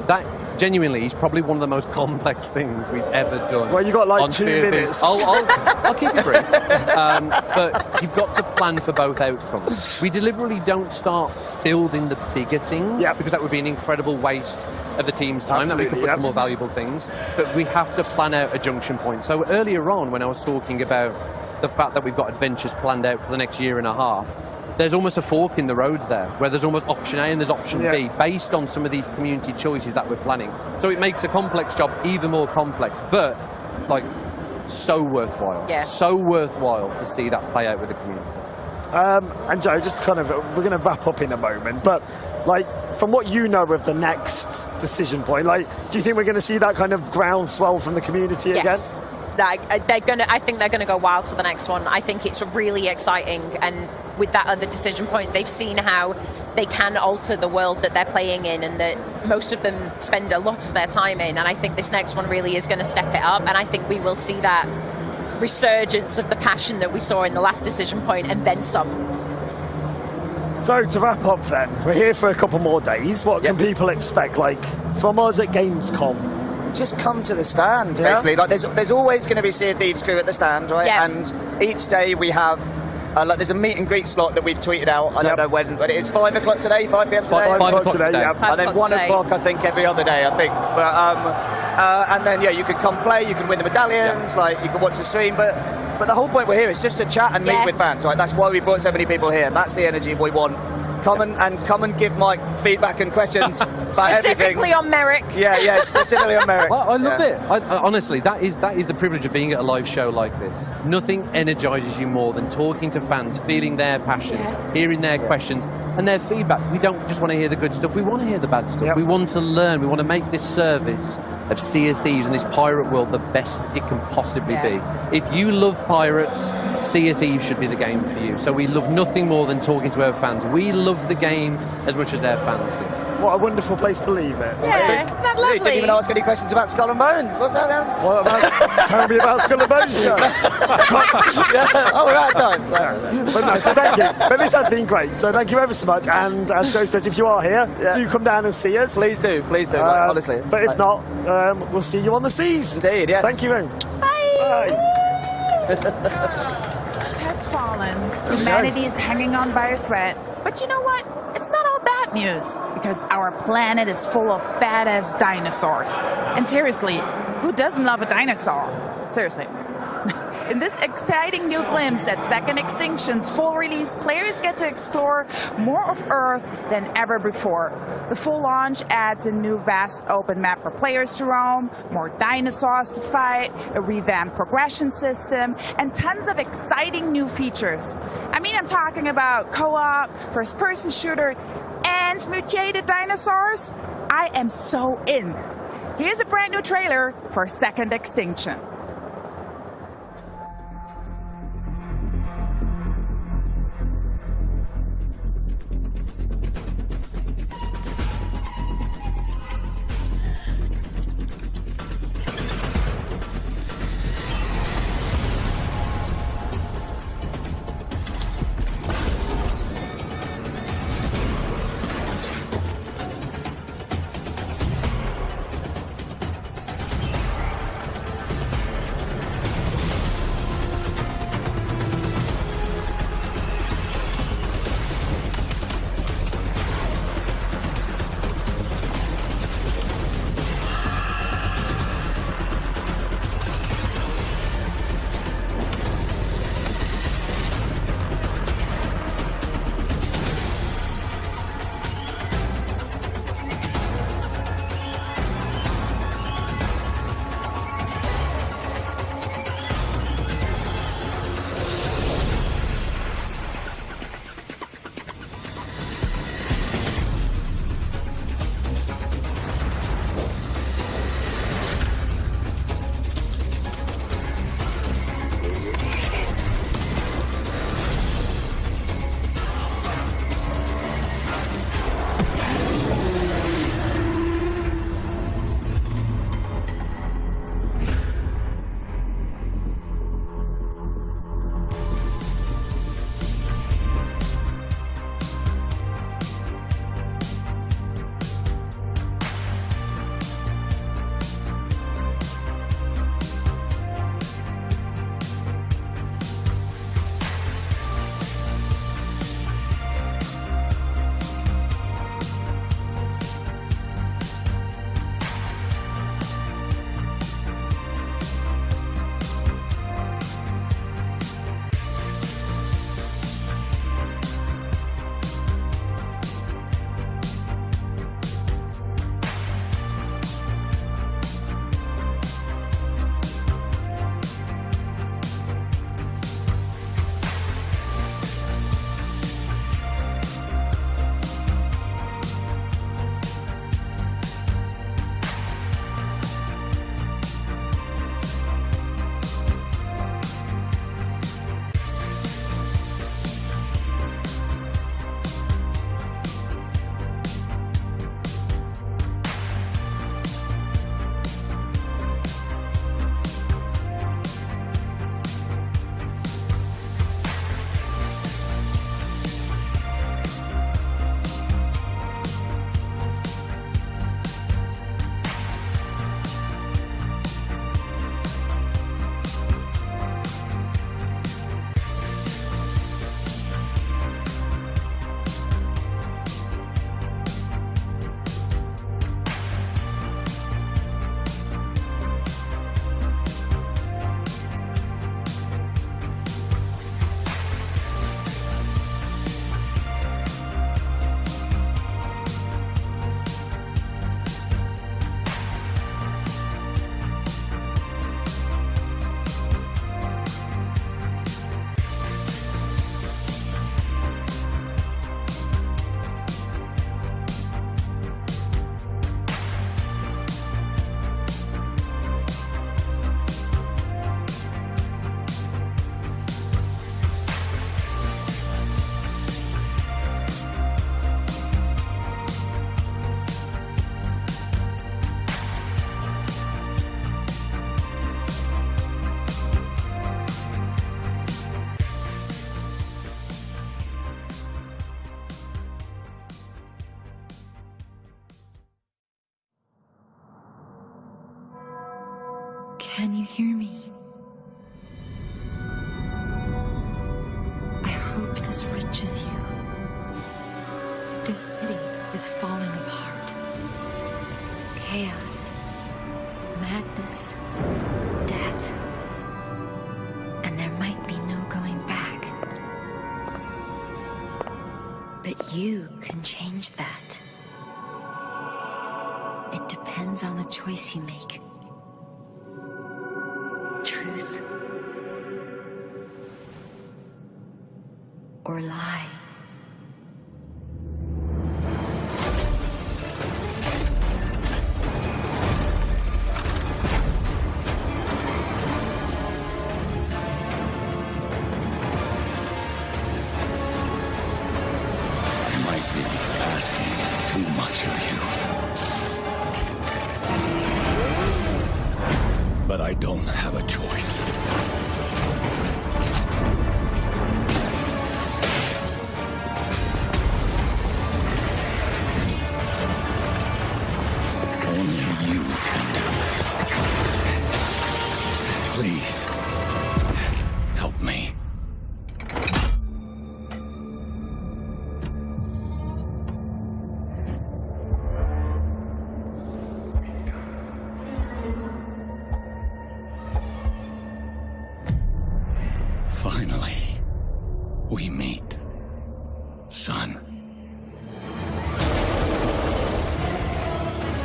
that genuinely is probably one of the most complex things we've ever done. Well, you got like 2 minutes. I'll keep it brief. But you've got to plan for both outcomes. We deliberately don't start building the bigger things because that would be an incredible waste of the team's time that we could put to more valuable things. But we have to plan out a junction point. So earlier on, when I was talking about the fact that we've got adventures planned out for the next year and a half, there's almost a fork in the roads there, where there's almost option A and there's option B, based on some of these community choices that we're planning. So it makes a complex job even more complex, but like so worthwhile. So worthwhile to see that play out with the community. And Joe, just kind of, we're going to wrap up in a moment, but like from what you know of the next decision point, like do you think we're going to see that kind of groundswell from the community again? I think they're gonna go wild for the next one. I think it's really exciting, and with that other decision point, they've seen how they can alter the world that they're playing in, and that most of them spend a lot of their time in. And I think this next one really is going to step it up, and I think we will see that resurgence of the passion that we saw in the last decision point, and then some. So to wrap up then, we're here for a couple more days. What can people expect, like from us at Gamescom? Just come to the stand, basically. Like there's always going to be Sea of Thieves crew at the stand, right? And each day we have like there's a meet and greet slot that we've tweeted out. I don't know when, but it is 5 o'clock today, 5 p.m. today. 5 o'clock today, and then 1 o'clock, I think, every other day, I think. But and then you can come play, you can win the medallions, like you can watch the stream, but the whole point we're here is just to chat and meet with fans, right? That's why we brought so many people here. That's the energy we want. Come and give Mike feedback and questions about specifically everything. On Merrick. Yeah, specifically on Merrick. Well, I love it. Honestly, that is the privilege of being at a live show like this. Nothing energizes you more than talking to fans, feeling their passion, hearing their questions and their feedback. We don't just want to hear the good stuff. We want to hear the bad stuff. We want to learn. We want to make this service of Sea of Thieves and this pirate world the best it can possibly be. If you love pirates, Sea of Thieves should be the game for you. So we love nothing more than talking to our fans. We love the game as much as our fans do. What a wonderful place to leave it. Yeah, isn't that lovely? You didn't even ask any questions about Skull and Bones. What's that then? What about, tell me about Skull and Bones, Joe. Yeah. Oh, we're out of time. But no, so thank you. But this has been great. So thank you ever so much. And as Joe says, if you are here, do come down and see us. Please do, honestly. But if not, we'll see you on the seas. Indeed, yes. Thank you, Ring. Bye. Has fallen. Humanity is hanging on by a thread. But you know what? It's not all bad news, because our planet is full of badass dinosaurs. And seriously, who doesn't love a dinosaur? Seriously. In this exciting new glimpse at Second Extinction's full release, players get to explore more of Earth than ever before. The full launch adds a new vast open map for players to roam, more dinosaurs to fight, a revamped progression system, and tons of exciting new features. I mean, I'm talking about co-op, first-person shooter, and mutated dinosaurs. I am so in. Here's a brand new trailer for Second Extinction. Can you hear me? I hope this reaches you. This city is falling apart. Chaos, madness, death. And there might be no going back. But you can change that. It depends on the choice you make. Truth or lie. I might be asking too much of you. But I don't have a choice. Only you can do this. Please, help me. Finally, we meet, son.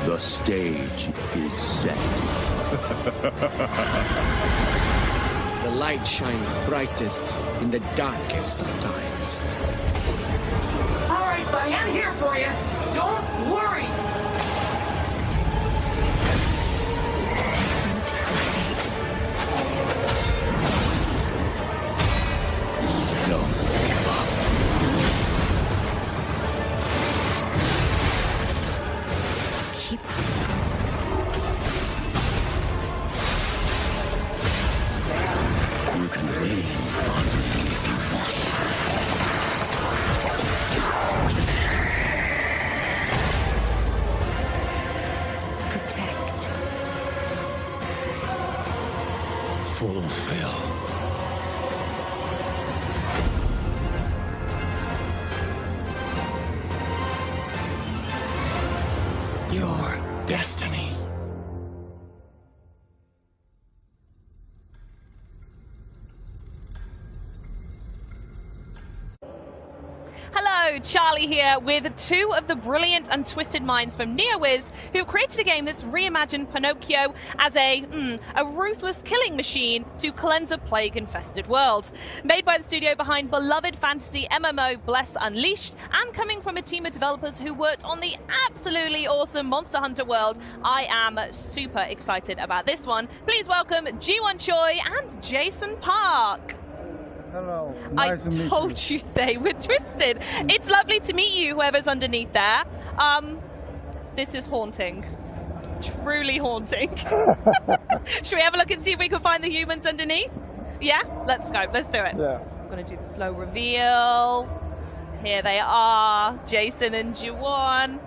The stage is set. The light shines brightest in the darkest of times. All right, buddy, I'm here for you. Don't worry. Don't give up. Keep You can lean on me if you want. protect. Fulfill. Your destiny. Hello, Charlie here with two of the brilliant and twisted minds from NeoWiz, who created a game that's reimagined Pinocchio as a ruthless killing machine to cleanse a plague-infested world. Made by the studio behind beloved fantasy MMO Bless Unleashed, and coming from a team of developers who worked on the absolutely awesome Monster Hunter world, I am super excited about this one. Please welcome Ji-won Choi and Jason Park. Hello. Nice I told you they were twisted. It's lovely to meet you, whoever's underneath there. This is haunting. Truly haunting. Should we have a look and see if we can find the humans underneath? Yeah? Let's go. Let's do it. Yeah. I'm going to do the slow reveal. Here they are. Jason and Ji-won.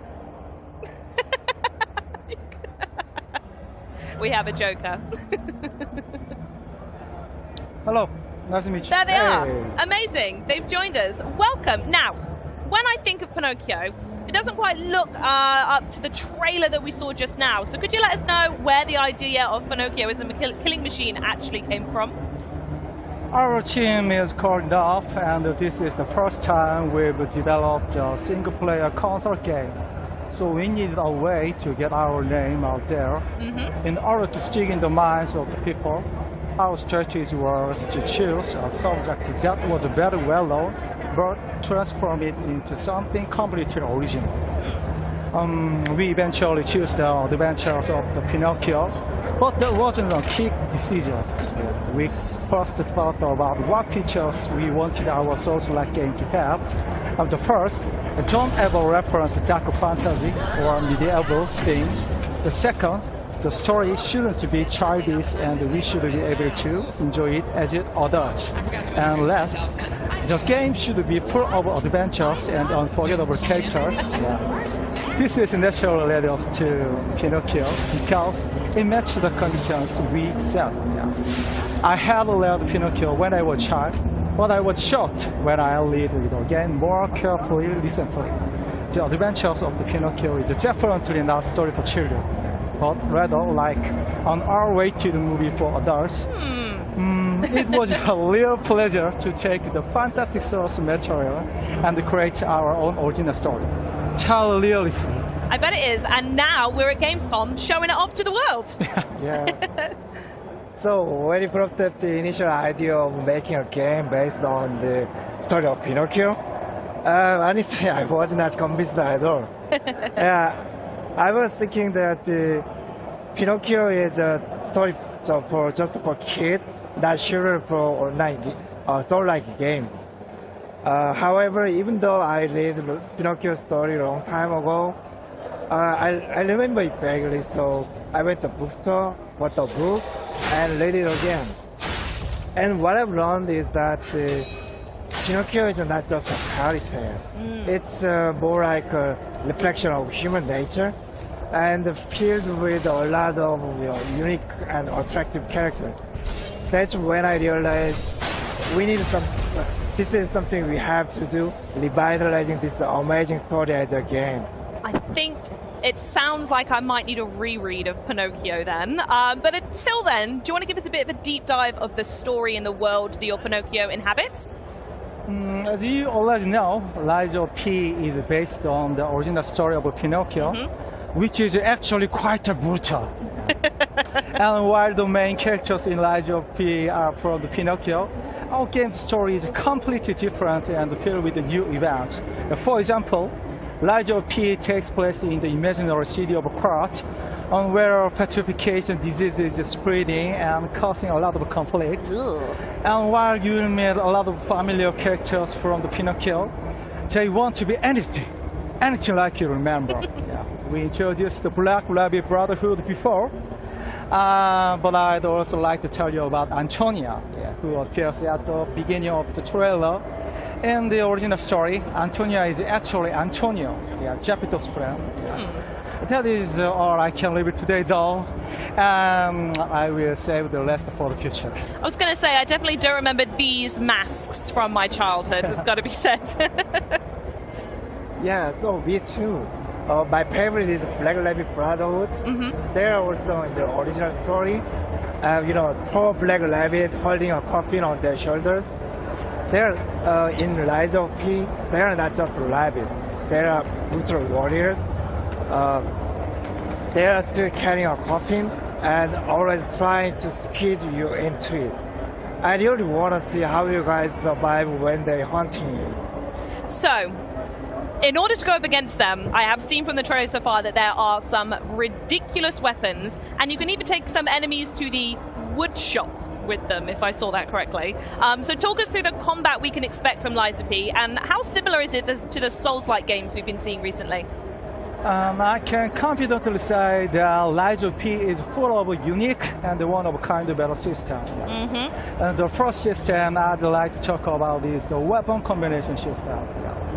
We have a joker. Hello. Nice to meet you. There they are. Amazing. They've joined us. Welcome. Now, when I think of Pinocchio, it doesn't quite look up to the trailer that we saw just now. So could you let us know where the idea of Pinocchio as a killing machine actually came from? Our team is called up, and this is the first time we've developed a single-player console game. So we needed a way to get our name out there. In order to stick in the minds of the people, our strategy was to choose a subject that was very well known, but transform it into something completely original. We eventually chose the adventures of the Pinocchio, but there wasn't a quick decision. We first thought about what features we wanted our Souls-like game to have. The first, don't ever reference dark fantasy or medieval themes. The second, the story shouldn't be childish, and we should be able to enjoy it as adults. And last, the game should be full of adventures and unforgettable characters. this is naturally led us to Pinocchio because it matched the conditions we set. Yeah. I had learned Pinocchio when I was a child, but I was shocked when I read it again more carefully recently. The adventures of the Pinocchio is definitely not a story for children, but rather like an R-rated movie for adults. It was a real pleasure to take the fantastic source material and create our own original story. Totally free. I bet it is, and now we're at Gamescom showing it off to the world. Yeah. So when you brought up the initial idea of making a game based on the story of Pinocchio, honestly, I was not convinced at all. I was thinking that Pinocchio is a story for just for kids, not sure for online soul-like games. However, even though I read Pinocchio's story a long time ago, I remember it vaguely, so I went to the bookstore, bought the book, and read it again. And what I've learned is that Pinocchio is not just a fairy tale. It's more like a reflection of human nature and filled with a lot of unique and attractive characters. That's when I realized we need this is something we have to do, revitalizing this amazing story as a game. I think it sounds like I might need a reread of Pinocchio then. But until then, do you want to give us a bit of a deep dive of the story and the world that your Pinocchio inhabits? As you already know, Lies of P is based on the original story of Pinocchio, which is actually quite brutal. And while the main characters in Lies of P are from the Pinocchio, our game's story is completely different and filled with new events. For example, Lies of P takes place in the imaginary city of Krat, on where petrification disease is spreading and causing a lot of conflict. And while you meet a lot of familiar characters from the Pinocchio, they want to be anything like you remember. We introduced the Black Rabbit Brotherhood before, but I'd also like to tell you about Antonia, who appears at the beginning of the trailer. In the original story, Antonia is actually Antonio, Geppetto's friend. That is all I can reveal today, though, and I will save the rest for the future. I was going to say, I definitely don't remember these masks from my childhood, it's got to be said. Yeah, so me too. My favorite is Black Rabbit Brotherhood. They're also in the original story. Poor Black Rabbit holding a coffin on their shoulders. They're in Lies of P. They're not just a rabbit. They're brutal warriors. They are still carrying a coffin and always trying to squeeze you into it. I really want to see how you guys survive when they're hunting you. So, in order to go up against them, I have seen from the trailer so far that there are some ridiculous weapons, and you can even take some enemies to the wood shop with them, if I saw that correctly. So talk us through the combat we can expect from Lies of P, and how similar is it to the Souls-like games we've been seeing recently? I can confidently say that Lies of P is full of a unique and one-of-a-kind battle system. And the first system I'd like to talk about is the weapon combination system.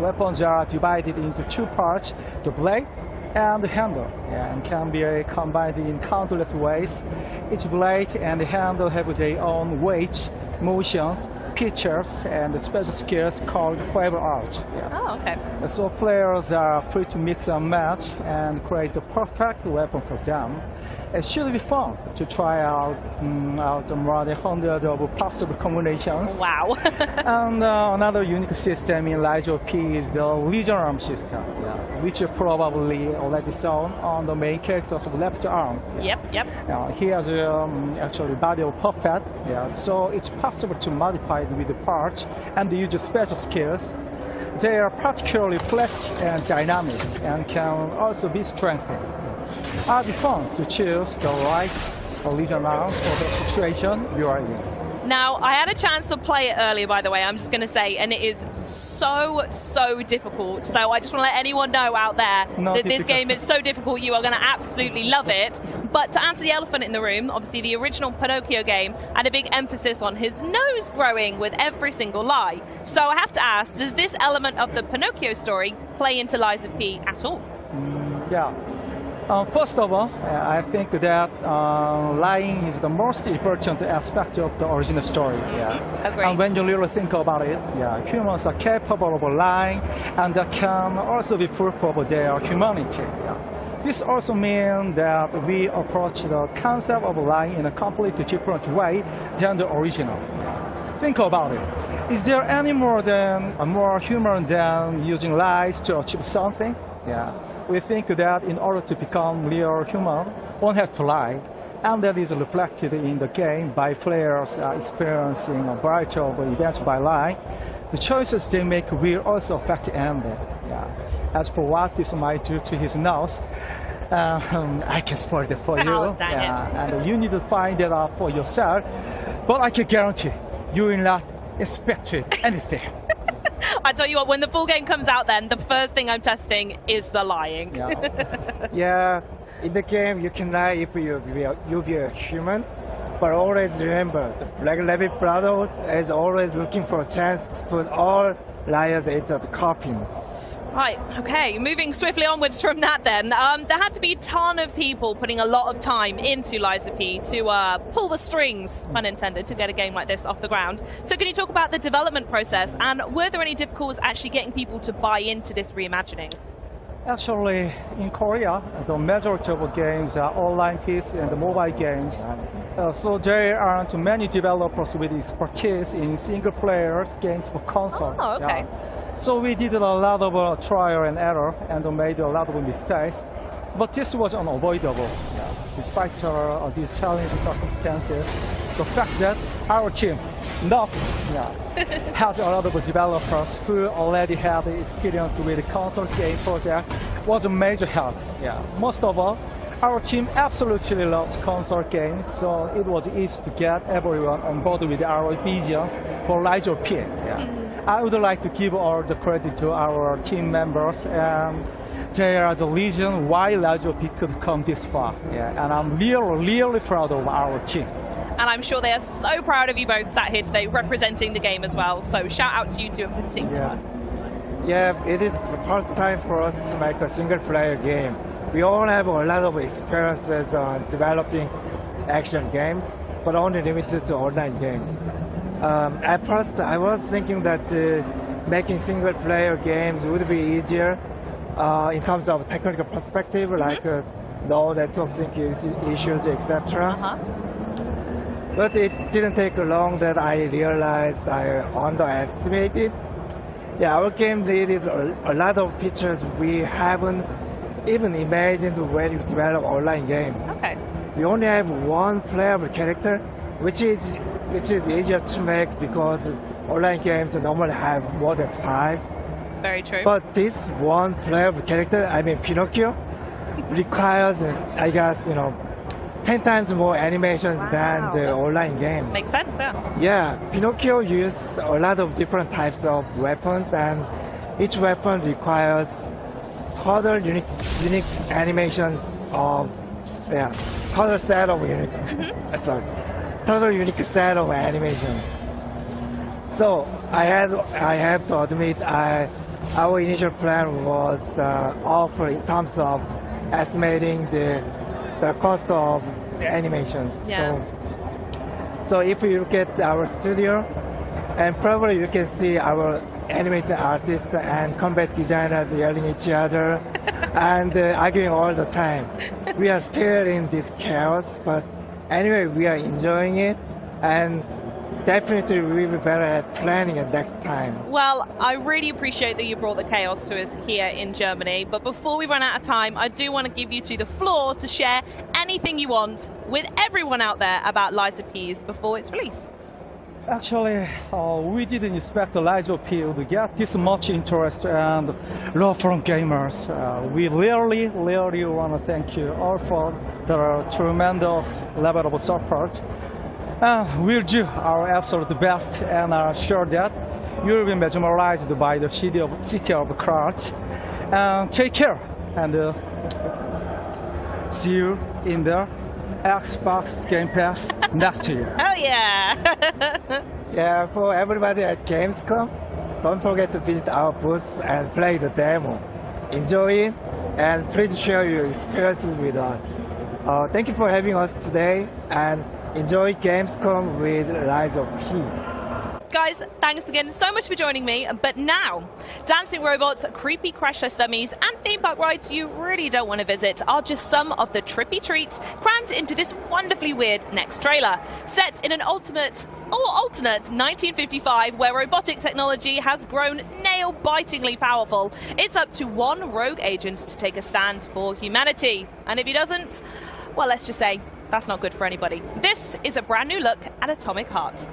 Weapons are divided into two parts, the blade and the handle, and can be combined in countless ways. Each blade and the handle have their own weight, motions, features, and special skills called flavor art. Oh, okay. So players are free to mix and match and create the perfect weapon for them. It should be fun to try out more than hundreds of possible combinations. Wow. And another unique system in Lies of P is the Legion arm system, which you probably already saw on the main character's left arm. Yep. He has actually body of perfect, so it's possible to modify it with the parts and use special skills. They are particularly flashy and dynamic and can also be strengthened. It'd be fun to choose the right Legion arm for the situation you are in. Now, I had a chance to play it earlier, by the way, I'm just going to say, and it is so difficult. So I just want to let anyone know out there that this game is so difficult, you are going to absolutely love it. But to answer the elephant in the room, obviously the original Pinocchio game had a big emphasis on his nose growing with every single lie. So I have to ask, does this element of the Pinocchio story play into Lies of P at all? Yeah. First of all, I think that lying is the most important aspect of the original story. Yeah. Agreed. And when you really think about it, yeah, humans are capable of lying, and that can also be proof of their humanity. Yeah. This also means that we approach the concept of lying in a completely different way than the original. Think about it. Is there any more human than using lies to achieve something? Yeah. We think that in order to become real human, one has to lie, and that is reflected in the game by players experiencing a variety of events by lying. The choices they make will also affect the ending. Yeah. As for what this might do to his nose, I can spoil it for you. Oh, dang it. And you need to find it out for yourself. But I can guarantee you will not expect anything. I tell you what, when the full game comes out then, the first thing I'm testing is the lying. Yeah. Yeah, in the game you can lie if you're a human, but always remember, the Black Rabbit Brotherhood is always looking for a chance to put all liars into the coffin. Right, okay, moving swiftly onwards from that then. There had to be a ton of people putting a lot of time into Lies of P to pull the strings, pun intended, to get a game like this off the ground. So can you talk about the development process, and were there any difficulties actually getting people to buy into this reimagining? Actually, in Korea, the majority of games are online PC and mobile games. So there aren't many developers with expertise in single-player games for console. Oh, okay. Yeah. So we did a lot of trial and error and made a lot of mistakes. But this was unavoidable. Yeah. Despite these challenging circumstances, the fact that our team has a lot of developers who already had experience with console game projects was a major help. Yeah. Most of all, our team absolutely loves console games, so it was easy to get everyone on board with our visions for Lies of P. Yeah. I would like to give all the credit to our team members. They are the reason why Lies of P could come this far. Yeah. And I'm really proud of our team. And I'm sure they are so proud of you both sat here today representing the game as well. So shout out to you two in particular. Yeah, it is the first time for us to make a single-player game. We all have a lot of experiences on developing action games, but only limited to online games. At first, I was thinking that making single-player games would be easier in terms of technical perspective, like no network sync issues, etc. But it didn't take long that I realized I underestimated. Yeah, our game needed a lot of features we haven't even imagined when we develop online games. Okay. We only have one playable character, which is easier to make because online games normally have more than 5. Very true. But this one playable character, I mean Pinocchio, requires, I guess, 10 times more animations than the online games. Makes sense, yeah. Yeah, Pinocchio uses a lot of different types of weapons, and each weapon requires total unique animations of, total set of total unique set of animation. So I have to admit, our initial plan was off in terms of estimating the cost of the animations. Yeah. So if you look at our studio, and probably you can see our animated artists and combat designers yelling at each other and arguing all the time. We are still in this chaos, but anyway, we are enjoying it, and definitely we'll be better at planning it next time. Well, I really appreciate that you brought the chaos to us here in Germany, but before we run out of time, I do want to give you two the floor to share anything you want with everyone out there about Lies of P before its release. Actually, we didn't expect the Lies of P to get this much interest and love from gamers. We really want to thank you all for the tremendous level of support. We'll do our absolute best, and are sure that you will be mesmerized by the city of cards. Take care, and see you in the Xbox Game Pass next year. Hell yeah! Yeah, for everybody at Gamescom, don't forget to visit our booth and play the demo. Enjoy it, and please share your experiences with us. Thank you for having us today, and enjoy Gamescom with Rise of P. Guys, thanks again so much for joining me. But now, dancing robots, creepy crash test dummies, and theme park rides you really don't want to visit are just some of the trippy treats crammed into this wonderfully weird next trailer. Set in an alternate 1955, where robotic technology has grown nail-bitingly powerful, it's up to one rogue agent to take a stand for humanity. And if he doesn't, well, let's just say that's not good for anybody. This is a brand new look at Atomic Heart.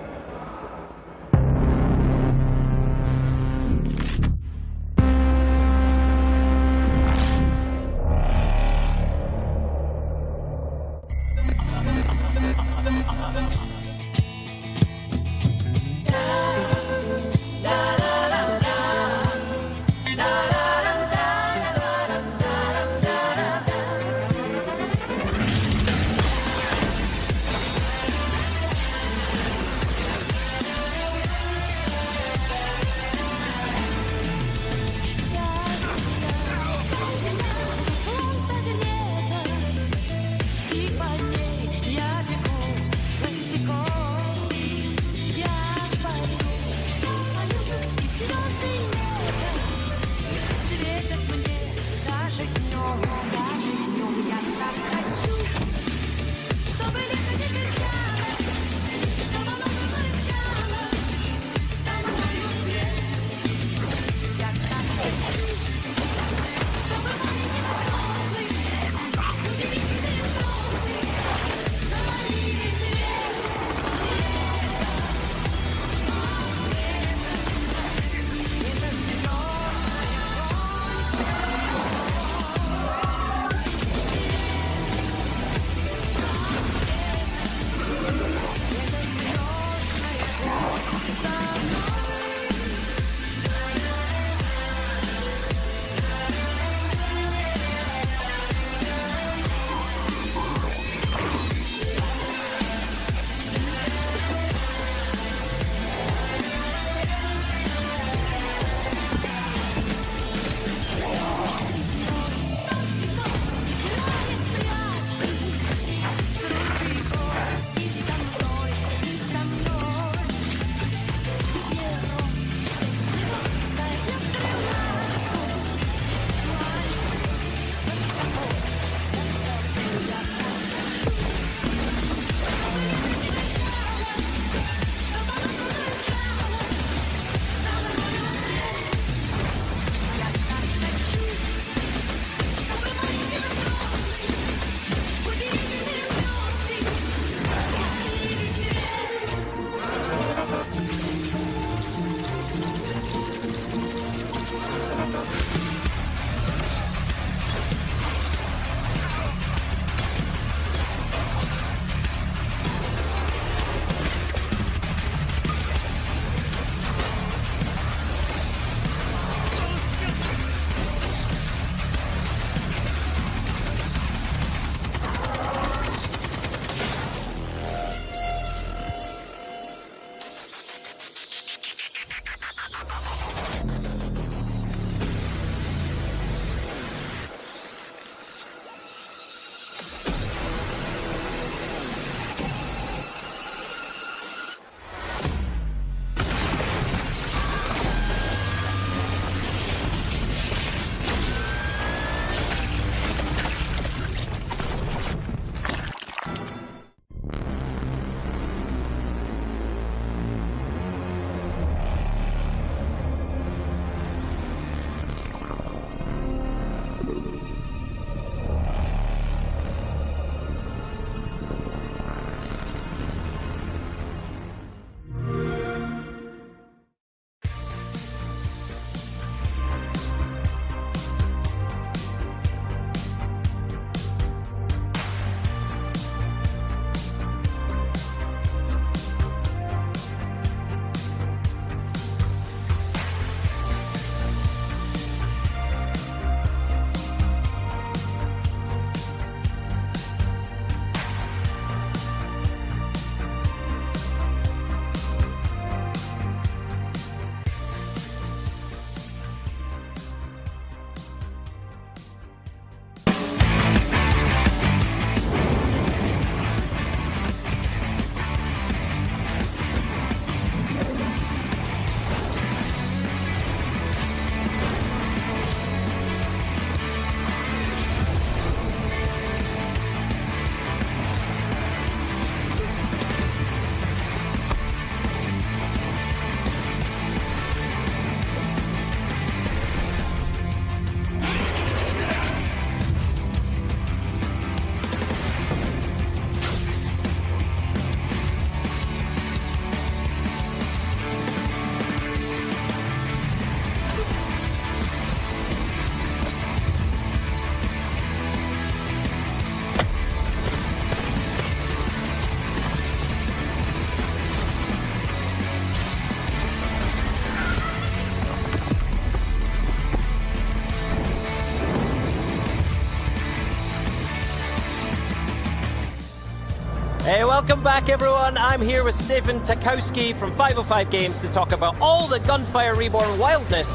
Welcome back, everyone. I'm here with Stephen Takowski from 505 Games to talk about all the Gunfire Reborn wildness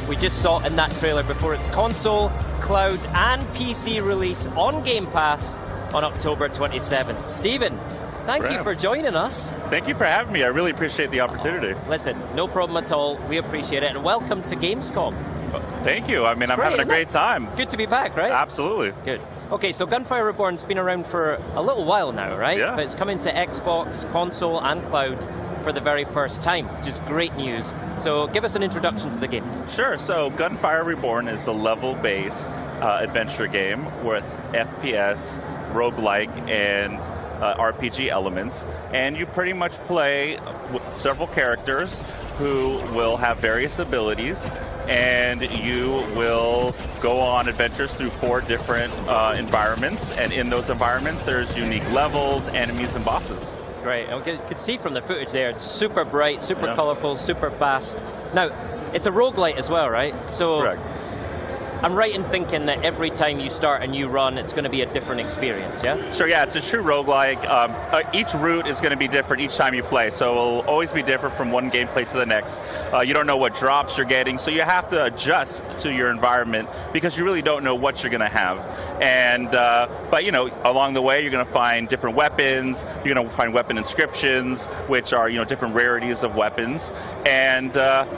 we just saw in that trailer before its console, cloud, and PC release on Game Pass on October 27th. Stephen, thank you for joining us. Thank you for having me. I really appreciate the opportunity. Listen, no problem at all. We appreciate it. And welcome to Gamescom. Thank you. I mean, I'm having a great time. Good to be back, right? Absolutely. Good. Okay, so Gunfire Reborn's been around for a little while now, right? Yeah. But it's coming to Xbox, console, and cloud for the very first time, which is great news. So give us an introduction to the game. Sure. So Gunfire Reborn is a level-based adventure game with FPS, roguelike, and RPG elements. And you pretty much play with several characters who will have various abilities, and you will go on adventures through 4 different environments, and in those environments there's unique levels, enemies, and bosses. Great. And you can see from the footage there, it's super bright, super colorful, super fast. Now, it's a roguelite as well, right? So correct. I'm right in thinking that every time you start a new run, it's going to be a different experience, yeah? Sure, yeah, it's a true roguelike. Each route is going to be different each time you play, so it'll always be different from one gameplay to the next. You don't know what drops you're getting, so you have to adjust to your environment because you really don't know what you're going to have. And but you know, along the way, you're going to find different weapons. You're going to find weapon inscriptions, which are different rarities of weapons, and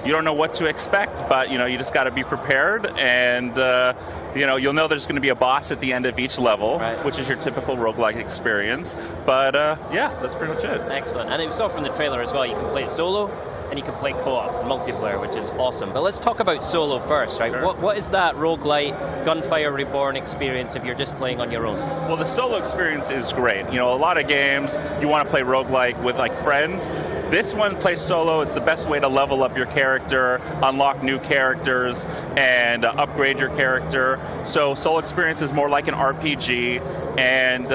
you don't know what to expect. But you just got to be prepared and. You'll know there's going to be a boss at the end of each level, which is your typical roguelike experience. But yeah, that's pretty much it. Excellent. And you saw from the trailer as well, you can play it solo and you can play co-op, multiplayer, which is awesome. But let's talk about solo first, right? Sure. What is that roguelite, Gunfire Reborn experience if you're just playing on your own? Well, the solo experience is great. A lot of games, you want to play roguelike with friends. This one plays solo. It's the best way to level up your character, unlock new characters, and upgrade your character. So solo experience is more like an RPG, and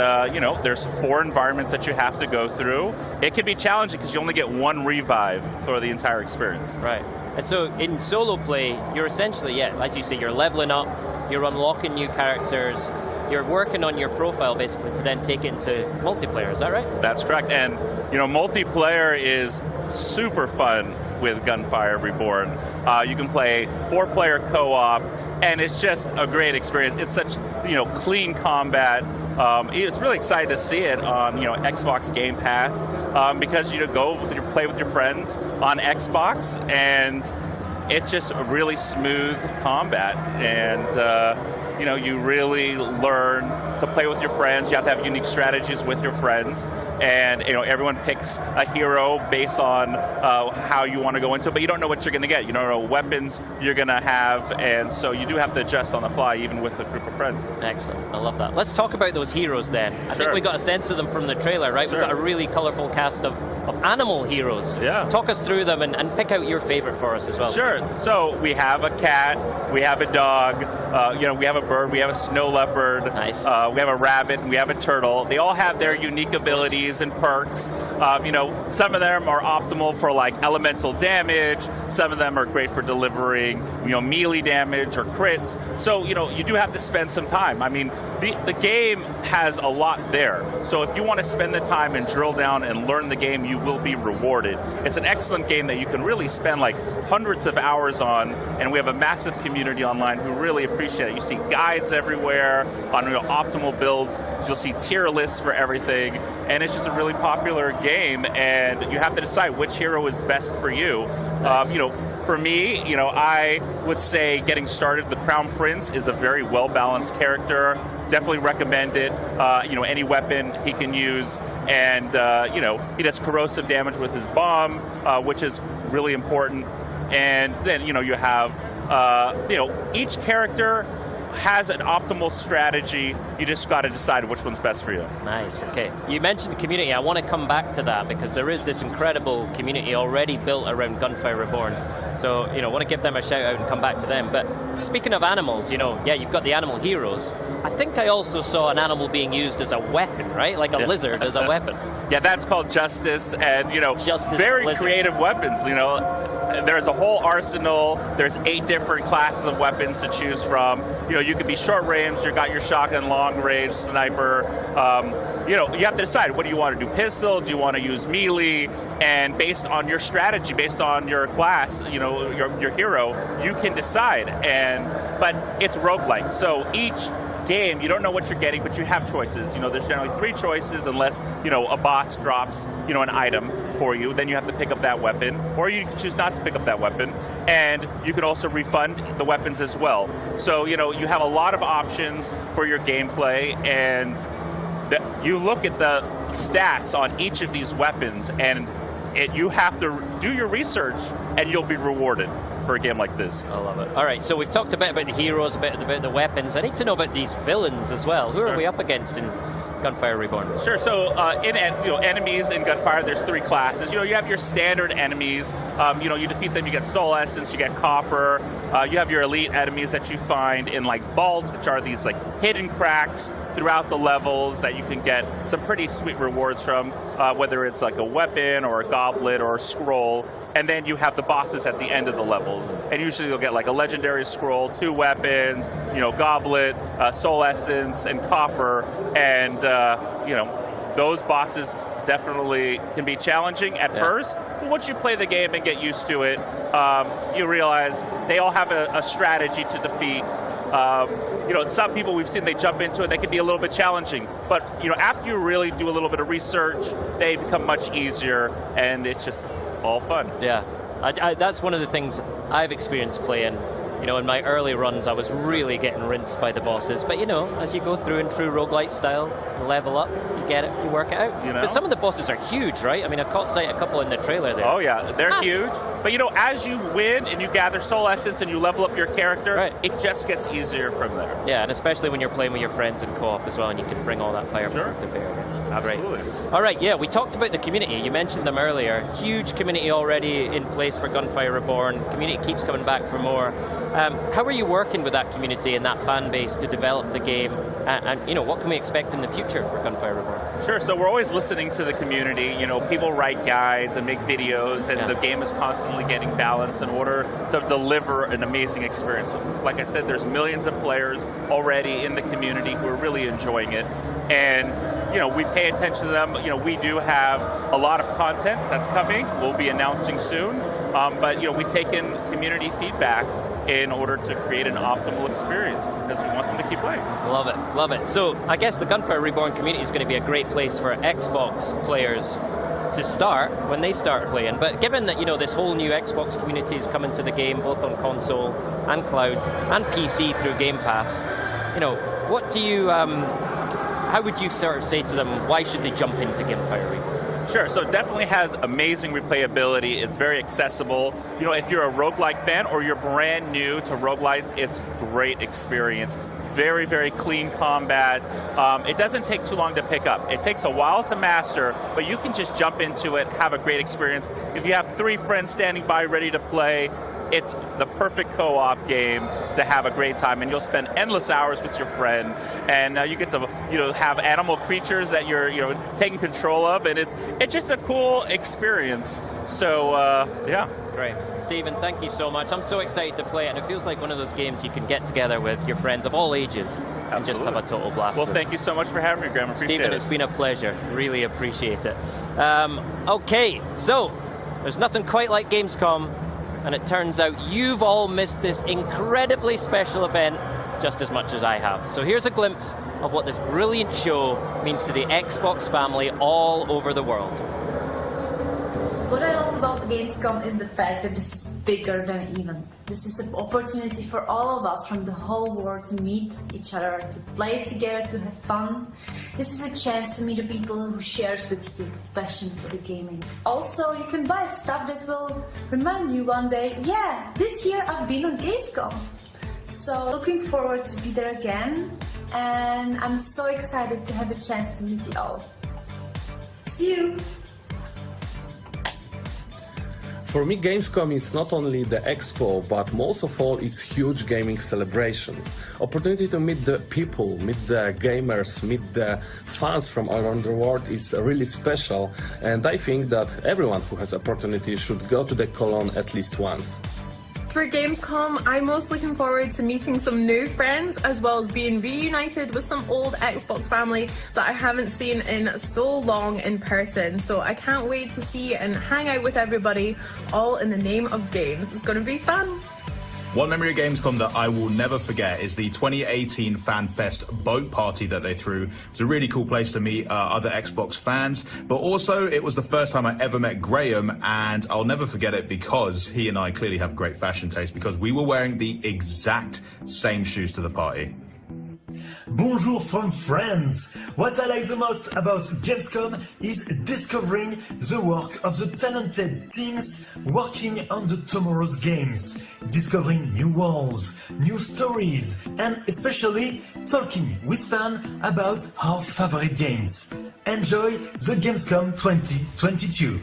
there's 4 environments that you have to go through. It can be challenging because you only get 1 revive for the entire experience. Right. And so in solo play, you're essentially, as you say, you're leveling up, you're unlocking new characters, you're working on your profile basically to then take it into multiplayer, is that right? That's correct. And multiplayer is super fun with Gunfire Reborn. You can play 4-player co-op, and it's just a great experience. It's such clean combat. It's really exciting to see it on Xbox Game Pass because you play with your friends on Xbox, and it's just a really smooth combat, and you really learn to play with your friends. You have to have unique strategies with your friends, and everyone picks a hero based on how you want to go into it, but you don't know what you're going to get. You don't know what weapons you're going to have, and so you do have to adjust on the fly, even with a group of friends. Excellent. I love that. Let's talk about those heroes then. I think we got a sense of them from the trailer, right? We've got a really colorful cast of animal heroes. Yeah. Talk us through them and pick out your favorite for us as well. Sure. So we have a cat, we have a dog, we have a bird, we have a snow leopard, nice. We have a rabbit, and we have a turtle. They all have their unique abilities and perks. Some of them are optimal for elemental damage. Some of them are great for delivering melee damage or crits. So you do have to spend some time. I mean, the game has a lot there. So if you want to spend the time and drill down and learn the game, you will be rewarded. It's an excellent game that you can really spend hundreds of hours on, and we have a massive community online who really appreciate it. You see guides everywhere on optimal builds. You'll see tier lists for everything, and it's just a really popular game, and you have to decide which hero is best for you. Nice. For me, I would say getting started, the Crown Prince is a very well-balanced character. Definitely recommend it. Any weapon he can use, and he does corrosive damage with his bomb, which is really important. And then you have each character has an optimal strategy. You just got to decide which one's best for you. Nice. Okay. You mentioned the community. I want to come back to that because there is this incredible community already built around Gunfire Reborn. So, I want to give them a shout out and come back to them. But speaking of animals, you've got the animal heroes. I think I also saw an animal being used as a weapon, right? Like a lizard as a weapon. Yeah, that's called Justice, and very lizard. Creative weapons. There's a whole arsenal. There's 8 different classes of weapons to choose from. You you can be short range, you got your shotgun, long range, sniper. You know, you have to decide, what do you want to do? Pistol? Do you want to use melee? And based on your strategy, based on your class, you know, your hero, you can decide. But it's roguelike, so each game, you don't know what you're getting, but you have choices. You know, there's generally 3 choices unless, you know, a boss drops, you know, an item for you. Then you have to pick up that weapon, or you can choose not to pick up that weapon. And you can also refund the weapons as well. So, you know, you have a lot of options for your gameplay, and you look at the stats on each of these weapons, and you have to do your research, and you'll be rewarded for a game like this. I love it. All right, so we've talked a bit about the heroes, a bit about the weapons. I need to know about these villains as well. Who are we up against in Gunfire Reborn? Sure. So enemies in Gunfire, there's 3 classes. You know, you have your standard enemies. You know, you defeat them, you get soul essence, you get copper. You have your elite enemies that you find in like vaults, which are these like hidden cracks throughout the levels that you can get some pretty sweet rewards from, whether it's like a weapon or a goblet or a scroll. And then you have the bosses at the end of the levels. And usually you'll get like a legendary scroll, 2 weapons, you know, goblet, soul essence, and copper. And, you know, those bosses definitely can be challenging at first. But once you play the game and get used to it, you realize they all have a strategy to defeat. You know, some people we've seen, they jump into it, they can be a little bit challenging. But, you know, after you really do a little bit of research, they become much easier, and it's just all fun. Yeah, that's one of the things I've experienced playing. You know, in my early runs, I was really getting rinsed by the bosses. But, you know, as you go through in true roguelite style, you level up, you get it, you work it out. You know? But some of the bosses are huge, right? I mean, I caught sight of a couple in the trailer there. Oh, yeah, they're huge. But, you know, as you win and you gather soul essence and you level up your character, it just gets easier from there. Yeah, and especially when you're playing with your friends in co-op as well, and you can bring all that firepower to bear. Absolutely. Great. All right, yeah, we talked about the community. You mentioned them earlier. Huge community already in place for Gunfire Reborn. Community keeps coming back for more. How are you working with that community and that fan base to develop the game? And you know, what can we expect in the future for Gunfire Reborn? Sure, so we're always listening to the community. You know, people write guides and make videos, and the game is constantly getting balanced in order to deliver an amazing experience. Like I said, there's millions of players already in the community who are really enjoying it. And, you know, we pay attention to them. You know, we do have a lot of content that's coming. We'll be announcing soon. But, you know, we take in community feedback in order to create an optimal experience, because we want them to keep playing. Love it, love it. So I guess the Gunfire Reborn community is going to be a great place for Xbox players to start when they start playing. But given that, you know, this whole new Xbox community is coming to the game, both on console and cloud and PC through Game Pass, you know, what do you, how would you sort of say to them, why should they jump into Gunfire Reborn? Sure, so it definitely has amazing replayability. It's very accessible. You know, if you're a roguelike fan or you're brand new to roguelites, it's great experience. Very, very clean combat. It doesn't take too long to pick up. It takes a while to master, but you can just jump into it, have a great experience. If you have 3 friends standing by ready to play, it's the perfect co-op game to have a great time, and you'll spend endless hours with your friend, and you get to, you know, have animal creatures that you're, you know, taking control of, and it's just a cool experience. So yeah. Great. Stephen, thank you so much. I'm so excited to play it, and it feels like one of those games you can get together with your friends of all ages and just have a total blast. Well, thank you so much for having me, Graham. Appreciate Stephen, it's been a pleasure. Really appreciate it. Okay, so there's nothing quite like Gamescom, and it turns out you've all missed this incredibly special event just as much as I have. So here's a glimpse of what this brilliant show means to the Xbox family all over the world. What I love about Gamescom is the fact that this is bigger than an event. This is an opportunity for all of us from the whole world to meet each other, to play together, to have fun. This is a chance to meet the people who shares with you the passion for the gaming. Also, you can buy stuff that will remind you one day, yeah, this year I've been on Gamescom. So looking forward to be there again, and I'm so excited to have a chance to meet you all. See you! For me, Gamescom is not only the expo, but most of all, it's huge gaming celebration. Opportunity to meet the people, meet the gamers, meet the fans from around the world is really special, and I think that everyone who has opportunity should go to the Cologne at least once. For Gamescom, I'm most looking forward to meeting some new friends as well as being reunited with some old Xbox family that I haven't seen in so long in person. So I can't wait to see and hang out with everybody, all in the name of games. It's going to be fun. One memory of Gamescom that I will never forget is the 2018 Fan Fest boat party that they threw. It was a really cool place to meet other Xbox fans, but also it was the first time I ever met Graham, and I'll never forget it because he and I clearly have great fashion taste because we were wearing the exact same shoes to the party. Bonjour from France! What I like the most about Gamescom is discovering the work of the talented teams working on the tomorrow's games, discovering new worlds, new stories, and especially talking with fans about our favorite games. Enjoy the Gamescom 2022!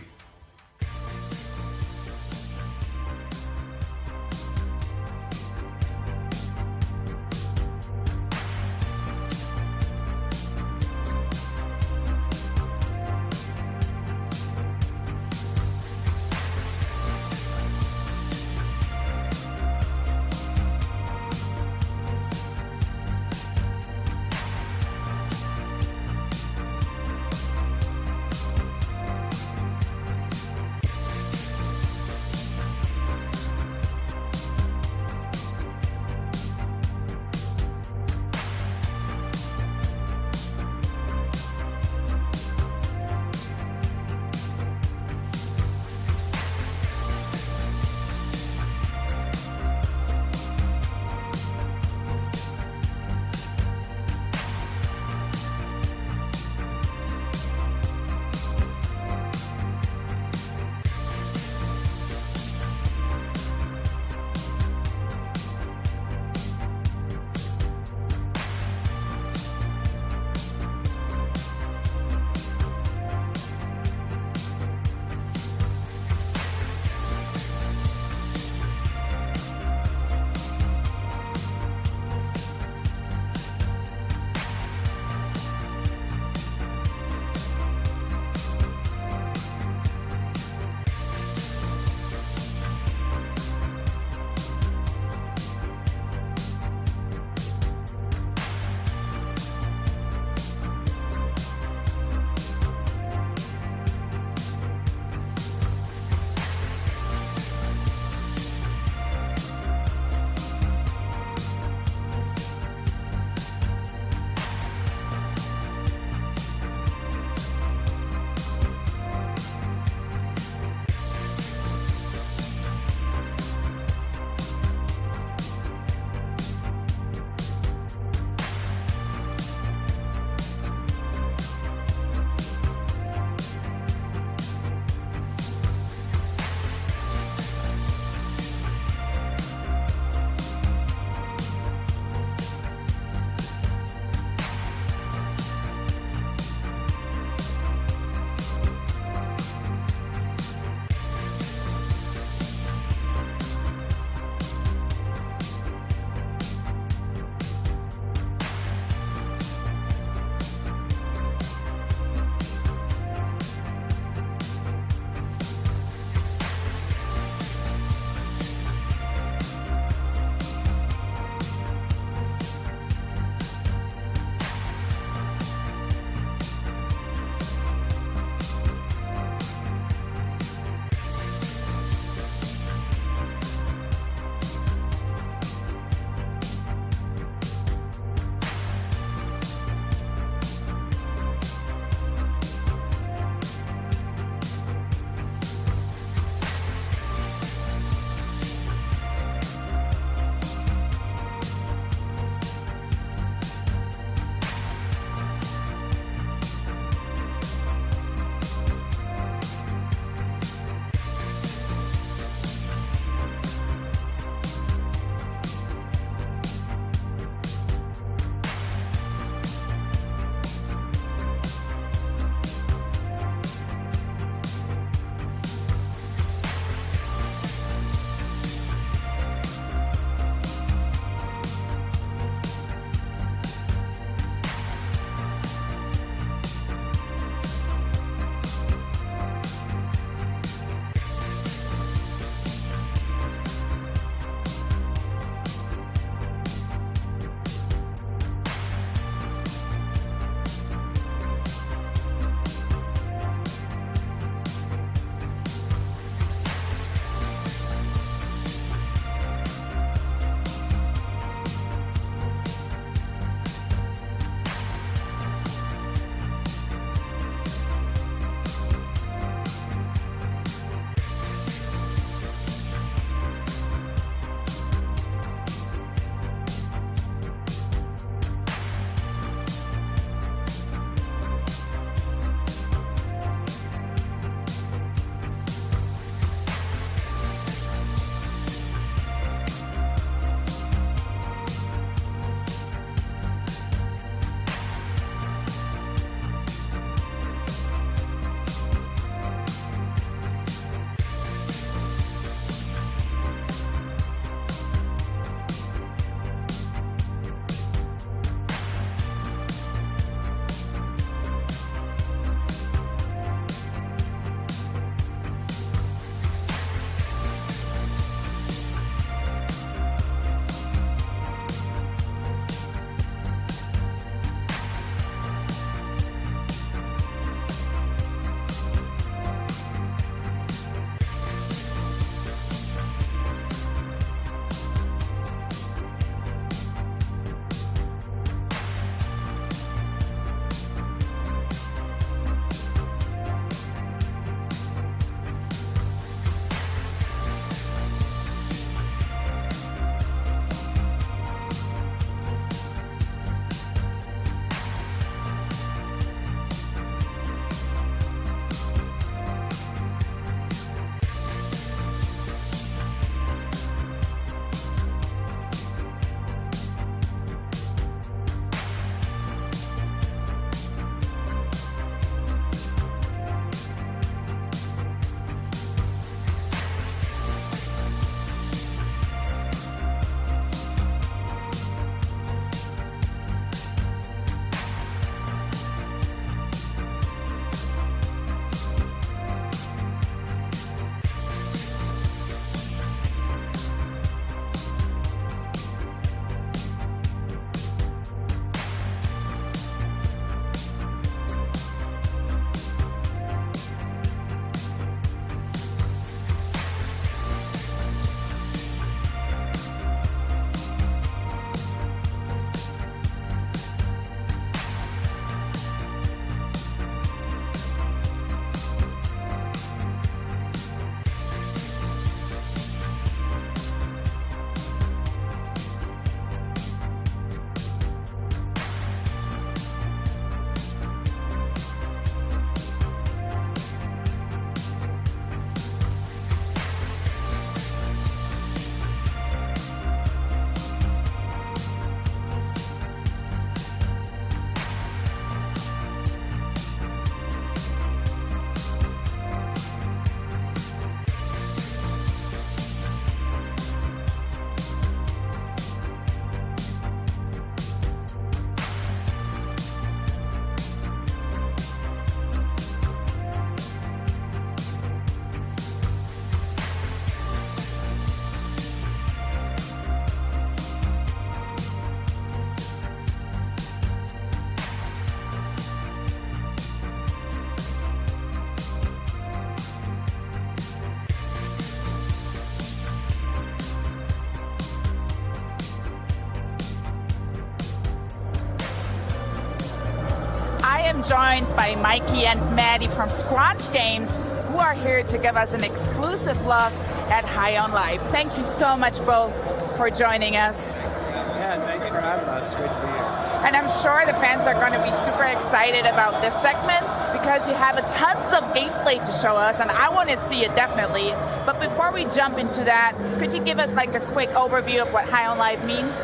am joined by Mikey and Maddie from Squanch Games, who are here to give us an exclusive look at High on Life. Thank you so much both for joining us. Yeah, thank you for having us. Great to be here. And I'm sure the fans are going to be super excited about this segment because you have tons of gameplay to show us, and I want to see it definitely. But before we jump into that, could you give us like a quick overview of what High on Life means?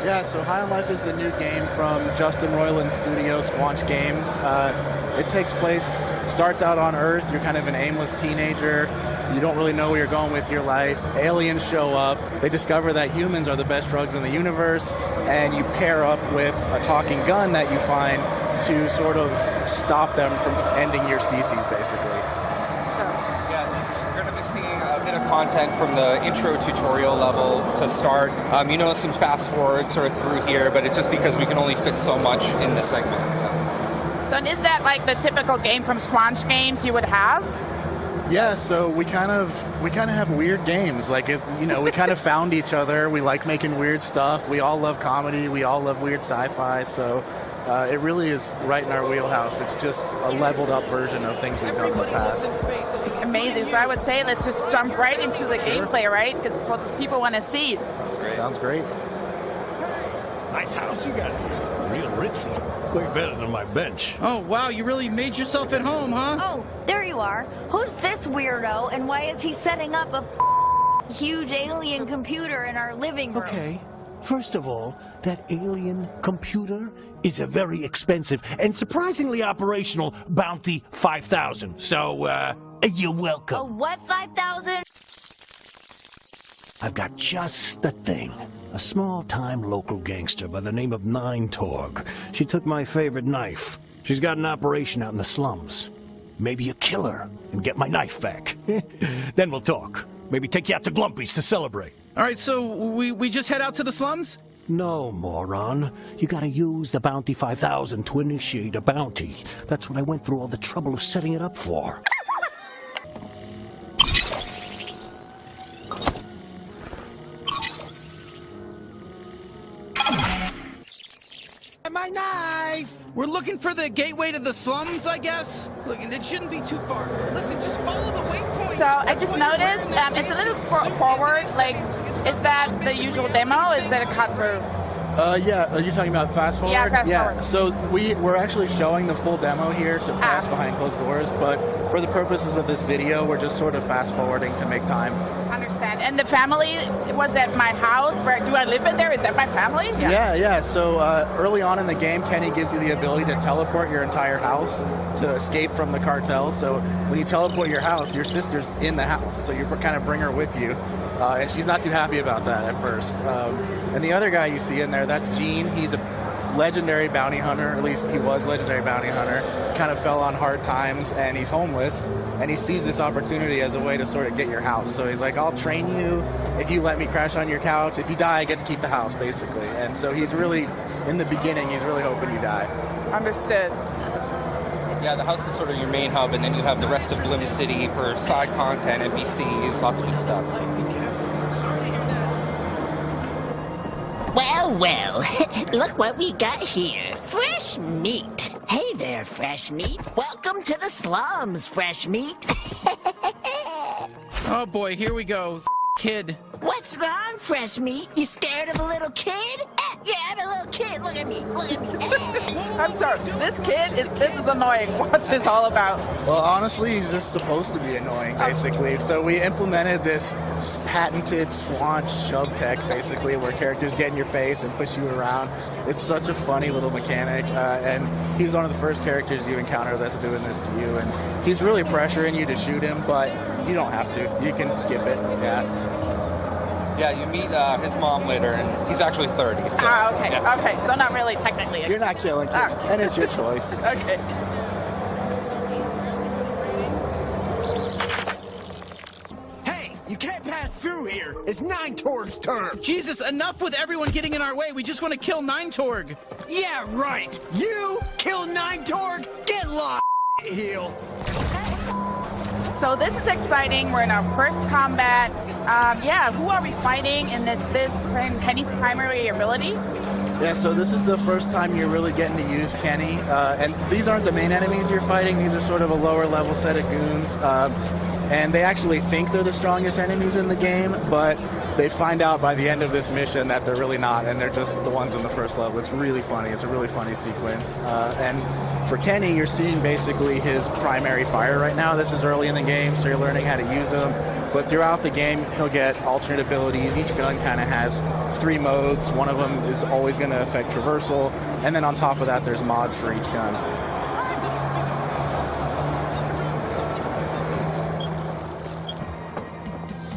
Yeah, so High on Life is the new game from Justin Roiland's studio, Squanch Games. It takes place, starts out on Earth. You're kind of an aimless teenager. You don't really know where you're going with your life. Aliens show up. They discover that humans are the best drugs in the universe, and you pair up with a talking gun that you find to sort of stop them from ending your species, basically. Of content from the intro tutorial level to start. You know, some fast forward sort of through here, but it's just because we can only fit so much in this segment. So is that like the typical game from Squanch Games you would have? Yeah, so we kind of have weird games. Like, we kind of found each other. We like making weird stuff. We all love comedy. We all love weird sci-fi. So it really is right in our wheelhouse. It's just a leveled up version of things we've done in the past. Amazing. So I would say let's just jump right into the gameplay, right? Because it's what people want to see. Sounds great. Nice house you got here. Real ritzy. Way better than my bench. Oh, wow. You really made yourself at home, huh? Oh, there you are. Who's this weirdo, and why is he setting up a huge alien computer in our living room? Okay. First of all, that alien computer is a very expensive and surprisingly operational Bounty 5000. So, you're welcome. A what 5,000? I've got just the thing. A small-time local gangster by the name of Nine Torg. She took my favorite knife. She's got an operation out in the slums. Maybe you kill her and get my knife back. Then we'll talk. Maybe take you out to Glumpy's to celebrate. All right, so we just head out to the slums? No, moron. You gotta use the Bounty 5000 to initiate a bounty. That's what I went through all the trouble of setting it up for. My knife! We're looking for the gateway to the slums, I guess? Look, it shouldn't be too far. Listen, just follow the waypoint. So I just noticed it's a little forward. Like, is that the usual demo? Is that a cut through? Yeah, are you talking about fast forward? Yeah, fast forward. So we're actually showing the full demo here to pass behind closed doors, but for the purposes of this video, we're just sort of fast forwarding to make time. Understand. And the family was at my house. Where do I live in there? Is that my family? Yeah. So early on in the game, Kenny gives you the ability to teleport your entire house to escape from the cartel. So when you teleport your house, your sister's in the house, so you kind of bring her with you. And she's not too happy about that at first. And the other guy you see in there, that's Gene. He's a legendary bounty hunter, at least he was legendary bounty hunter, kind of fell on hard times, and he's homeless, and he sees this opportunity as a way to sort of get your house. So he's like, I'll train you if you let me crash on your couch. If you die, I get to keep the house, basically. And so he's really, in the beginning, he's really hoping you die. Understood. Yeah, the house is sort of your main hub, and then you have the rest of Blim City for side content, NPCs, lots of good stuff. Well, look what we got here. Fresh meat. Hey there, Fresh Meat. Welcome to the slums, Fresh Meat. Oh boy, here we go. Kid. What's wrong, Fresh Meat? You scared of a little kid? Yeah, I'm a little kid. Look at me. Look at me. I'm sorry. This is annoying. What's this all about? Well, honestly, he's just supposed to be annoying, basically. So we implemented this patented Squanch shove tech, basically, where characters get in your face and push you around. It's such a funny little mechanic, and he's one of the first characters you encounter that's doing this to you. And he's really pressuring you to shoot him, but you don't have to. You can skip it. Yeah, you meet his mom later, and he's actually 30. So, okay. Yeah. Okay, so not really technically. You're not killing kids, and it's your choice. Okay. Hey, you can't pass through here. It's Nine Torg's turn. Jesus, enough with everyone getting in our way. We just want to kill Nine Torg. Yeah, right. You kill Nine Torg, get lost, heel. So this is exciting. We're in our first combat. Who are we fighting in this Kenny's primary ability? Yeah, so this is the first time you're really getting to use Kenny, and these aren't the main enemies you're fighting. These are sort of a lower level set of goons, and they actually think they're the strongest enemies in the game, but they find out by the end of this mission that they're really not, and they're just the ones in the first level. It's really funny. It's a really funny sequence. And for Kenny, you're seeing basically his primary fire right now. This is early in the game, so you're learning how to use him. But throughout the game, he'll get alternate abilities. Each gun kind of has 3 modes. One of them is always going to affect traversal. And then on top of that, there's mods for each gun.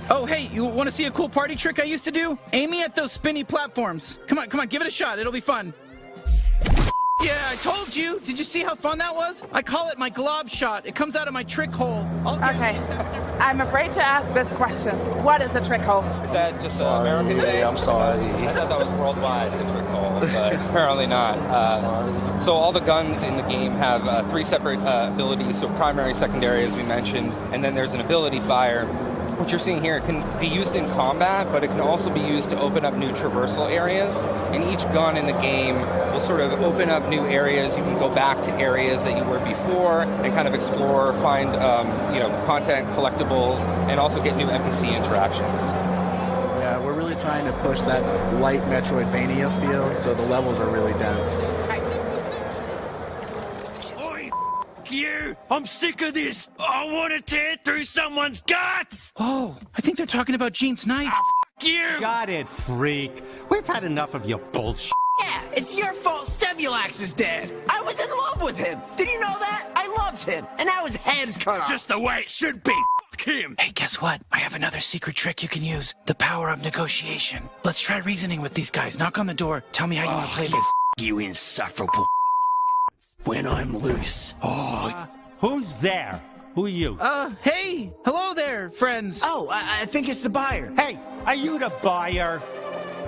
Oh, hey, you want to see a cool party trick I used to do? Aim me at those spinny platforms. Come on, give it a shot. It'll be fun. Yeah, I told you. Did you see how fun that was? I call it my glob shot. It comes out of my trick hole. Okay. I'm afraid to ask this question. What is a trick hole? Is that just an American thing? I'm sorry. I thought that was worldwide, the trick hole, but apparently not. So all the guns in the game have 3 separate abilities, so primary, secondary, as we mentioned, and then there's an ability fire. What you're seeing here can be used in combat, but it can also be used to open up new traversal areas. And each gun in the game will sort of open up new areas. You can go back to areas that you were before and kind of explore, find content, collectibles, and also get new NPC interactions. Yeah, we're really trying to push that light Metroidvania feel, so the levels are really dense. You! I'm sick of this! I want to tear through someone's guts! Oh, I think they're talking about Gene's knife. You! Got it, freak. We've had enough of your bullshit. Yeah, it's your fault Stebulax is dead. I was in love with him. Did you know that? I loved him. And now his head's cut off. Just the way it should be. F*** him. Hey, guess what? I have another secret trick you can use. The power of negotiation. Let's try reasoning with these guys. Knock on the door. Tell me how you want to play this. You insufferable when I'm loose. Who's there? Who are you? Hey. Hello there, friends. Oh, I think it's the buyer. Hey, are you the buyer?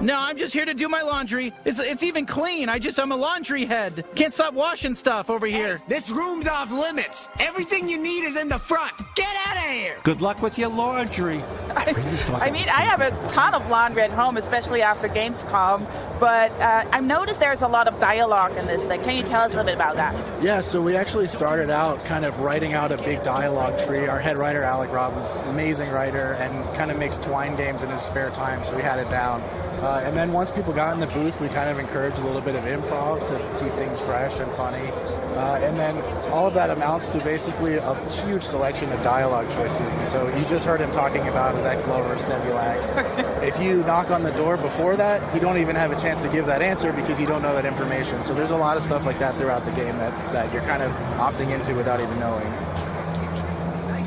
No, I'm just here to do my laundry. It's even clean. I'm a laundry head. Can't stop washing stuff over here. Hey, this room's off limits. Everything you need is in the front. Get out of here. Good luck with your laundry. I mean, I have a ton of laundry at home, especially after Gamescom, but I've noticed there's a lot of dialogue in this. Like, can you tell us a little bit about that? Yeah, so we actually started out kind of writing out a big dialogue tree. Our head writer, Alec Robbins, amazing writer, and kind of makes twine games in his spare time, so we had it down. And then once people got in the booth, we kind of encouraged a little bit of improv to keep things fresh and funny. And then all of that amounts to basically a huge selection of dialogue choices. And so you just heard him talking about his ex-lover, Stebulax. If you knock on the door before that, you don't even have a chance to give that answer because you don't know that information. So there's a lot of stuff like that throughout the game that you're kind of opting into without even knowing.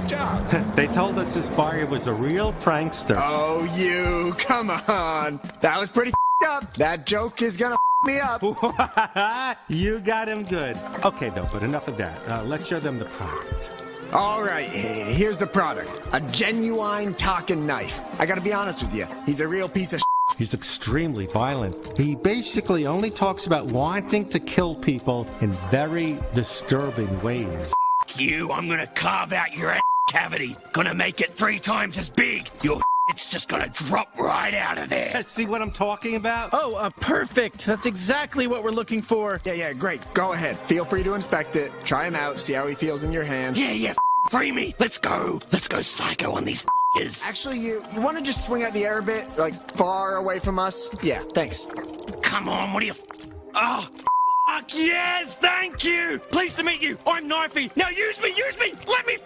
Job. They told us this buyer was a real prankster. Oh, you. Come on. That was pretty up. That joke is gonna me up. You got him good. Okay, though, but enough of that. Let's show them the product. All right, here's the product. A genuine talking knife. I gotta be honest with you. He's a real piece of shit. He's extremely violent. He basically only talks about wanting to kill people in very disturbing ways. You, I'm gonna carve out your ass cavity. Gonna make it 3 times as big. Your it's just gonna drop right out of there. See what I'm talking about? Oh, perfect. That's exactly what we're looking for. Yeah, great. Go ahead. Feel free to inspect it. Try him out. See how he feels in your hand. Yeah, free me. Let's go. Let's go psycho on these f***ers. Actually, you want to just swing out the air a bit? Like, far away from us? Yeah, thanks. Come on, what are you... Oh, fuck yes, thank you. Pleased to meet you. I'm Knifey. Now use me. Let me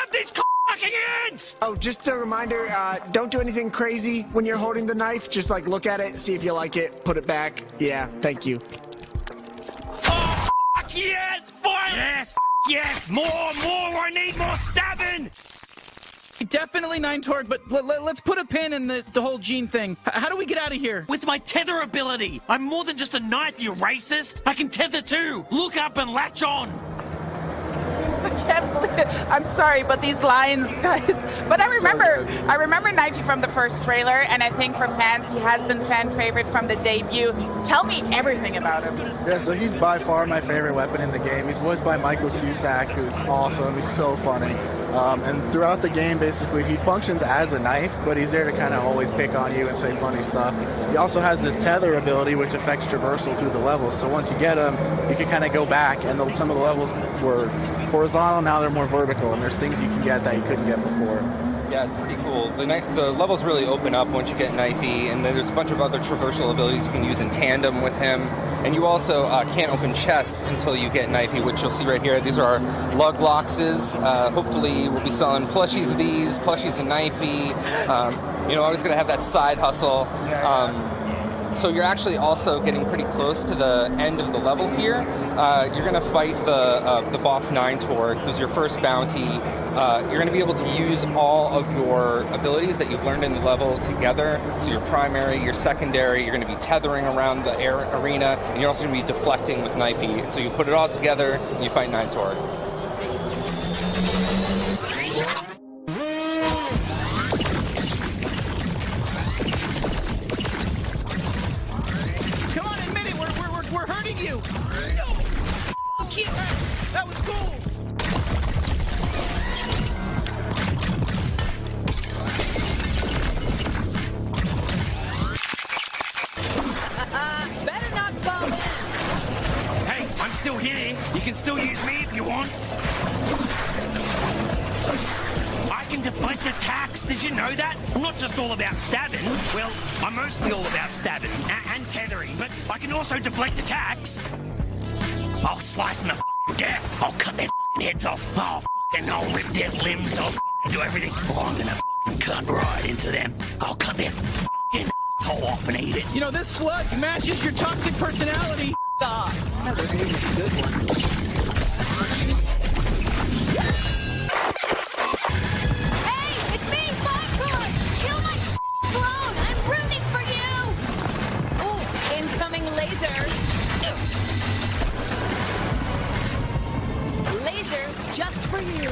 up these fucking ends. Oh, just a reminder, don't do anything crazy when you're holding the knife. Just, like, look at it, see if you like it, put it back. Yeah, thank you. Oh, fuck yes, violence. Yes, more, I need more stabbing. Definitely 9 torque, but let's put a pin in the whole Gene thing. How do we get out of here? With my tether ability. I'm more than just a knife, you racist. I can tether too. Look up and latch on. can't believe it. I'm sorry, but these lines, guys. But I remember Knifey from the first trailer, and I think for fans, he has been fan favorite from the debut. Tell me everything about him. Yeah, so he's by far my favorite weapon in the game. He's voiced by Michael Cusack, who's awesome. He's so funny. And throughout the game, basically, he functions as a knife, but he's there to kind of always pick on you and say funny stuff. He also has this tether ability, which affects traversal through the levels. So once you get him, you can kind of go back, and some of the levels were horizontal, now they're more vertical, and there's things you can get that you couldn't get before. Yeah, it's pretty cool. The levels really open up once you get Knifey, and then there's a bunch of other traversal abilities you can use in tandem with him. And you also can't open chests until you get Knifey, which you'll see right here. These are our lug loxes. Hopefully we'll be selling plushies of these, plushies of Knifey. Always going to have that side hustle. So you're actually also getting pretty close to the end of the level here. You're going to fight the boss 9-Tor, who's your first bounty. You're going to be able to use all of your abilities that you've learned in the level together. So your primary, your secondary, you're going to be tethering around the arena, and you're also going to be deflecting with Knifey. So you put it all together, and you fight 9-Tor. That was cool! Better not bump! Hey, I'm still here. You can still use me if you want. I can deflect attacks. Did you know that? I'm not just all about stabbing. Well, I'm mostly all about stabbing and tethering, but I can also deflect attacks. I'll slice them to death. I'll cut their heads off. I'll rip their limbs off. Do everything. Oh, I'm gonna cut right into them. I'll cut their asshole off and eat it. You know, this slug matches your toxic personality. Another really good one. Hey, it's me, Foxhorn! Kill my clone! I'm rooting for you! Oh, incoming laser. Laser just for you.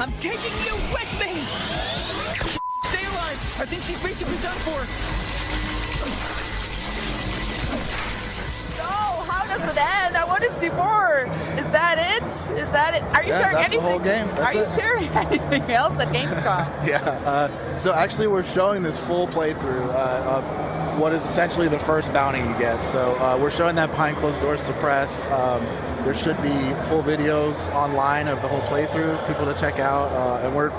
I'm taking you with me! Stay alive! I think she's basically done for. No, how does it end? I want to see more. Is that it? Is that it? Are you sharing that's anything? The whole game. Are you sharing anything else at Gamescom? Yeah. So actually, we're showing this full playthrough of what is essentially the first bounty you get. So we're showing that behind closed doors to press. There should be full videos online of the whole playthrough for people to check out, and we're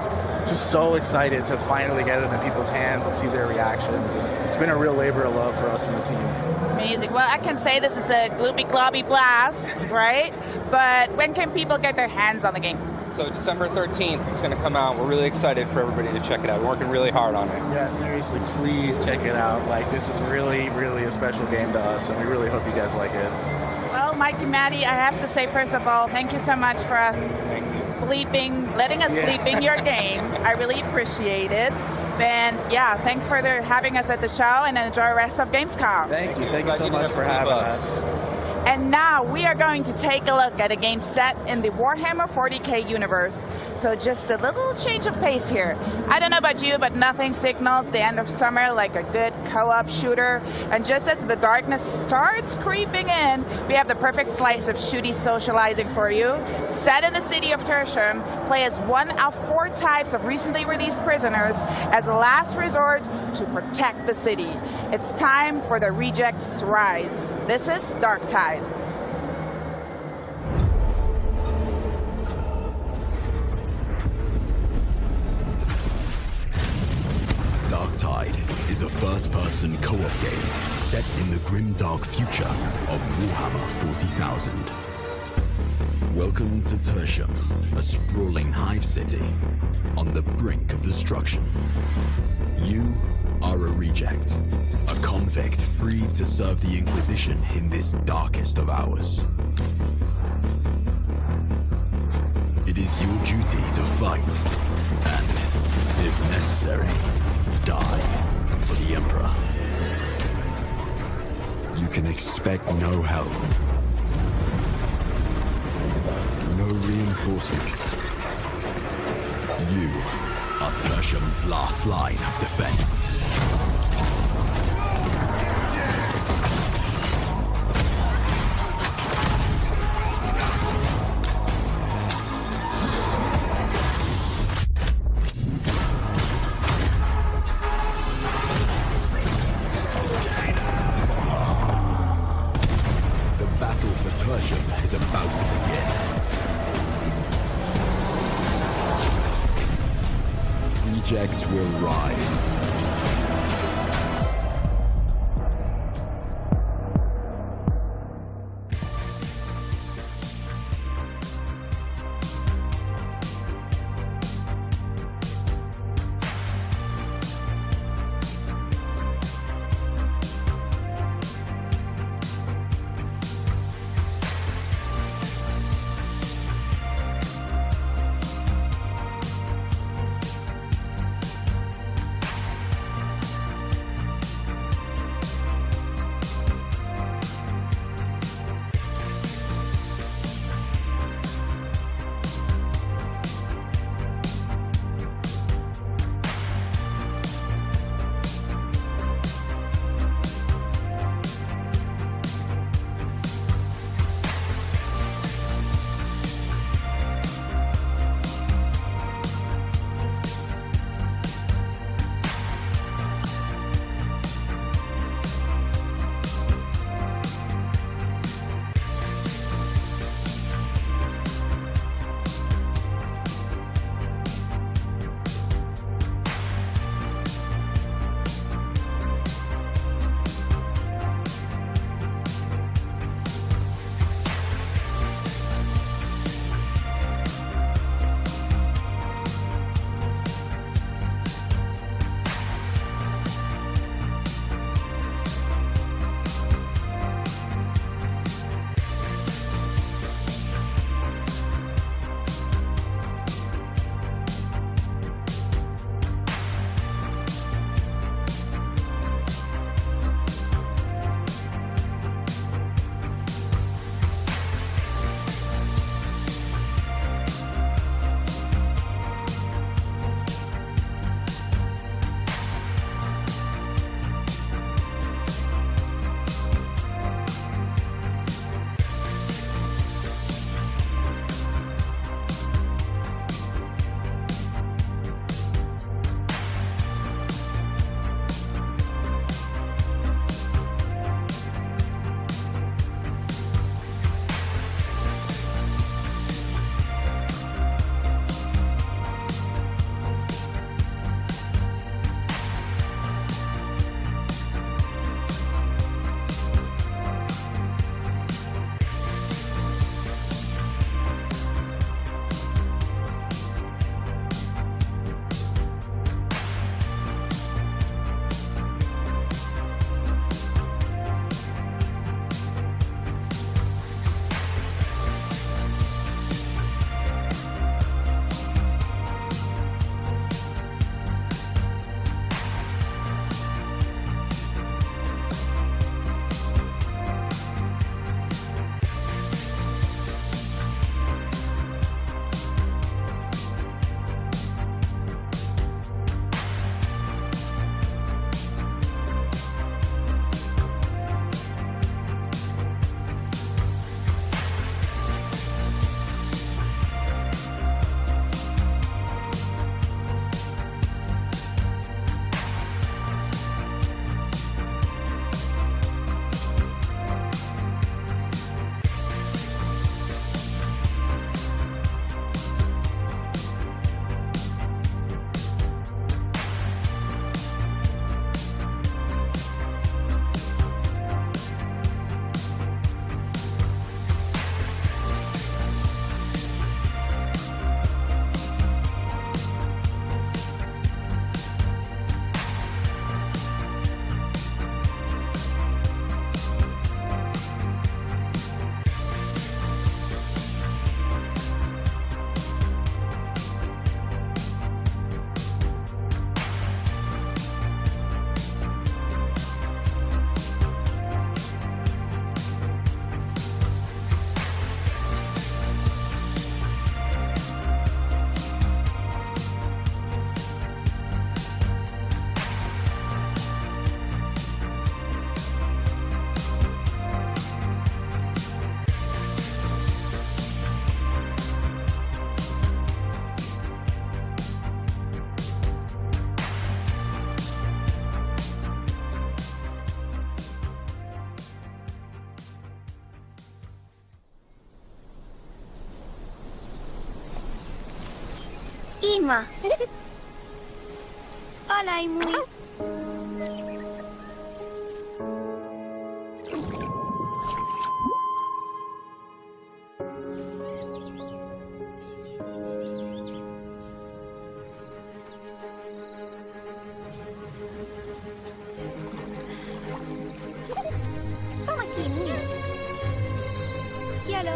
just so excited to finally get it in people's hands and see their reactions. And it's been a real labor of love for us and the team. Amazing. Well, I can say this is a gloopy globby blast, right? But when can people get their hands on the game? So December 13th, it's going to come out. We're really excited for everybody to check it out. We're working really hard on it. Yeah, seriously, please check it out. Like, this is really, really a special game to us, and we really hope you guys like it. Well, Mike and Maddie, I have to say, first of all, thank you so much for us letting us bleep in your game. I really appreciate it. And yeah, thanks for having us at the show, and enjoy the rest of Gamescom. Thank you. Thank you so much for having us. And now we are going to take a look at a game set in the Warhammer 40k universe. So just a little change of pace here. I don't know about you, but nothing signals the end of summer like a good co-op shooter. And just as the darkness starts creeping in, we have the perfect slice of shooty socializing for you. Set in the city of Tertium, play as one of 4 types of recently released prisoners as a last resort to protect the city. It's time for the rejects to rise. This is Darktide. Darktide is a first-person co-op game set in the grim dark future of Warhammer 40,000. Welcome to Tertium, a sprawling hive city on the brink of destruction. You are a reject, a convict freed to serve the Inquisition in this darkest of hours. It is your duty to fight, and, if necessary, die for the Emperor. You can expect no help, no reinforcements. You are Tertium's last line of defense. Is about to begin. Rejects will rise. Ima. Hola, Imui. Toma aqui, Imui. Hello.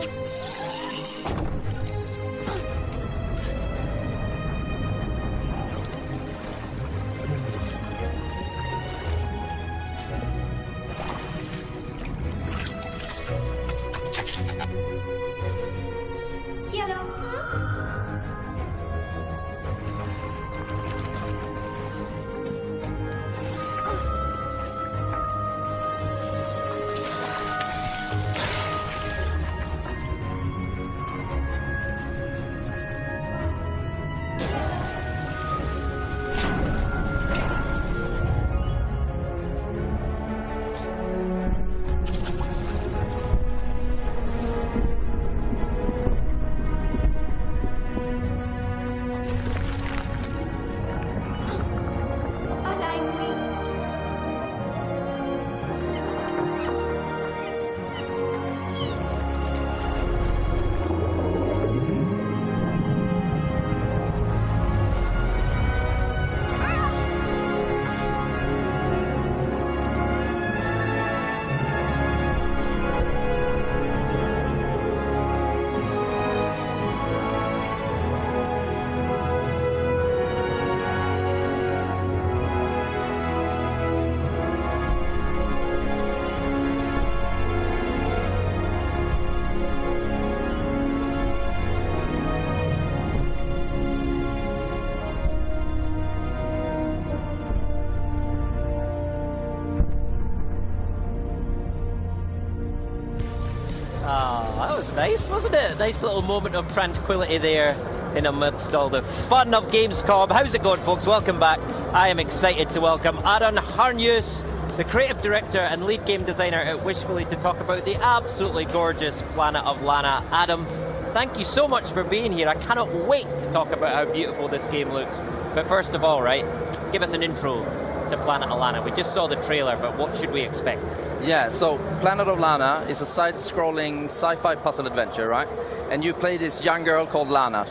That was nice, wasn't it? Nice little moment of tranquility there in amidst all the fun of Gamescom. How's it going, folks? Welcome back. I am excited to welcome Aaron Harnius, the creative director and lead game designer at Wishfully, to talk about the absolutely gorgeous planet of Lana. Adam, thank you so much for being here. I cannot wait to talk about how beautiful this game looks. But first of all, right, give us an intro to Planet of Lana. We just saw the trailer, but what should we expect? Yeah, so Planet of Lana is a side-scrolling sci-fi puzzle adventure, right? And you play this young girl called Lana.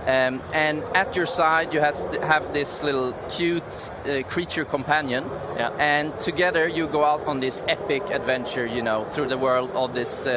And at your side you have this little cute creature companion, and together you go out on this epic adventure, you know, through the world of this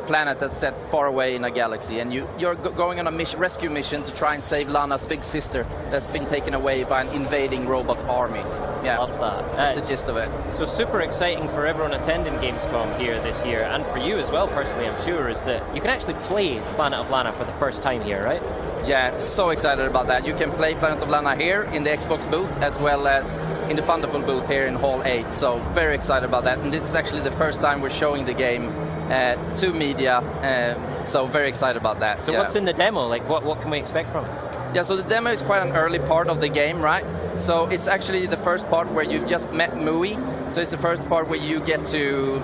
planet that's set far away in a galaxy, and you're going on a rescue mission to try and save Lana's big sister that's been taken away by an invading robot army. Yeah, love that. That's the gist of it. So super exciting for everyone attending Gamescom here this year, and for you as well personally, I'm sure, is that you can actually play Planet of Lana for the first time here, right? Yeah, so excited about that. You can play Planet of Lana here in the Xbox booth as well as in the Thunderful booth here in Hall 8. So very excited about that. And this is actually the first time we're showing the game to media. So very excited about that. So what's in the demo? Like what can we expect from it? Yeah, so the demo is quite an early part of the game, right? So it's actually the first part where you just met Mui. So it's the first part where you get to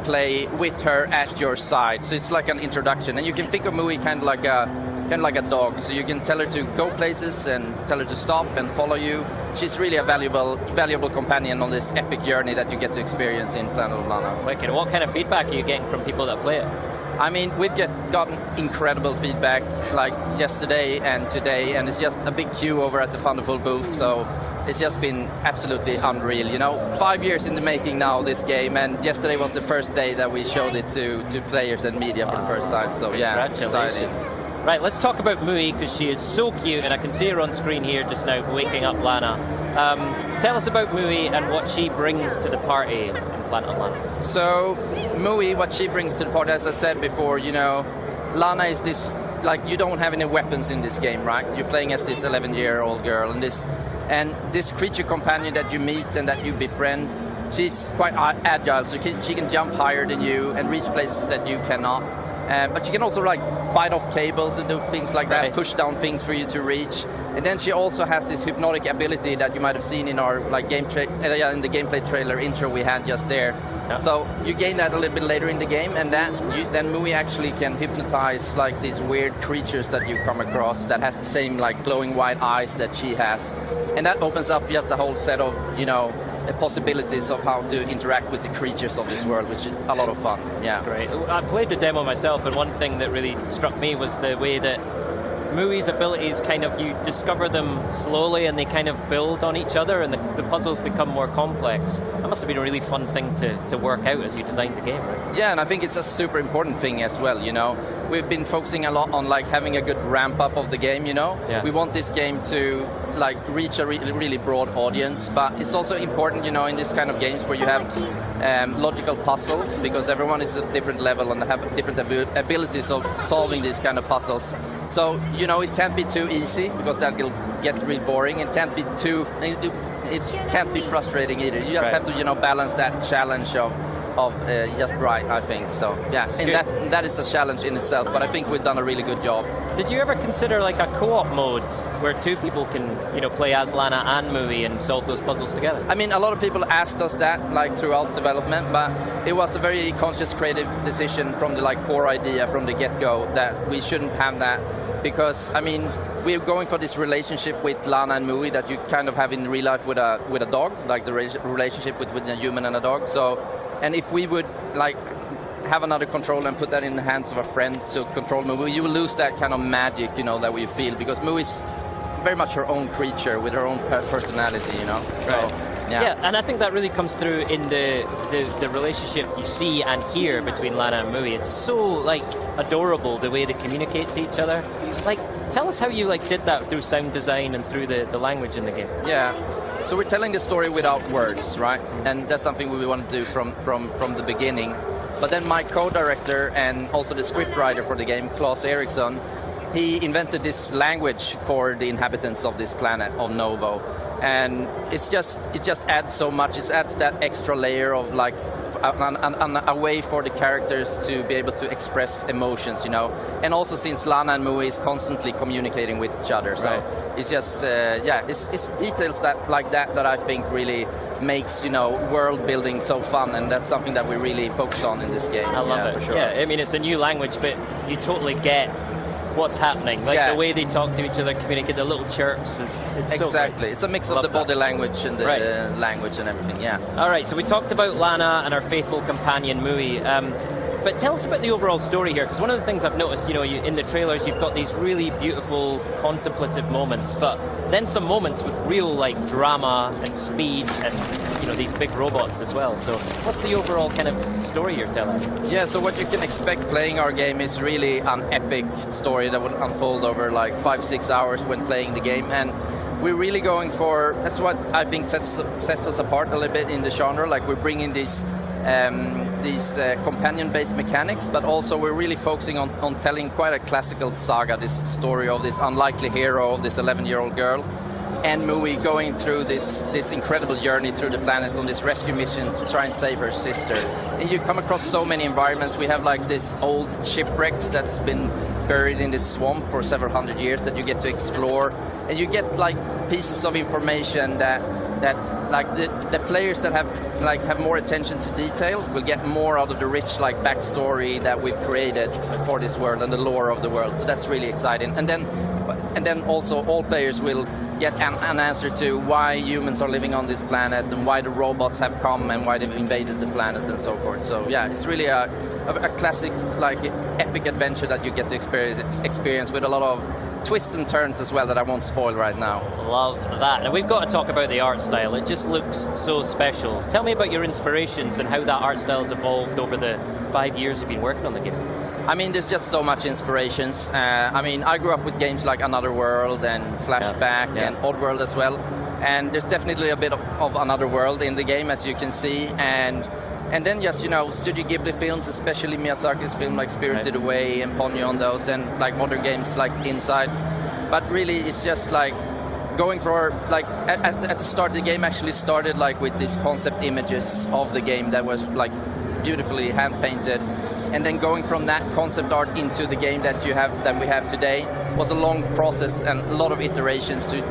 play with her at your side. So it's like an introduction, and you can think of Mui kind of like a dog. So you can tell her to go places and tell her to stop and follow you. She's really a valuable companion on this epic journey that you get to experience in Planet of Lana. Wicked. What kind of feedback are you getting from people that play it? I mean, we've gotten incredible feedback like yesterday and today, and it's just a big queue over at the Thunderful booth, so it's just been absolutely unreal. You know, 5 years in the making now, this game, and yesterday was the first day that we showed it to players and media for the first time, so yeah, congratulations. Exciting. Right, let's talk about Mui, because she is so cute, and I can see her on screen here just now, waking up Lana. Tell us about Mui and what she brings to the party in Planet of Lana. So, Mui, what she brings to the party, as I said before, you know, Lana is this, like, you don't have any weapons in this game, right? You're playing as this 11-year-old girl, and this creature companion that you meet and that you befriend, she's quite agile, so she can jump higher than you and reach places that you cannot. But she can also like bite off cables and do things like that, push down things for you to reach. And then she also has this hypnotic ability that you might have seen in our like in the gameplay trailer intro we had just there. Yeah. So you gain that a little bit later in the game, and then Mui actually can hypnotize like these weird creatures that you come across that has the same like glowing white eyes that she has, and that opens up just a whole set of possibilities of how to interact with the creatures of this world, which is a lot of fun. Yeah, great. I played the demo myself, and one thing that really struck me was the way that Mui's abilities kind of, you discover them slowly and they kind of build on each other, and the puzzles become more complex. That must have been a really fun thing to work out as you designed the game, right? Yeah, and I think it's a super important thing as well, We've been focusing a lot on like having a good ramp up of the game, Yeah. We want this game to like reach a really broad audience, but it's also important, in this kind of games where you have logical puzzles, because everyone is at a different level and have different abilities of solving these kind of puzzles. So, it can't be too easy, because that will get really boring. It can't be too... It can't be frustrating either. You just have to, balance that challenge of just right, I think. So, yeah, and that is a challenge in itself, but I think we've done a really good job. Did you ever consider like a co-op mode where two people can, play as Lana and Mui and solve those puzzles together? I mean, a lot of people asked us that, like, throughout development, but it was a very conscious, creative decision from the, like, core idea from the get-go that we shouldn't have that, because, I mean, we're going for this relationship with Lana and Mui that you kind of have in real life with a dog, like the relationship with a human and a dog. So, and if we would like have another controller and put that in the hands of a friend to control Mui, you will lose that kind of magic, that we feel, because Mui is very much her own creature with her own personality, So, right. Yeah, and I think that really comes through in the relationship you see and hear between Lana and Mui. It's so like adorable the way they communicate to each other. Like, tell us how you like did that through sound design and through the language in the game. Yeah, so we're telling the story without words, right? And that's something we want to do from the beginning. But then my co-director and also the scriptwriter for the game, Claes Eriksson, he invented this language for the inhabitants of this planet, of Novo. And it just adds so much. It adds that extra layer of like a way for the characters to be able to express emotions, And also since Lana and Mui is constantly communicating with each other, so it's just it's details that I think really makes world building so fun, and that's something that we really focused on in this game. I love it. For sure. Yeah, I mean, it's a new language, but you totally get what's happening, like the way they talk to each other, communicate, the little chirps. It's exactly. So it's a mix of the body language and the language and everything. Yeah. All right. So we talked about Lana and our faithful companion Mui. But tell us about the overall story here, because one of the things I've noticed, in the trailers, you've got these really beautiful contemplative moments, but then some moments with real like drama and speed and these big robots as well. So what's the overall kind of story you're telling? Yeah, so what you can expect playing our game is really an epic story that will unfold over like 5-6 hours when playing the game, and we're really going for, that's what I think sets us apart a little bit in the genre. Like, we're bringing these companion-based mechanics, but also we're really focusing on telling quite a classical saga, this story of this unlikely hero, this 11-year-old girl, and Mui going through this incredible journey through the planet on this rescue mission to try and save her sister. And you come across so many environments. We have like this old shipwrecks that's been buried in this swamp for several hundred years that you get to explore, and you get like pieces of information that like the players that have more attention to detail will get more out of the rich like backstory that we've created for this world and the lore of the world. So that's really exciting. And then also all players will get an answer to why humans are living on this planet and why the robots have come and why they've invaded the planet and so forth. So yeah, it's really a classic like epic adventure that you get to experience with a lot of twists and turns as well that I won't spoil right now. Love that. And we've got to talk about the art style. It just looks so special. Tell me about your inspirations and how that art style has evolved over the 5 years you've been working on the game. I mean, there's just so much inspirations. I mean, I grew up with games like Another World and Flashback and Oddworld as well. And there's definitely a bit of Another World in the game, as you can see. And then just, Studio Ghibli films, especially Miyazaki's film like Spirited Away and Ponyo on those, and like modern games like Inside. But really, it's just like going for, like, at the start, the game actually started like with these concept images of the game that was like beautifully hand-painted. and then going from that concept art into the game that we have today was a long process and a lot of iterations to,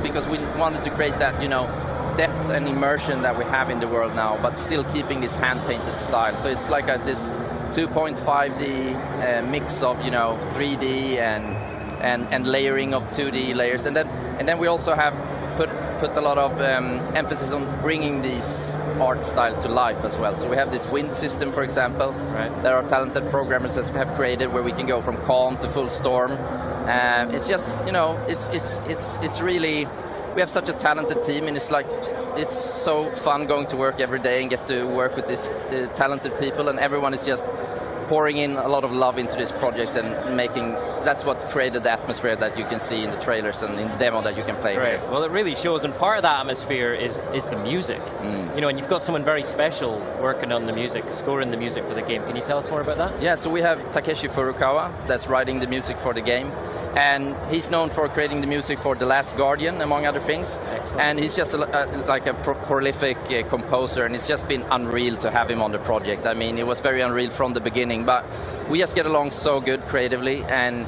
because we wanted to create that, depth and immersion that we have in the world now, but still keeping this hand-painted style. So it's like this 2.5D mix of 3D and layering of 2D layers, and then we also have put a lot of emphasis on bringing these art style to life as well. So we have this wind system, for example, that our talented programmers have created, where we can go from calm to full storm. It's just it's really, we have such a talented team, and it's so fun going to work every day and get to work with these talented people, and everyone is just pouring in a lot of love into this project and that's what's created the atmosphere that you can see in the trailers and in the demo that you can play. Right. Here. Well, it really shows, and part of that atmosphere is the music. And you've got someone very special working on the music, scoring the music for the game. Can you tell us more about that? Yeah, so we have Takeshi Furukawa that's writing the music for the game, and he's known for creating the music for The Last Guardian, among other things. Excellent. And he's just a prolific composer, and it's just been unreal to have him on the project. I mean, it was very unreal from the beginning, but we just get along so good creatively. And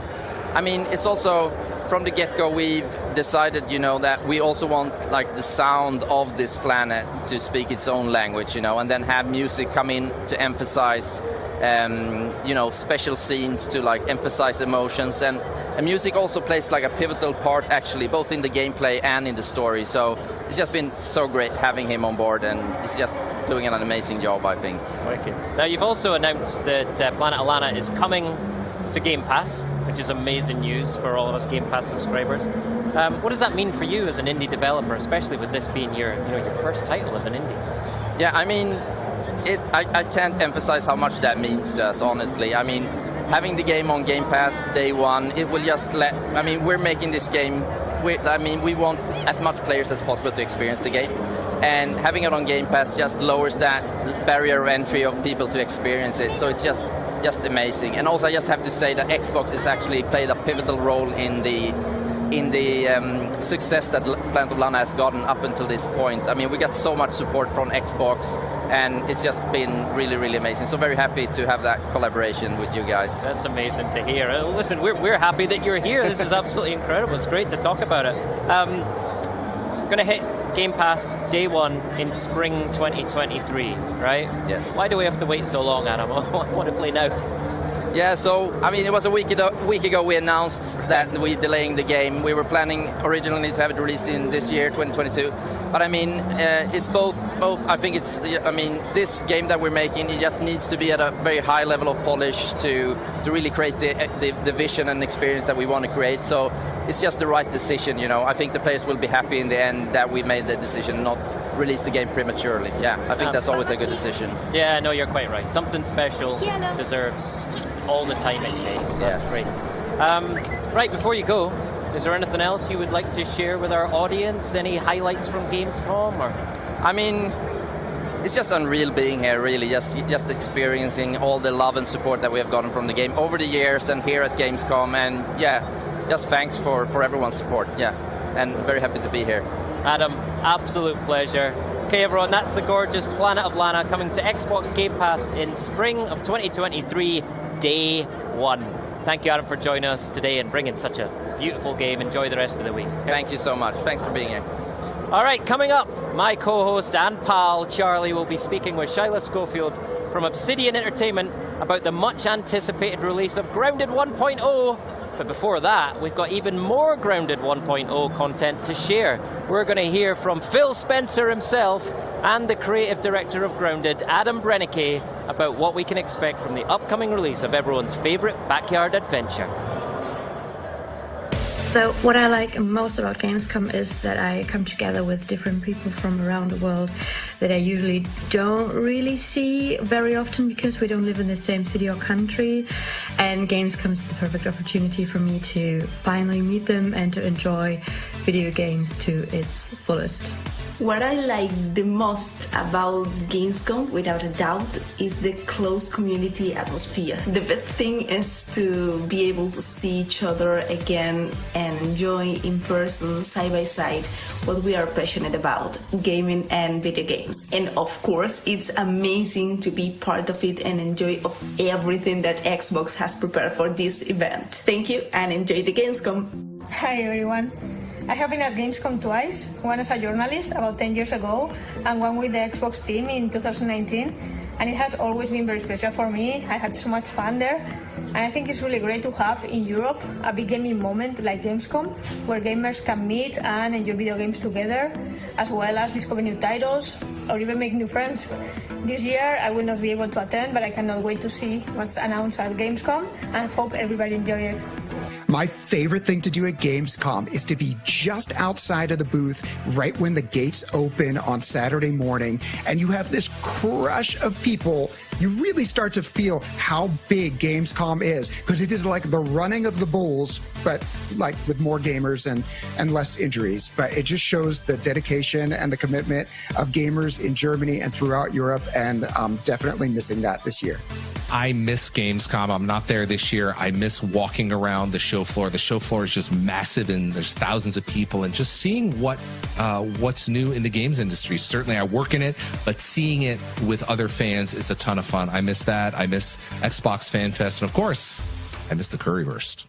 I mean, it's also, from the get-go, we've decided, that we also want the sound of this planet to speak its own language, and then have music come in to emphasize special scenes to emphasize emotions, and music also plays a pivotal part, actually, both in the gameplay and in the story. So it's just been so great having him on board, and he's just doing an amazing job, I think. Wicked. Now, you've also announced that Planet of Lana is coming to Game Pass, which is amazing news for all of us Game Pass subscribers. What does that mean for you as an indie developer, especially with this being your first title as an indie? Yeah, I mean, I can't emphasize how much that means to us, honestly. I mean, having the game on Game Pass day one, it will just we're making this game, we want as much players as possible to experience the game. And having it on Game Pass just lowers that barrier of entry of people to experience it. So it's just amazing. And also I just have to say that Xbox has actually played a pivotal role in the success that Planet of Lana has gotten up until this point. I mean, we got so much support from Xbox, and it's just been really, really amazing. So very happy to have that collaboration with you guys. That's amazing to hear. Listen, we're happy that you're here. This is absolutely incredible. It's great to talk about it. Going to hit Game Pass day one in spring 2023, right? Yes. Why do we have to wait so long, Adam? I want to play now. Yeah, so, I mean, it was a week ago we announced that we're delaying the game. We were planning originally to have it released in this year, 2022. But, I mean, it's both. I think it's, this game that we're making, it just needs to be at a very high level of polish to really create the vision and experience that we want to create. So it's just the right decision, I think the players will be happy in the end that we made the decision not release the game prematurely. Yeah, I think that's always a good decision. Yeah, no, you're quite right. Something special deserves all the time it takes. So that's great. Right, before you go, is there anything else you would like to share with our audience? Any highlights from Gamescom? Or? I mean, it's just unreal being here, really, just experiencing all the love and support that we have gotten from the game over the years and here at Gamescom. And yeah, just thanks for everyone's support. Yeah, and very happy to be here. Adam, absolute pleasure. Okay, everyone, that's the gorgeous Planet of Lana coming to Xbox Game Pass in spring of 2023, day one. Thank you, Adam, for joining us today and bringing such a beautiful game. Enjoy the rest of the week. Thank you so much. Thanks for being here. All right, coming up, my co-host and pal, Charlie, will be speaking with Shyla Schofield from Obsidian Entertainment about the much-anticipated release of Grounded 1.0. But before that, we've got even more Grounded 1.0 content to share. We're going to hear from Phil Spencer himself and the creative director of Grounded, Adam Brennecke, about what we can expect from the upcoming release of everyone's favorite backyard adventure. So what I like most about Gamescom is that I come together with different people from around the world that I usually don't really see very often because we don't live in the same city or country. And Gamescom is the perfect opportunity for me to finally meet them and to enjoy video games to its fullest. What I like the most about Gamescom, without a doubt, is the close community atmosphere. The best thing is to be able to see each other again and enjoy in person, side by side, what we are passionate about, gaming and video games. And of course, it's amazing to be part of it and enjoy of everything that Xbox has prepared for this event. Thank you and enjoy the Gamescom. Hi everyone. I have been at Gamescom twice, one as a journalist about 10 years ago and one with the Xbox team in 2019, and it has always been very special for me. I had so much fun there, and I think it's really great to have in Europe a big gaming moment like Gamescom, where gamers can meet and enjoy video games together, as well as discover new titles or even make new friends. This year I will not be able to attend, but I cannot wait to see what's announced at Gamescom and hope everybody enjoys it. My favorite thing to do at Gamescom is to be just outside of the booth right when the gates open on Saturday morning, and you have this crush of people. You really start to feel how big Gamescom is, because it is like the running of the bulls, but like with more gamers and less injuries. But it just shows the dedication and the commitment of gamers in Germany and throughout Europe, and I'm definitely missing that this year. I miss Gamescom. I'm not there this year. I miss walking around the show floor. The show floor is just massive, and there's thousands of people, and just seeing what's new in the games industry. Certainly I work in it, but seeing it with other fans is a ton of fun. I miss that. I miss Xbox Fan Fest, and of course, I miss the Curryburst.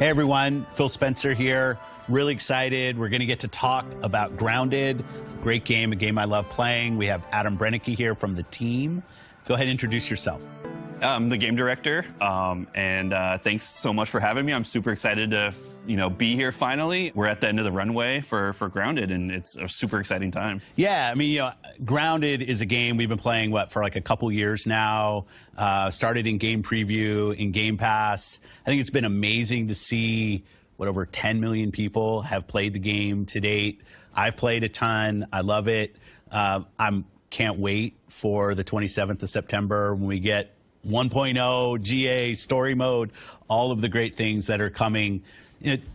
Hey everyone, Phil Spencer here. Really excited. We're going to get to talk about Grounded. Great game, a game I love playing. We have Adam Brennicke here from the team. Go ahead and introduce yourself. I'm the game director, and thanks so much for having me. I'm super excited to, be here finally. We're at the end of the runway for Grounded, and it's a super exciting time. Yeah, I mean, Grounded is a game we've been playing, for like a couple years now. Started in game preview, in Game Pass. I think it's been amazing to see over 10 million people have played the game to date. I've played a ton. I love it. Can't wait for the 27th of September when we get 1.0, GA, story mode, all of the great things that are coming.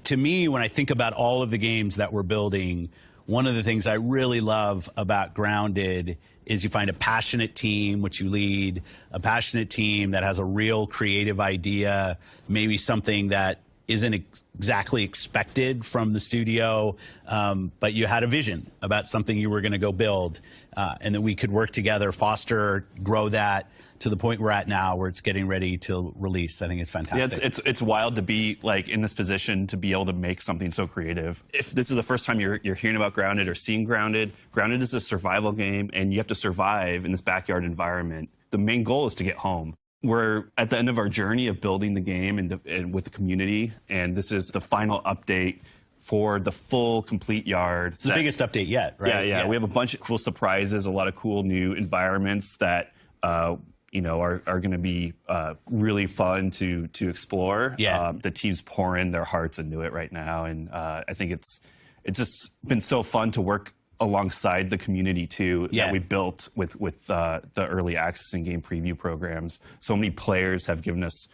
To me, when I think about all of the games that we're building, one of the things I really love about Grounded is you find a passionate team, which you lead, a passionate team that has a real creative idea, maybe something that isn't exactly expected from the studio, but you had a vision about something you were going to go build, and that we could work together, foster, grow that to the point we're at now, where it's getting ready to release. I think it's fantastic. Yeah, it's wild to be in this position to be able to make something so creative. If this is the first time you're hearing about Grounded or seeing Grounded, Grounded is a survival game, and you have to survive in this backyard environment. The main goal is to get home. We're at the end of our journey of building the game and with the community, and this is the final update for the full, complete yard. It's the biggest update yet, right? Yeah. We have a bunch of cool surprises, a lot of cool new environments that are going to be really fun to explore. Yeah. The team's pouring their hearts into it right now, and I think it's just been so fun to work alongside the community too, that we built with the early access and game preview programs. So many players have given us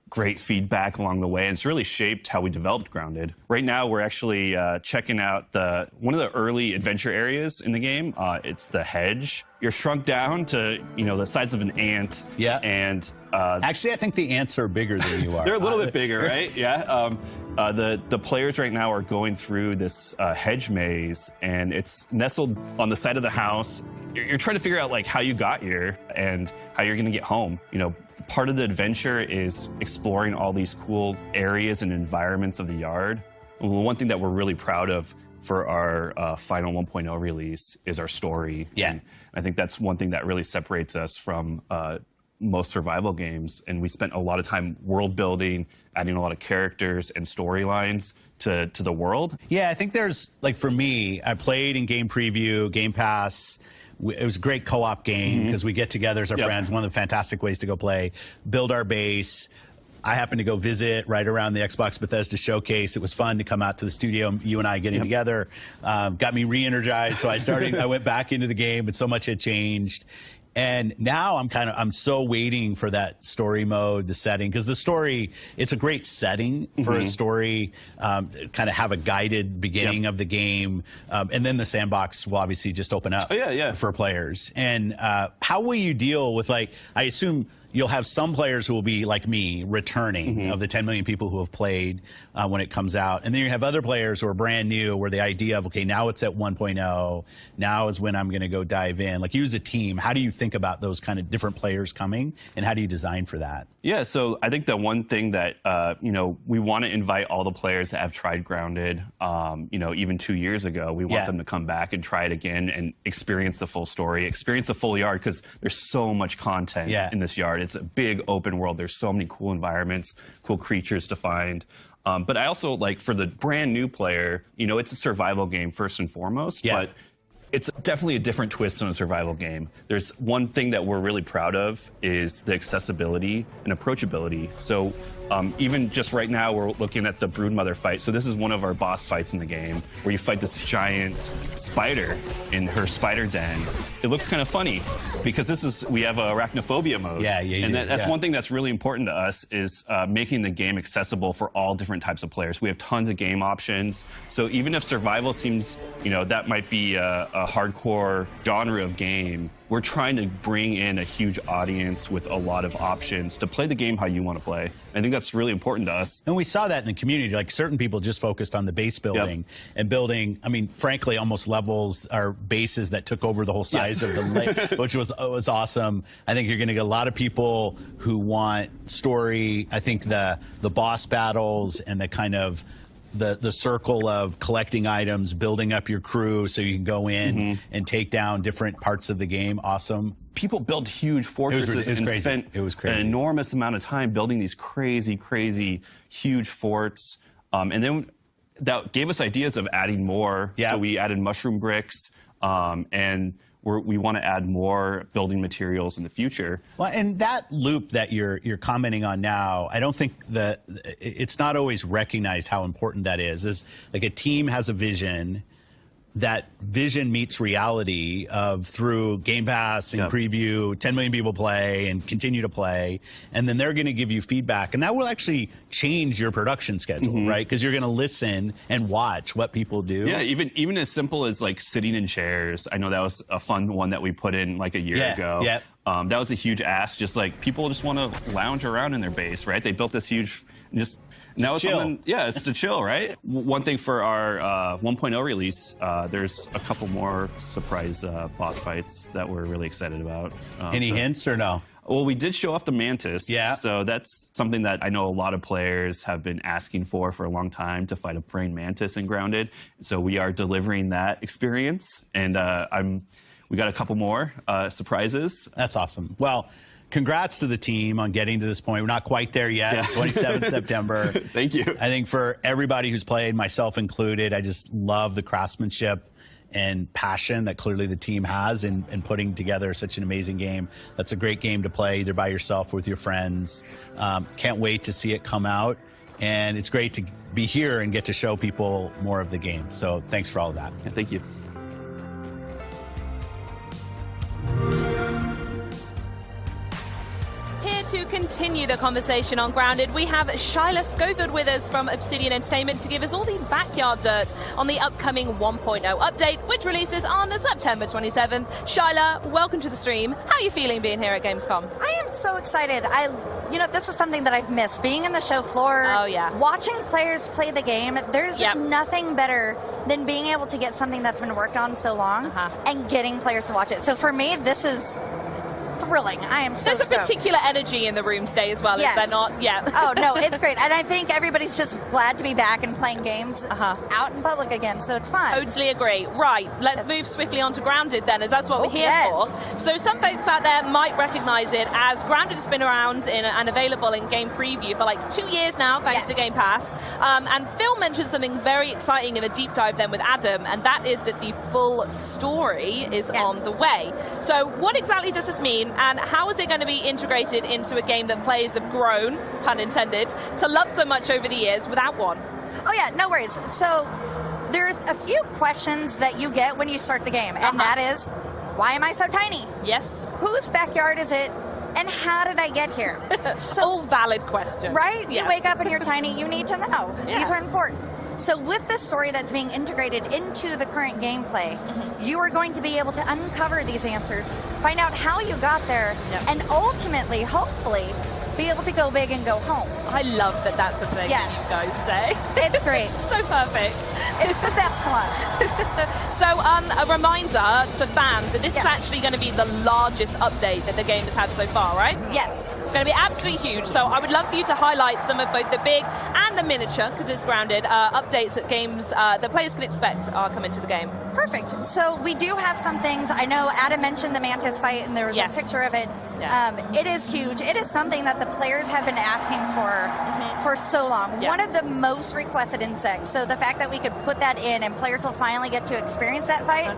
great feedback along the way, and it's really shaped how we developed Grounded. Right now, we're actually checking out one of the early adventure areas in the game. It's the hedge. You're shrunk down to the size of an ant. Yeah. And actually, I think the ants are bigger than you are. They're a little bit bigger, right? Yeah. The players right now are going through this hedge maze, and it's nestled on the side of the house. You're trying to figure out how you got here and how you're going to get home. Part of the adventure is exploring all these cool areas and environments of the yard. One thing that we're really proud of for our final 1.0 release is our story. Yeah. And I think that's one thing that really separates us from most survival games. And we spent a lot of time world building, adding a lot of characters and storylines to the world. Yeah, I think there's, for me, I played in game preview, Game Pass. It was a great co-op game because we get together as our friends. One of the fantastic ways to go play, build our base. I happened to go visit right around the Xbox Bethesda showcase. It was fun to come out to the studio, you and I getting together. Got me re-energized, so I went back into the game, but so much had changed. And now I'm so waiting for that story mode, the setting, because the story, it's a great setting for a story, kind of have a guided beginning of the game, and then the sandbox will obviously just open up for players. And how will you deal with, I assume you'll have some players who will be like me, returning, of the 10 million people who have played when it comes out. And then you have other players who are brand new, where the idea of, okay, now it's at 1.0, now is when I'm going to go dive in. You as a team, how do you think about those kind of different players coming, and how do you design for that? Yeah, so I think the one thing that, we want to invite all the players that have tried Grounded, even 2 years ago. We want them to come back and try it again and experience the full story, experience the full yard, because there's so much content in this yard. It's a big open world. There's so many cool environments, cool creatures to find. But I also, for the brand new player, it's a survival game first and foremost, but it's definitely a different twist on a survival game. There's one thing that we're really proud of is the accessibility and approachability. So even just right now, we're looking at the Broodmother fight. So this is one of our boss fights in the game, where you fight this giant spider in her spider den. It looks kind of funny because we have a arachnophobia mode. And that's one thing that's really important to us is making the game accessible for all different types of players. We have tons of game options. So even if survival seems, that might be a hardcore genre of game, we're trying to bring in a huge audience with a lot of options to play the game how you want to play. I think that's really important to us. And we saw that in the community. Like, certain people just focused on the base building and building, I mean, frankly, almost levels or bases that took over the whole size of the lake, which was awesome. I think you're going to get a lot of people who want story. I think the boss battles and the kind of the circle of collecting items, building up your crew so you can go in and take down different parts of the game. Awesome. People built huge fortresses and spent an enormous amount of time building these crazy, huge forts. And then that gave us ideas of adding more. So we added mushroom bricks, and we want to add more building materials in the future. Well, and that loop that you're commenting on now, I don't think that it's not always recognized how important that is. Is like a team has a vision. That vision meets reality through Game Pass and preview, 10 million people play and continue to play, and then they're going to give you feedback, and that will actually change your production schedule, right? Because you're going to listen and watch what people do. Yeah, even as simple as like sitting in chairs. I know that was a fun one that we put in like a year ago. Yeah. That was a huge ask. Just like people just want to lounge around in their base, right? They built this huge Now it's something, it's to chill, right? One thing for our 1.0 release, there's a couple more surprise boss fights that we're really excited about. Any hints or no? Well, we did show off the Mantis. Yeah. So that's something that I know a lot of players have been asking for a long time, to fight a praying mantis in Grounded. So we are delivering that experience, and we got a couple more surprises. That's awesome. Well, congrats to the team on getting to this point. We're not quite there yet. 27th September. Thank you. I think for everybody who's played, myself included, I just love the craftsmanship and passion that clearly the team has in putting together such an amazing game. That's a great game to play either by yourself or with your friends. Can't wait to see it come out. And it's great to be here and get to show people more of the game. So thanks for all of that. Yeah, thank you. To continue the conversation on Grounded, we have Shyla Scovard with us from Obsidian Entertainment to give us all the backyard dirt on the upcoming 1.0 update, which releases on September 27th. Shyla, welcome to the stream. How are you feeling being here at Gamescom? I am so excited. This is something that I've missed, being in the show floor. Oh, yeah. Watching players play the game. There's nothing better than being able to get something that's been worked on so long and getting players to watch it. So for me, this is thrilling. I am so There's stoked. a particular energy in the room today as well, is there not? Yeah. Oh, no, it's great. And I think everybody's just glad to be back and playing games out in public again, so it's fun. Totally agree. Right, let's move swiftly on to Grounded then, as that's what we're here for. So some folks out there might recognize it, as Grounded has been around and available in game preview for like 2 years now, thanks to Game Pass. And Phil mentioned something very exciting in a deep dive then with Adam, and that is that the full story is on the way. So what exactly does this mean? And how is it going to be integrated into a game that players have grown, pun intended, to love so much over the years without one? Oh yeah, no worries. So there's a few questions that you get when you start the game, and that is, why am I so tiny? Yes. Whose backyard is it? And how did I get here? So, all valid questions. Right? Yes. You wake up and you're tiny, you need to know. Yeah. These are important. So with the story that's being integrated into the current gameplay, you are going to be able to uncover these answers, find out how you got there, and ultimately, hopefully, be able to go big and go home. I love that that's the thing you guys say. It's great. So perfect. It's the best one. So a reminder to fans that this is actually going to be the largest update that the game has had so far, right? Yes. It's going to be absolutely huge. So I would love for you to highlight some of both the big and the miniature, because it's Grounded, updates that games that players can expect are coming to the game. Perfect. So we do have some things. I know Adam mentioned the Mantis fight, and there was a picture of it. It is huge. It is something that the players have been asking for so long. One of the most requested insects. So the fact that we could put that in and players will finally get to experience that fight,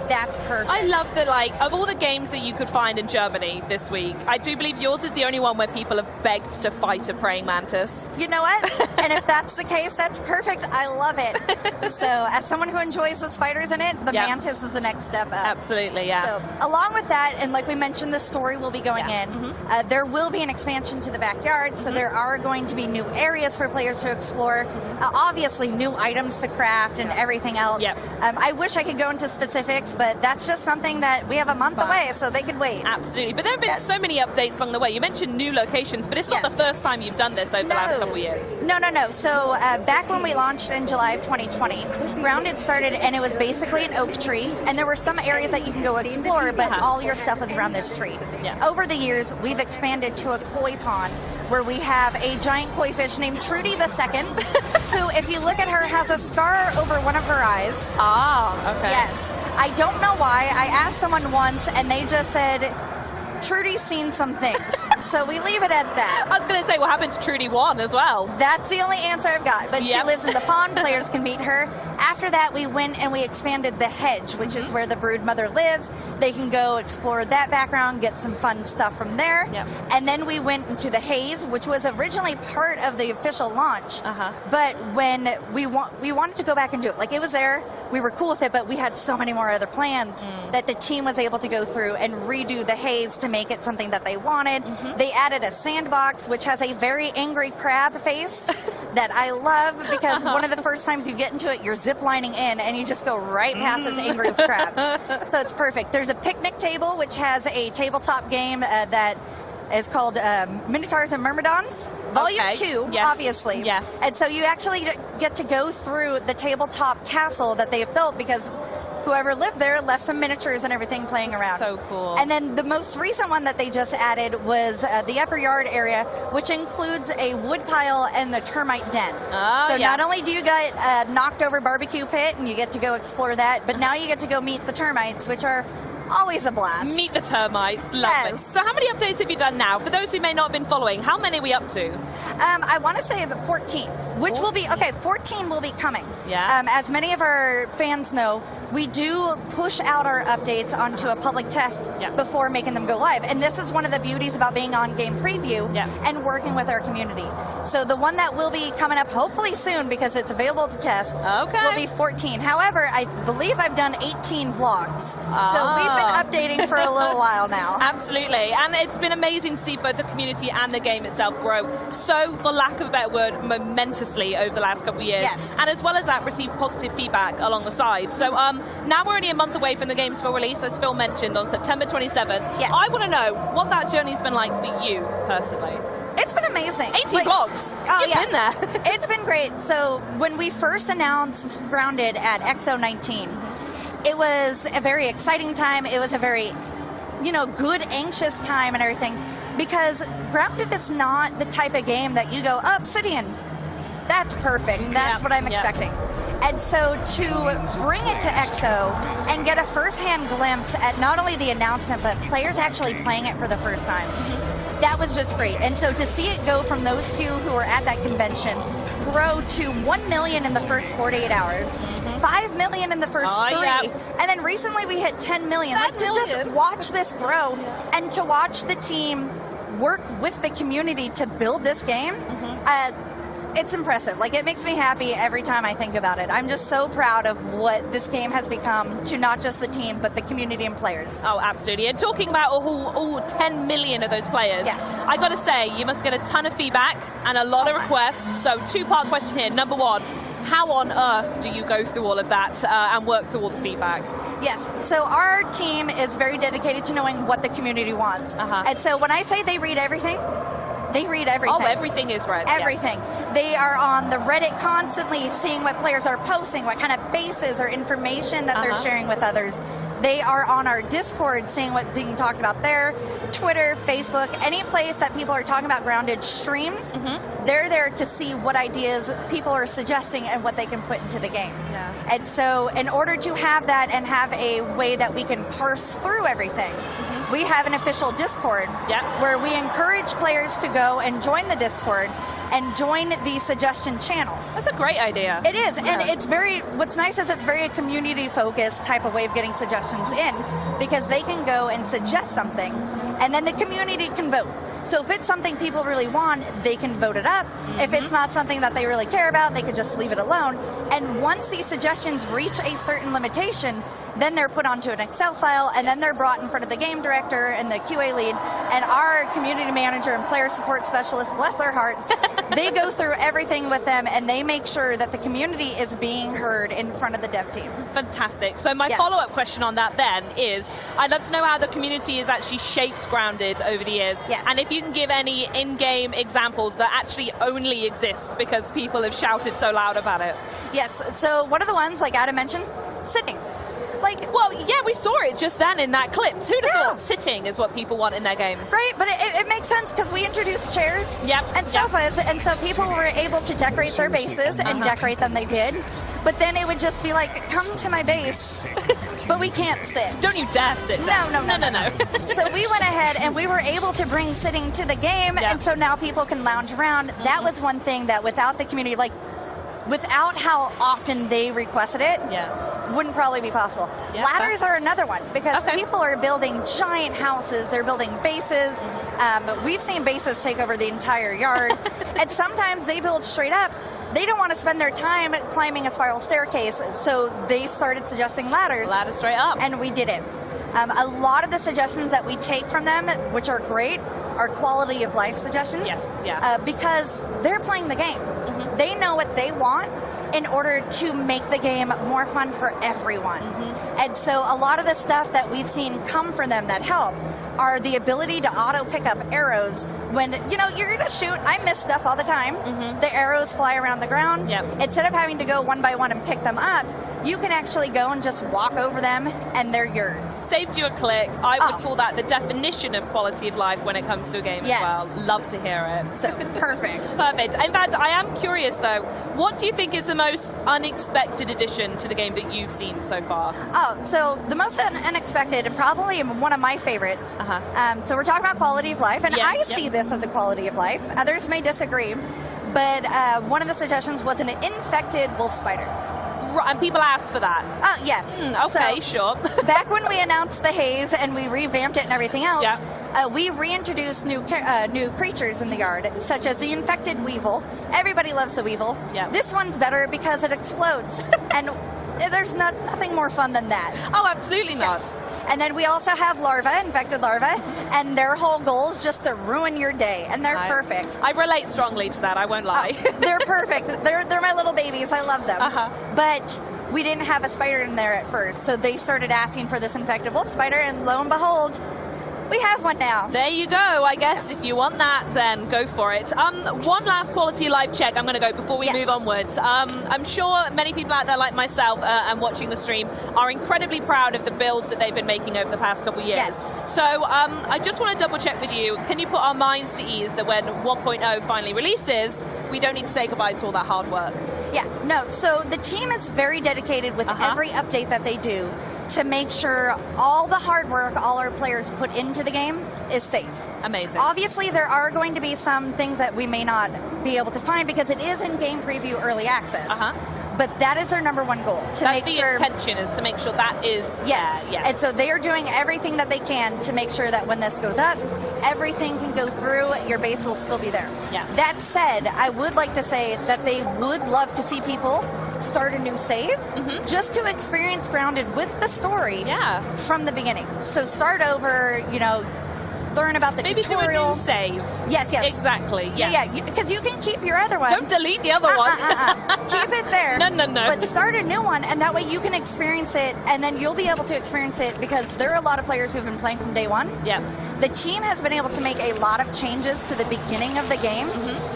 that's perfect. I love that, like, of all the games that you could find in Germany this week, I do believe yours is the only one where people have begged to fight a praying mantis. You know what? And if that's the case, that's perfect. I love it. So as someone who enjoys the spiders in it, the mantis is the next step up. Absolutely, yeah. So along with that, and like we mentioned, the story will be going in. There will be an expansion to the backyard, so there are going to be new areas for players to explore. Obviously, new items to craft and everything else. I wish I could go into specifics, updates, but that's just something that we have a month away, so they could wait. Absolutely. But there have been so many updates along the way. You mentioned new locations, but it's not the first time you've done this over the last couple of years. No. So back when we launched in July of 2020, Grounded started, and it was basically an oak tree, and there were some areas that you can go explore, but all your stuff was around this tree. Over the years, we've expanded to a koi pond, where we have a giant koi fish named Trudy the Second, who, if you look at her, has a scar over one of her eyes. Okay. Yes. I don't know why. I asked someone once, and they just said, Trudy's seen some things. So we leave it at that. I was going to say, what happened to Trudy 1 as well? That's the only answer I've got. But she lives in the pond. Players can meet her. After that, we went and we expanded the hedge, which is where the brood mother lives. They can go explore that background, get some fun stuff from there. And then we went into the haze, which was originally part of the official launch. But when we wanted to go back and do it, like, it was there, we were cool with it, but we had so many more other plans that the team was able to go through and redo the haze to make it something that they wanted. They added a sandbox, which has a very angry crab face that I love, because one of the first times you get into it, you're ziplining in and you just go right past this angry crab. So it's perfect. There's a picnic table, which has a tabletop game that is called Minotaurs and Myrmidons. Volume 2, obviously. And so you actually get to go through the tabletop castle that they've built, because whoever lived there left some miniatures and everything playing around. So cool. And then the most recent one that they just added was the upper yard area, which includes a wood pile and the termite den. So not only do you get a knocked over barbecue pit and you get to go explore that, but now you get to go meet the termites, which are always a blast. Meet the termites. Love it. So how many updates have you done now? For those who may not have been following, how many are we up to? I want to say about 14, which will be, 14 will be coming. As many of our fans know, we do push out our updates onto a public test before making them go live. And this is one of the beauties about being on Game Preview and working with our community. So the one that will be coming up hopefully soon, because it's available to test, will be 14. However, I believe I've done 18 vlogs. So we've been updating for a little while now. Absolutely. And it's been amazing to see both the community and the game itself grow so, for lack of a better word, momentously over the last couple of years. And as well as that, receive positive feedback along the side. So now we're only a month away from the game's full release, as Phil mentioned, on September 27th. I want to know what that journey's been like for you personally. It's been amazing. 18 vlogs. You've been there. It's been great. So when we first announced Grounded at XO 19, it was a very exciting time. It was a very, good, anxious time and everything, because Grounded is not the type of game that you go, Obsidian, that's perfect. That's what I'm expecting. And so to bring it to XO and get a first-hand glimpse at not only the announcement, but players actually playing it for the first time, that was just great. And so to see it go from those few who were at that convention, grow to 1 million in the first 48 hours, 5 million in the first 3, and then recently we hit 10 million. Like, to just watch this grow and to watch the team work with the community to build this game, it's impressive. Like, it makes me happy every time I think about it. I'm just so proud of what this game has become to not just the team, but the community and players. Oh, absolutely. And talking about all 10 million of those players, I got to say, you must get a ton of feedback and a lot of requests. So, two-part question here. Number one, how on earth do you go through all of that and work through all the feedback? Yes, so our team is very dedicated to knowing what the community wants. And so when I say they read everything, they read everything. Oh, everything is read. Everything. Yes. They are on the Reddit constantly, seeing what players are posting, what kind of bases or information that they're sharing with others. They are on our Discord, seeing what's being talked about there. Twitter, Facebook, any place that people are talking about Grounded streams, they're there to see what ideas people are suggesting and what they can put into the game. And so in order to have that and have a way that we can parse through everything, we have an official Discord where we encourage players to go and join the Discord and join the suggestion channel. That's a great idea. It is, and it's what's nice is it's very a community-focused type of way of getting suggestions in, because they can go and suggest something, and then the community can vote. So if it's something people really want, they can vote it up. If it's not something that they really care about, they could just leave it alone. And once these suggestions reach a certain limitation, Then they're put onto an Excel file, and then they're brought in front of the game director and the QA lead, and our community manager and player support specialist, bless their hearts, they go through everything with them, and they make sure that the community is being heard in front of the dev team. Fantastic. So my follow-up question on that then is, I'd love to know how the community has actually shaped Grounded over the years, and if you can give any in-game examples that actually only exist because people have shouted so loud about it. Yes, so one of the ones, like Adam mentioned, sitting. Well, yeah, we saw it just then in that clip. Who'd have thought sitting is what people want in their games? Right, but it makes sense because we introduced chairs and sofas, and so people were able to decorate their bases, and decorate them they did. But then it would just be like, come to my base, but we can't sit. Don't you dare sit down. No. So we went ahead and we were able to bring sitting to the game, and so now people can lounge around. That was one thing that without the community, without how often they requested it, wouldn't probably be possible. Ladders are another one, because people are building giant houses, they're building bases. We've seen bases take over the entire yard, and sometimes they build straight up. They don't want to spend their time climbing a spiral staircase, so they started suggesting ladders. Ladders straight up. And we did it. A lot of the suggestions that we take from them, which are great, are quality of life suggestions. Because they're playing the game. They know what they want in order to make the game more fun for everyone. And so a lot of the stuff that we've seen come from them that help are the ability to auto pick up arrows when, you're gonna shoot. I miss stuff all the time. The arrows fly around the ground. Instead of having to go one by one and pick them up, you can actually go and just walk over them and they're yours. Saved you a click. I would call that the definition of quality of life when it comes to a game as well. Love to hear it. So perfect. Perfect. In fact, I am curious though, what do you think is the most unexpected addition to the game that you've seen so far? So the most unexpected, and probably one of my favorites. So we're talking about quality of life, and I see this as a quality of life. Others may disagree, but one of the suggestions was an infected wolf spider. And people asked for that? Yes. Okay, sure. Back when we announced the haze and we revamped it and everything else, we reintroduced new creatures in the yard, such as the infected weevil. Everybody loves the weevil. This one's better because it explodes. And there's nothing more fun than that. Oh, absolutely not. And then we also have infected larvae, and their whole goal is just to ruin your day, and they're perfect. I relate strongly to that, I won't lie. They're perfect. They're my little babies. I love them. But we didn't have a spider in there at first, so they started asking for this infected wolf spider, and lo and behold, we have one now. There you go. I guess if you want that, then go for it. One last quality of life check I'm going to go before we move onwards. I'm sure many people out there like myself and watching the stream are incredibly proud of the builds that they've been making over the past couple of years. So I just want to double check with you. Can you put our minds to ease that when 1.0 finally releases, we don't need to say goodbye to all that hard work? So the team is very dedicated with every update that they do to make sure all the hard work all our players put into the game is safe. Amazing. Obviously, there are going to be some things that we may not be able to find because it is in game preview early access. But that is their number one goal, to make sure... the intention is to make sure that is yes. there. And so they are doing everything that they can to make sure that when this goes up, everything can go through, your base will still be there. That said, I would like to say that they would love to see people start a new save just to experience Grounded with the story from the beginning. So start over, learn about the tutorial. Maybe do a new save. Yes. Exactly, yes. Because you can keep your other one. Don't delete the other one. Keep it there. No. But start a new one, and that way you can experience it, and then you'll be able to experience it because there are a lot of players who've been playing from day one. The team has been able to make a lot of changes to the beginning of the game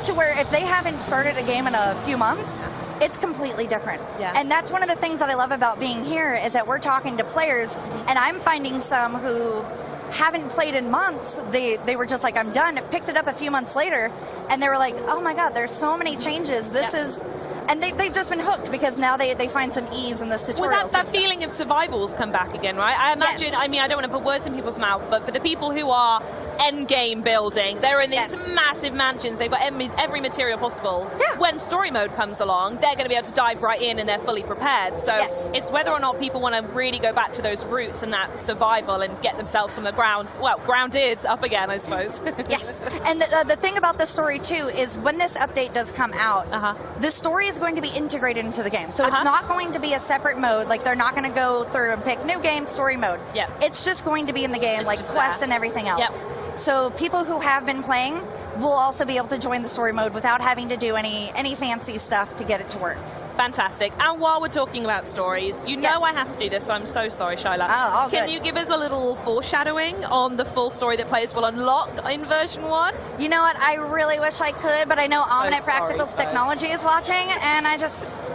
to where if they haven't started a game in a few months, it's completely different. And that's one of the things that I love about being here is that we're talking to players, and I'm finding some who haven't played in months. They were just like, I'm done. Picked it up a few months later, and they were like, oh my god, there's so many changes. This is... And they've just been hooked because now they find some ease in this tutorial. Well, that feeling of survival's come back again, right? I imagine, I mean, I don't want to put words in people's mouth, but for the people who are endgame building, they're in these massive mansions, they've got every material possible. When story mode comes along, they're going to be able to dive right in and they're fully prepared. So it's whether or not people want to really go back to those roots and that survival and get themselves from the ground, grounded up again, I suppose. And the thing about the story, too, is when this update does come out, the story is is going to be integrated into the game. So it's not going to be a separate mode. Like, they're not going to go through and pick new game, story mode. Yeah. It's just going to be in the game, like quests and everything else. Yep. So people who have been playing will also be able to join the story mode without having to do any fancy stuff to get it to work. Fantastic. And while we're talking about stories, you know I have to do this, so I'm so sorry, Shyla. Oh, Can you give us a little foreshadowing on the full story that players will unlock in version 1? You know what? I really wish I could, but I know Omnet Practicals Technology is watching, and I just...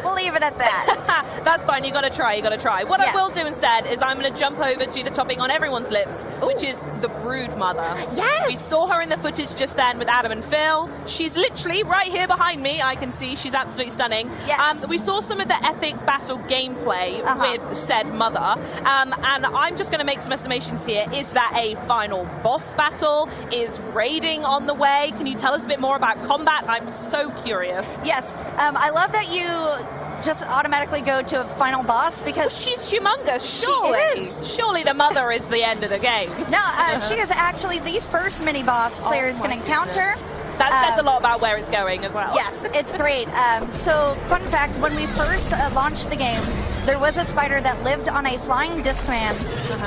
We'll leave it at that. That's fine. You got to try. What I will do instead is I'm going to jump over to the topic on everyone's lips, which is the Brood Mother. Yes. We saw her in the footage just then with Adam and Phil. She's literally right here behind me. I can see she's absolutely stunning. Yes. We saw some of the epic battle gameplay with said mother, and I'm just going to make some estimations here. Is that a final boss battle? Is raiding on the way? Can you tell us a bit more about combat? I'm so curious. Yes. I love that you just automatically go to a final boss because she's humongous. Surely, she is. Surely the mother is the end of the game. No, she is actually the first mini boss players can encounter. That says a lot about where it's going as well. Yes, it's great. So, fun fact: when we first launched the game, there was a spider that lived on a flying Discman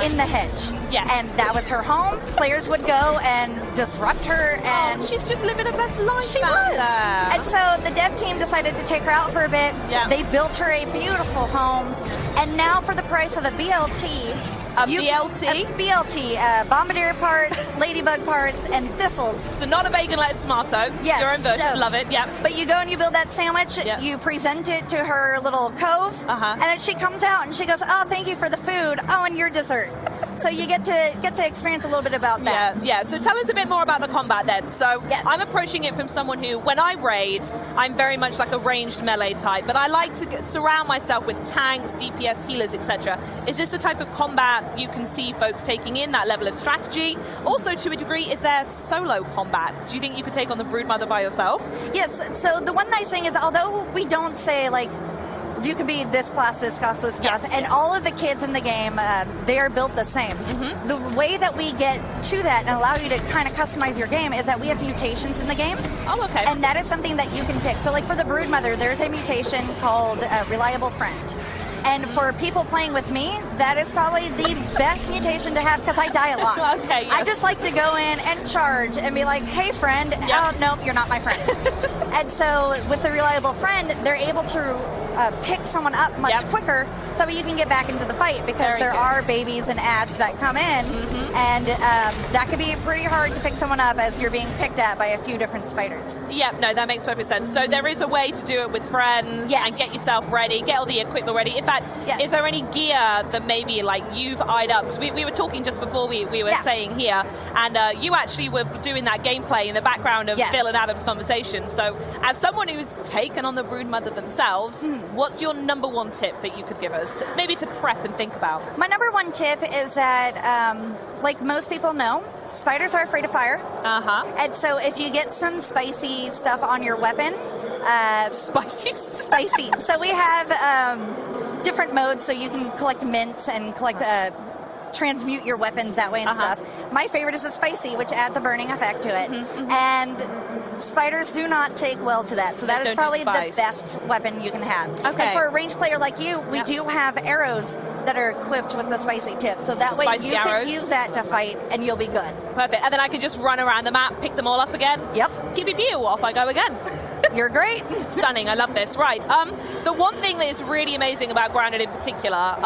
in the hedge. Yes. And that was her home. Players would go and disrupt her, and she's just living her best life. She was. And so the dev team decided to take her out for a bit. Yeah. They built her a beautiful home, and now for the price of a BLT. BLT, bombardier parts, ladybug parts, and thistles. So not a bacon, lettuce, tomato. Yes. Your own version. Love it. Yeah. But you go and you build that sandwich. Yep. You present it to her little cove, and then she comes out and she goes, "Oh, thank you for the food. Oh, and your dessert." So you get to experience a little bit about that. Yeah. So tell us a bit more about the combat then. So I'm approaching it from someone who, when I raid, I'm very much like a ranged melee type, but I like to surround myself with tanks, DPS, healers, etc. Is this the type of combat you can see folks taking in, that level of strategy? Also, to a degree, is there solo combat? Do you think you could take on the Broodmother by yourself? Yes. So the one nice thing is, although we don't say, like, you can be this class, this class, this class, and all of the kids in the game, they are built the same. The way that we get to that and allow you to kind of customize your game is that we have mutations in the game. Oh, okay. And that is something that you can pick. So, like, for the Broodmother, there's a mutation called Reliable Friend. And for people playing with me, that is probably the best mutation to have because I die a lot. Okay, yes. I just like to go in and charge and be like, "Hey, friend." Oh, no, you're not my friend. And so with the Reliable Friend, they're able to pick someone up much quicker so you can get back into the fight because there are babies and ads that come in, and that can be pretty hard to pick someone up as you're being picked at by a few different spiders. Yeah, no, that makes perfect sense. So there is a way to do it with friends and get yourself ready, get all the equipment ready. In fact, is there any gear that maybe like you've eyed up? Because we were talking just before we were saying here, and you actually were doing that gameplay in the background of Phil and Adam's conversation. So as someone who's taken on the Broodmother themselves, what's your number one tip that you could give us, maybe to prep and think about? My number one tip is that, like most people know, spiders are afraid of fire. And so if you get some spicy stuff on your weapon, spicy. So we have different modes, so you can collect mints and collect transmute your weapons that way and stuff. My favorite is the spicy, which adds a burning effect to it. And spiders do not take well to that, so that is probably the best weapon you can have. And for a ranged player like you, we do have arrows that are equipped with the spicy tip, so that way you can use that to fight and you'll be good. Perfect. And then I can just run around the map, pick them all up again. Yep. Keep your view, off I go again. You're great. Stunning. I love this. Right. The one thing that is really amazing about Grounded in particular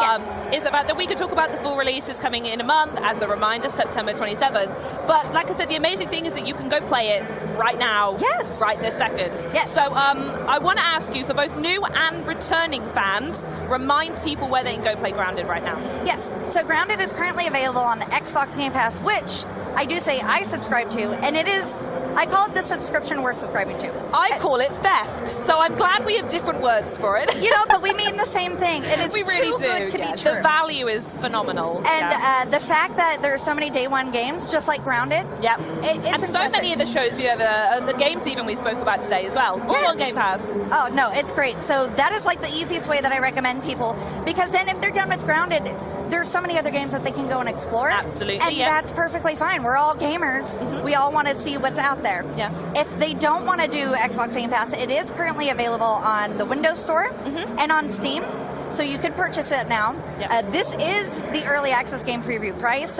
is about that we could talk about the full release is coming in a month, as a reminder, September 27th. But like I said, the amazing thing is that you can go play it right now, right this second. So I want to ask you, for both new and returning fans, remind people where they can go play Grounded right now. Yes. So Grounded is currently available on the Xbox Game Pass, which I do say I subscribe to, and it is, I call it the subscription we're subscribing to. I call it theft, so I'm glad we have different words for it. You know, but we mean the same thing. It is we really too good to be true. The value is phenomenal. And the fact that there are so many day one games, just like Grounded. It's and so many of the shows we have, the games even we spoke about today as well, all on Game Pass. Oh, no, it's great. So that is like the easiest way that I recommend people, because then if they're done with Grounded, there's so many other games that they can go and explore. Absolutely, and that's perfectly fine. again, we're all gamers. We all want to see what's out there. Yeah. If they don't want to do Xbox Game Pass, it is currently available on the Windows Store and on Steam. So you could purchase it now. This is the early access game preview price.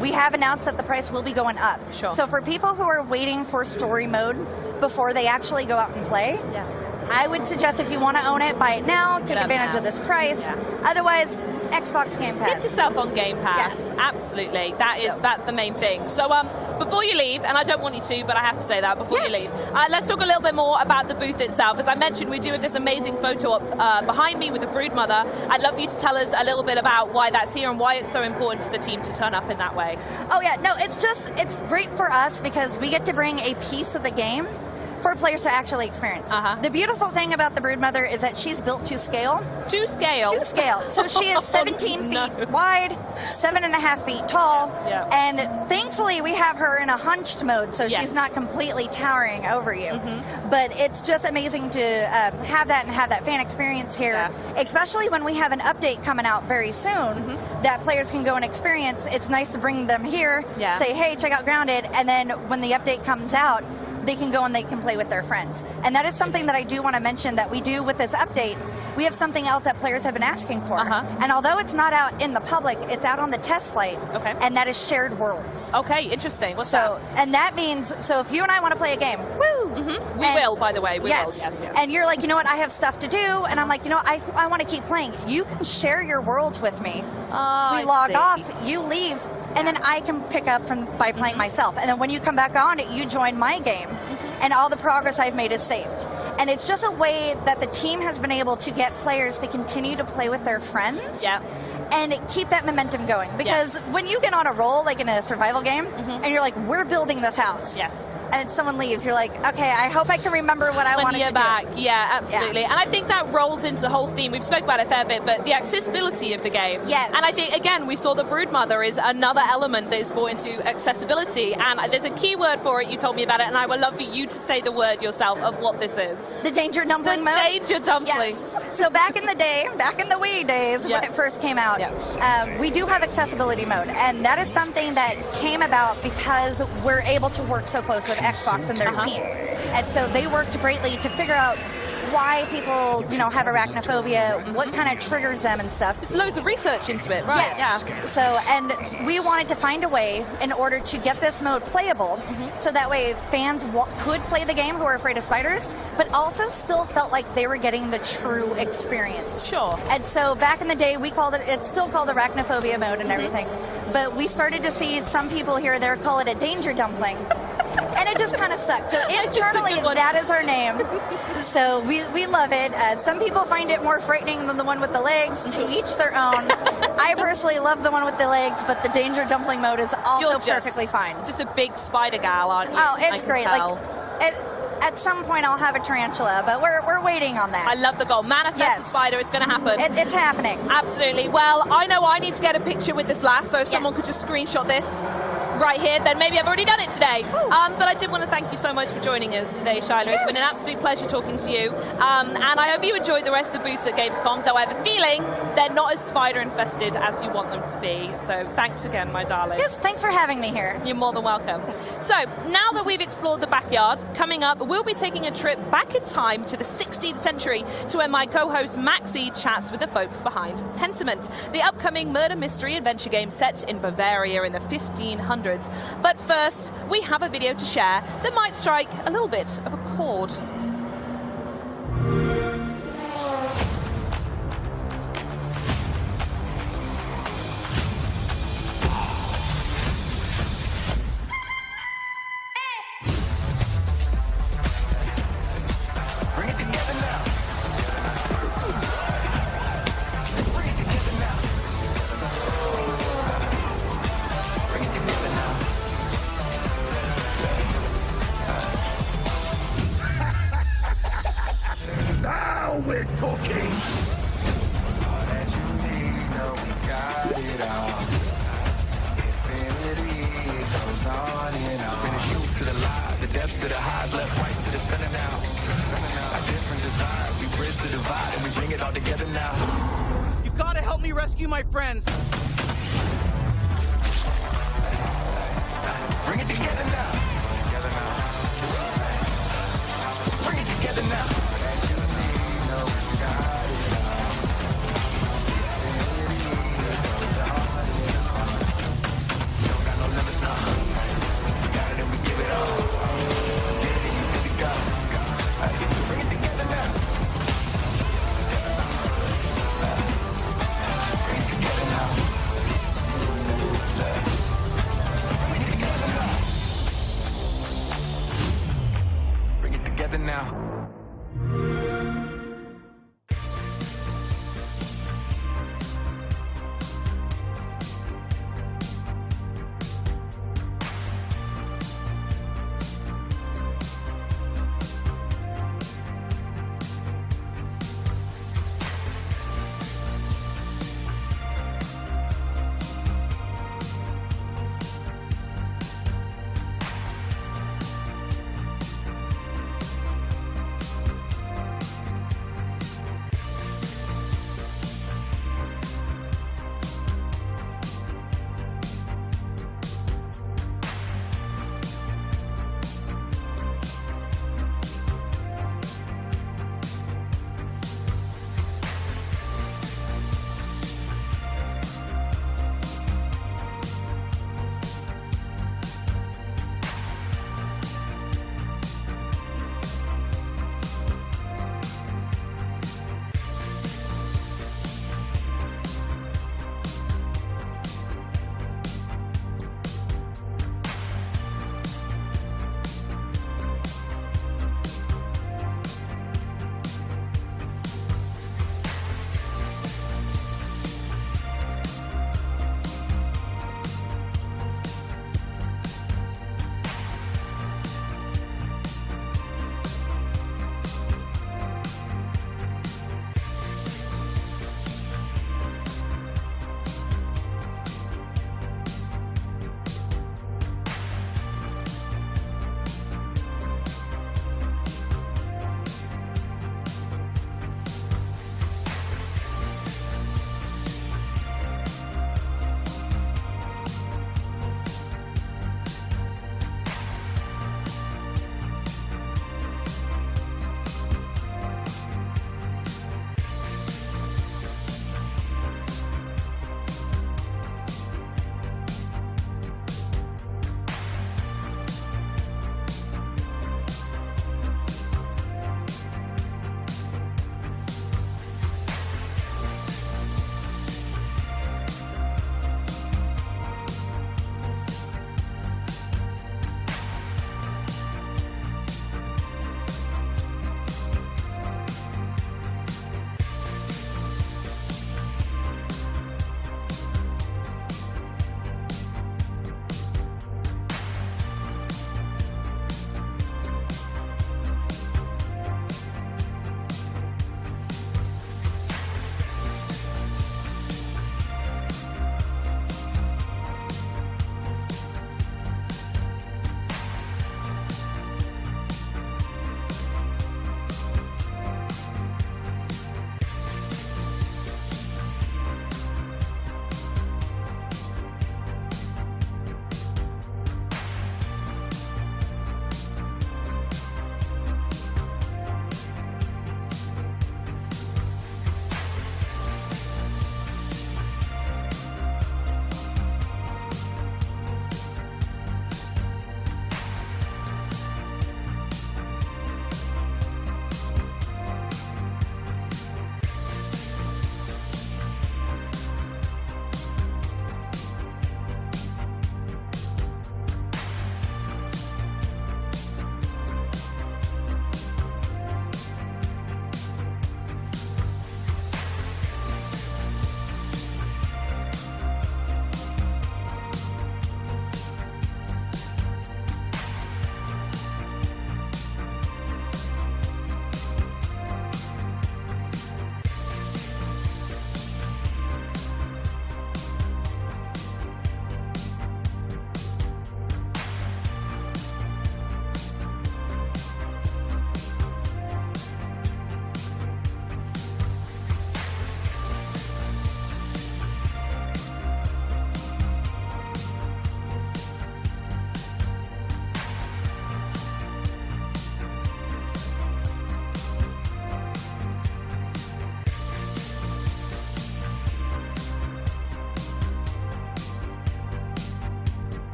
We have announced that the price will be going up. Sure. So for people who are waiting for story mode before they actually go out and play, I would suggest if you want to own it, buy it now, take advantage of this price. Otherwise, Xbox Game Pass. Get yourself on Game Pass. Absolutely. That's the main thing. So before you leave, and I don't want you to, but I have to say that before you leave, let's talk a little bit more about the booth itself. As I mentioned, we're doing this amazing photo up behind me with the Broodmother. I'd love you to tell us a little bit about why that's here and why it's so important to the team to turn up in that way. Oh yeah, no, it's great for us because we get to bring a piece of the game for players to actually experience. The beautiful thing about the Broodmother is that she's built to scale. To scale? To scale. So she is 17 feet wide, 7.5 feet tall, and thankfully we have her in a hunched mode, so she's not completely towering over you. But it's just amazing to have that and have that fan experience here, especially when we have an update coming out very soon that players can go and experience. It's nice to bring them here, say, hey, check out Grounded, and then when the update comes out, they can go and they can play with their friends. And that is something that I do want to mention that we do with this update. We have something else that players have been asking for. And although it's not out in the public, it's out on the test flight. And that is shared worlds. Okay, interesting. What's that? And that means, so if you and I want to play a game, woo! We will, by the way. We will. Yes. And you're like, you know what, I have stuff to do. And I'm like, you know, I want to keep playing. You can share your world with me. We log off, you leave, and then I can pick up by playing myself. And then when you come back on, you join my game. And all the progress I've made is saved. And it's just a way that the team has been able to get players to continue to play with their friends. And keep that momentum going. Because when you get on a roll, like in a survival game, and you're like, we're building this house. And someone leaves, you're like, okay, I hope I can remember what I wanted to do. Yeah, absolutely. And I think that rolls into the whole theme. We've spoke about it a fair bit, but the accessibility of the game. And I think, again, we saw the Broodmother is another element that is brought into accessibility. And there's a key word for it. You told me about it, and I would love for you to say the word yourself of what this is. The Danger Dumpling mode? Danger Dumpling. So back in the day, back in the Wii days, when it first came out, we do have accessibility mode, and that is something that came about because we're able to work so close with Xbox and their teams. And so they worked greatly to figure out why people, you know, have arachnophobia, what kind of triggers them and stuff. There's loads of research into it, right? So, and we wanted to find a way in order to get this mode playable, so that way fans could play the game who are afraid of spiders, but also still felt like they were getting the true experience. Sure. And so back in the day, we called it, it's still called arachnophobia mode and everything, but we started to see some people here and there call it a danger dumpling. And it just kind of stuck. So internally, that is our name. So we love it. Some people find it more frightening than the one with the legs. To each their own. I personally love the one with the legs, but the Danger Dumpling mode is also perfectly fine. Just a big spider gal, aren't you? Oh, it's great. Like, at some point, I'll have a tarantula, but we're waiting on that. I love the goal. Manifest the spider. It's going to happen. It's happening. Absolutely. Well, I know I need to get a picture with this last, so if someone could just screenshot this right here, then maybe I've already done it today. But I did want to thank you so much for joining us today, Shiloh. It's been an absolute pleasure talking to you. And I hope you enjoyed the rest of the booths at Gamescom, though I have a feeling they're not as spider-infested as you want them to be. So thanks again, my darling. Yes, thanks for having me here. You're more than welcome. So now that we've explored the backyard, coming up, we'll be taking a trip back in time to the 16th century to where my co-host Maxi chats with the folks behind Pentiment, the upcoming murder mystery adventure game set in Bavaria in the 1500s. But first, we have a video to share that might strike a little bit of a chord. We're talking. All that you need, know we got it all. Infinity goes on and on. From the truth to the lie, the depths to the highs, left, right to the center now. Our different desires, we bridge the divide and we bring it all together now. You gotta help me rescue my friends. Bring it together now. Bring it together now. Don't got no limits now. We got it and we give it all. Get it and you good to go. Bring it together now. Bring it together now. Bring it together now.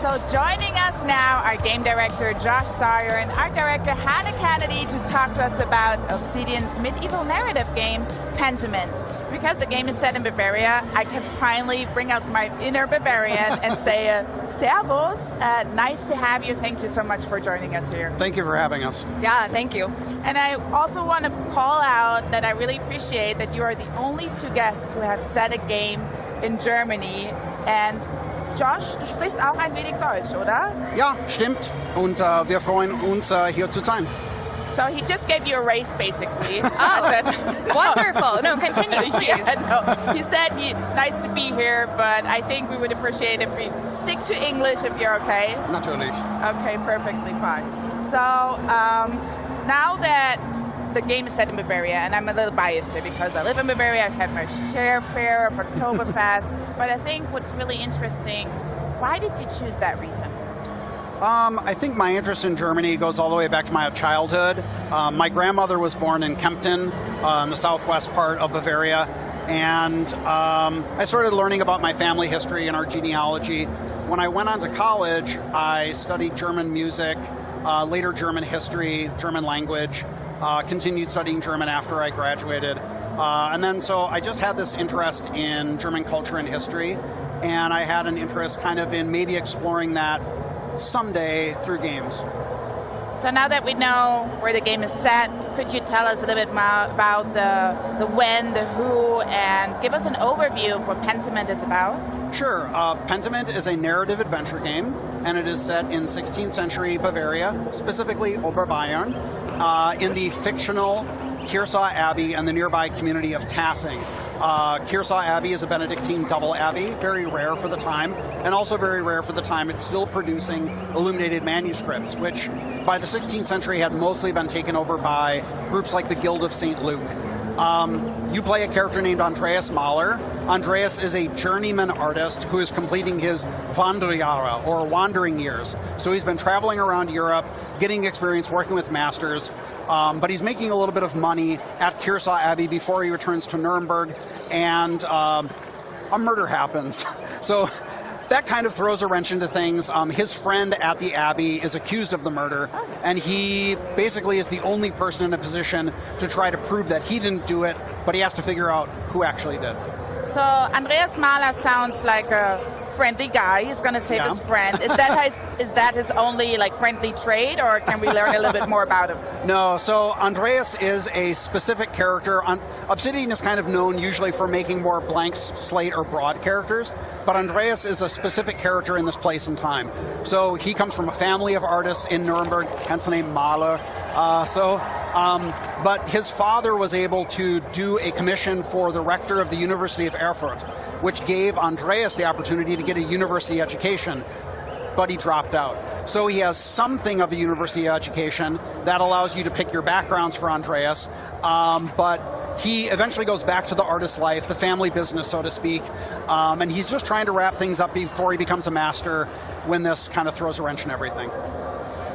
So joining us now, our game director, Josh Sawyer, and art director, Hannah Kennedy, to talk to us about Obsidian's medieval narrative game, Pentiment. Because the game is set in Bavaria, I can finally bring out my inner Bavarian and say, Servus, nice to have you. Thank you so much for joining us here. Thank you for having us. Yeah, thank you. And I also want to call out that I really appreciate that you are the only two guests who have set a game in Germany. And Josh, du sprichst auch ein wenig Deutsch, oder? Ja, stimmt. Und wir freuen uns, hier zu sein. So he just gave you a race, basically. Oh, wonderful. No, continue, please. Yeah, no. He said nice to be here, but I think we would appreciate if we stick to English if you're okay. Natürlich. Okay, perfectly fine. So now that the game is set in Bavaria, and I'm a little biased here because I live in Bavaria, I've had my share of Oktoberfest, but I think what's really interesting, why did you choose that region? I think my interest in Germany goes all the way back to my childhood. My grandmother was born in Kempten, in the southwest part of Bavaria, and I started learning about my family history and our genealogy. When I went on to college, I studied German music, later German history, German language, continued studying German after I graduated. And then so I just had this interest in German culture and history, and I had an interest kind of in maybe exploring that someday through games. So now that we know where the game is set, could you tell us a little bit more about the when, the who, and give us an overview of what Pentiment is about? Sure. Pentiment is a narrative adventure game, and it is set in 16th century Bavaria, specifically Oberbayern, in the fictional Kearsau Abbey and the nearby community of Tassing. Kearsau Abbey is a Benedictine double abbey, very rare for the time, and also very rare for the time it's still producing illuminated manuscripts, which by the 16th century had mostly been taken over by groups like the Guild of St. Luke. You play a character named Andreas Mahler. Andreas is a journeyman artist who is completing his Wanderjahre, or wandering years. So he's been traveling around Europe, getting experience working with masters, but he's making a little bit of money at Kearsau Abbey before he returns to Nuremberg, and a murder happens. So that kind of throws a wrench into things. His friend at the Abbey is accused of the murder, and he basically is the only person in a position to try to prove that he didn't do it, but he has to figure out who actually did. So Andreas Mahler sounds like a friendly guy. He's going to save his friend. Is that his only friendly trait, or can we learn a little bit more about him? No, so Andreas is a specific character. Obsidian is kind of known usually for making more blank slate or broad characters, but Andreas is a specific character in this place and time. So he comes from a family of artists in Nuremberg, hence the name Mahler. But his father was able to do a commission for the rector of the University of Erfurt, which gave Andreas the opportunity to get a university education, but he dropped out. So he has something of a university education that allows you to pick your backgrounds for Andreas, but he eventually goes back to the artist's life, the family business, so to speak, and he's just trying to wrap things up before he becomes a master when this kind of throws a wrench in everything.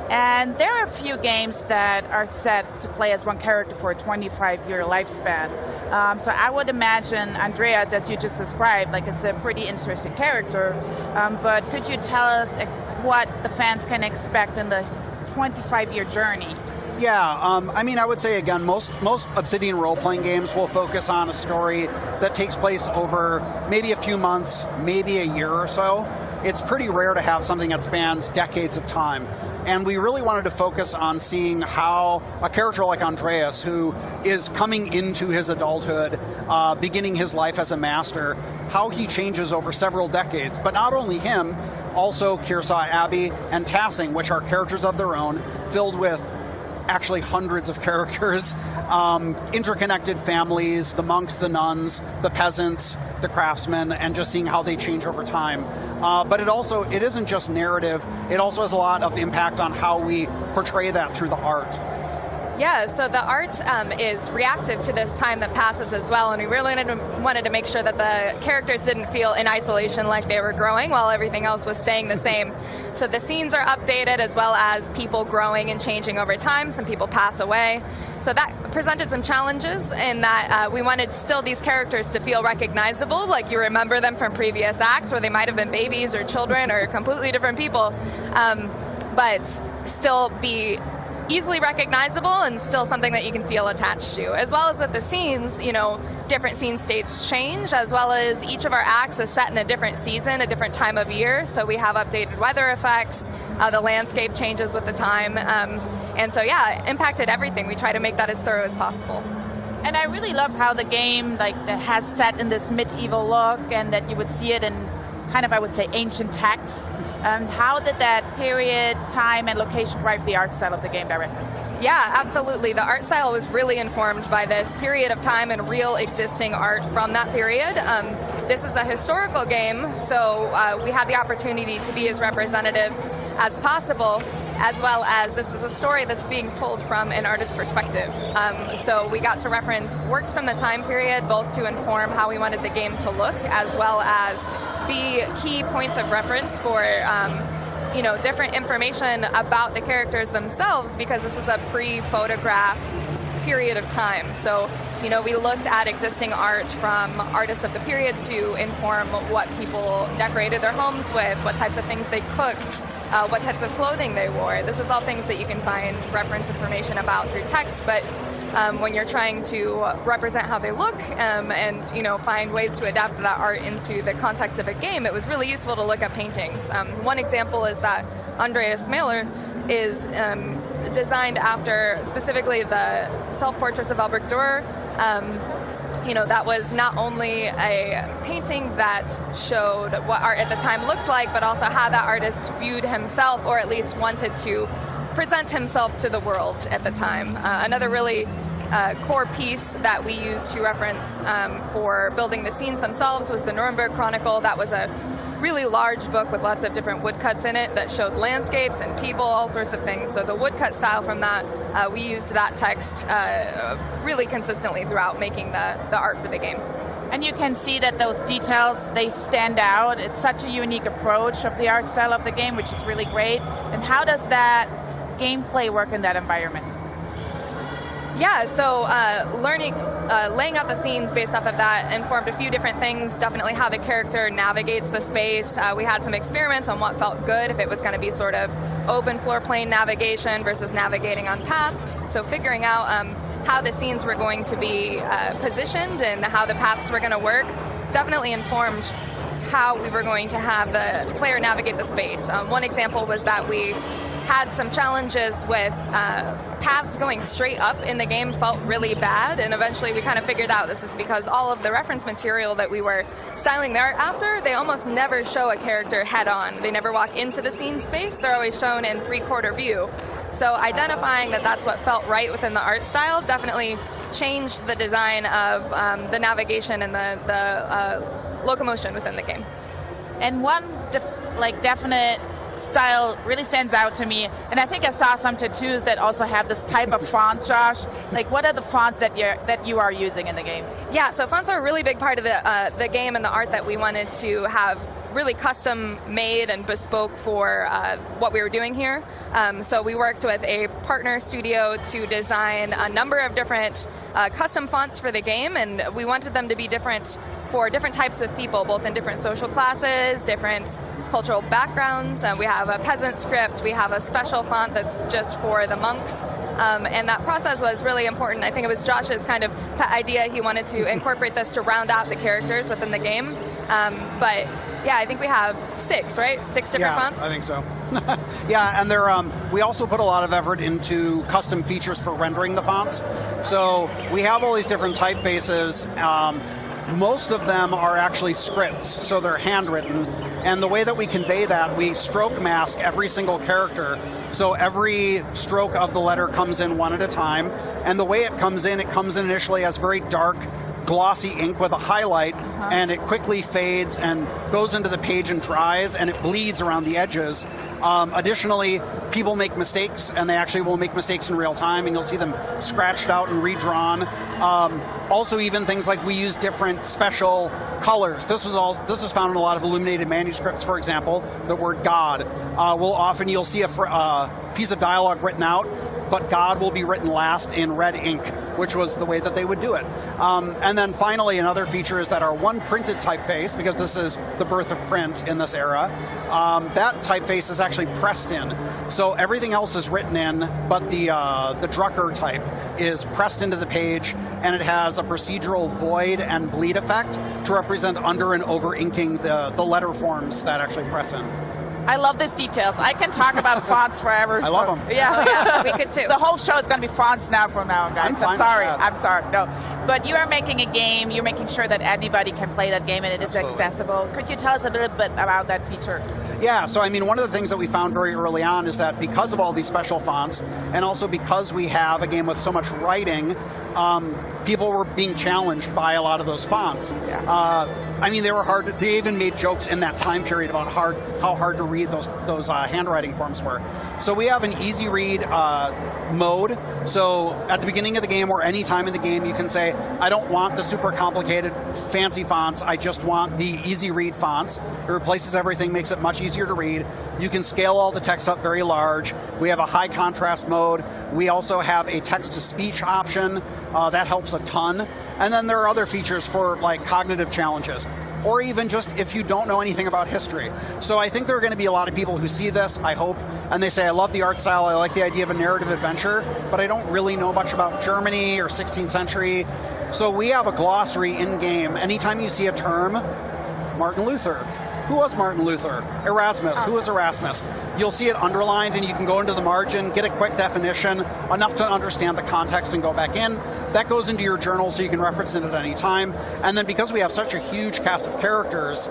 And there are a few games that are set to play as one character for a 25-year lifespan. So I would imagine Andreas, as you just described, is a pretty interesting character. But could you tell us what the fans can expect in the 25-year journey? Yeah, I would say, again, most Obsidian role-playing games will focus on a story that takes place over maybe a few months, maybe a year or so. It's pretty rare to have something that spans decades of time. And we really wanted to focus on seeing how a character like Andreas, who is coming into his adulthood, beginning his life as a master, how he changes over several decades. But not only him, also Kearsau Abbey and Tassing, which are characters of their own, filled with actually hundreds of characters, interconnected families, the monks, the nuns, the peasants, the craftsmen, and just seeing how they change over time. But it isn't just narrative, it also has a lot of impact on how we portray that through the art. Yeah, so the art is reactive to this time that passes as well, and we really wanted to make sure that the characters didn't feel in isolation like they were growing while everything else was staying the same. So the scenes are updated as well as people growing and changing over time. Some people pass away. So that presented some challenges in that we wanted still these characters to feel recognizable, like you remember them from previous acts where they might have been babies or children or completely different people, but still be easily recognizable and still something that you can feel attached to. As well as with the scenes, you know, different scene states change, as well as each of our acts is set in a different season, a different time of year. So we have updated weather effects, the landscape changes with the time. And so, yeah, it impacted everything. We try to make that as thorough as possible. And I really love how the game has set in this medieval look and that you would see it in kind of, I would say, ancient text. How did that period, time, and location drive the art style of the game directly? Yeah, absolutely. The art style was really informed by this period of time and real existing art from that period. This is a historical game, so we had the opportunity to be as representative as possible, as well as this is a story that's being told from an artist's perspective. So we got to reference works from the time period, both to inform how we wanted the game to look, as well as be key points of reference for you know, different information about the characters themselves, because this is a pre-photograph period of time. So, you know, we looked at existing art from artists of the period to inform what people decorated their homes with, what types of things they cooked, what types of clothing they wore. This is all things that you can find reference information about through text, but when you're trying to represent how they look and, you know, find ways to adapt that art into the context of a game, it was really useful to look at paintings. One example is that Andreas Mahler is designed after specifically the self-portraits of Albrecht Dürer. You know, that was not only a painting that showed what art at the time looked like, but also how that artist viewed himself, or at least wanted to present himself to the world at the time. Another really core piece that we used to reference for building the scenes themselves was the Nuremberg Chronicle. That was a really large book with lots of different woodcuts in it that showed landscapes and people, all sorts of things. So the woodcut style from that, we used that text really consistently throughout making the art for the game. And you can see that those details, they stand out. It's such a unique approach of the art style of the game, which is really great. And how does that gameplay work in that environment? Yeah, so laying out the scenes based off of that informed a few different things. Definitely how the character navigates the space. We had some experiments on what felt good, if it was going to be sort of open floor plane navigation versus navigating on paths. So figuring out how the scenes were going to be positioned and how the paths were going to work definitely informed how we were going to have the player navigate the space. One example was that we had some challenges with paths going straight up in the game felt really bad, and eventually we kind of figured out this is because all of the reference material that we were styling the art after, they almost never show a character head on. They never walk into the scene space, they're always shown in three-quarter view. So identifying that that's what felt right within the art style definitely changed the design of the navigation and the locomotion within the game. And one definite style really stands out to me, and I think I saw some tattoos that also have this type of font, Josh. Like, what are the fonts that you are using in the game? Yeah, so fonts are a really big part of the game and the art that we wanted to have really custom made and bespoke for what we were doing here. So we worked with a partner studio to design a number of different custom fonts for the game, and we wanted them to be different for different types of people, both in different social classes, different cultural backgrounds. We have a peasant script, we have a special font that's just for the monks, and that process was really important. I think it was Josh's kind of pet idea. He wanted to incorporate this to round out the characters within the game. But yeah, I think we have 6, right? 6 different fonts? I think so. Yeah, and they're, we also put a lot of effort into custom features for rendering the fonts. So we have all these different typefaces. Most of them are actually scripts, so they're handwritten. And the way that we convey that, we stroke mask every single character. So every stroke of the letter comes in one at a time. And the way it comes in initially as very dark, glossy ink with a highlight, and it quickly fades and goes into the page and dries, and it bleeds around the edges. Additionally, people make mistakes, and they actually will make mistakes in real time, and you'll see them scratched out and redrawn. Also, even things like we use different special colors. This is found in a lot of illuminated manuscripts. For example, the word God you'll see a piece of dialogue written out, but God will be written last in red ink, which was the way that they would do it. And then finally, another feature is that our one printed typeface, because this is the birth of print in this era, that typeface is actually pressed in. So everything else is written in, but the Drucker type is pressed into the page, and it has a procedural void and bleed effect to represent under and over inking the letter forms that actually press in. I love these details. I can talk about fonts forever. I love them. Yeah, we could too. The whole show is going to be fonts now from now on, guys. I'm sorry. with that. I'm sorry. No, but you are making a game. You're making sure that anybody can play that game and it is accessible. Could you tell us a little bit about that feature? Yeah, so I mean, one of the things that we found very early on is that because of all these special fonts, and also because we have a game with so much writing, people were being challenged by a lot of those fonts. I mean, they were hard. They even made jokes in that time period about how hard to read those handwriting forms were. So we have an easy read mode. So at the beginning of the game or any time in the game, you can say, I don't want the super complicated, fancy fonts. I just want the easy read fonts. It replaces everything, makes it much easier to read. You can scale all the text up very large. We have a high contrast mode. We also have a text-to-speech option. That helps a ton. And then there are other features for like cognitive challenges, or even just if you don't know anything about history. So I think there are going to be a lot of people who see this, I hope, and they say, I love the art style, I like the idea of a narrative adventure, but I don't really know much about Germany or 16th century. So we have a glossary in-game. Anytime you see a term, Martin Luther. Who was Martin Luther? Erasmus. Who was Erasmus? You'll see it underlined, and you can go into the margin, get a quick definition, enough to understand the context and go back in. That goes into your journal so you can reference it at any time. And then because we have such a huge cast of characters,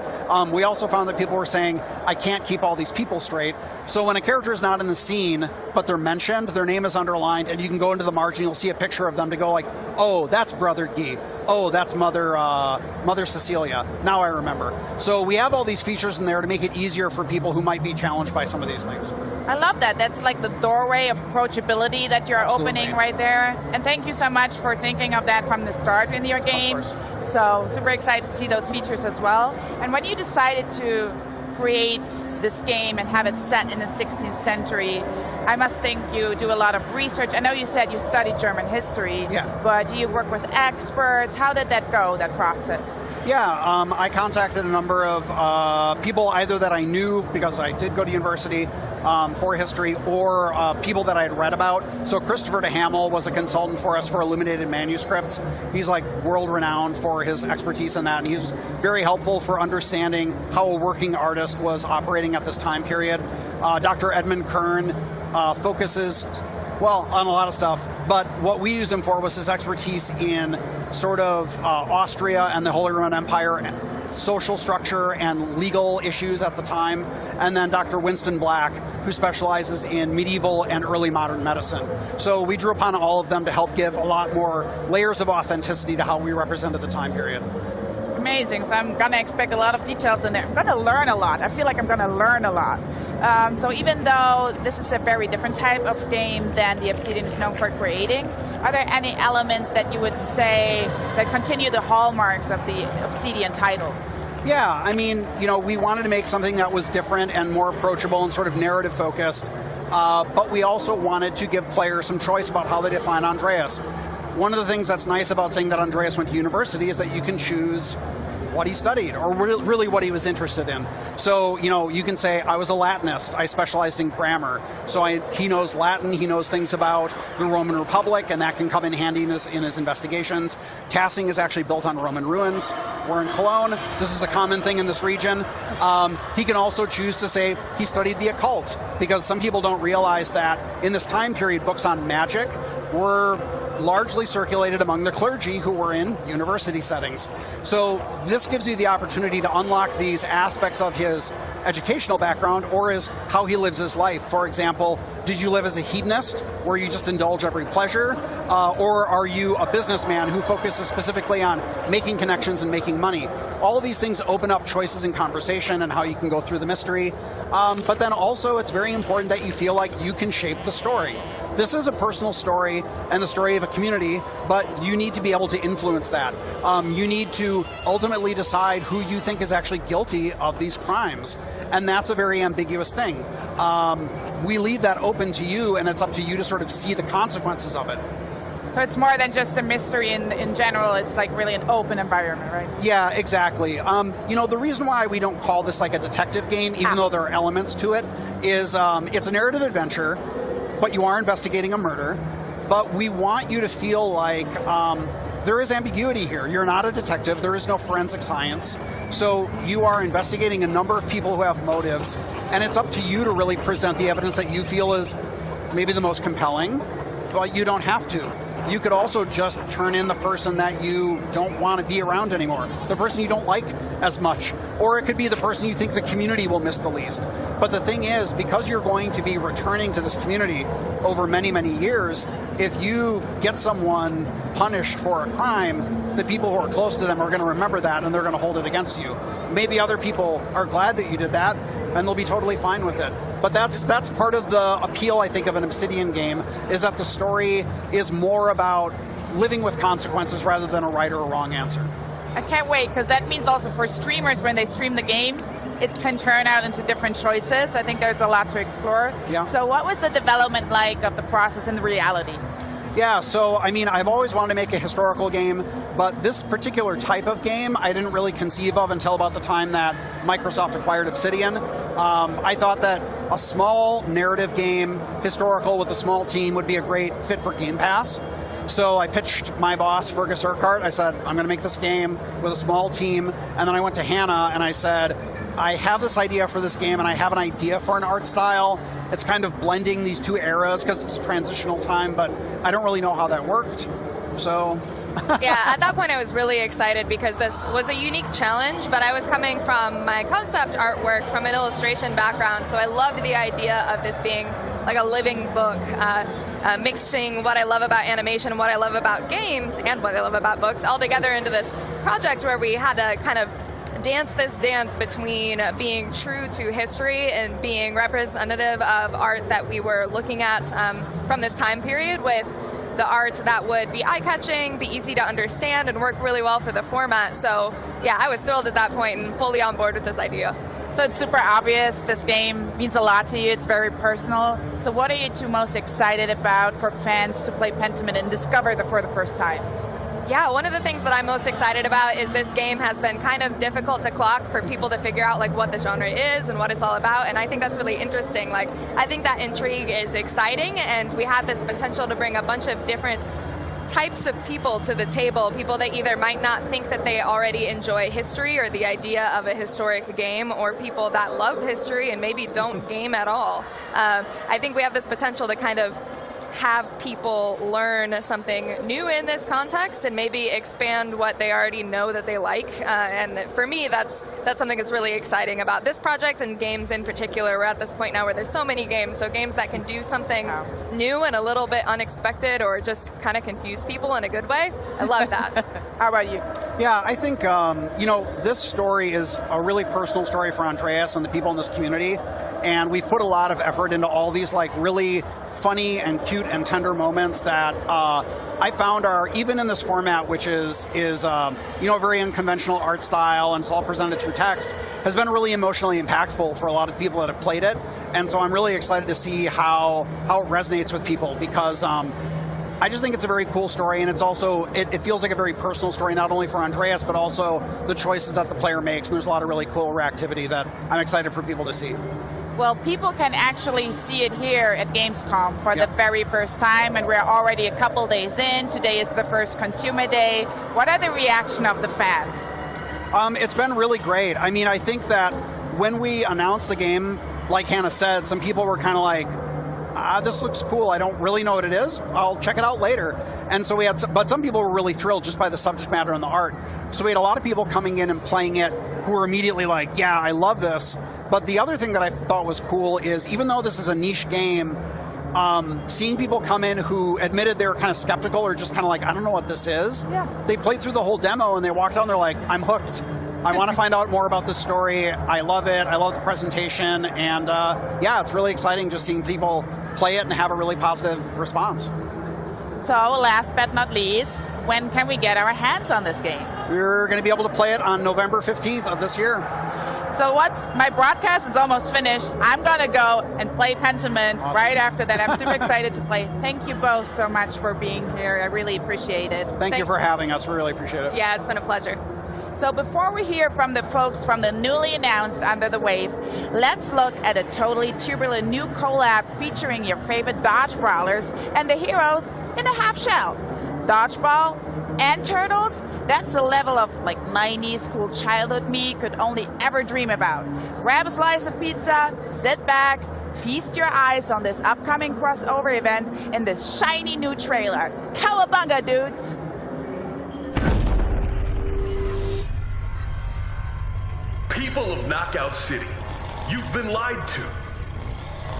we also found that people were saying, I can't keep all these people straight. So when a character is not in the scene, but they're mentioned, their name is underlined, and you can go into the margin, you'll see a picture of them to go like, oh, that's Brother Guy. Oh, that's Mother Cecilia. Now I remember. So we have all these features in there to make it easier for people who might be challenged by some of these things. I love that. That's like the doorway of approachability that you're opening right there. And thank you so much for thinking of that from the start in your game. So super excited to see those features as well. And when you decided to create this game and have it set in the 16th century, I must think you do a lot of research. I know you said you studied German history, but do you work with experts? How did that go, that process? Yeah, I contacted a number of people either that I knew because I did go to university for history, or people that I had read about. So Christopher DeHamel was a consultant for us for illuminated manuscripts. He's like world-renowned for his expertise in that, and he was very helpful for understanding how a working artist was operating at this time period. Dr. Edmund Kern focuses, well, on a lot of stuff, but what we used him for was his expertise in sort of Austria and the Holy Roman Empire, social structure and legal issues at the time, and then Dr. Winston Black, who specializes in medieval and early modern medicine. So we drew upon all of them to help give a lot more layers of authenticity to how we represented the time period. Amazing. So I'm going to expect a lot of details in there. I'm going to learn a lot. I feel like I'm going to learn a lot. So even though this is a very different type of game than the Obsidian is known for creating, are there any elements that you would say that continue the hallmarks of the Obsidian titles? Yeah, I mean, you know, we wanted to make something that was different and more approachable and sort of narrative focused, but we also wanted to give players some choice about how they define Andreas. One of the things that's nice about saying that Andreas went to university is that you can choose what he studied, or really what he was interested in. So, you know, you can say, I was a Latinist, I specialized in grammar. So he knows Latin, he knows things about the Roman Republic, and that can come in handy in his investigations. Tassing is actually built on Roman ruins. We're in Cologne. This is a common thing in this region. He can also choose to say he studied the occult, because some people don't realize that in this time period, books on magic were largely circulated among the clergy who were in university settings. So this gives you the opportunity to unlock these aspects of his educational background or is how he lives his life. For example, did you live as a hedonist where you just indulge every pleasure? Or are you a businessman who focuses specifically on making connections and making money? All of these things open up choices in conversation and how you can go through the mystery. But then also it's very important that you feel like you can shape the story. This is a personal story and the story of a community, but you need to be able to influence that. You need to ultimately decide who you think is actually guilty of these crimes. And that's a very ambiguous thing. We leave that open to you, and it's up to you to sort of see the consequences of it. So it's more than just a mystery in general, it's like really an open environment, right? Yeah, exactly. You know, the reason why we don't call this like a detective game, even though there are elements to it, is it's a narrative adventure, but you are investigating a murder. But we want you to feel like there is ambiguity here. You're not a detective. There is no forensic science. So you are investigating a number of people who have motives, and it's up to you to really present the evidence that you feel is maybe the most compelling, but you don't have to. You could also just turn in the person that you don't want to be around anymore, the person you don't like as much, or it could be the person you think the community will miss the least. But the thing is, because you're going to be returning to this community over many, many years, if you get someone punished for a crime, the people who are close to them are going to remember that and they're going to hold it against you. Maybe other people are glad that you did that and they'll be totally fine with it. But that's part of the appeal, I think, of an Obsidian game, is that the story is more about living with consequences rather than a right or a wrong answer. I can't wait, because that means also for streamers, when they stream the game, it can turn out into different choices. I think there's a lot to explore. Yeah. So what was the development like of the process in reality? Yeah, so, I mean, I've always wanted to make a historical game, but this particular type of game I didn't really conceive of until about the time that Microsoft acquired Obsidian. I thought that a small narrative game, historical, with a small team would be a great fit for Game Pass. So I pitched my boss, Fergus Urquhart. I said, I'm going to make this game with a small team. And then I went to Hannah and I said, I have this idea for this game and I have an idea for an art style. It's kind of blending these two eras because it's a transitional time, but I don't really know how that worked. So... Yeah, at that point I was really excited because this was a unique challenge, but I was coming from my concept artwork from an illustration background, so I loved the idea of this being like a living book, mixing what I love about animation, what I love about games, and what I love about books all together into this project where we had to kind of dance this dance between being true to history and being representative of art that we were looking at from this time period, with the art that would be eye-catching, be easy to understand, and work really well for the format. So yeah, I was thrilled at that point and fully on board with this idea. So it's super obvious, this game means a lot to you, it's very personal. So what are you two most excited about for fans to play Pentiment and discover it for the first time? Yeah, one of the things that I'm most excited about is this game has been kind of difficult to clock for people to figure out like what the genre is and what it's all about, and I think that's really interesting. Like, I think that intrigue is exciting, and we have this potential to bring a bunch of different types of people to the table, people that either might not think that they already enjoy history or the idea of a historic game, or people that love history and maybe don't game at all. I think we have this potential to kind of have people learn something new in this context and maybe expand what they already know that they like. And for me, that's something that's really exciting about this project and games in particular. We're at this point now where there's so many games, so games that can do something new and a little bit unexpected or just kind of confuse people in a good way. I love that. How about you? Yeah, I think, you know, this story is a really personal story for Andreas and the people in this community. And we've put a lot of effort into all these like really funny and cute and tender moments that I found are, even in this format, which is you know, a very unconventional art style and it's all presented through text, has been really emotionally impactful for a lot of people that have played it. And so I'm really excited to see how it resonates with people, because I just think it's a very cool story, and it's also, it feels like a very personal story, not only for Andreas, but also the choices that the player makes, and there's a lot of really cool reactivity that I'm excited for people to see. Well, people can actually see it here at Gamescom for the very first time, and we're already a couple days in. Today is the first consumer day. What are the reaction of the fans? It's been really great. I mean, I think that when we announced the game, like Hannah said, some people were kind of like, this looks cool, I don't really know what it is, I'll check it out later. And so we had, but some people were really thrilled just by the subject matter and the art. So we had a lot of people coming in and playing it who were immediately like, yeah, I love this. But the other thing that I thought was cool is, even though this is a niche game, seeing people come in who admitted they were kind of skeptical or just kind of like, I don't know what this is. Yeah. They played through the whole demo and they walked out and they're like, I'm hooked. I want to find out more about this story. I love it. I love the presentation. And yeah, it's really exciting just seeing people play it and have a really positive response. So last but not least, when can we get our hands on this game? We're going to be able to play it on November 15th of this year. So my broadcast is almost finished. I'm going to go and play Pentiment right after that. I'm super excited to play. Thank you both so much for being here. I really appreciate it. Thank you for having us. We really appreciate it. Yeah, it's been a pleasure. So before we hear from the folks from the newly announced Under the Wave, let's look at a totally tubular new collab featuring your favorite dodge brawlers and the heroes in a half shell. Dodgeball and Turtles, that's a level of like 90s cool childhood me could only ever dream about. Grab a slice of pizza, sit back, feast your eyes on this upcoming crossover event in this shiny new trailer. Cowabunga, dudes! People of Knockout City, you've been lied to.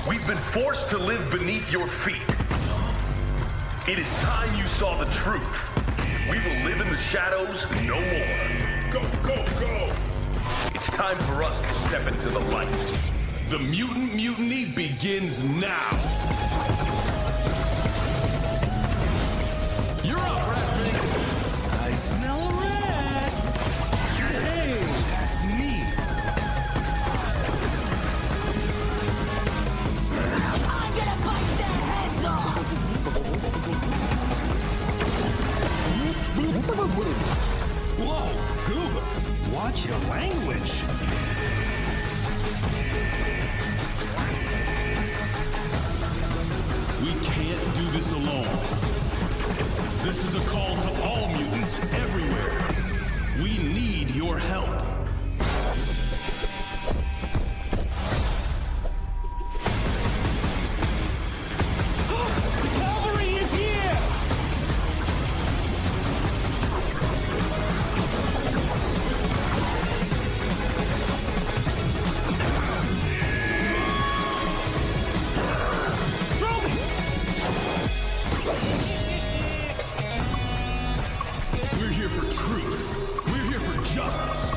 We've been forced to live beneath your feet. It is time you saw the truth. We will live in the shadows no more. Go, go, go! It's time for us to step into the light. The Mutant Mutiny begins now. You're up, Redfin. I smell a rat. Hey, that's me. I'm gonna bite their heads off. Whoa, Gooba, watch your language. We can't do this alone. This is a call to all mutants everywhere. We need your help. The cavalry is here! We're here for truth. We're here for justice.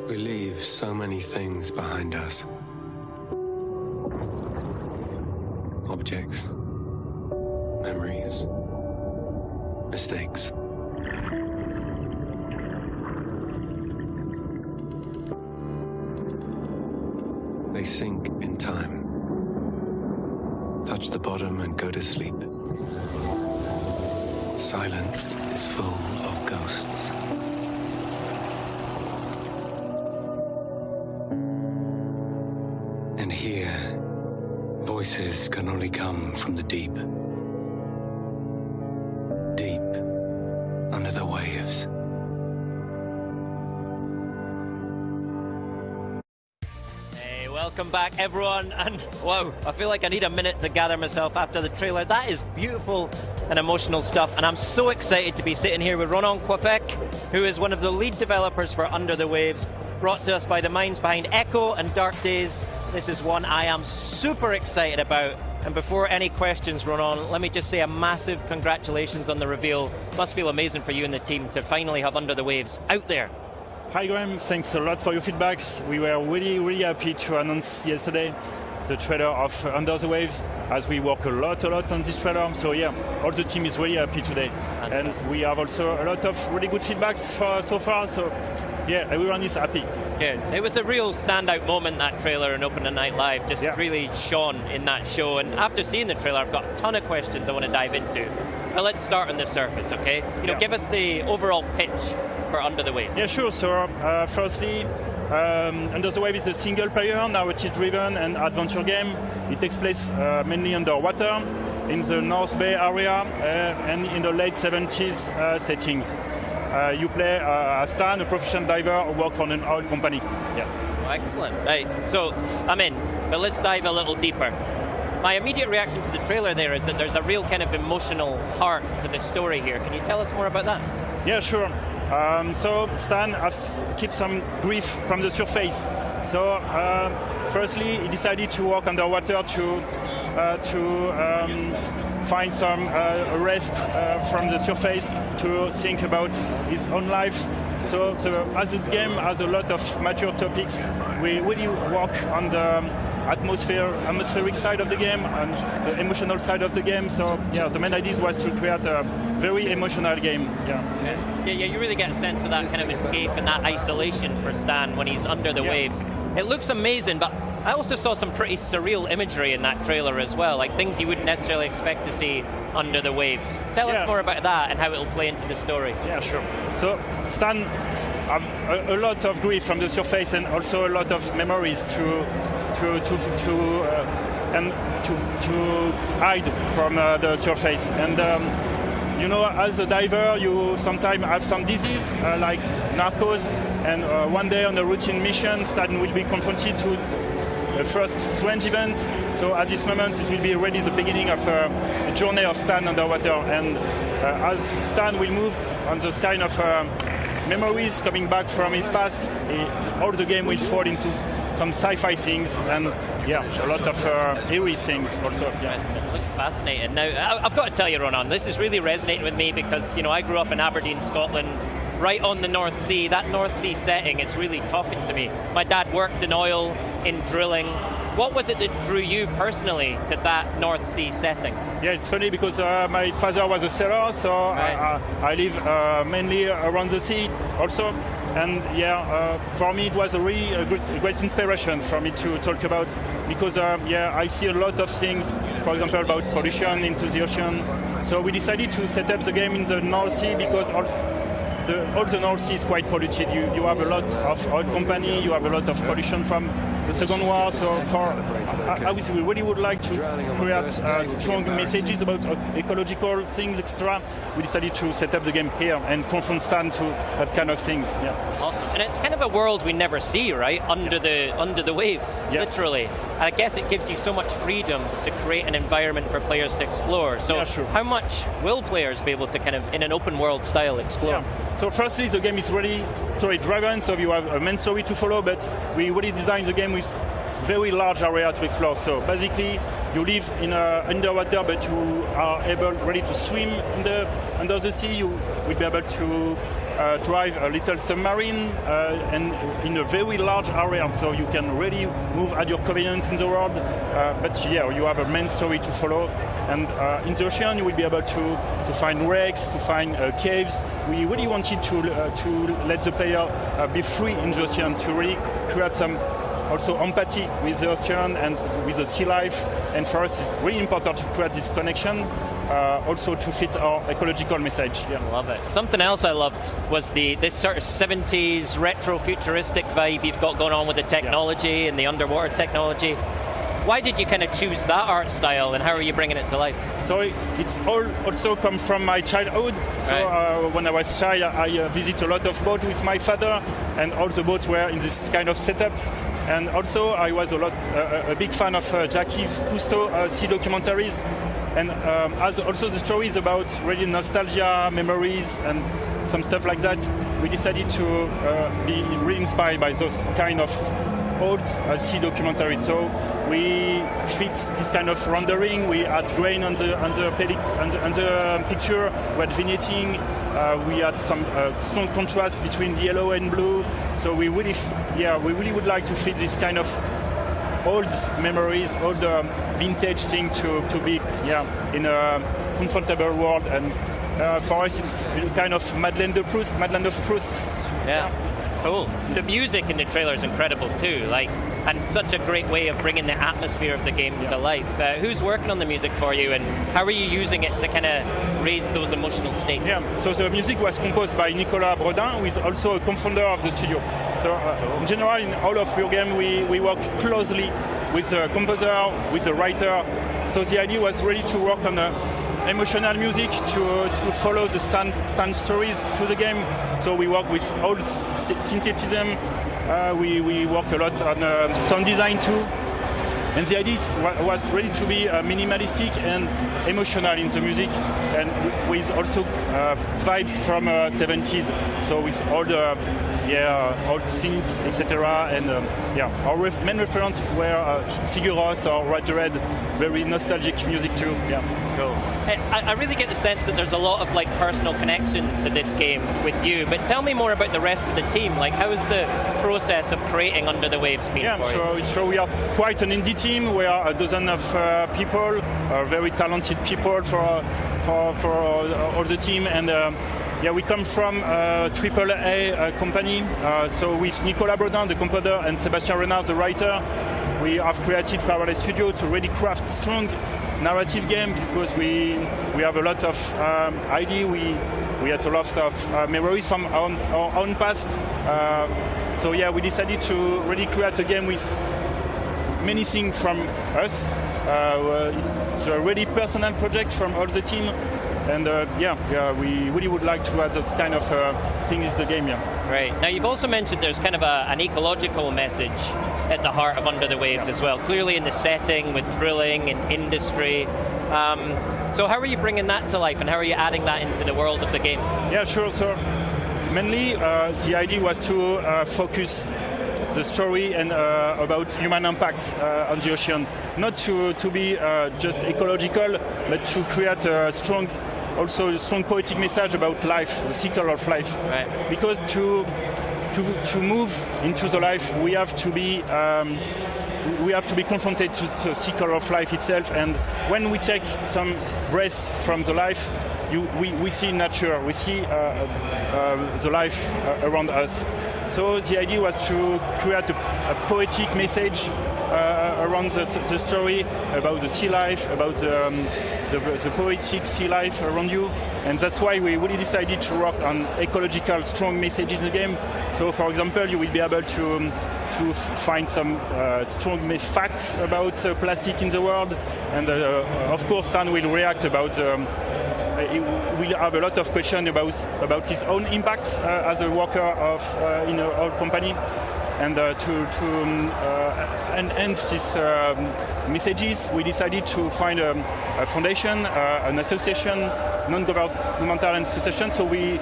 We leave so many things behind us. Objects, memories, mistakes. They sink in time, touch the bottom and go to sleep. Silence is full of ghosts. And here, voices can only come from the deep. Deep under the waves. Hey, welcome back everyone, and wow, I feel like I need a minute to gather myself after the trailer. That is beautiful and emotional stuff, and I'm so excited to be sitting here with Ronan Quafec, who is one of the lead developers for Under the Waves, brought to us by the minds behind Echo and Dark Days. This is one I am super excited about. And before any questions, Ronan, let me just say a massive congratulations on the reveal. Must feel amazing for you and the team to finally have Under the Waves out there. Hi Graham, thanks a lot for your feedbacks. We were really happy to announce yesterday the trailer of Under the Waves, as we work a lot on this trailer. So yeah, all the team is really happy today. And we have also a lot of really good feedbacks so far. So yeah, everyone is happy. Good. It was a real standout moment, that trailer in Open Night Live, just really shone in that show. And after seeing the trailer, I've got a ton of questions I want to dive into. But let's start on the surface, okay? Give us the overall pitch for Under the Waves. Yeah, sure. So firstly, Under the Waves is a single-player, narrative-driven and adventure game. It takes place mainly underwater in the North Bay area and in the late 70s settings. You play as Stan, a professional diver who works for an oil company. Yeah. Oh, excellent. Right. So I'm in, but let's dive a little deeper. My immediate reaction to the trailer there is that there's a real kind of emotional heart to the story here. Can you tell us more about that? Yeah, sure. So Stan has kept some grief from the surface. So firstly, he decided to walk underwater to find some rest from the surface, to think about his own life. So as the game has a lot of mature topics, we really work on the atmospheric side of the game and the emotional side of the game. So yeah, the main idea was to create a very emotional game. Yeah, you really get a sense of that kind of escape and that isolation for Stan when he's under the waves. It looks amazing, but I also saw some pretty surreal imagery in that trailer as well, like things you wouldn't necessarily expect to see under the waves. Tell us more about that and how it'll play into the story. Yeah, sure. So Stan have a lot of grief from the surface and also a lot of memories to hide from the surface. And as a diver, you sometimes have some disease like narcos, and one day on a routine mission, Stan will be confronted to the first strange event. So at this moment, this will be already the beginning of a journey of Stan underwater. And as Stan will move on those kind of memories coming back from his past, all the game will fall into some sci-fi things and a lot of eerie things also. It looks fascinating. Now, I've got to tell you, Ronan, this is really resonating with me because, I grew up in Aberdeen, Scotland, right on the North Sea. That North Sea setting is really talking to me. My dad worked in oil, in drilling. What was it that drew you personally to that North Sea setting? Yeah, it's funny because my father was a sailor, so I live mainly around the sea also. And for me it was a really great inspiration for me to talk about, because I see a lot of things, for example, about pollution into the ocean. So we decided to set up the game in the North Sea because all the North Sea is quite polluted. You have a lot of oil company, you have a lot of pollution from the Second War. So obviously we really would like to create strong messages about ecological things, etc. We decided to set up the game here and confront Stan to that kind of things. Yeah. Awesome. And it's kind of a world we never see, right? Under the waves, literally. And I guess it gives you so much freedom to create an environment for players to explore. So how much will players be able to kind of, in an open world style, explore? So firstly, the game is really story-driven, so you have a main story to follow, but we really designed the game with very large area to explore. So basically, you live in underwater, but you are ready to swim under the sea. You will be able to drive a little submarine and in a very large area, so you can really move at your convenience in the world. But yeah, you have a main story to follow. And in the ocean, you will be able to find wrecks, to find caves. We really wanted to let the player be free in the ocean, to really create some also empathy with the ocean and with the sea life. And for us, it's really important to create this connection, also to fit our ecological message. Yeah. Love it. Something else I loved was this sort of 70s retro futuristic vibe you've got going on with the technology and the underwater technology. Why did you kind of choose that art style, and how are you bringing it to life? So it's all also come from my childhood. So when I was child, I visit a lot of boats with my father, and all the boats were in this kind of setup. And also, I was a big fan of Jacques Cousteau sea documentaries, and as also the stories about really nostalgia, memories, and some stuff like that. We decided to be really inspired by those kind of old sea documentaries. So we fit this kind of rendering. We add grain on the picture. We had vignetting. We had some strong contrast between yellow and blue. So we really would like to fit this kind of old memories, old vintage thing to be in a comfortable world. And for us, it's kind of Madeleine of Proust. Yeah. Cool. The music in the trailer is incredible too, and such a great way of bringing the atmosphere of the game to life. Who's working on the music for you, and how are you using it to kind of raise those emotional stakes? Yeah, so the music was composed by Nicolas Bredin, who is also a co-founder of the studio. So in general, in all of your game, we work closely with a composer, with a writer. So the idea was really to work on emotional music to follow the stand stories to the game. So we work with old synthetism. We work a lot on sound design too. And the idea was really to be minimalistic and emotional in the music, and with also vibes from 70s. So with all the old synths, etc. And our main reference were Sigur Rós or Radiohead, very nostalgic music too. Yeah. Cool. I really get the sense that there's a lot of personal connection to this game with you. But tell me more about the rest of the team. How is the process of creating Under the Waves been for you? So we are quite an indie team. We are a dozen of people, very talented people for all the team, and we come from a AAA company. So with Nicolas Bredin, the composer, and Sébastien Renard, the writer, we have created Paradise Studio to really craft strong narrative game, because we have a lot of idea. We had a lot of memories from our own past. So we decided to really create a game with many things from us. It's a really personal project from all the team, and we really would like to add this kind of thing in the game. Right. Now you've also mentioned there's kind of an ecological message at the heart of Under the Waves as well. Clearly in the setting with drilling and industry. So how are you bringing that to life, and how are you adding that into the world of the game? Yeah, sure. So mainly the idea was to focus the story and about human impact on the ocean, not to be just ecological, but to create a strong poetic message about life, the cycle of life. Right. Because to move into the life, we have to be confronted to the cycle of life itself. And when we take some breath from the life, we see nature, we see the life around us. So the idea was to create a poetic message around the story about the sea life, about the poetic sea life around you. And that's why we really decided to work on ecological strong messages in the game. So for example, you will be able to find some strong facts about plastic in the world. And of course, Stan will react about we'll have a lot of questions about his own impact as a worker in our company, and to enhance these messages, we decided to find a foundation, an association, non-governmental association. So we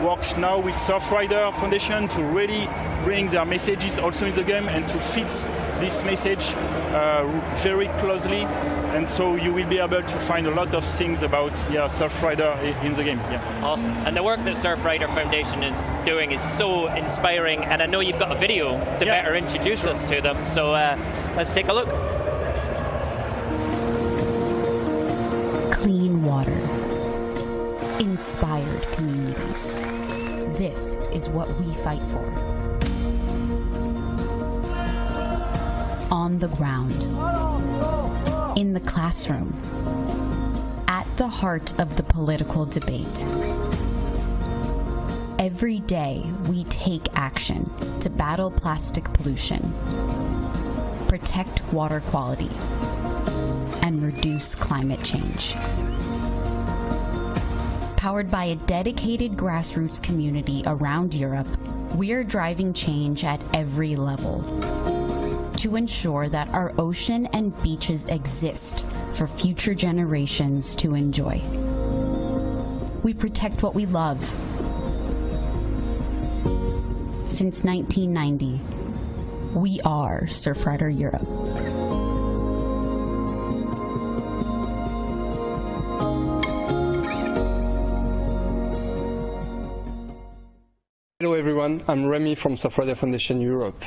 work now with Surfrider Foundation to really bring their messages also in the game and to fit this message very closely, and so you will be able to find a lot of things about Surfrider in the game. Yeah. Awesome. And the work that Surfrider Foundation is doing is so inspiring, and I know you've got a video to better introduce us to them, so let's take a look. Clean water. Inspired communities. This is what we fight for. On the ground. In the classroom. At the heart of the political debate. Every day, we take action to battle plastic pollution, protect water quality, and reduce climate change. Powered by a dedicated grassroots community around Europe, we are driving change at every level to ensure that our ocean and beaches exist for future generations to enjoy. We protect what we love. Since 1990, we are Surfrider Europe. Hello everyone, I'm Remy from Surfrider Foundation Europe.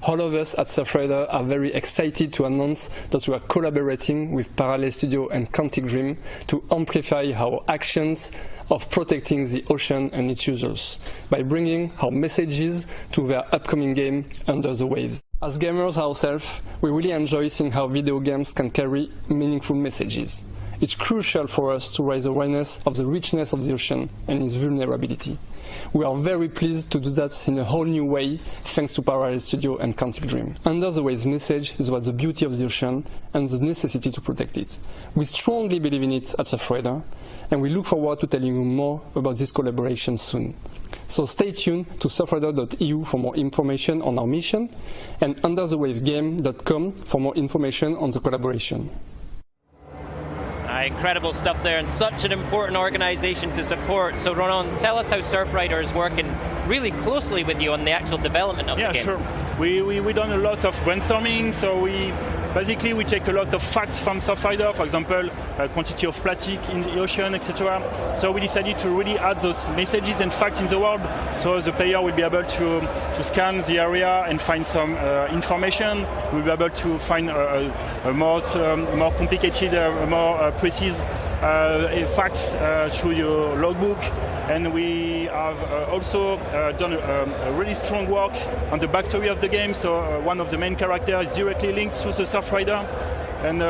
All of us at Surfrider are very excited to announce that we are collaborating with Parallel Studio and Quantic Dream to amplify our actions of protecting the ocean and its users by bringing our messages to their upcoming game, Under the Waves. As gamers ourselves, we really enjoy seeing how video games can carry meaningful messages. It's crucial for us to raise awareness of the richness of the ocean and its vulnerability. We are very pleased to do that in a whole new way, thanks to Parallel Studio and Quantic Dream. Under the Waves message is about the beauty of the ocean and the necessity to protect it. We strongly believe in it at Surfrider, and we look forward to telling you more about this collaboration soon. So stay tuned to surfrider.eu for more information on our mission, and underthewavegame.com for more information on the collaboration. Incredible stuff there, and such an important organization to support. So Ronan, tell us how Surfrider is working really closely with you on the actual development of the game. Yeah, sure. We done a lot of brainstorming, so we take a lot of facts from Surfrider, for example, quantity of plastic in the ocean, etc. So we decided to really add those messages and facts in the world, so the player will be able to scan the area and find some information. We'll be able to find a more complicated, more precise facts through your logbook. And we have also done a really strong work on the backstory of the game. So one of the main characters is directly linked to the Surfrider. And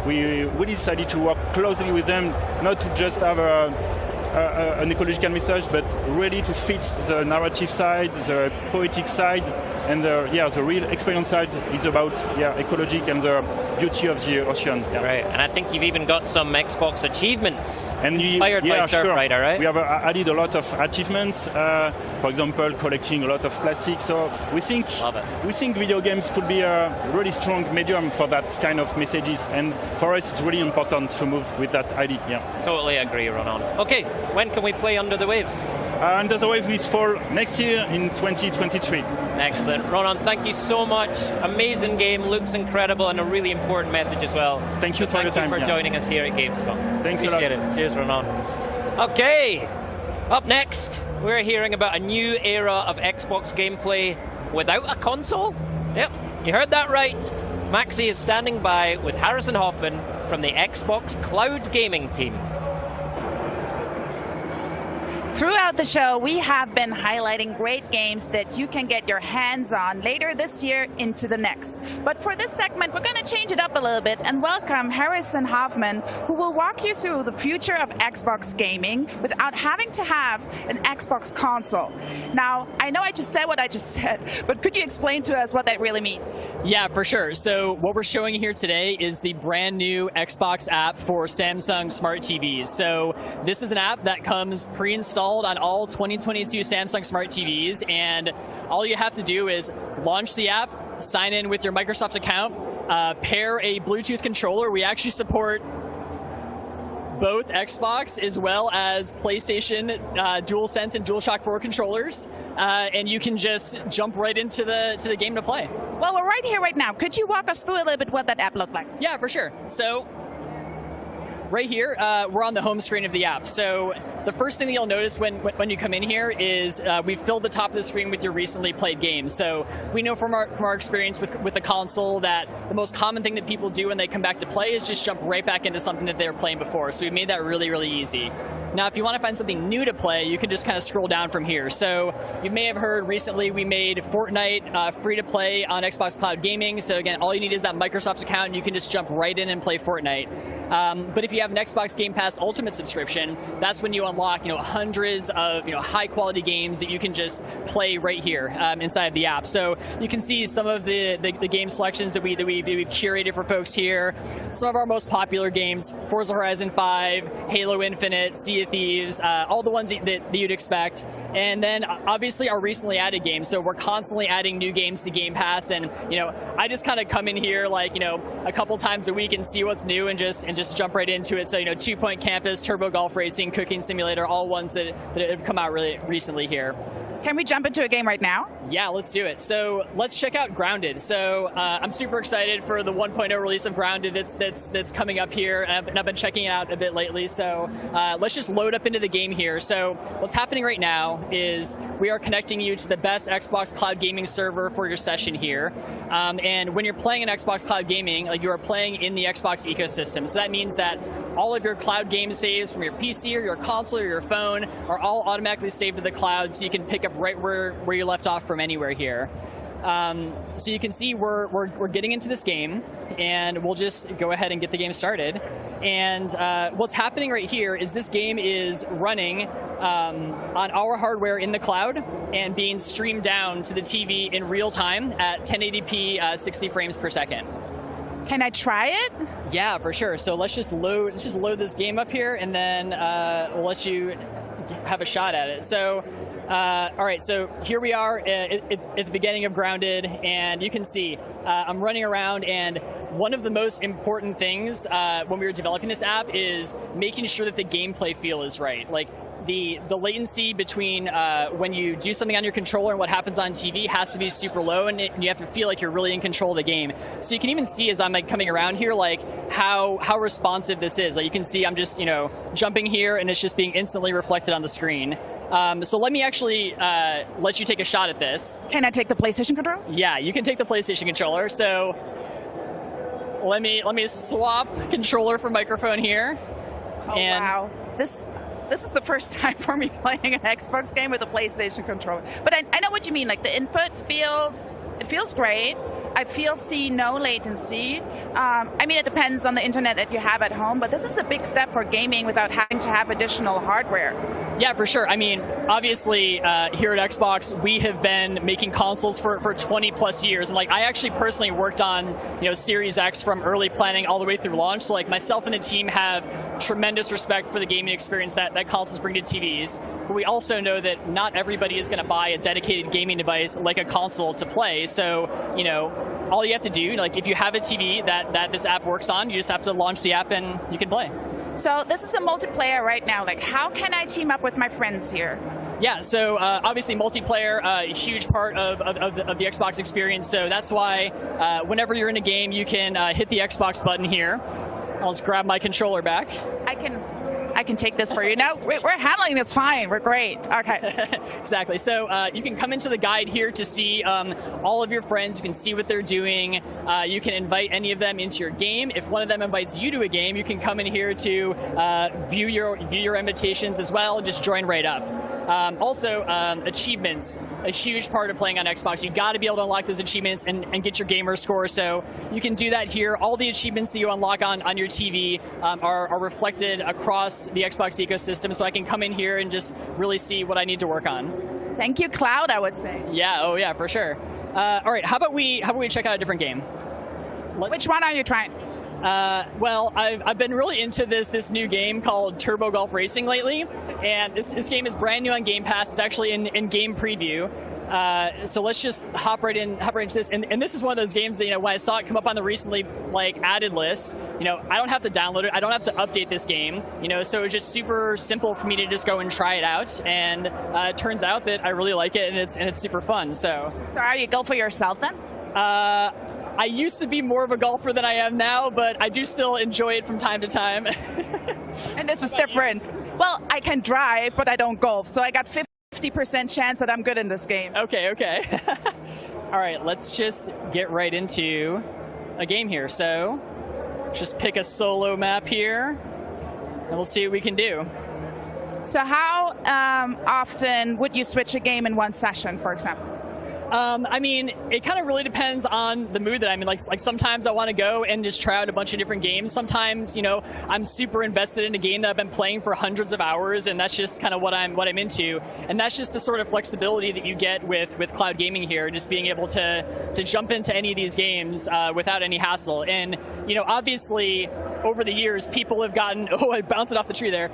we really decided to work closely with them, not to just have an ecological message, but really to fit the narrative side, the poetic side, and the real experience side is about ecology and the beauty of the ocean. Yeah. Right, and I think you've even got some Xbox achievements inspired by Surfrider, right? We have added a lot of achievements, for example, collecting a lot of plastic. So we think video games could be a really strong medium for that kind of messages, and for us it's really important to move with that idea. Yeah. Totally agree, Ronan. Okay, when can we play Under the Waves? Under the Waves is for next year in 2023. Excellent. Ronan, thank you so much. Amazing game, looks incredible, and a really important message as well. Thank you for your time. Thank you for joining us here at Gamescom. Thanks Appreciate a lot. it. Cheers, Ronan. Okay, up next, we're hearing about a new era of Xbox gameplay without a console. Yep, you heard that right. Maxi is standing by with Harrison Hoffman from the Xbox Cloud Gaming team. Throughout the show, we have been highlighting great games that you can get your hands on later this year into the next. But for this segment, we're going to change it up a little bit and welcome Harrison Hoffman, who will walk you through the future of Xbox gaming without having to have an Xbox console. Now, I know I just said what I just said, but could you explain to us what that really means? Yeah, for sure. So what we're showing here today is the brand new Xbox app for Samsung Smart TVs. So this is an app that comes pre-installed on all 2022 Samsung Smart TVs, and all you have to do is launch the app, sign in with your Microsoft account, pair a Bluetooth controller. We actually support both Xbox as well as PlayStation DualSense and DualShock 4 controllers, and you can just jump right into the game to play. Well, we're right here right now. Could you walk us through a little bit what that app looked like? Yeah, for sure. So right here, we're on the home screen of the app. So the first thing that you'll notice when you come in here is we've filled the top of the screen with your recently played games. So we know from our experience with the console that the most common thing that people do when they come back to play is just jump right back into something that they were playing before. So we made that really, really easy. Now, if you want to find something new to play, you can just kind of scroll down from here. So you may have heard recently we made Fortnite free to play on Xbox Cloud Gaming. So again, all you need is that Microsoft account and you can just jump right in and play Fortnite. But if you have an Xbox Game Pass Ultimate subscription, that's when you unlock, hundreds of, high quality games that you can just play right here inside the app. So you can see some of the game selections that we've curated for folks here. Some of our most popular games: Forza Horizon 5, Halo Infinite, Sea of Thieves, all the ones that you'd expect. And then obviously our recently added games. So we're constantly adding new games to Game Pass, and I just kind of come in here like a couple times a week and see what's new and just jump right into it. So 2 Point Campus, Turbo Golf Racing, Cooking Simulator, all ones that have come out really recently here. Can we jump into a game right now? Yeah, let's do it. So let's check out Grounded. So I'm super excited for the 1.0 release of Grounded that's coming up here, and I've been checking it out a bit lately. So let's just load up into the game here. So what's happening right now is we are connecting you to the best Xbox Cloud Gaming server for your session here. And when you're playing in Xbox Cloud Gaming, you are playing in the Xbox ecosystem. So that means that all of your cloud game saves from your PC or your console or your phone are all automatically saved to the cloud, so you can pick up right where you left off from anywhere here. So you can see we're getting into this game, and we'll just go ahead and get the game started. And what's happening right here is this game is running on our hardware in the cloud and being streamed down to the TV in real time at 1080p 60 frames per second. Can I try it? Yeah, for sure. So let's just load this game up here, and then we'll let you have a shot at it. So all right, so here we are at the beginning of Grounded, and you can see I'm running around, and one of the most important things when we were developing this app is making sure that the gameplay feel is right. Like the latency between when you do something on your controller and what happens on TV has to be super low, and you have to feel like you're really in control of the game. So you can even see as I'm coming around here, how responsive this is. Like you can see I'm just jumping here, and it's just being instantly reflected on the screen. So let me actually let you take a shot at this. Can I take the PlayStation controller? Yeah, you can take the PlayStation controller. So let me swap controller for microphone here. Oh, wow. This is the first time for me playing an Xbox game with a PlayStation controller. But I know what you mean. Like the input feels great. I see no latency. I mean, it depends on the internet that you have at home, but this is a big step for gaming without having to have additional hardware. Yeah, for sure. I mean, obviously, here at Xbox, we have been making consoles for 20 plus years. And I actually personally worked on, Series X from early planning all the way through launch. So myself and the team have tremendous respect for the gaming experience that consoles bring to TVs. But we also know that not everybody is going to buy a dedicated gaming device like a console to play. So, all you have to do, if you have a TV that this app works on, you just have to launch the app and you can play. So this is a multiplayer right now. How can I team up with my friends here? Yeah, so obviously multiplayer, a huge part of the Xbox experience. So that's why whenever you're in a game, you can hit the Xbox button here. I'll just grab my controller back. I can take this for you. No, we're handling this fine. We're great. Okay. Exactly. So you can come into the guide here to see all of your friends. You can see what they're doing. You can invite any of them into your game. If one of them invites you to a game, you can come in here to view your invitations as well and just join right up. Also, achievements, a huge part of playing on Xbox. You've got to be able to unlock those achievements and get your gamer score. So you can do that here. All the achievements that you unlock on your TV are reflected across the Xbox ecosystem. So I can come in here and just really see what I need to work on. Thank you, Cloud, I would say. Yeah, oh yeah, for sure. All right, how about we check out a different game? Which one are you trying? Well, I've been really into this new game called Turbo Golf Racing lately, and this game is brand new on Game Pass. It's actually in game preview. So let's just hop right into this. And this is one of those games that, when I saw it come up on the recently added list, I don't have to download it. I don't have to update this game, so it was just super simple for me to just go and try it out. And it turns out that I really like it, and it's super fun. So are you go for yourself then? I used to be more of a golfer than I am now, but I do still enjoy it from time to time. And this is different. Well, I can drive, but I don't golf, so I got 50% chance that I'm good in this game. Okay, okay. All right, let's just get right into a game here. So just pick a solo map here, and we'll see what we can do. So how often would you switch a game in one session, for example? I mean, it kind of really depends on the mood that I'm in. Like sometimes I want to go and just try out a bunch of different games. Sometimes, you know, I'm super invested in a game that I've been playing for hundreds of hours, and that's just kind of what I'm into. And that's just the sort of flexibility that you get with cloud gaming here, just being able to jump into any of these games without any hassle. And, you know, obviously over the years, people have gotten, oh, I bounced it off the tree there.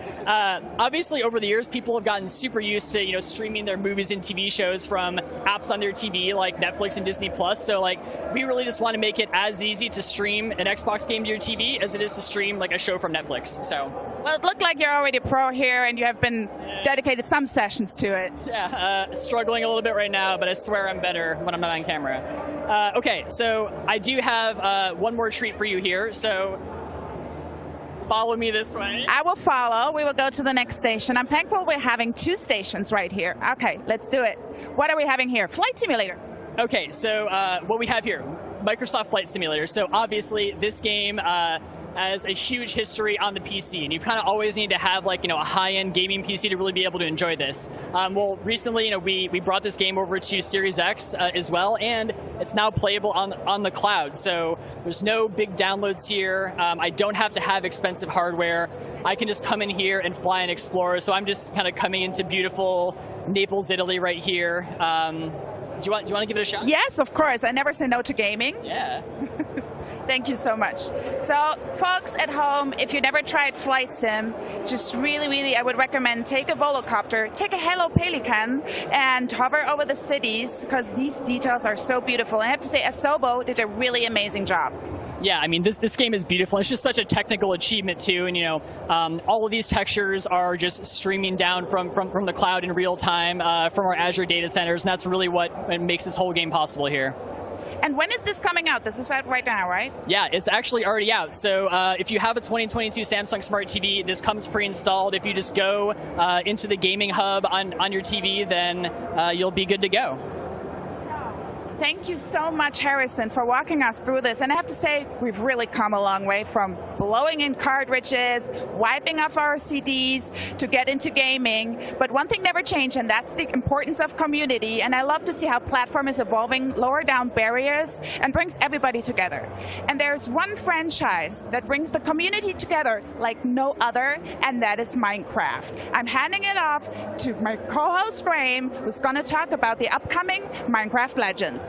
Obviously over the years, people have gotten super used to, you know, streaming their movies and TV shows from apps on their TV like Netflix and Disney Plus. So like we really just want to make it as easy to stream an Xbox game to your TV as it is to stream like a show from Netflix. So well, it looked like you're already pro here and you have been dedicated some sessions to it. Yeah, struggling a little bit right now, but I swear I'm better when I'm not on camera. Okay, so I do have one more treat for you here. So follow me this way. I will follow. We will go to the next station. I'm thankful we're having 2 stations right here. Okay, let's do it. What are we having here? Flight Simulator. Okay, so what we have here, Microsoft Flight Simulator. So obviously this game has a huge history on the PC, and you kind of always need to have like, you know, a high-end gaming PC to really be able to enjoy this. Well, recently, you know, we brought this game over to Series X as well, and it's now playable on the cloud. So there's no big downloads here. I don't have to have expensive hardware. I can just come in here and fly and explore. So I'm just kind of coming into beautiful Naples, Italy right here. Do you want to give it a shot? Yes, of course. I never say no to gaming. Yeah. Thank you so much. So, folks at home, if you never tried Flight Sim, just really, I would recommend take a Volocopter, take a Hello Pelican, and hover over the cities, because these details are so beautiful. And I have to say, Asobo did a really amazing job. Yeah, I mean, this game is beautiful. It's just such a technical achievement, too. And, you know, all of these textures are just streaming down from the cloud in real time from our Azure data centers. And that's really what makes this whole game possible here. And when is this coming out? This is out right now, right? Yeah, it's actually already out. So if you have a 2022 Samsung Smart TV, this comes pre-installed. If you just go into the gaming hub on your TV, then you'll be good to go. Thank you so much, Harrison, for walking us through this. And I have to say, we've really come a long way from blowing in cartridges, wiping off our CDs to get into gaming. But one thing never changed, and that's the importance of community. And I love to see how platform is evolving, lower down barriers, and brings everybody together. And there's one franchise that brings the community together like no other, and that is Minecraft. I'm handing it off to my co-host, Graham, who's going to talk about the upcoming Minecraft Legends.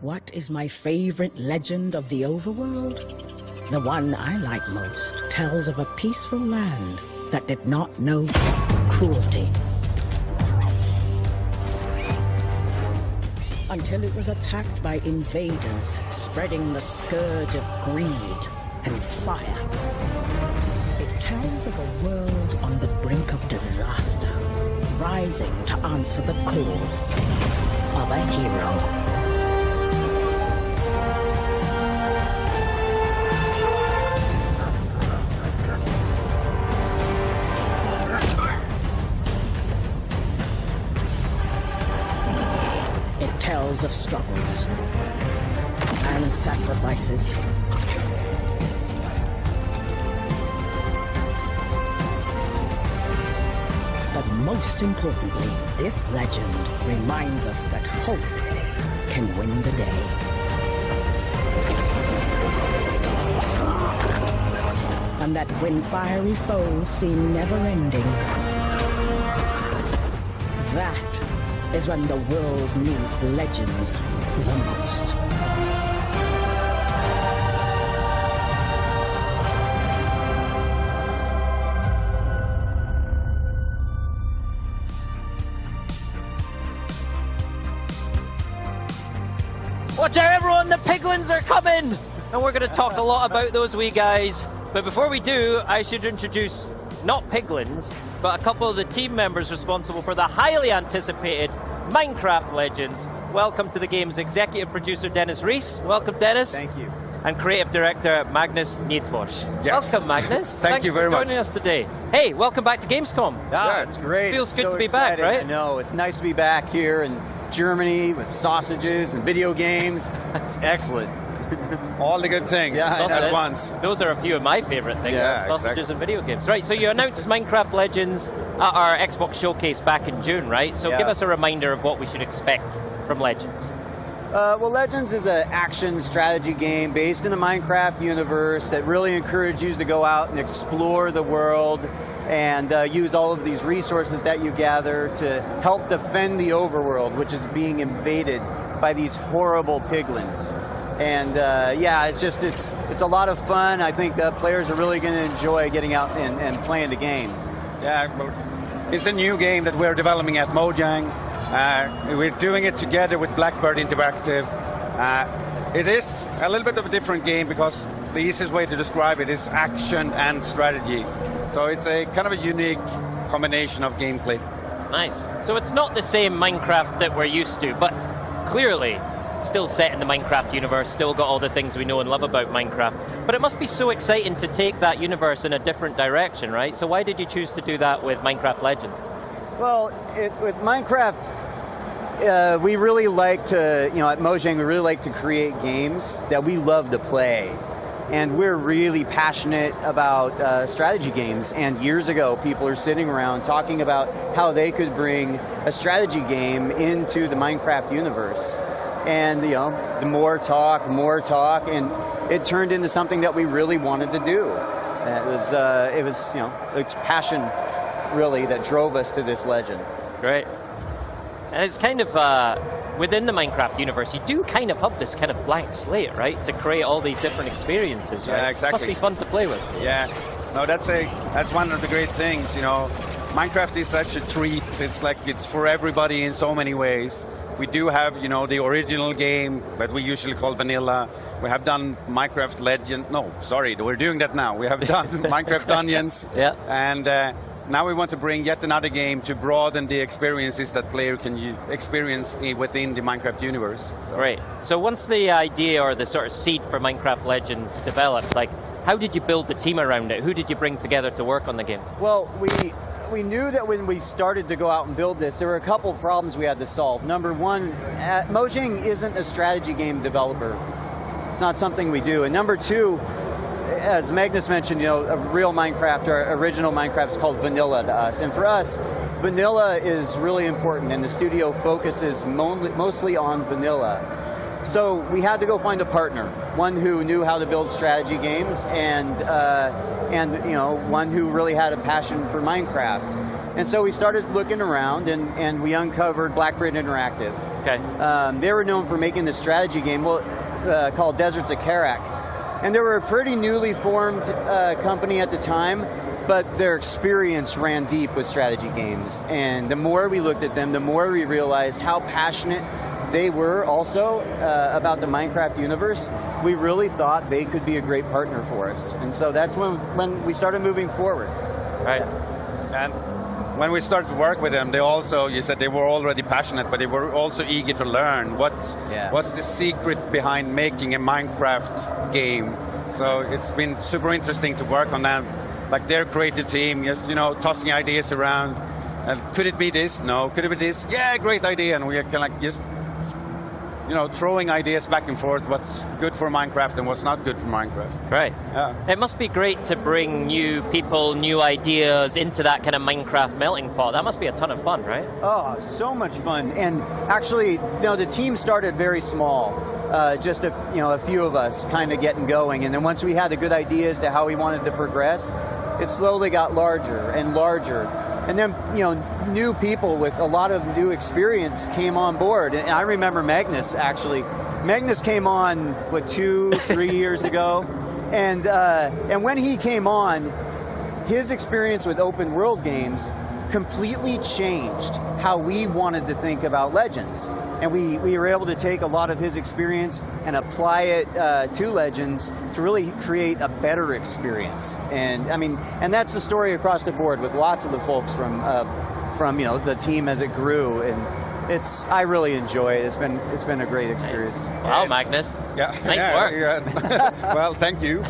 What is my favorite legend of the overworld? The one I like most tells of a peaceful land that did not know cruelty. Until it was attacked by invaders, spreading the scourge of greed and fire. It tells of a world on the brink of disaster, rising to answer the call of a hero. Tells of struggles and sacrifices. But most importantly, this legend reminds us that hope can win the day. And that when fiery foes seem never-ending, that is when the world needs legends the most. Watch out, everyone! The piglins are coming! And we're going to talk a lot about those wee guys. But before we do, I should introduce not piglins, but a couple of the team members responsible for the highly anticipated Minecraft Legends. Welcome to the game's executive producer, Dennis Reese. Welcome, Dennis. Thank you. And creative director, Magnus Niedfors. Yes. Welcome, Magnus. Thank you very much for much. joining us today. Hey, welcome back to Gamescom. Yeah, it's great. Feels It's good so to be exciting. back, right? I know. It's nice to be back here in Germany with sausages and video games. It's excellent. All the good things at once. Those are a few of my favorite things. Yeah, sausages exactly. and video games. Right, so you announced Minecraft Legends at our Xbox Showcase back in June, right? So Yeah. give us a reminder of what we should expect from Legends. Well, Legends is an action strategy game based in the Minecraft universe that really encourages you to go out and explore the world and use all of these resources that you gather to help defend the overworld, which is being invaded by these horrible piglins. And yeah, it's a lot of fun. I think players are really going to enjoy getting out and playing the game. Yeah, it's a new game that we're developing at Mojang. We're doing it together with Blackbird Interactive. It is a little bit of a different game because the easiest way to describe it is action and strategy. So it's a kind of a unique combination of gameplay. Nice. So it's not the same Minecraft that we're used to, but clearly still set in the Minecraft universe, still got all the things we know and love about Minecraft. But it must be so exciting to take that universe in a different direction, right? So why did you choose to do that with Minecraft Legends? Well, with Minecraft, we really like to, at Mojang, we really like to create games that we love to play. And we're really passionate about strategy games. And years ago, people are sitting around talking about how they could bring a strategy game into the Minecraft universe. And, the more talk, and it turned into something that we really wanted to do. And it was it's passion, really, that drove us to this legend. Great. And it's kind of, within the Minecraft universe, you do kind of have this kind of blank slate, right? To create all these different experiences, right? Yeah, exactly. Must be fun to play with. Yeah. No, that's one of the great things, Minecraft is such a treat. It's like it's for everybody in so many ways. We do have, the original game that we usually call vanilla. We have done Minecraft Legend. No, sorry, we're doing that now. We have done Minecraft Dungeons. Yeah. And now we want to bring yet another game to broaden the experiences that player can experience within the Minecraft universe. Right. So once the idea or the sort of seed for Minecraft Legends developed, how did you build the team around it? Who did you bring together to work on the game? Well, we knew that when we started to go out and build this, there were a couple of problems we had to solve. Number one, Mojang isn't a strategy game developer. It's not something we do. And number two, as Magnus mentioned, a real Minecraft or original Minecraft is called vanilla to us. And for us, vanilla is really important, and the studio focuses mostly on vanilla. So we had to go find a partner, one who knew how to build strategy games, and one who really had a passion for Minecraft. And so we started looking around, and we uncovered Blackbird Interactive. Okay. They were known for making this strategy game called Deserts of Karak. And they were a pretty newly formed company at the time, but their experience ran deep with strategy games. And the more we looked at them, the more we realized how passionate they were also about the Minecraft universe. We really thought they could be a great partner for us. And so that's when we started moving forward. Right. And when we started to work with them, they also, you said they were already passionate, but they were also eager to learn what's the secret behind making a Minecraft game. So it's been super interesting to work on them, like their creative team, just tossing ideas around. And could it be this? No. Could it be this? Yeah, great idea. And we are kind of like just throwing ideas back and forth, what's good for Minecraft and what's not good for Minecraft. Right. Yeah. It must be great to bring new people, new ideas into that kind of Minecraft melting pot. That must be a ton of fun, right? Oh, so much fun. And actually, the team started very small. Just a few of us kind of getting going. And then once we had a good idea as to how we wanted to progress, it slowly got larger and larger. And then, new people with a lot of new experience came on board. And I remember Magnus, actually. Magnus came on, 2-3 years ago? And when he came on, his experience with open world games completely changed how we wanted to think about Legends. And we were able to take a lot of his experience and apply it to Legends to really create a better experience. And that's the story across the board with lots of the folks from the team as it grew. And I really enjoy it. It's been a great experience. Nice. Wow, Magnus. Yeah. Nice work. Yeah. Well, thank you.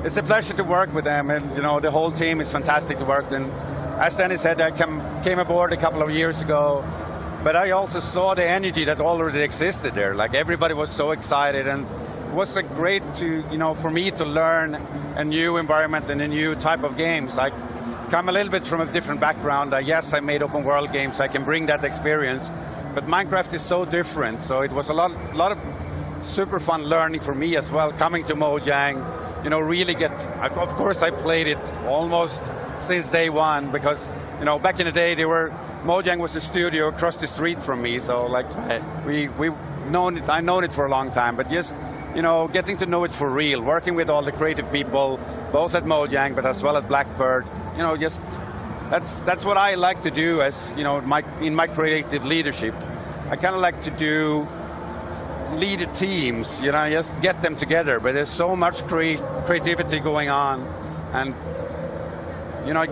It's a pleasure to work with them, and the whole team is fantastic to work with. And as Dennis said, I came aboard a couple of years ago, but I also saw the energy that already existed there. Like everybody was so excited, and it was great for me to learn a new environment and a new type of games. Like come a little bit from a different background. Yes, I made open world games, so I can bring that experience, but Minecraft is so different. So it was a lot of super fun learning for me as well, coming to Mojang. Really of course I played it almost since day one, because, back in the day Mojang was a studio across the street from me, so we've known it, I've known it for a long time, but just, getting to know it for real, working with all the creative people, both at Mojang, but as well as Blackbird, just, that's what I like to do as, in my creative leadership. I kind of like to lead teams, just get them together, but there's so much creativity going on, and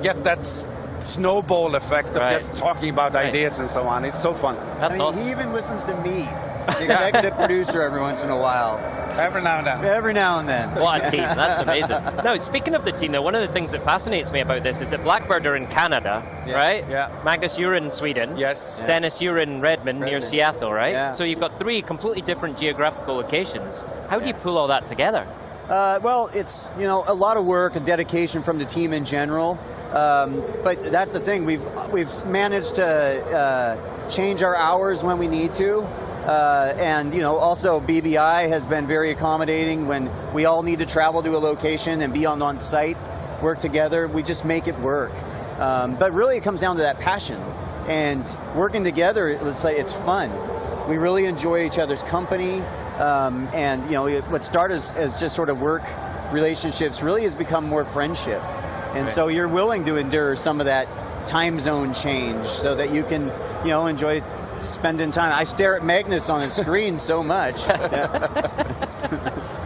get that snowball effect of just talking about ideas and so on. It's so fun. That's awesome. He even listens to me, the executive producer, every once in a while. Every now and then. Every now and then. What a team. That's amazing. Now, speaking of the team, though, one of the things that fascinates me about this is that Blackbird are in Canada, right? Yeah. Magnus, you're in Sweden. Yes. Dennis, you're in Redmond, near Seattle, right? Yeah. So you've got 3 completely different geographical locations. How do you pull all that together? Well, it's a lot of work and dedication from the team in general. But that's the thing. We've managed to change our hours when we need to. And also BBI has been very accommodating when we all need to travel to a location and be on site, work together. We just make it work. But really it comes down to that passion and working together. Let's say it's fun. We really enjoy each other's company. And what started as just sort of work relationships really has become more friendship. And so you're willing to endure some of that time zone change so that you can, enjoy spending time. I stare at Magnus on his screen so much.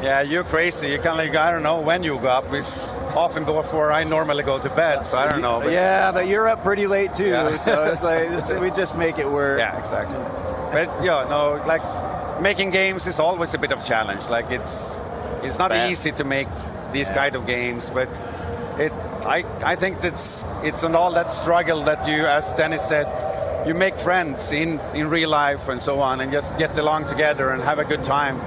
Yeah, you're crazy. You kind of, I don't know when you go up. It's often before I normally go to bed, so I don't know. But yeah, but you're up pretty late too, so it's like we just make it work. Yeah, exactly. But making games is always a bit of a challenge. Like it's not easy to make these kind of games, but I think it's an all that struggle that you, as Dennis said, you make friends in real life and so on, and just get along together and have a good time.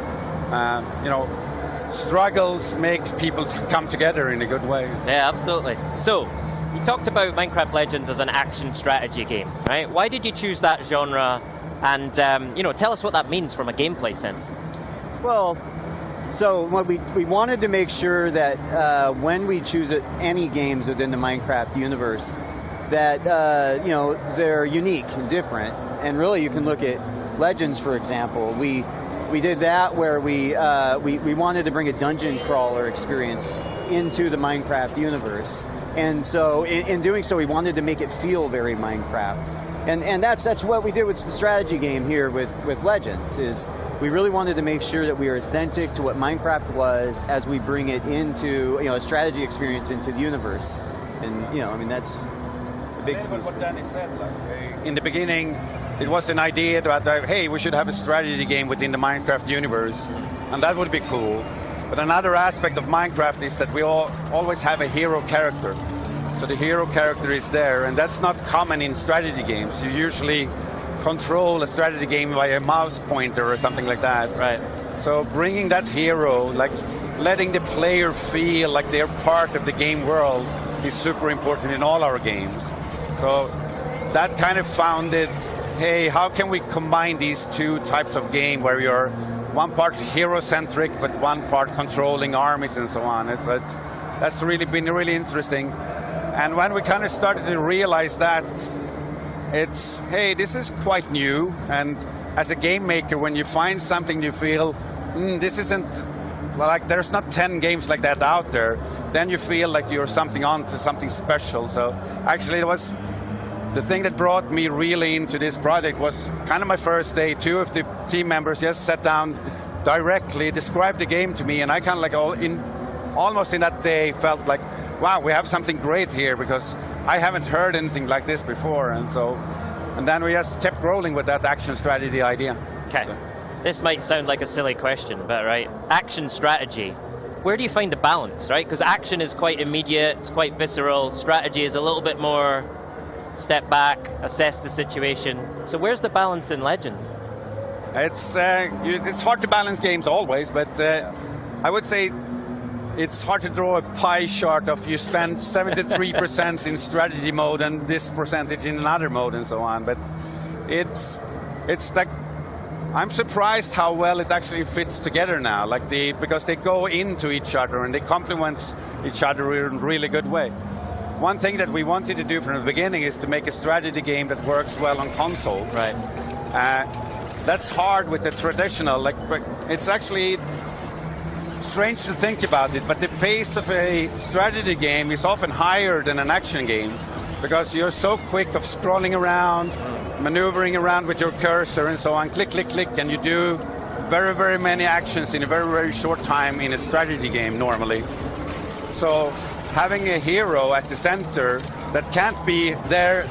Struggles makes people come together in a good way. Yeah, absolutely. So, you talked about Minecraft Legends as an action strategy game, right? Why did you choose that genre And tell us what that means from a gameplay sense. Well, so what we wanted to make sure that when we choose any games within the Minecraft universe, that they're unique and different. And really, you can look at Legends, for example. We did that where we wanted to bring a dungeon crawler experience into the Minecraft universe, and so in doing so, we wanted to make it feel very Minecraft. And that's what we did with the strategy game here with Legends. Is we really wanted to make sure that we are authentic to what Minecraft was as we bring it into a strategy experience into the universe. And I mean that's a big. What Danny said, in the beginning, it was an idea about hey, we should have a strategy game within the Minecraft universe, and that would be cool. But another aspect of Minecraft is that we always have a hero character. So the hero character is there, and that's not common in strategy games. You usually control a strategy game by a mouse pointer or something like that. Right. So bringing that hero, like letting the player feel like they're part of the game world, is super important in all our games. So that kind of founded, hey, how can we combine these two types of game where you're one part hero-centric, but one part controlling armies and so on. That's really been really interesting. And when we kind of started to realize that, it's, hey, this is quite new. And as a game maker, when you find something you feel, this isn't, like there's not 10 games like that out there, then you feel like you're something on to something special. So actually it was, the thing that brought me really into this project was kind of my first day. Two of the team members just sat down directly, described the game to me, and I kind of like almost in that day felt like, wow, we have something great here, because I haven't heard anything like this before. And then we just kept rolling with that action strategy idea. Okay. So. This might sound like a silly question, but right, action strategy. Where do you find the balance, right? Because action is quite immediate, it's quite visceral. Strategy is a little bit more step back, assess the situation. So where's the balance in Legends? It's hard to balance games always, but I would say it's hard to draw a pie chart of you spend 73% in strategy mode and this percentage in another mode and so on. But it's like, I'm surprised how well it actually fits together now, because they go into each other and they complement each other in a really good way. One thing that we wanted to do from the beginning is to make a strategy game that works well on console. Right. That's hard with the traditional, it's actually strange to think about it, but the pace of a strategy game is often higher than an action game, because you're so quick of scrolling around, maneuvering around with your cursor and so on, click, click, click, and you do very, very many actions in a very, very short time in a strategy game normally. So having a hero at the center that can't be there,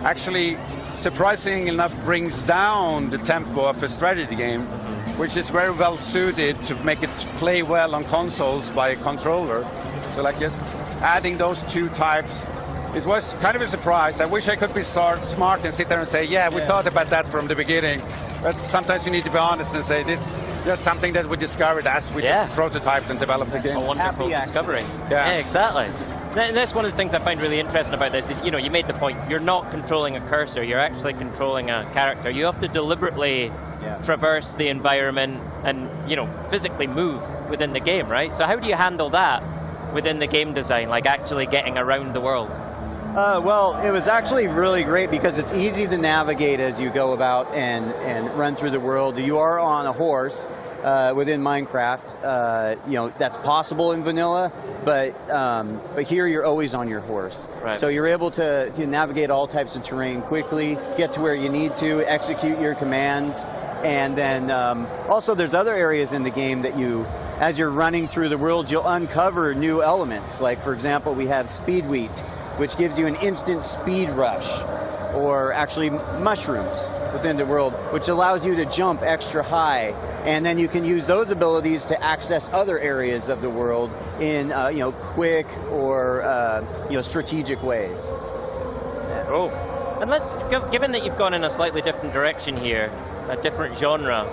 actually, surprisingly enough, brings down the tempo of a strategy game, which is very well suited to make it play well on consoles by a controller. So just adding those two types, it was kind of a surprise. I wish I could be smart and sit there and say, yeah, we thought about that from the beginning. But sometimes you need to be honest and say, it's just something that we discovered as we prototyped and developed the game. A wonderful discovery. Yeah, exactly. And that's one of the things I find really interesting about this is, you made the point, you're not controlling a cursor, you're actually controlling a character. You have to deliberately traverse the environment and, physically move within the game, right? So how do you handle that within the game design, like actually getting around the world? Well, it was actually really great because it's easy to navigate as you go about and run through the world. You are on a horse within Minecraft. That's possible in vanilla, but here you're always on your horse. Right. So you're able to navigate all types of terrain quickly, get to where you need to, execute your commands, and then also there's other areas in the game that as you're running through the world, you'll uncover new elements. Like, for example, we have speed wheat, which gives you an instant speed rush, or actually mushrooms within the world, which allows you to jump extra high. And then you can use those abilities to access other areas of the world in quick or strategic ways. Yeah. Oh, and given that you've gone in a slightly different direction here, a different genre,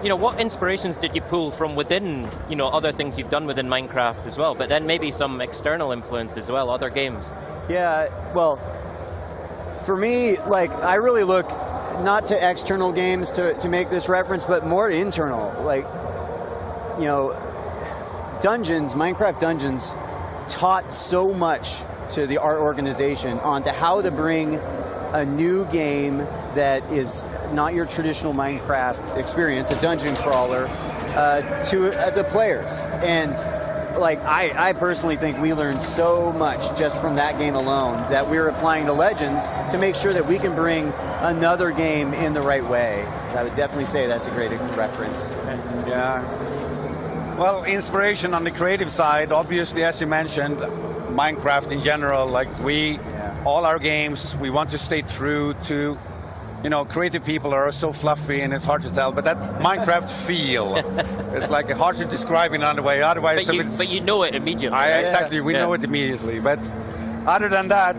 what inspirations did you pull from within, other things you've done within Minecraft as well, but then maybe some external influence as well, other games? Yeah, well, for me, I really look not to external games to make this reference, but more internal. Like, you know, Dungeons, Minecraft Dungeons taught so much to the art organization onto how to bring a new game that is not your traditional Minecraft experience, a dungeon crawler, to the players. And like, I personally think we learned so much just from that game alone that we're applying to Legends to make sure that we can bring another game in the right way. I would definitely say that's a great reference. Yeah. Well, inspiration on the creative side, obviously, as you mentioned, Minecraft in general, like all our games, we want to stay true to, you know, creative people are so fluffy and it's hard to tell, but that Minecraft feel, it's like hard to describe in another way. Otherwise, but you know it immediately. Exactly, we know it immediately. But other than that,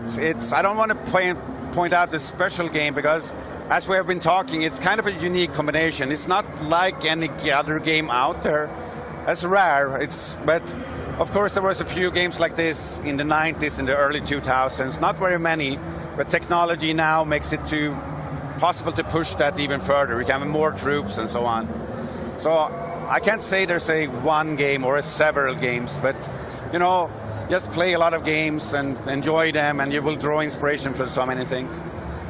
I don't want to point out the special game because, as we have been talking, it's kind of a unique combination. It's not like any other game out there. It's rare. But of course, there was a few games like this in the 90s, in the early 2000s. Not very many, but technology now makes it possible to push that even further. We can have more troops and so on. So I can't say there's a one game or several games, but you know, just play a lot of games and enjoy them, and you will draw inspiration from so many things.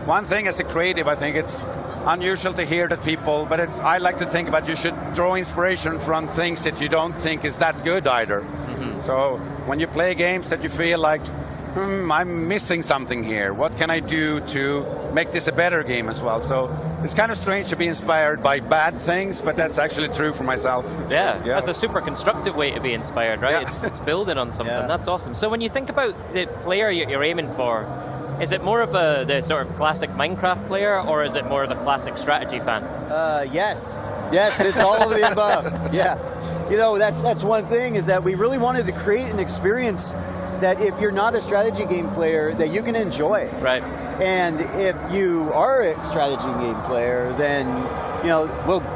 One thing as a creative, I think it's unusual to hear that people, but I like to think about you should draw inspiration from things that you don't think is that good either. Mm-hmm. So when you play games that you feel like, I'm missing something here. What can I do to make this a better game as well? So it's kind of strange to be inspired by bad things, but that's actually true for myself. Yeah, that's a super constructive way to be inspired, right? Yeah. It's building on something. Yeah. That's awesome. So when you think about the player you're aiming for, is it more of the sort of classic Minecraft player, or is it more of the classic strategy fan? Yes. Yes, it's all of the above. Yeah. You know, that's one thing, is that we really wanted to create an experience that if you're not a strategy game player, that you can enjoy. Right. And if you are a strategy game player, then, you know,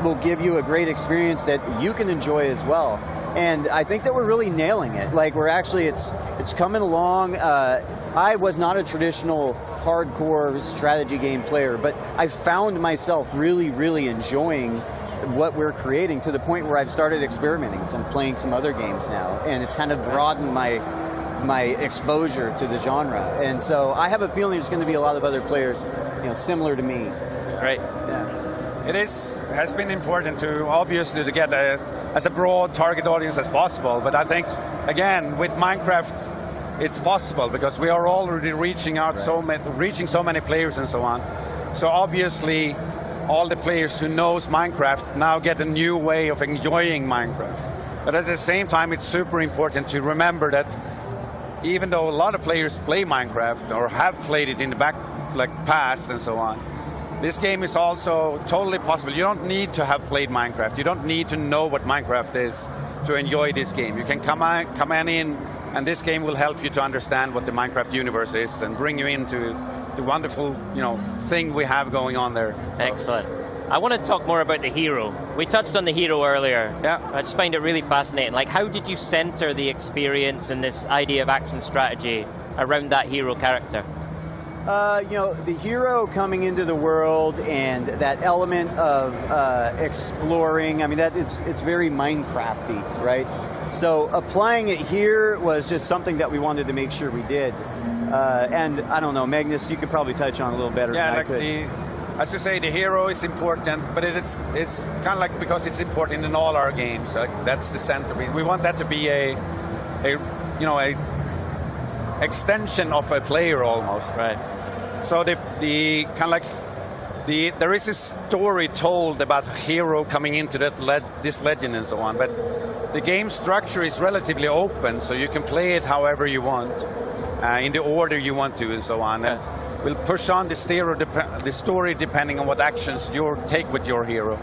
we'll give you a great experience that you can enjoy as well. And I think that we're really nailing it. Like, we're actually, it's coming along. I was not a traditional hardcore strategy game player, but I found myself really, really enjoying what we're creating, to the point where I've started experimenting. So I'm playing some other games now, and it's kind of broadened my exposure to the genre. And so I have a feeling there's going to be a lot of other players, you know, similar to me. Right. Yeah. It has been important to, obviously, to get as a broad target audience as possible. But I think, again, with Minecraft, it's possible because we are already reaching out reaching so many players and so on. So obviously, all the players who knows Minecraft now get a new way of enjoying Minecraft. But at the same time, it's super important to remember that even though a lot of players play Minecraft or have played it in the past and so on, this game is also totally possible. You don't need to have played Minecraft. You don't need to know what Minecraft is to enjoy this game. You can come in, and this game will help you to understand what the Minecraft universe is and bring you into the wonderful, you know, thing we have going on there. Excellent. I want to talk more about the hero. We touched on the hero earlier. Yeah. I just find it really fascinating. Like, how did you center the experience and this idea of action strategy around that hero character? You know, the hero coming into the world and that element of exploring, I mean, it's very Minecrafty, right? So applying it here was just something that we wanted to make sure we did. And I don't know, Magnus, you could probably touch on a little better than I could. As you say, the hero is important, but it's kind of like, because it's important in all our games. Like, that's the center. We want that to be a extension of a player almost. Right. So the kind of like there is a story told about a hero coming into this legend and so on, but the game structure is relatively open, so you can play it however you want, in the order you want to, and so on. Yeah. And we'll push on the story depending on what actions you take with your hero.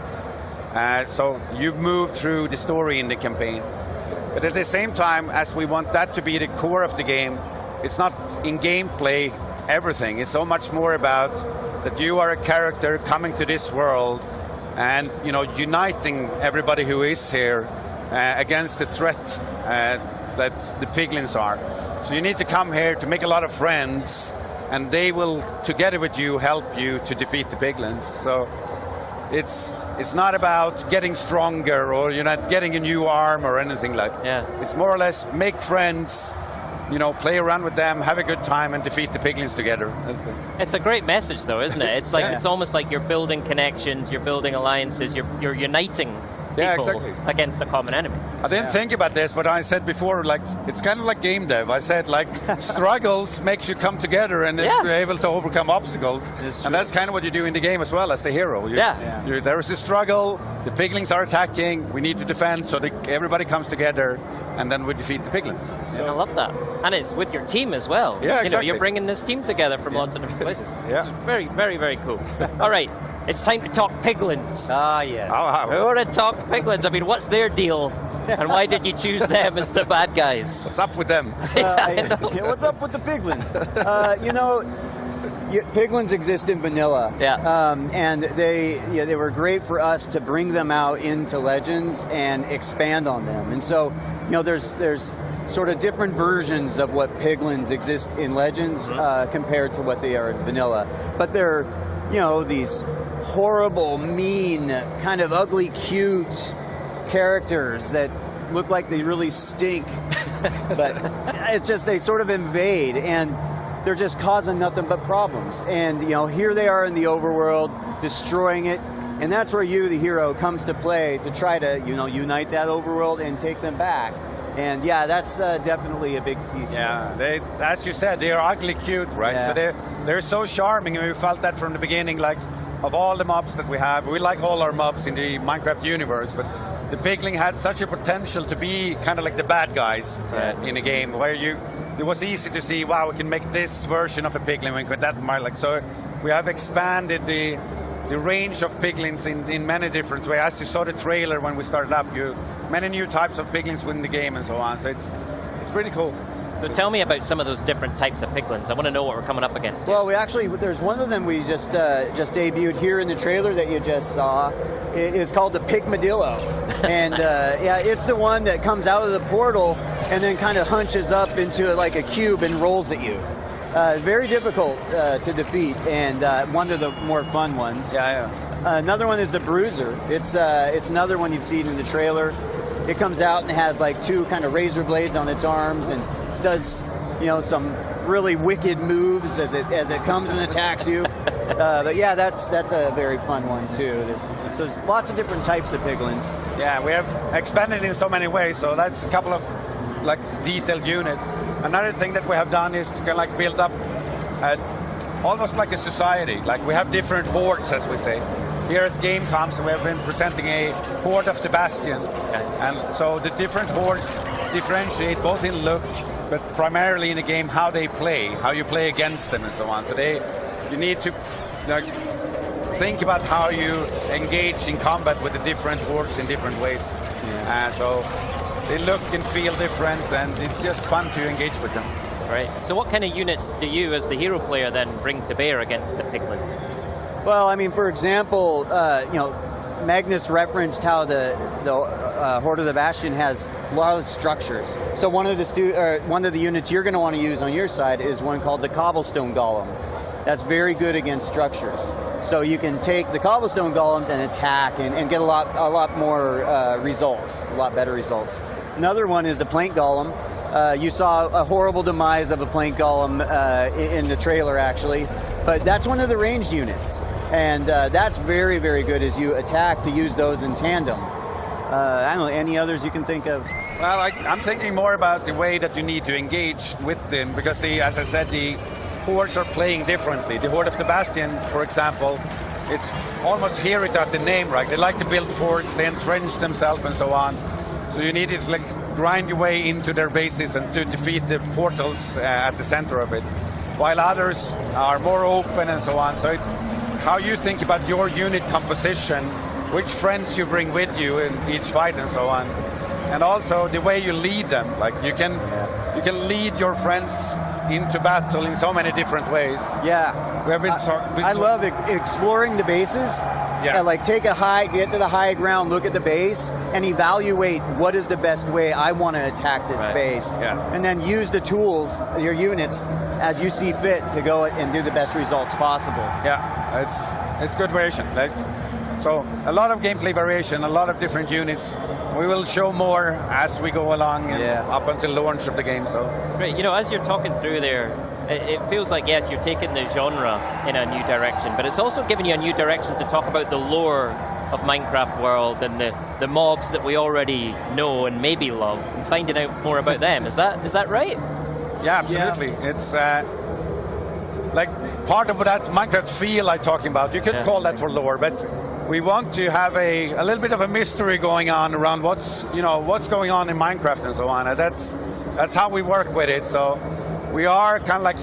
So you move through the story in the campaign. But at the same time, as we want that to be the core of the game, it's not in gameplay everything. It's so much more about that you are a character coming to this world and, you know, uniting everybody who is here against the threat that the piglins are. So you need to come here to make a lot of friends and they will, together with you, help you to defeat the piglins. So it's not about getting stronger or you're not getting a new arm or anything like that. Yeah. It's more or less make friends, play around with them, have a good time, and defeat the piglins together. It's a great message, though, isn't it? It's like it's almost like you're building connections, you're building alliances, you're uniting people against a common enemy. I didn't think about this, but I said before, like, it's kind of like game dev. I said, like, struggles makes you come together and you're able to overcome obstacles. And that's kind of what you do in the game as well as the hero. There is a struggle, the piglins are attacking, we need to defend, so everybody comes together, and then we defeat the piglins. I love that. And it's with your team as well. Yeah, exactly. You're bringing this team together from lots of different places. Yeah. It's very, very, very cool. All right. It's time to talk piglins. Ah, yes. We want to talk piglins. I mean, what's their deal? And why did you choose them as the bad guys? What's up with them? What's up with the piglins? Piglins exist in vanilla. And they were great for us to bring them out into Legends and expand on them. And so, there's sort of different versions of what piglins exist in Legends compared to what they are in vanilla. But they're, these horrible, mean, kind of ugly, cute characters that look like they really stink. But it's just they sort of invade, and they're just causing nothing but problems. And, here they are in the overworld, destroying it. And that's where you, the hero, comes to play to try to, unite that overworld and take them back. And that's definitely a big piece. Yeah, as you said, they are ugly cute, right? Yeah. So they're so charming, and we felt that from the beginning, like, of all the mobs that we have. We like all our mobs in the Minecraft universe, but the pigling had such a potential to be kind of like the bad guys in the game, where it was easy to see, wow, we can make this version of a piglin, we can that, like, so we have expanded the range of piglins in many different ways. As you saw the trailer when we started up, many new types of piglins within the game and so on. So it's pretty cool. So tell me about some of those different types of piglins. I want to know what we're coming up against. Well, there's one of them we just debuted here in the trailer that you just saw. It is called the Pigmadillo. And it's the one that comes out of the portal and then kind of hunches up into like a cube and rolls at you. Very difficult to defeat, and one of the more fun ones. Another one is the Bruiser. It's another one you've seen in the trailer. It comes out and has like two kind of razor blades on its arms and does some really wicked moves as it comes and attacks you. But that's a very fun one too. There's lots of different types of piglins. Yeah, we have expanded in so many ways. So that's a couple of like detailed units. Another thing that we have done is to kind of like build up almost like a society. Like we have different hordes, as we say. Here at Gamescom, so we have been presenting a horde of the Bastion. And so the different hordes differentiate both in look, but primarily in the game how they play, how you play against them and so on. So you need to think about how you engage in combat with the different hordes in different ways. So they look and feel different, and it's just fun to engage with them. Right. So what kind of units do you, as the hero player, then bring to bear against the piglins? Well, I mean, for example, Magnus referenced how the Horde of the Bastion has a lot of structures. So one of the units you're going to want to use on your side is one called the Cobblestone Golem. That's very good against structures. So you can take the Cobblestone Golems and attack and get a lot more results, a lot better results. Another one is the Plank Golem. You saw a horrible demise of a Plank Golem in the trailer, actually. But that's one of the ranged units. And that's very, very good as you attack to use those in tandem. I don't know, any others you can think of? Well, I'm thinking more about the way that you need to engage with them, because as I said, the hordes are playing differently. The Horde of the Bastion, for example, it's almost hear it at the name, right? They like to build forts, they entrench themselves and so on. So you need to like grind your way into their bases and to defeat the portals at the center of it. While others are more open and so on. So it's how you think about your unit composition, which friends you bring with you in each fight and so on. And also the way you lead them. Like you can lead your friends into battle in so many different ways. Yeah. I love exploring the bases. Yeah. Like get to the high ground, look at the base, and evaluate what is the best way I want to attack this base. Yeah. And then use the tools, your units, as you see fit to go and do the best results possible. Yeah, it's good variation. So a lot of gameplay variation, a lot of different units. We will show more as we go along and up until the launch of the game. So it's great. You know, as you're talking through there, it feels like, yes, you're taking the genre in a new direction, but it's also giving you a new direction to talk about the lore of Minecraft world and the mobs that we already know and maybe love, and finding out more about them. Is that right? Yeah, absolutely. Yeah. It's like part of that Minecraft feel I'm talking about. You could call that for lore, but we want to have a little bit of a mystery going on around what's going on in Minecraft and so on. And that's how we work with it. So we are kind of like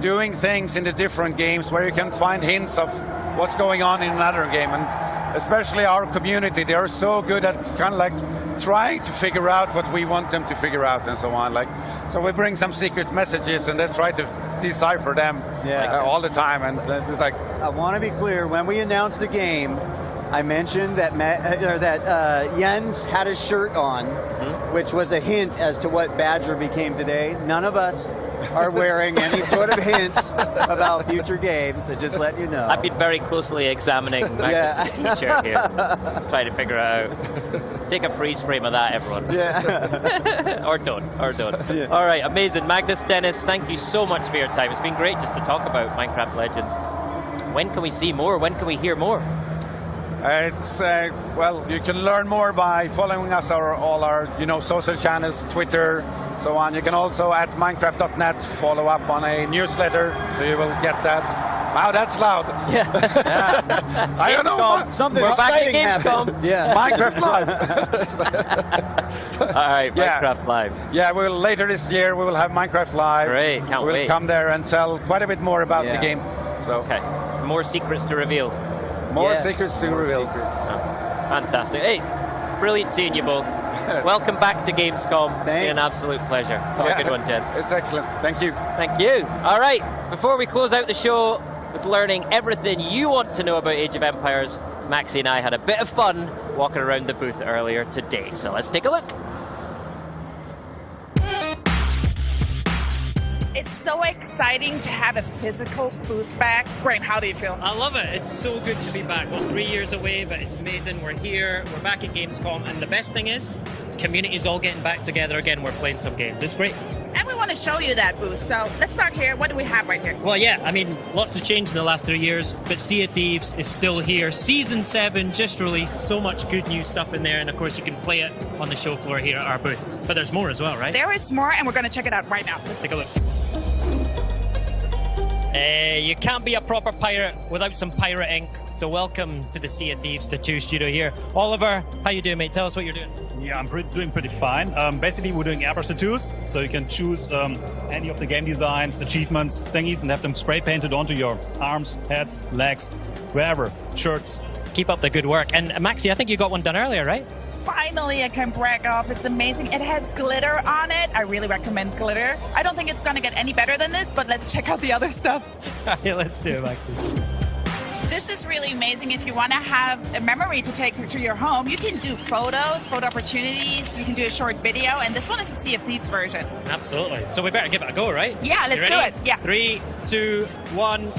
doing things in the different games where you can find hints of what's going on in another game. And especially our community, they are so good at kind of like trying to figure out what we want them to figure out and so on. Like, so we bring some secret messages and then try to decipher them all the time. And it's like, I want to be clear, when we announced the game, I mentioned that Jens had a shirt on, which was a hint as to what Badger became today. None of us are wearing any sort of hints about future games, so just let you know. I've been very closely examining Magnus' t-shirt here, trying to figure out. Take a freeze frame of that, everyone. Yeah. or don't. Yeah. All right, amazing. Magnus, Dennis, thank you so much for your time. It's been great just to talk about Minecraft Legends. When can we see more? When can we hear more? Well, you can learn more by following us all our social channels, Twitter, so on. You can also at Minecraft.net follow up on a newsletter, so you will get that. Wow, that's loud. Yeah. I don't know. Something exciting happened. Yeah. Minecraft Live. All right, Minecraft Live. Yeah, later this year we will have Minecraft Live. Great, can't wait. We'll come there and tell quite a bit more about the game. So. Okay, more secrets to reveal. More secrets to reveal. Fantastic. Hey, brilliant seeing you both. Welcome back to Gamescom. Thanks. It's been an absolute pleasure. It's a good one, gents. It's excellent. Thank you. Thank you. All right, before we close out the show with learning everything you want to know about Age of Empires, Maxi and I had a bit of fun walking around the booth earlier today. So let's take a look. It's so exciting to have a physical booth back. Graham, how do you feel? I love it. It's so good to be back. Well, 3 years away, but it's amazing. We're here. We're back at Gamescom. And the best thing is, the community's all getting back together again. We're playing some games. It's great. And we want to show you that booth. So let's start here. What do we have right here? Well, yeah, I mean, lots have changed in the last 3 years, but Sea of Thieves is still here. Season 7 just released. So much good new stuff in there. And of course, you can play it on the show floor here at our booth. But there's more as well, right? There is more, and we're going to check it out right now. Let's take a look. You can't be a proper pirate without some pirate ink. So welcome to the Sea of Thieves Tattoo Studio here. Oliver, how you doing, mate? Tell us what you're doing. Yeah, I'm doing pretty fine. Basically, we're doing airbrush tattoos, so you can choose any of the game designs, achievements, thingies, and have them spray painted onto your arms, heads, legs, wherever, shirts. Keep up the good work. And Maxi, I think you got one done earlier, right? Finally, I can brag off. It's amazing. It has glitter on it. I really recommend glitter. I don't think it's going to get any better than this, but let's check out the other stuff. Yeah, let's do it, Maxi. This is really amazing. If you want to have a memory to take to your home, you can do photos, photo opportunities. You can do a short video, and this one is a Sea of Thieves version. Absolutely. So we better give it a go, right? Yeah, let's do it. Yeah. 3, 2, 1.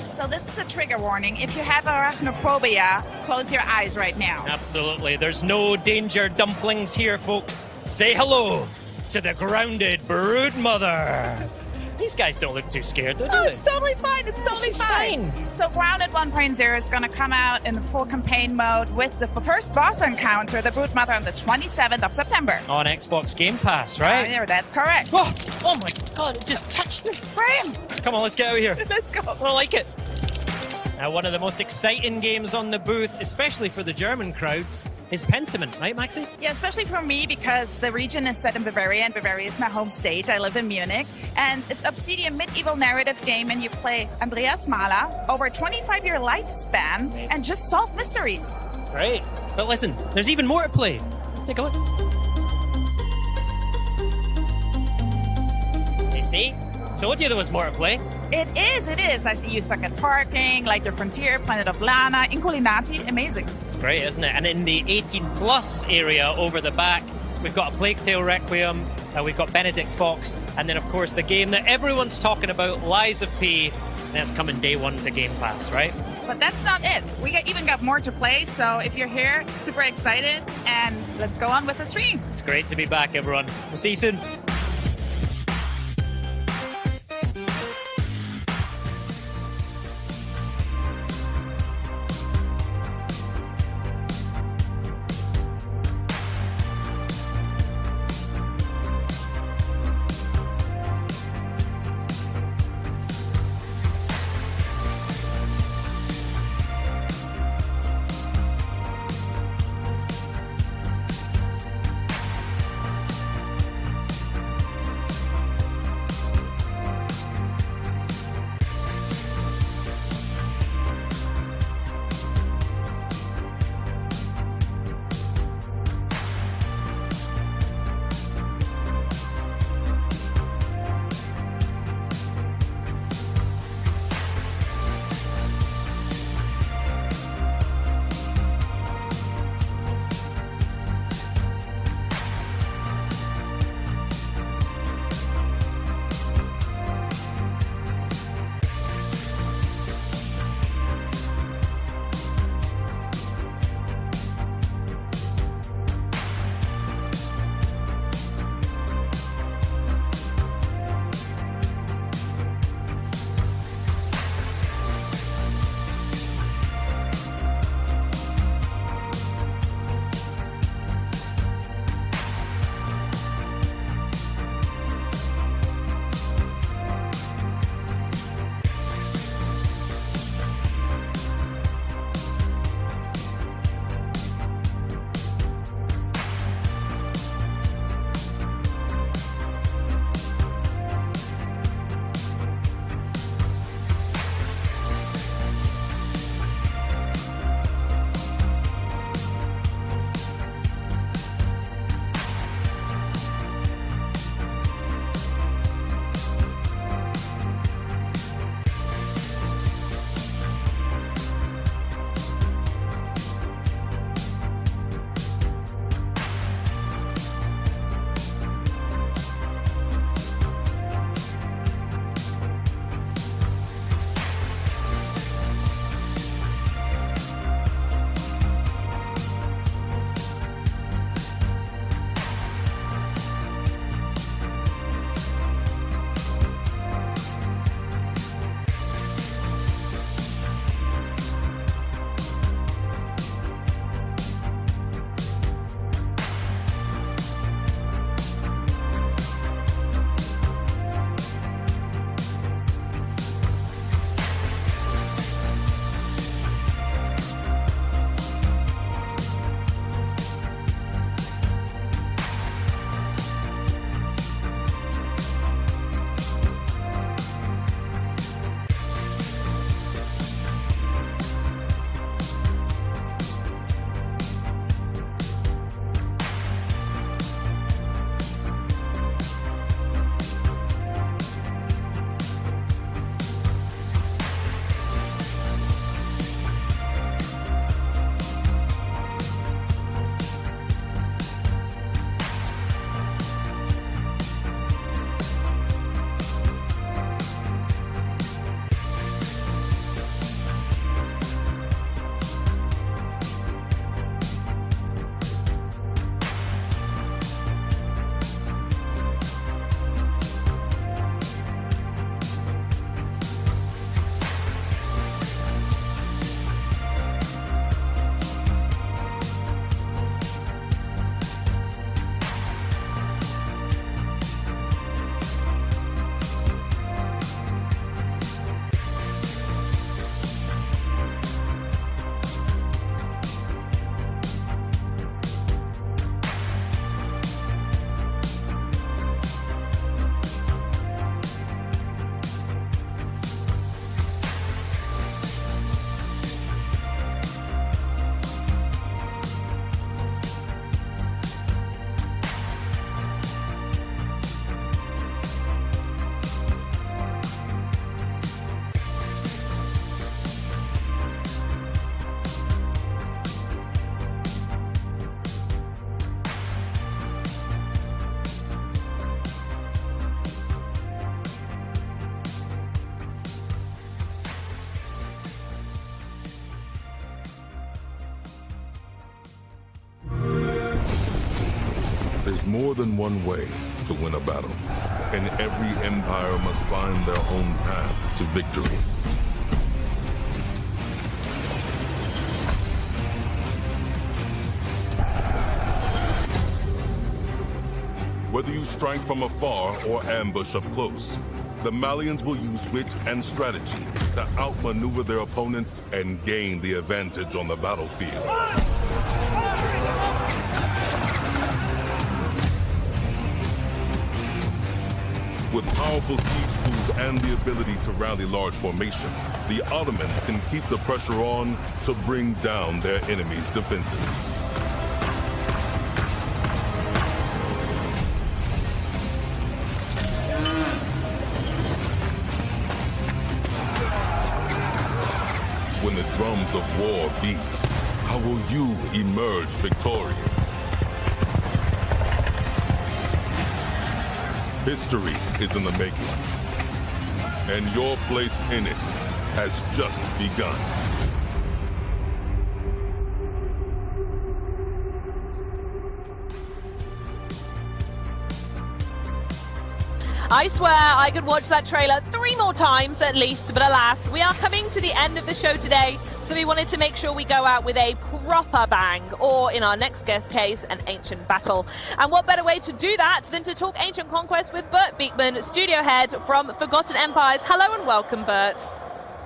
So this is a trigger warning. If you have arachnophobia, close your eyes right now. Absolutely. There's no danger dumplings here, folks. Say hello to the grounded broodmother. These guys don't look too scared, do they? Oh, it's totally fine. It's totally fine. So Grounded 1.0 is going to come out in full campaign mode with the first boss encounter, the Broodmother, on the 27th of September. On Xbox Game Pass, right? Yeah, that's correct. Oh my God, it just touched me. Graham! Come on, let's get out of here. Let's go. I don't like it. Now, one of the most exciting games on the booth, especially for the German crowd, is Pentiment, right, Maxi? Yeah, especially for me because the region is set in Bavaria, and Bavaria is my home state. I live in Munich, and it's Obsidian medieval narrative game, and you play Andreas Mahler over a 25-year lifespan and just solve mysteries. Great. But listen, there's even more to play. Let's take a look. You see? Told you there was more to play. It is. I see you suck at parking, like the Frontier, Planet of Lana, Inculinati. Amazing. It's great, isn't it? And in the 18+ area over the back, we've got A Plague Tale Requiem, we've got Benedict Fox, and then of course the game that everyone's talking about, Lies of P, and that's coming day one to Game Pass, right? But that's not it. We even got more to play, so if you're here, super excited, and let's go on with the stream. It's great to be back, everyone. We'll see you soon. There's more than one way to win a battle, and every empire must find their own path to victory. Whether you strike from afar or ambush up close, the Malians will use wit and strategy to outmaneuver their opponents and gain the advantage on the battlefield. With powerful siege tools and the ability to rally large formations, the Ottomans can keep the pressure on to bring down their enemies' defenses. When the drums of war beat, how will you emerge victorious? History is in the making, and your place in it has just begun. I swear I could watch that trailer 3 more times at least, but alas, we are coming to the end of the show today, so we wanted to make sure we go out with a proper bang, or in our next guest case, an ancient battle. And what better way to do that than to talk Ancient Conquest with Bert Beekman, studio head from Forgotten Empires. Hello and welcome, Bert.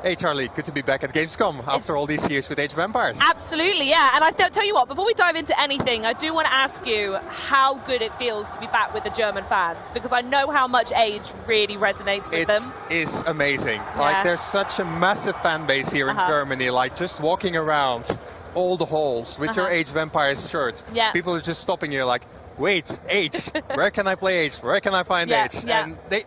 Hey Charlie, good to be back at Gamescom after all these years with Age of Empires. Absolutely, yeah. And I tell you what, before we dive into anything, I do want to ask you how good it feels to be back with the German fans, because I know how much Age really resonates with them. It is amazing. Yeah. Like, there's such a massive fan base here in Germany. Like, just walking around all the halls with your Age of Empires shirt, people are just stopping you like, wait, Age, where can I play Age? Where can I find Age? And they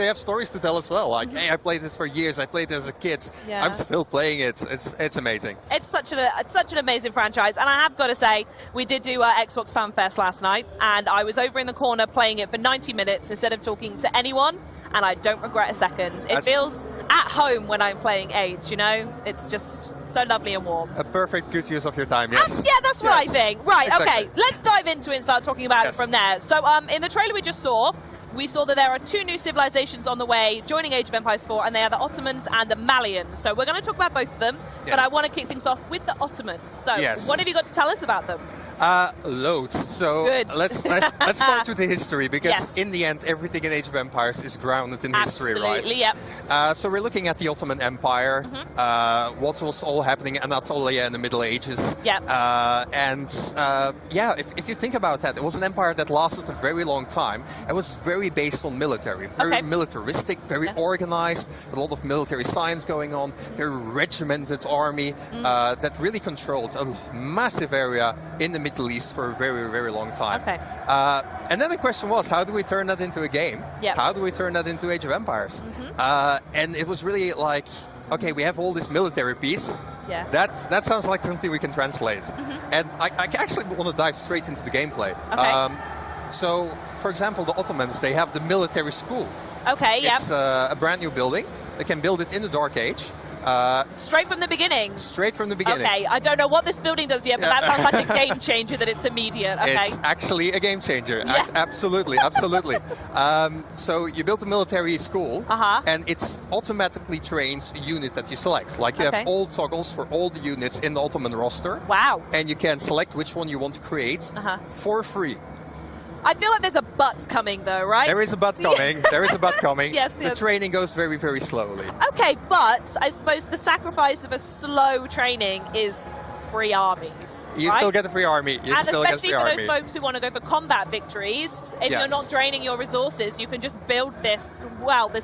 have stories to tell as well. Like, hey, I played this for years. I played it as a kid. I'm still playing it. It's amazing. It's such an amazing franchise. And I have got to say, we did do Xbox Fan Fest last night, and I was over in the corner playing it for 90 minutes instead of talking to anyone. And I don't regret a second. It feels at home when I'm playing Age, you know? It's just so lovely and warm. A perfect good use of your time, yes. Yeah, that's what I think. Right, okay, let's dive into it and start talking about it from there. So in the trailer we just saw, we saw that there are 2 new civilizations on the way joining Age of Empires 4, and they are the Ottomans and the Malians. So we're going to talk about both of them, but I want to kick things off with the Ottomans. So what have you got to tell us about them? Loads. So let's start with the history, because in the end, everything in Age of Empires is grounded in history, right? Absolutely, yep. So we're looking at the Ottoman Empire, what was all happening in Anatolia in the Middle Ages. Yep. If you think about that, it was an empire that lasted a very long time. It was very based on military, very militaristic, very organized, a lot of military science going on, very regimented army that really controlled a massive area in the Middle East for a very, very long time. And then the question was, how do we turn that into a game? How do we turn that into Age of Empires? And it was really like, okay, we have all this military piece. That sounds like something we can translate. And I actually want to dive straight into the gameplay. So, for example, the Ottomans, they have the military school. It's a brand new building. They can build it in the Dark Age. Straight from the beginning? Straight from the beginning. Okay, I don't know what this building does yet, but that sounds like a game changer that it's immediate. It's actually a game changer. Absolutely, absolutely. So you build a military school, and it automatically trains a unit that you select. Like, you have all toggles for all the units in the Ottoman roster. Wow. And you can select which one you want to create for free. I feel like there's a but coming, though, right? There is a but coming. There is a but coming. Yes. The training goes very, very slowly. Okay, but I suppose the sacrifice of a slow training is free armies. You still get a free army. And especially for those folks who want to go for combat victories, if you're not draining your resources, you can just build this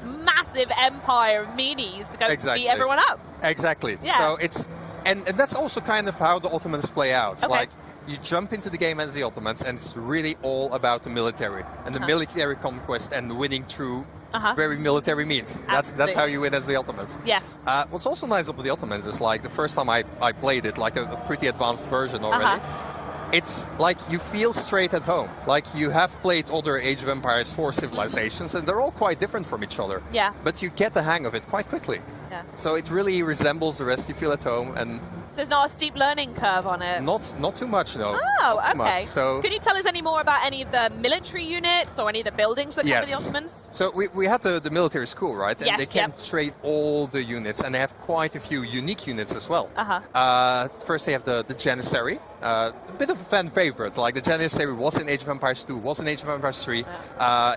massive empire of meanies to go beat everyone up. Exactly. So it's and that's also kind of how the Ottomans play out. Like, you jump into the game as the Ottomans, and it's really all about the military and the military conquest and winning through very military means. That's how you win as the Ottomans. Yes. What's also nice about the Ottomans is, like, the first time I played it, like a pretty advanced version already, it's like you feel straight at home. Like, you have played other Age of Empires 4 civilizations, and they're all quite different from each other. Yeah. But you get the hang of it quite quickly. Yeah. So it really resembles the rest. You feel at home, and So there's not a steep learning curve on it? Not too much, no. Oh, not too okay. Much. So, can you tell us any more about any of the military units or any of the buildings that come with the Ottomans? So we had the military school, right? And yes, they can trade all the units, and they have quite a few unique units as well. First, they have the Janissary. A bit of a fan favorite. Like the Janissary was in Age of Empires 2, was in Age of Empires 3.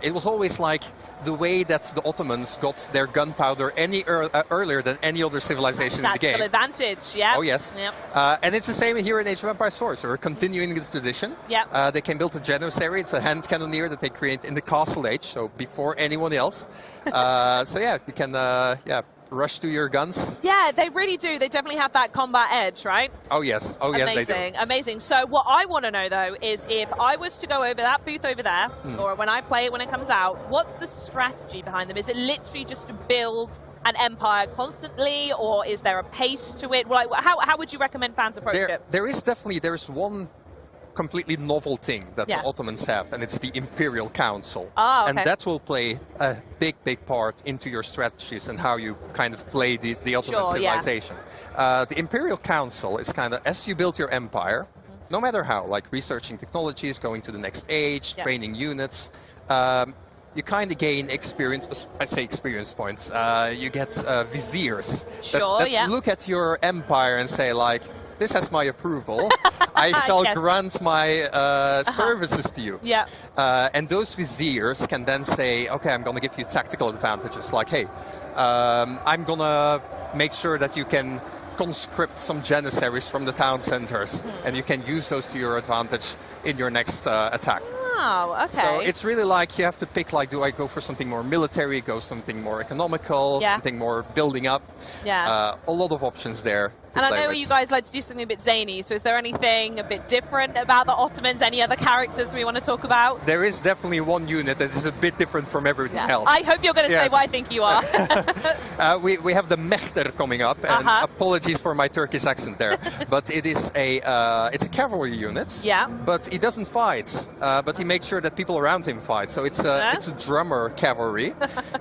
It was always like the way that the Ottomans got their gunpowder earlier than any other civilization in the game. That's an advantage, yeah. Oh, yes. Yep. And it's the same here in Age of Empires 4, so we're continuing this tradition. Yep. They can build a Janissary. It's a hand cannoneer that they create in the Castle Age, so before anyone else. So yeah, you can rush to your guns. Yeah, they really do. They definitely have that combat edge, right? Oh yes, yes, they do. Amazing. So what I want to know though is if I was to go over that booth over there, or when I play it when it comes out, what's the strategy behind them? Is it literally just to build an empire constantly, or is there a pace to it? Like, how would you recommend fans approach it? There's one completely novel thing that the Ottomans have, and it's the Imperial Council. Oh, okay. And that will play a big part into your strategies and how you kind of play the Ottoman civilization. The Imperial Council is kind of, as you build your empire, no matter how, like researching technologies, going to the next age, training units, you kind of gain experience, I say experience points, you get viziers that look at your empire and say like, this has my approval. I shall grant my services to you. Yeah. And those viziers can then say, okay, I'm going to give you tactical advantages. Like, hey, I'm going to make sure that you can conscript some Janissaries from the town centers, and you can use those to your advantage in your next attack. Oh, okay. So it's really like you have to pick, like, do I go for something more military, go something more economical, something more building up? Yeah. A lot of options there. And I know you guys like to do something a bit zany, so is there anything a bit different about the Ottomans? Any other characters we want to talk about? There is definitely one unit that is a bit different from everything else. I hope you're going to say what I think you are. We have the Mechter coming up, and apologies for my Turkish accent there, but it is it's a cavalry unit. Yeah. But he doesn't fight, but he makes sure that people around him fight. So it's a drummer cavalry,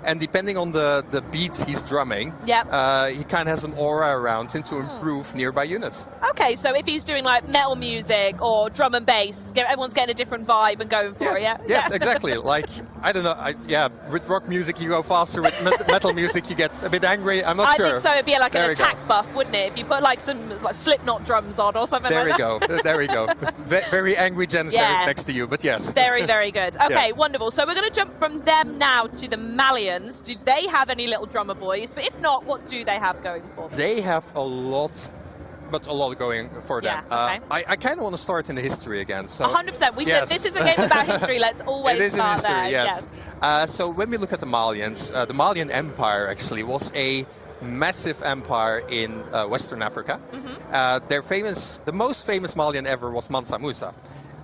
and depending on the beats he's drumming, he kind of has an aura around him to improve nearby units. Okay, so if he's doing like metal music or drum and bass, everyone's getting a different vibe and going for it, Yes, exactly. Like, I don't know, with rock music you go faster, with metal music you get a bit angry, I'm not sure. I think so, it'd be like an attack buff, wouldn't it? If you put like some Slipknot drums on or something like that. There we go. Very angry Janissaries next to you, but yes. Very, very good. Okay, wonderful. So we're going to jump from them now to the Malians. Do they have any little drummer boys? But if not, what do they have going for them? They have a lot going for them. Okay. I kind of want to start in the history again. So 100%. We said this is a game about history. Let's always start there. Yes. So when we look at the Malians, the Malian Empire actually was a massive empire in Western Africa. The most famous Malian ever was Mansa Musa.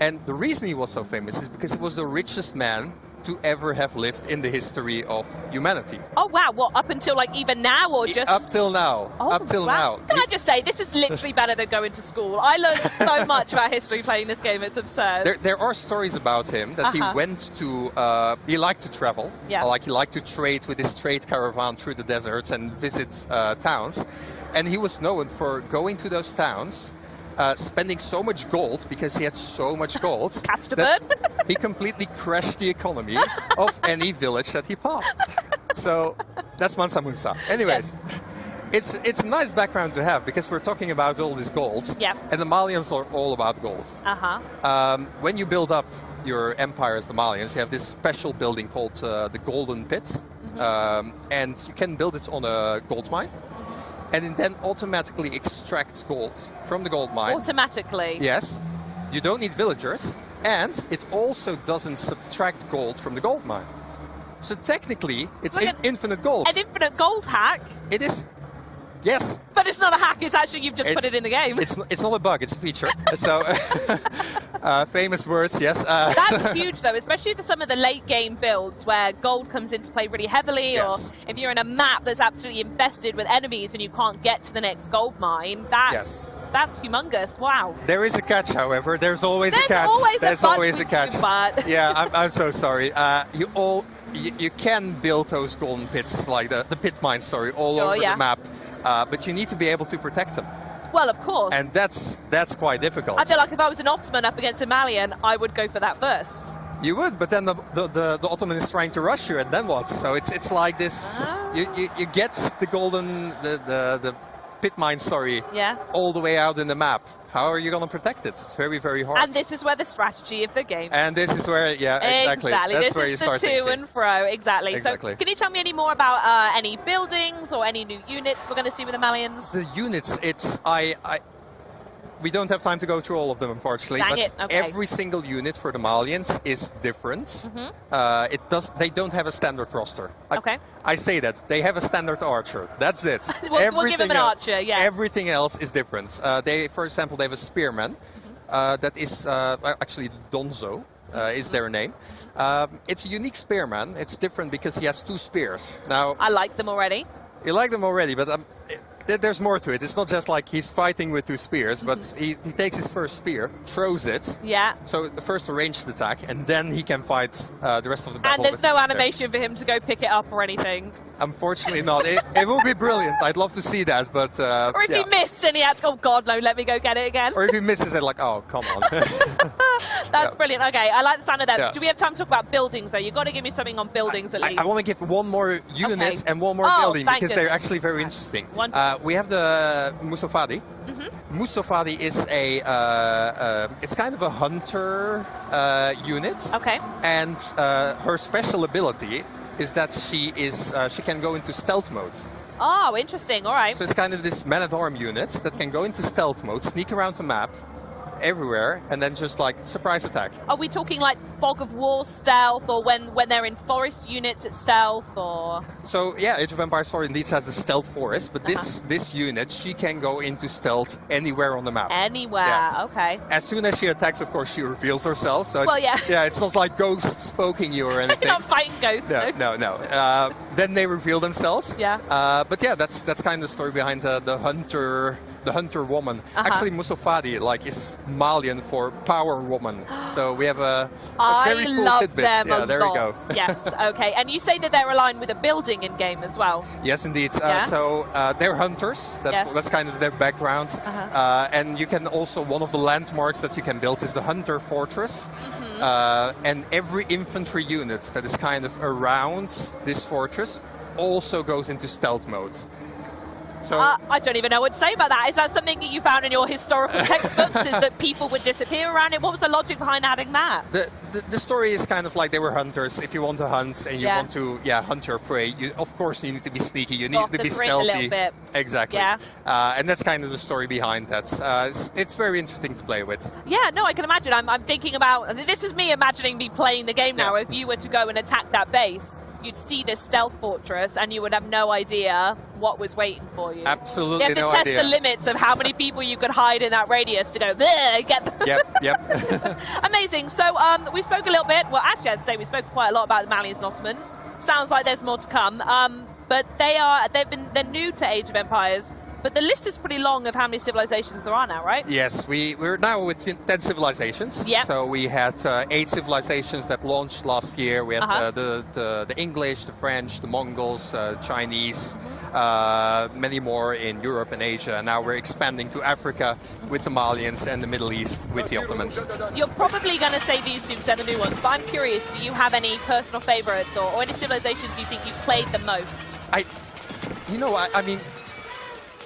And the reason he was so famous is because he was the richest man to ever have lived in the history of humanity. Oh wow, what, up until like even now or just? Up till now. Oh, up till now. Can I just say, this is literally better than going to school. I learned so much about history playing this game, it's absurd. There are stories about him that he went to, he liked to travel. Like he liked to trade with his trade caravan through the deserts and visit towns. And he was known for going to those towns, spending so much gold, because he had so much gold, that he completely crashed the economy of any village that he passed. So that's Mansa Musa. Anyways, it's a nice background to have, because we're talking about all this gold, and the Malians are all about gold. When you build up your empire as the Malians, you have this special building called the Golden Pit, and you can build it on a gold mine. And it then automatically extracts gold from the gold mine. Automatically? Yes. You don't need villagers. And it also doesn't subtract gold from the gold mine. So technically, it's infinite gold. An infinite gold hack? It is. Yes. But it's not a hack, it's actually you've just put it in the game. It's not a bug, it's a feature. So, famous words, yes. That's huge though, especially for some of the late game builds where gold comes into play really heavily, or if you're in a map that's absolutely infested with enemies and you can't get to the next gold mine, that's humongous, wow. There is a catch, however, there's always a catch. There's always a catch. But yeah, I'm so sorry. You can build those golden pits, like the pit mines, all over the map, but you need to be able to protect them. Well, of course. And that's quite difficult. I feel like if I was an Ottoman up against a Malian, I would go for that first. You would, but then the Ottoman is trying to rush you, and then what? So it's like this. You get the golden the pit mine, all the way out in the map. How are you going to protect it? It's very, very hard. And this is where the strategy of the game. And this is where, exactly. That's this where is you start the to thinking. and fro, exactly. Exactly. So, can you tell me any more about any buildings or any new units we're going to see with the Malians? The units, we don't have time to go through all of them, unfortunately. Dang but it. Okay. every single unit for the Malians is different. They don't have a standard roster. I say that they have a standard archer. That's it. we'll give them an archer. Yeah. Everything else is different. For example, they have a spearman. That is actually Donzo. Is their name. It's a unique spearman. It's different because he has 2 spears. Now I like them already. You like them already, but there's more to it. It's not just like he's fighting with 2 spears, but he takes his first spear, throws it. Yeah. So the first ranged attack, and then he can fight the rest of the battle. And there's no animation for him to go pick it up or anything. Unfortunately not. It will be brilliant. I'd love to see that, but... or if he missed and he had to go, oh God, no, let me go get it again. Or if he misses it, like, oh, come on. That's brilliant. Okay, I like the sound of them. Yeah. Do we have time to talk about buildings, though? You've got to give me something on buildings at least. I want to give one more unit and one more building, because they're actually very interesting. We have the Musofadi. Musofadi is it's kind of a hunter unit. Okay. And her special ability is that she can go into stealth mode. Oh, interesting. All right. So it's kind of this man-at-arm unit that can go into stealth mode, sneak around the map, everywhere, and then just like surprise attack. Are we talking like Fog of War stealth, or when they're in forest units it's stealth, or? So yeah, Age of Empires 4 indeed has a stealth forest, but this unit, she can go into stealth anywhere on the map. Anywhere, yes. Okay. As soon as she attacks, of course, she reveals herself. So well, yeah. Yeah, it's not like ghosts poking you or anything. You're not fighting ghosts. No. Then they reveal themselves. Yeah. But yeah, that's kind of the story behind the hunter woman. Actually, Musofadi is Malian for power woman. So we have a very cool love tidbit. them yeah, a there lot. we go. Yes, okay. And you say that they're aligned with a building in game as well. Yes, indeed. Yeah? So they're hunters. That's kind of their background. And you can also, one of the landmarks that you can build is the Hunter Fortress. And every infantry unit that is kind of around this fortress also goes into stealth mode. So I don't even know what to say about that. Is that something that you found in your historical textbooks? Is that people would disappear around it? What was the logic behind adding that? The story is kind of like they were hunters. If you want to hunt and you want to hunt your prey, of course you need to be sneaky. You need to be stealthy. A little bit. Exactly. Yeah. And that's kind of the story behind that. It's very interesting to play with. Yeah, no, I can imagine. I'm thinking about, this is me imagining me playing the game now. If you were to go and attack that base, you'd see this stealth fortress and you would have no idea what was waiting for you. Absolutely no idea. You have to test the limits of how many people you could hide in that radius to go, there, get them. Yep. Amazing. So we spoke a little bit, well actually I'd say we spoke quite a lot about the Malians and Ottomans. Sounds like there's more to come. But they're new to Age of Empires. But the list is pretty long of how many civilizations there are now, right? Yes, we're now with 10 civilizations. Yep. So we had 8 civilizations that launched last year. We had the English, the French, the Mongols, Chinese, many more in Europe and Asia. And now we're expanding to Africa with the Malians and the Middle East with the Ottomans. You're probably going to say these two are the new ones, but I'm curious, do you have any personal favorites or any civilizations you think you've played the most? I mean,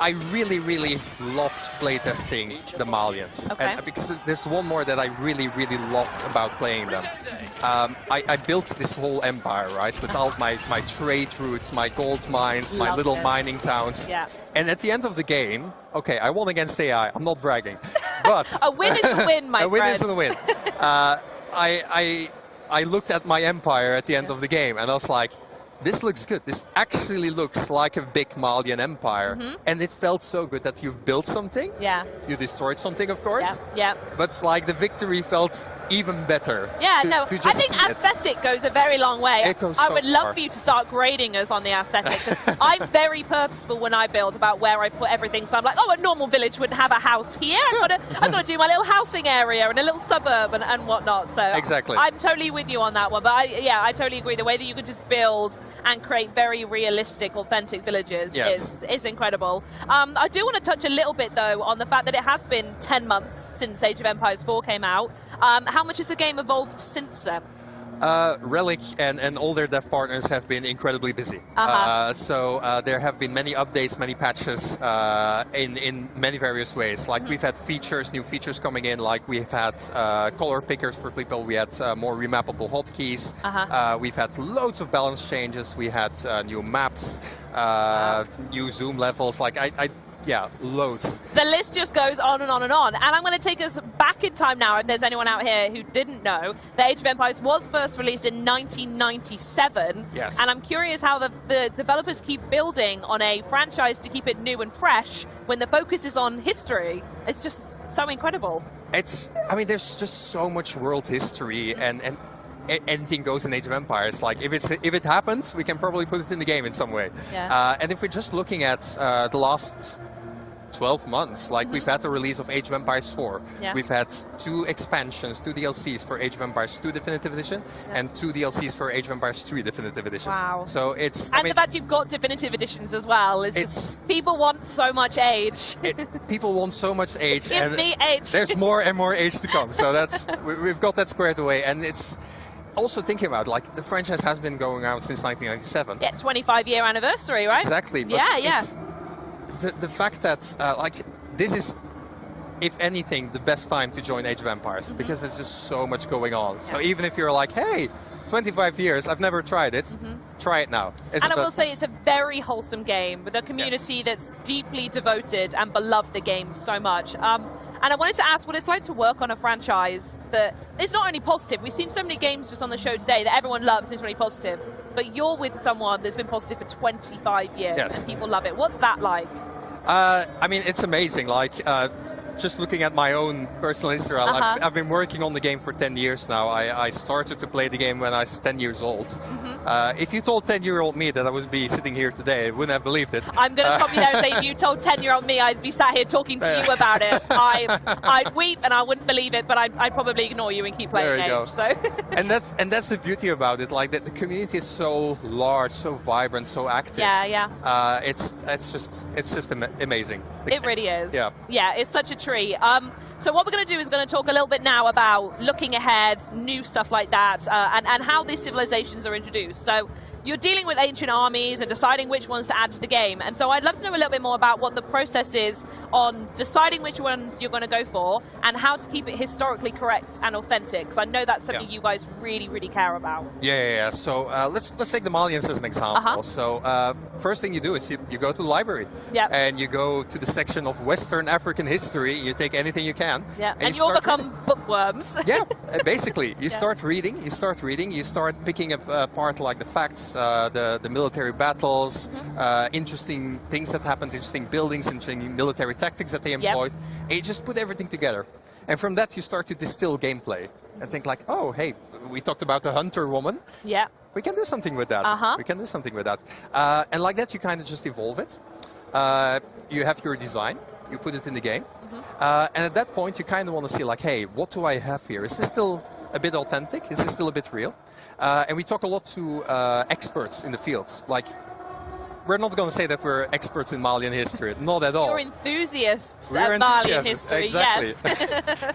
I really, really loved playtesting the Malians. Okay. And because there's one more that I really, really loved about playing them. I built this whole empire, right? With all my trade routes, my gold mines, my little mining towns. Yeah. And at the end of the game, okay, I won against AI. I'm not bragging. But a win is a win, my friend. A win is a win. I looked at my empire at the end of the game and I was like, this looks good. This actually looks like a big Malian empire. And it felt so good that you've built something. Yeah. You destroyed something, of course. Yeah. But like the victory felt even better. Yeah, I think aesthetic goes a very long way. It goes I so would love far. for you to start grading us on the aesthetic. I'm very purposeful when I build about where I put everything. So I'm like, a normal village would have a house here. I've got to do my little housing area and a little suburb and whatnot. So exactly. I'm totally with you on that one. But I totally agree. The way that you could just build and create very realistic, authentic villages Yes. is incredible. I do want to touch a little bit, though, on the fact that it has been 10 months since Age of Empires 4 came out. How much has the game evolved since then? Relic and all their dev partners have been incredibly busy. So there have been many updates, many patches in many various ways. Like we've had features, new features coming in, like we've had color pickers for people, we had more remappable hotkeys, we've had loads of balance changes, we had new maps, new zoom levels, like yeah, loads. The list just goes on and on and on. And I'm going to take us back in time now, if there's anyone out here who didn't know. The Age of Empires was first released in 1997. Yes. And I'm curious how the developers keep building on a franchise to keep it new and fresh when the focus is on history. It's just so incredible. I mean, there's just so much world history and anything goes in Age of Empires. Like if it happens, we can probably put it in the game in some way. Yeah. And if we're just looking at the last 12 months, like we've had the release of Age of Empires 4. Yeah. We've had 2 expansions, 2 DLCs for Age of Empires 2 Definitive Edition, and 2 DLCs for Age of Empires 3 Definitive Edition. Wow. So it's... And the fact you've got definitive editions as well is just, people want so much age. People want so much age. Give and me age. There's more and more age to come. So that's we've got that squared away. And it's also thinking about, like, the franchise has been going around since 1997. Yeah, 25-year anniversary, right? Exactly. But yeah. The fact that, like, this is, if anything, the best time to join Age of Empires, because there's just so much going on. So even if you're like, hey, 25 years, I've never tried it, try it now. And I will say it's a very wholesome game with a community that's deeply devoted and beloved the game so much. And I wanted to ask what it's like to work on a franchise that is not only positive. We've seen so many games just on the show today that everyone loves, is really positive. But you're with someone that's been positive for 25 years and people love it. What's that like? I mean, it's amazing. Like, just looking at my own personal history, I've been working on the game for 10 years now. I started to play the game when I was 10 years old. If you told 10-year-old me that I would be sitting here today, I wouldn't have believed it. I'm going to stop you there and say if you told 10-year-old me I'd be sat here talking to you about it, I'd weep and I wouldn't believe it, but I'd probably ignore you and keep playing there you games. go. So. and that's the beauty about it. Like, the community is so large, so vibrant, so active. Yeah. It's just amazing. It really is. Yeah. Yeah, it's such a treat. So what we're going to do is going to talk a little bit now about looking ahead, new stuff like that, and how these civilizations are introduced. So you're dealing with ancient armies and deciding which ones to add to the game. And so I'd love to know a little bit more about what the process is on deciding which ones you're going to go for and how to keep it historically correct and authentic, because I know that's something you guys really, really care about. Yeah. So let's take the Malians as an example. So first thing you do is you go to the library and you go to the section of Western African history. You take anything you can. Yeah, and you all become bookworms. Yeah, basically. You start reading, you start picking apart, like, the facts, the military battles, interesting things that happened, interesting buildings, interesting military tactics that they employed. And you just put everything together. And from that, you start to distill gameplay and think like, oh, hey, we talked about the hunter woman. Yeah. We can do something with that. We can do something with that. And like that, you kind of just evolve it. You have your design. You put it in the game. And at that point, you kind of want to see, like, hey, what do I have here? Is this still a bit authentic? Is this still a bit real? And we talk a lot to experts in the field. Like, we're not going to say that we're experts in Malian history. Not at all. You're enthusiasts at Malian history, exactly. yes.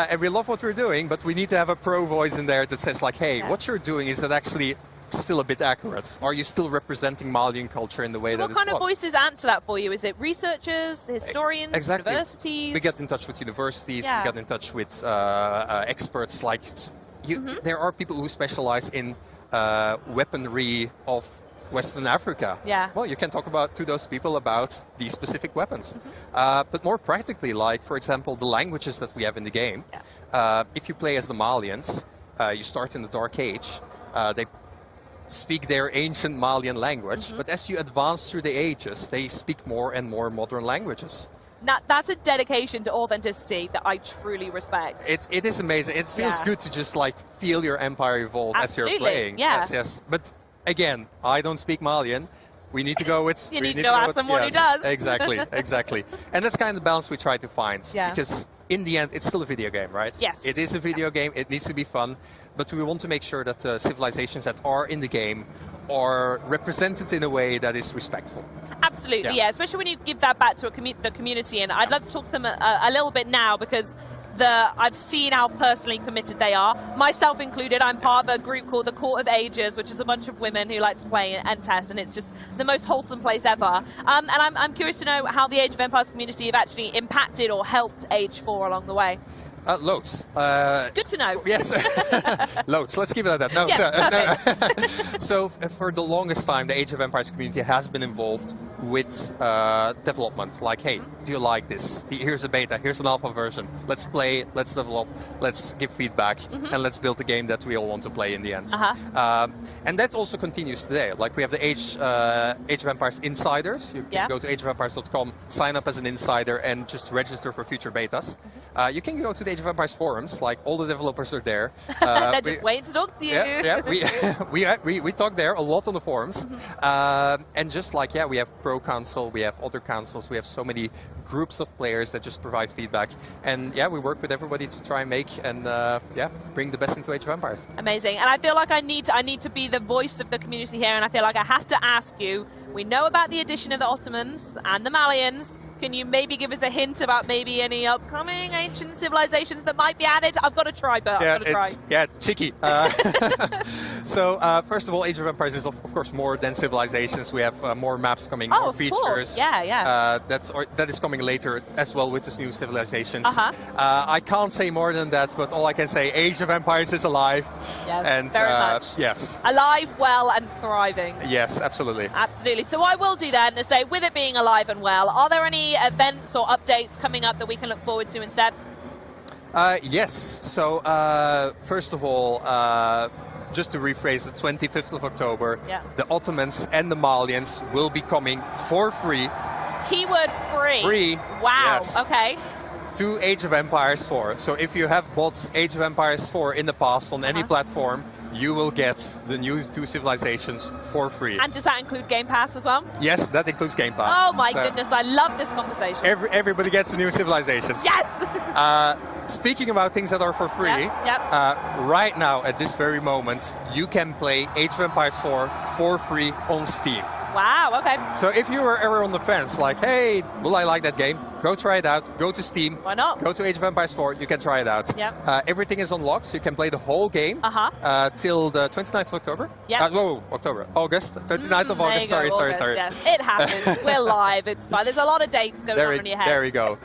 And we love what we're doing, but we need to have a pro voice in there that says, like, hey, what you're doing, is that actually still a bit accurate? Are you still representing Malian culture in the way that it was? What kind of voices answer that for you? Is it researchers, historians, universities? We get in touch with universities, we get in touch with experts. Like, there are people who specialize in weaponry of Western Africa. Yeah. Well, you can talk to those people about these specific weapons. But more practically, like, for example, the languages that we have in the game. If you play as the Malians, you start in the Dark Age. They speak their ancient Malian language, but as you advance through the ages, they speak more and more modern languages. Now, that's a dedication to authenticity that I truly respect. It is amazing. It feels good to just, like, feel your empire evolve as you're playing. Yeah. Yes. But again, I don't speak Malian. We need to go with... you need to go ask someone who does. Exactly. And that's kind of the balance we try to find. Because in the end, it's still a video game, right? Yes. It is a video game. It needs to be fun. But we want to make sure that the civilizations that are in the game are represented in a way that is respectful. Absolutely, yeah. Especially when you give that back to the community. And I'd love to talk to them a little bit now, because I've seen how personally committed they are, myself included. I'm part of a group called the Court of Ages, which is a bunch of women who like to play and test, and it's just the most wholesome place ever. And I'm curious to know how the Age of Empires community have actually impacted or helped Age 4 along the way. Loads. Good to know. Yes, loads. Let's keep it at that. No, yeah, so for the longest time, the Age of Empires community has been involved with development. Like, hey, do you like this? Here's a beta, here's an alpha version. Let's play, let's develop, let's give feedback, and let's build a game that we all want to play in the end. And that also continues today. Like, we have the Age of Empires Insiders. You can go to ageofempires.com, sign up as an insider, and just register for future betas. You can go to the Age of Empires forums, like all the developers are there. They're just waiting to talk to you. Yeah, we talk there a lot on the forums. And just like, we have Pro Council, we have other councils, we have so many groups of players that just provide feedback. And we work with everybody to try and make and bring the best into Age of Empires. Amazing. And I feel like I need to be the voice of the community here, and I feel like I have to ask you, we know about the addition of the Ottomans and the Malians. Can you maybe give us a hint about maybe any upcoming ancient civilizations that might be added? I've got to try, but I've got to try. Yeah, cheeky. So, first of all, Age of Empires is, of course, more than civilizations. We have more maps coming, more features. Course. Yeah. That is coming later as well with this new civilizations. I can't say more than that, but all I can say, Age of Empires is alive. Yes, and, very much. Yes. Alive, well, and thriving. Yes, absolutely. Absolutely. So what I will do then is say, with it being alive and well, are there any events or updates coming up that we can look forward to instead? Yes. So, first of all, just to rephrase, the 25th of October, the Ottomans and the Malians will be coming for free. Keyword free. Free. Wow. Yes. Okay. To Age of Empires 4. So if you have bought Age of Empires 4 in the past on any platform, you will get the new 2 civilizations for free. And does that include Game Pass as well? Yes, that includes Game Pass. Oh my goodness, I love this conversation. Everybody gets the new civilizations. Yes! Speaking about things that are for free, right now, at this very moment, you can play Age of Empires 4 for free on Steam. Wow, okay. So if you were ever on the fence, like, hey, will I like that game? Go try it out. Go to Steam. Why not? Go to Age of Empires 4. You can try it out. Everything is unlocked, so you can play the whole game till the 29th of October. August. 29th of August. Sorry. Yes. It happens. We're live. It's fine. There's a lot of dates going on in your head. There we go.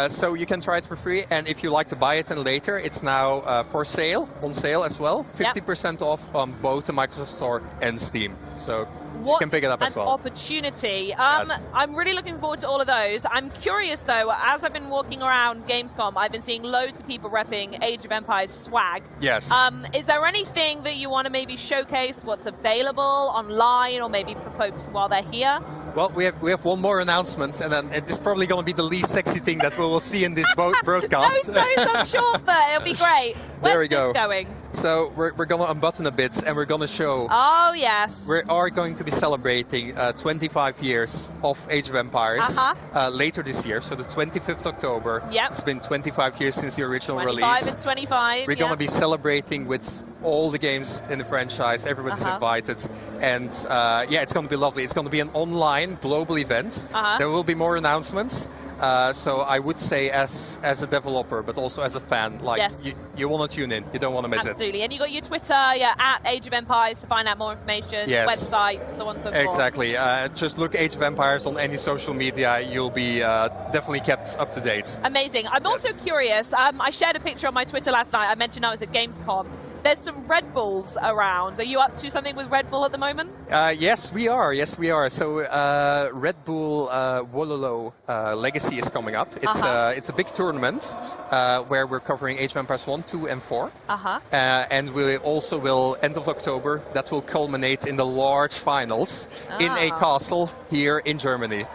So you can try it for free, and if you like to buy it and later, it's now on sale as well. 50% off on both the Microsoft Store and Steam. So you can pick it up as well. Opportunity. I'm really looking forward to all of those. I'm curious though, as I've been walking around Gamescom, I've been seeing loads of people repping Age of Empires swag. Yes. Is there anything that you want to maybe showcase what's available online, or maybe for folks while they're here? Well, we have one more announcement, and then it's probably going to be the least sexy thing that we will see in this broadcast. I'm sure, but it'll be great. There we go. Where's this going? So we're going to unbutton a bit, and we're going to show... Oh, yes. We are going to be celebrating 25 years of Age of Empires later this year, so the 25th October. It's been 25 years since the original release. 25 and 25. We're going to be celebrating with all the games in the franchise. Everybody's invited. And it's going to be lovely. It's going to be an online global event. There will be more announcements. So I would say as a developer, but also as a fan, like you want to tune in. You don't want to miss it. Absolutely. And you got your Twitter, at Age of Empires to find out more information, website, so on and so forth. Exactly. Just look Age of Empires on any social media. You'll be definitely kept up to date. Amazing. I'm also curious. I shared a picture on my Twitter last night. I mentioned I was at Gamescom. There's some Red Bulls around. Are you up to something with Red Bull at the moment? Yes, we are. So Red Bull Wololo Legacy is coming up. It's a big tournament where we're covering Age of Empires 1, 2, and 4. And we also will, end of October, that will culminate in the large finals in a castle here in Germany.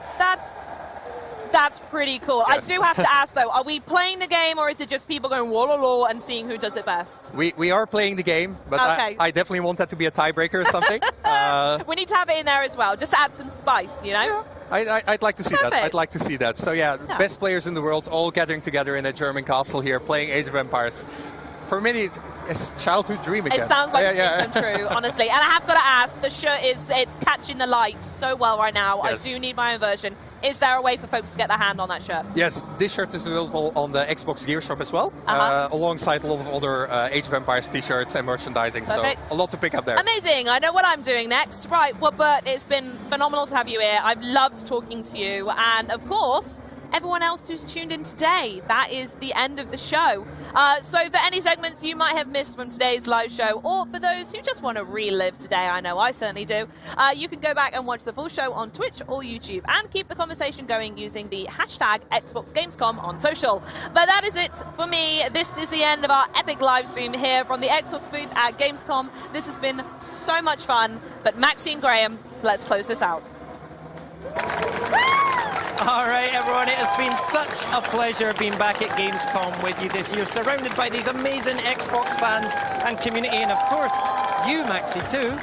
That's pretty cool. Yes. I do have to ask though, are we playing the game, or is it just people going whoa and seeing who does it best? We are playing the game, but I definitely want that to be a tiebreaker or something. We need to have it in there as well, just add some spice, you know? Yeah. I'd like to see that. I'd like to see that. So best players in the world all gathering together in a German castle here, playing Age of Empires. for many, it's childhood dream again. It sounds like it's come true, honestly. And I have got to ask, the shirt it's catching the light so well right now. Yes. I do need my own version. Is there a way for folks to get their hand on that shirt? Yes, this shirt is available on the Xbox Gear Shop as well, alongside a lot of other Age of Empires t-shirts and merchandising. Perfect. So a lot to pick up there. Amazing. I know what I'm doing next. Right, well, Bert, it's been phenomenal to have you here. I've loved talking to you. And, of course, everyone else who's tuned in today, that is the end of the show. So for any segments you might have missed from today's live show, or for those who just want to relive today, I know I certainly do, you can go back and watch the full show on Twitch or YouTube and keep the conversation going using the hashtag Xbox Gamescom on social. But that is it for me. This is the end of our epic live stream here from the Xbox booth at Gamescom. This has been so much fun. But Maxie and Graham, let's close this out. All right, everyone, it has been such a pleasure being back at Gamescom with you this year, surrounded by these amazing Xbox fans and community, and of course, you, Maxie, too.